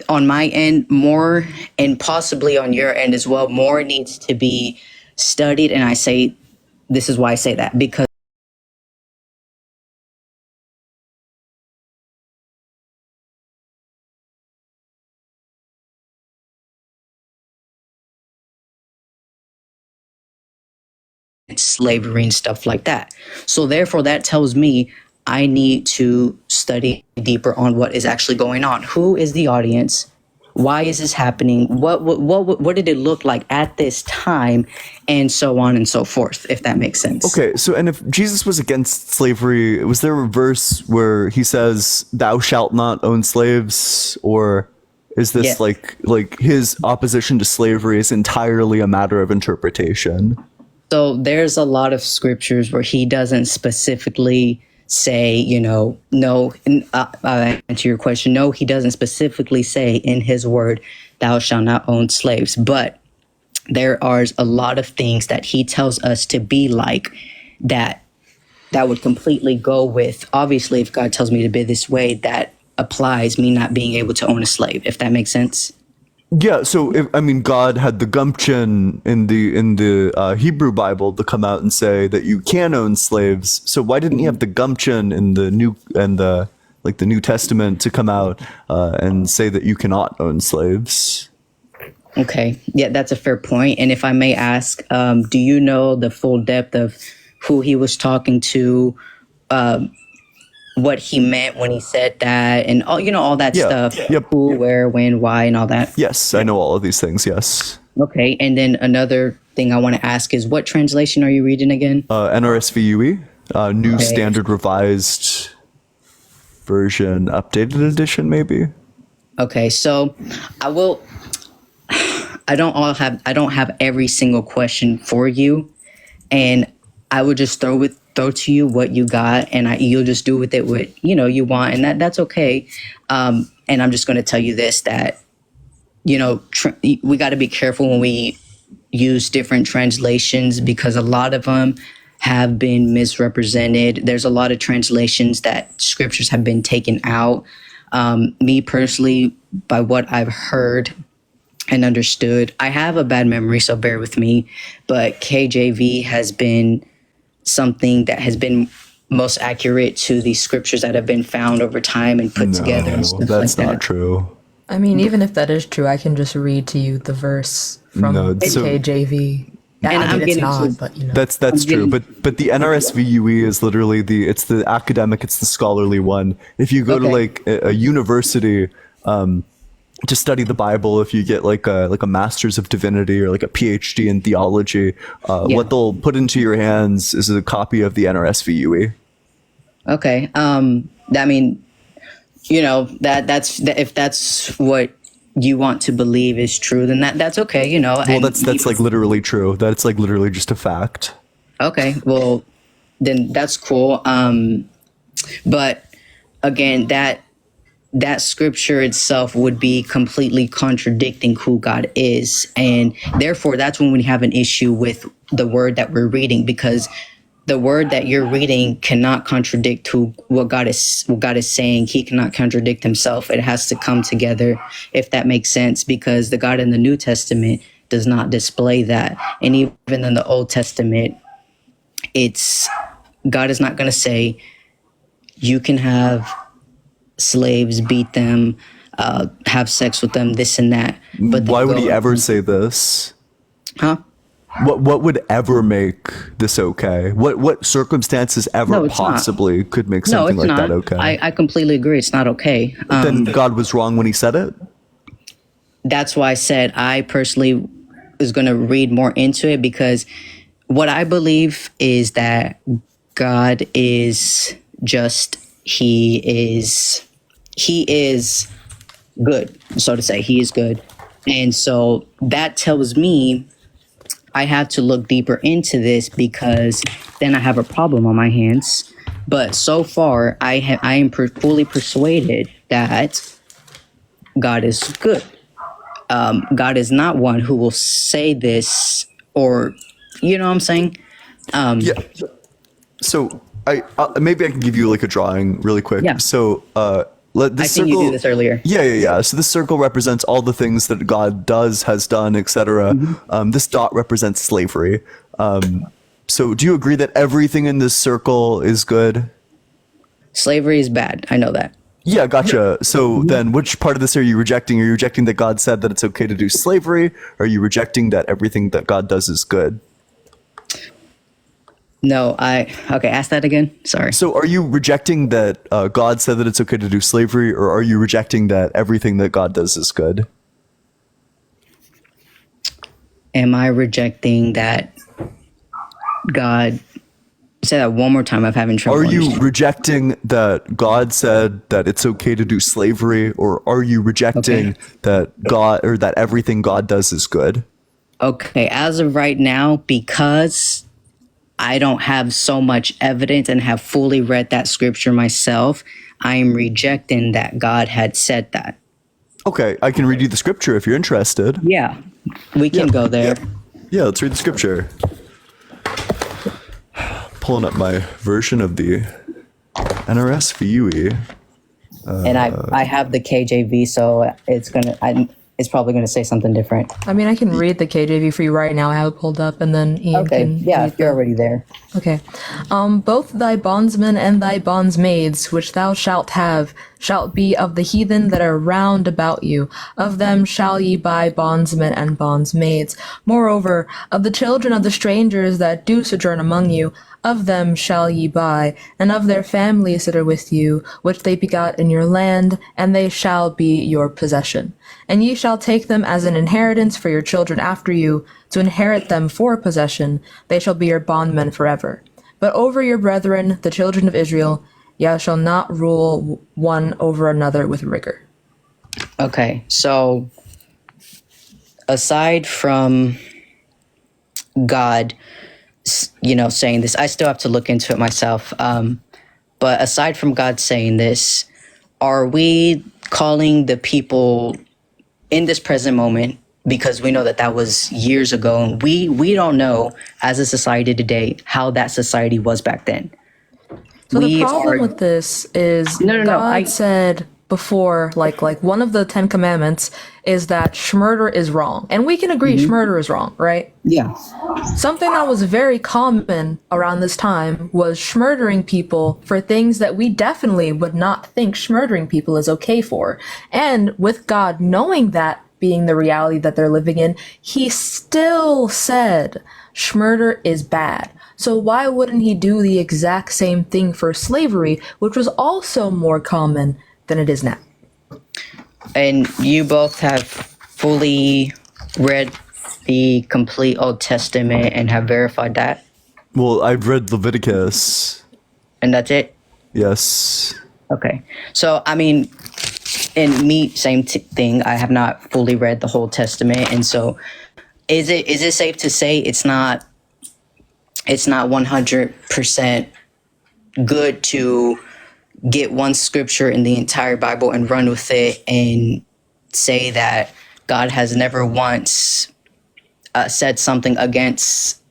on my end, more, and possibly on your end as well, more needs to be studied. And I say, this is why I say that, because slavery and stuff like that. So therefore, that tells me I need to study deeper on what is actually going on. Who is the audience? Why is this happening? What did it look like at this time? And so on and so forth, if that makes sense. Okay, so and if Jesus was against slavery, was there a verse where he says, "Thou shalt not own slaves," or is this like his opposition to slavery is entirely a matter of interpretation? So there's a lot of scriptures where he doesn't specifically say, you know, no, answer your question. No, he doesn't specifically say in his word, "Thou shalt not own slaves." But there are a lot of things that he tells us to be like that would completely go with, obviously, if God tells me to be this way, that applies me not being able to own a slave, if that makes sense. Yeah, so God had the gumption in the Hebrew Bible to come out and say that you can own slaves. So why didn't he have the gumption in the New Testament to come out and say that you cannot own slaves? Okay, yeah, that's a fair point. And if I may ask, do you know the full depth of who he was talking to? What he meant when he said that, and all that stuff. Yep. Who, where, when, why, and all that. Yes, I know all of these things. Yes. Okay, and then another thing I want to ask is, what translation are you reading again? NRSV UE, New Standard Revised Version, Updated Edition, maybe. Okay, so I don't have every single question for you, and I would just throw to you what you got, and you'll just do with it what you want, and that's okay. And I'm just going to tell you this, that we got to be careful when we use different translations, because a lot of them have been misrepresented. There's a lot of translations that scriptures have been taken out. Me personally, by what I've heard and understood, I have a bad memory, so bear with me, but KJV has been something that has been most accurate to the scriptures that have been found over time and put together and stuff that's like not that. true. I mean, even if that is true, I can just read to you the verse from No, the so- KJV. And I I'm mean, it's getting not, to- but you know. That's I'm true, getting- but the NRSVUE is literally it's the academic, it's the scholarly one. If you go to Okay. like a university to study the Bible, if you get like a master's of divinity or like a PhD in theology, what they'll put into your hands is a copy of the NRSVUE. Okay. I mean, you know, that's if that's what you want to believe is true, then that's okay, you know. Well, that's like literally true. That's like literally just a fact. Okay, well, then that's cool. But again, that scripture itself would be completely contradicting who God is, and therefore that's when we have an issue with the word that we're reading, because the word that you're reading cannot contradict what God is saying. He cannot contradict himself. It has to come together, if that makes sense, because the God in the New Testament does not display that. And even in the Old Testament, God is not going to say you can have slaves, beat them, have sex with them, this and that. But Why would he ever say this? Huh? What would ever make this okay? What circumstances ever No, it's not. possibly could make No, something it's like not. that okay? I completely agree. It's not okay. Then God was wrong when he said it? That's why I said I personally was going to read more into it, because what I believe is that God is just, he is good, so to say. He is good. And so that tells me I have to look deeper into this, because then I have a problem on my hands. But so far, I am fully persuaded that God is good. God is not one who will say this, or, you know what I'm saying? Yeah. So maybe I can give you like a drawing really quick. Yeah. So this I think you did this earlier. Yeah. So this circle represents all the things that God has done, etc. Mm-hmm. This dot represents slavery. So do you agree that everything in this circle is good? Slavery is bad. I know that. Yeah, gotcha. So then which part of this are you rejecting? Are you rejecting that God said that it's okay to do slavery? Or are you rejecting that everything that God does is good? No, okay, ask that again. Sorry. So are you rejecting that God said that it's okay to do slavery, or are you rejecting that everything that God does is good? Am I rejecting that God? Say that one more time. I'm having trouble. Are you rejecting that God said that it's okay to do slavery, or are you rejecting that God, or that everything God does is good? Okay, as of right now, because I don't have so much evidence and have fully read that scripture myself, I am rejecting that God had said that. Okay, I can read you the scripture if you're interested. Yeah, we can go there. Yeah, let's read the scripture. Pulling up my version of the NRSVUE. And I have the KJV, so it's probably gonna say something different. I mean, I can read the KJV for you right now. I have it pulled up, and then Ian can. Yeah, if you're already there. Okay. Both thy bondsmen and thy bondsmaids, which thou shalt have, shall be of the heathen that are round about you. Of them shall ye buy bondsmen and bondsmaids. Moreover, of the children of the strangers that do sojourn among you, of them shall ye buy, and of their families that are with you, which they begot in your land, and they shall be your possession. And ye shall take them as an inheritance for your children after you, to inherit them for possession. They shall be your bondmen forever. But over your brethren, the children of Israel, ye shall not rule one over another with rigor. Okay, so aside from God, saying this, I still have to look into it myself. But aside from God saying this, are we calling the people in this present moment, because we know that was years ago, and we don't know as a society today how that society was back then. So the problem with this is God said before, like one of the 10 commandments is that schmurder is wrong. And we can agree schmurder is wrong, right? Yeah. Something that was very common around this time was schmurdering people for things that we definitely would not think schmurdering people is okay for. And with God knowing that being the reality that they're living in, he still said schmurder is bad. So why wouldn't he do the exact same thing for slavery, which was also more common than it is now? And you both have fully read the complete Old Testament and have verified that? Well, I've read Leviticus. And that's it? Yes. Okay. So, I mean, and me, same thing. I have not fully read the whole Testament. And so is it safe to say it's not 100% good to get one scripture in the entire Bible and run with it and say that God has never once said something against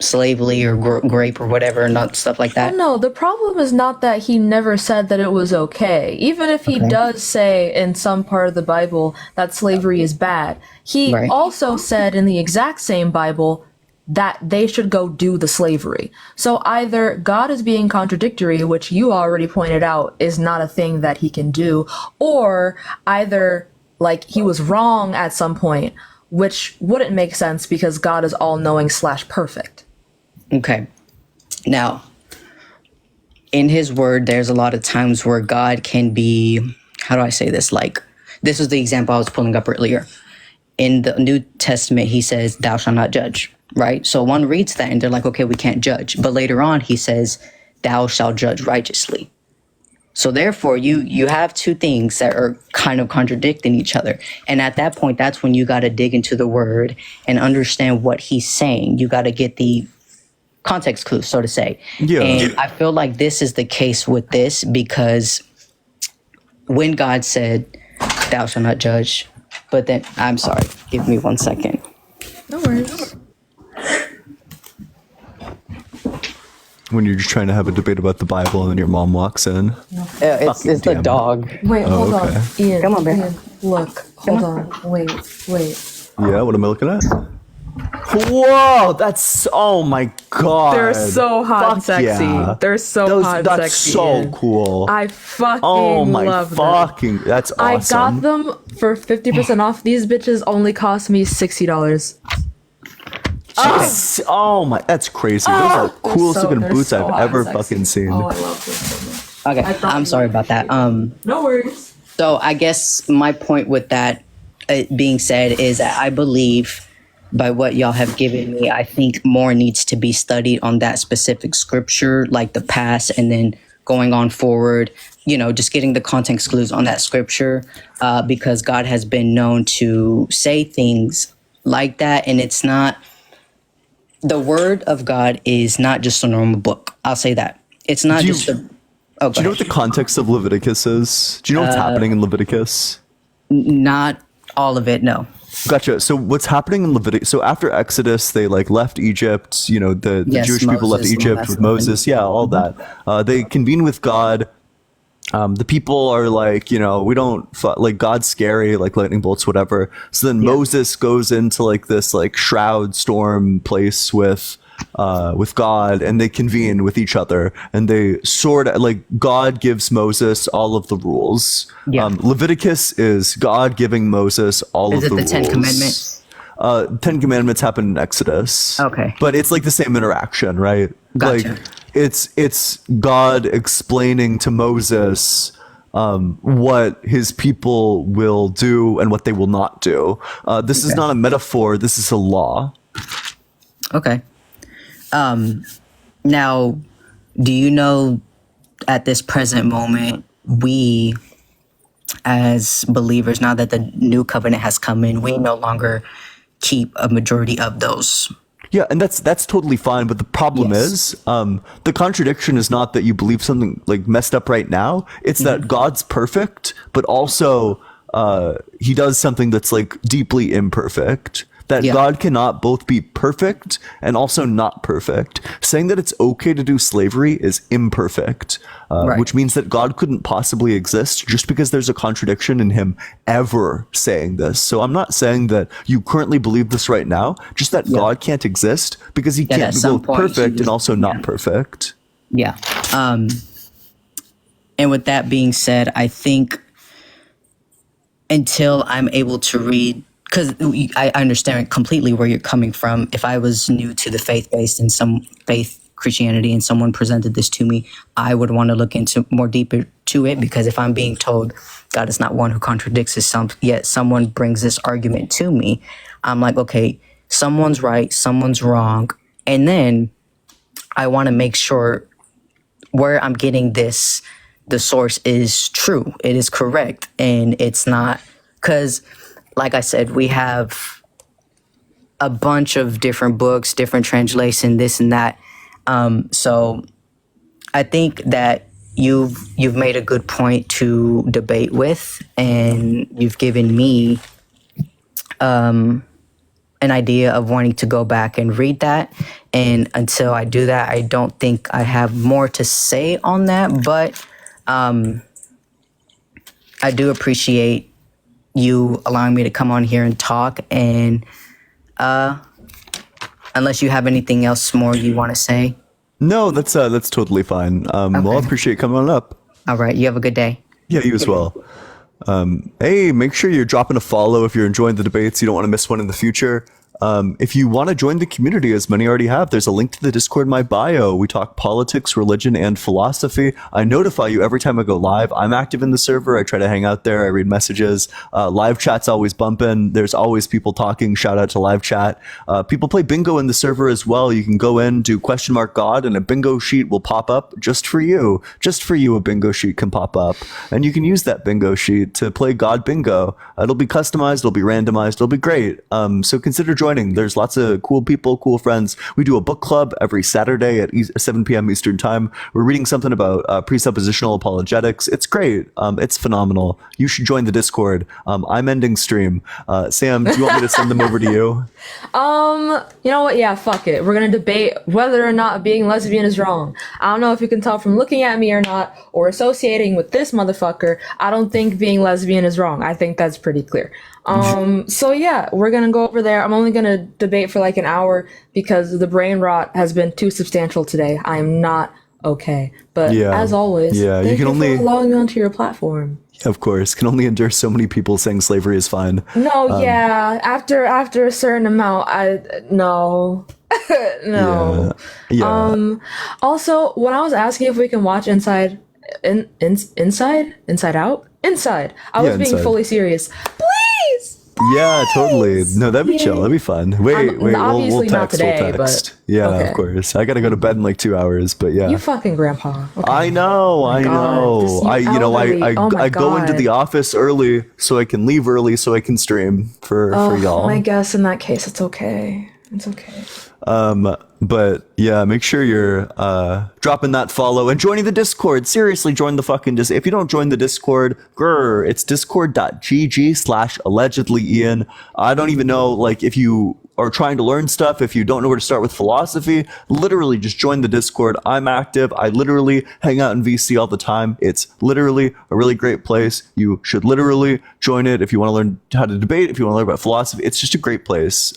slavery or grape or whatever, not stuff like that? No, the problem is not that he never said that it was okay. Even if he does say in some part of the Bible that slavery is bad, he also said in the exact same Bible that they should go do the slavery. So either God is being contradictory, which you already pointed out is not a thing that he can do, or either like he was wrong at some point, which wouldn't make sense because God is all-knowing / perfect. Okay. Now, in his word, there's a lot of times where God can be, how do I say this? Like, this was the example I was pulling up earlier. In the New Testament, he says, thou shalt not judge, right? So one reads that and they're like, okay, we can't judge. But later on, he says, thou shalt judge righteously. So therefore, you have two things that are kind of contradicting each other. And at that point, that's when you got to dig into the word and understand what he's saying. You got to get the context clues, so to say. Yeah. And I feel like this is the case with this because when God said, thou shalt not judge, but then, I'm sorry, give me 1 second. No worries. When you're just trying to have a debate about the Bible and then your mom walks in. It's the dog. Wait, hold on. Ian, Come on, Bear. Ian, look, hold on. Wait. Yeah, what am I looking at? Whoa, that's, oh my god. They're so hot and sexy. Yeah. They're so hot and That's sexy. so Ian. cool. I fucking Oh my love fucking, that's them. I awesome. got them for 50% off. These bitches only cost me $60. Oh my, that's crazy. Those are the coolest looking boots I've ever fucking seen. Oh, I love them so much. Okay, I'm sorry about that. No worries. So I guess my point with that being said is that I believe by what y'all have given me, I think more needs to be studied on that specific scripture, like the past, and then going on forward, you know, just getting the context clues on that scripture, because God has been known to say things like that. And it's not, the word of God is not just a normal book. I'll say that. It's not just a, oh, do you know what the context of Leviticus is? Do you know what's happening in Leviticus? Not all of it, no. Gotcha. So what's happening in Leviticus? So after Exodus, they like left Egypt. You know, the Yes, Jewish people left Moses, all Egypt that with stuff. Moses. Yeah, all that. They convene with God. The people are like, you know, we don't like God's scary, like lightning bolts, whatever. So then Moses goes into like this like shroud storm place with God, and they convene with each other, and they sort of like God gives Moses all of the rules. Leviticus is God giving Moses all Is of it the the rules. 10 Commandments? 10 Commandments happen in Exodus. Okay. But it's like the same interaction, right? Gotcha. Like it's God explaining to Moses what his people will do and what they will not do. This is not a metaphor. This is a law. Okay. Now, do you know at this present moment, we as believers, now that the new covenant has come in, we no longer keep a majority of those? Yeah, and that's totally fine. But the problem is, the contradiction is not that you believe something like messed up right now. It's that God's perfect, but also he does something that's like deeply imperfect. that Yeah. God cannot both be perfect and also not perfect. Saying that it's okay to do slavery is imperfect, Right. which means that God couldn't possibly exist just because there's a contradiction in him ever saying this. So I'm not saying that you currently believe this right now, just that God can't exist because he That at can't be some both point he perfect was- and also not perfect. Yeah. And with that being said, I think until I'm able to read, because I understand completely where you're coming from. If I was new to the faith-based and some faith Christianity and someone presented this to me, I would want to look into more deeper to it, because if I'm being told God is not one who contradicts his son, yet someone brings this argument to me, I'm like, okay, someone's right, someone's wrong. And then I want to make sure where I'm getting this, the source is true, it is correct, and it's not, because like I said, we have a bunch of different books, different translation, this and that. So I think that you've made a good point to debate with, and you've given me an idea of wanting to go back and read that. And until I do that, I don't think I have more to say on that. But I do appreciate you allowing me to come on here and talk. And unless you have anything else more you want to say. No, that's totally fine. Well, I appreciate coming on up. All right. You have a good day. Yeah, you as well. Hey, make sure you're dropping a follow if you're enjoying the debates. You don't want to miss one in the future. If you want to join the community, as many already have, there's a link to the Discord in my bio. We talk politics, religion, and philosophy. I notify you every time I go live. I'm active in the server. I try to hang out there. I read messages. Live chat's always bumping. There's always people talking. Shout out to live chat. People play bingo in the server as well. You can go in, do $God, and a bingo sheet will pop up just for you. Just for you, a bingo sheet can pop up. And you can use that bingo sheet to play God bingo. It'll be customized. It'll be randomized. It'll be great. So consider joining. There's lots of cool people, cool friends. We do a book club every Saturday at 7 p.m. Eastern time. We're reading something about presuppositional apologetics. It's great. It's phenomenal. You should join the Discord. I'm ending stream. Sam, do you want me to send them over to you? You know what? Yeah, fuck it. We're gonna debate whether or not being lesbian is wrong. I don't know if you can tell from looking at me or not, or associating with this motherfucker. I don't think being lesbian is wrong. I think that's pretty clear. So yeah, we're gonna go over there. I'm only gonna debate for like an hour because the brain rot has been too substantial today. I am not okay. But as always, thank you for allowing me onto your platform. Of course, can only endure so many people saying slavery is fine. No, after a certain amount, no. No. Yeah. Also, when I was asking if we can watch Inside Out, I was being Inside. fully serious. Please. Yeah, totally. No, that'd be chill. That'd be fun. Wait, we'll obviously not text. today, We'll text. but Yeah, okay. of course. I gotta go to bed in like 2 hours, but yeah. You fucking grandpa. Okay. I know. This- you I elderly. Oh my I go into God. the office early so I can leave early so I can stream for y'all. I guess in that case, it's okay. It's okay. But yeah, make sure you're dropping that follow and joining the Discord. Seriously, join the fucking Discord. If you don't join the Discord, it's discord.gg/allegedlyian. I don't even know, like, if you are trying to learn stuff, if you don't know where to start with philosophy, literally just join the Discord. I'm active. I literally hang out in VC all the time. It's literally a really great place. You should literally join it if you want to learn how to debate, if you want to learn about philosophy. It's just a great place.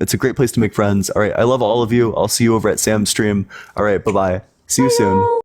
It's a great place to make friends. All right. I love all of you. I'll see you over at Sam's stream. All right. Bye-bye. See you soon.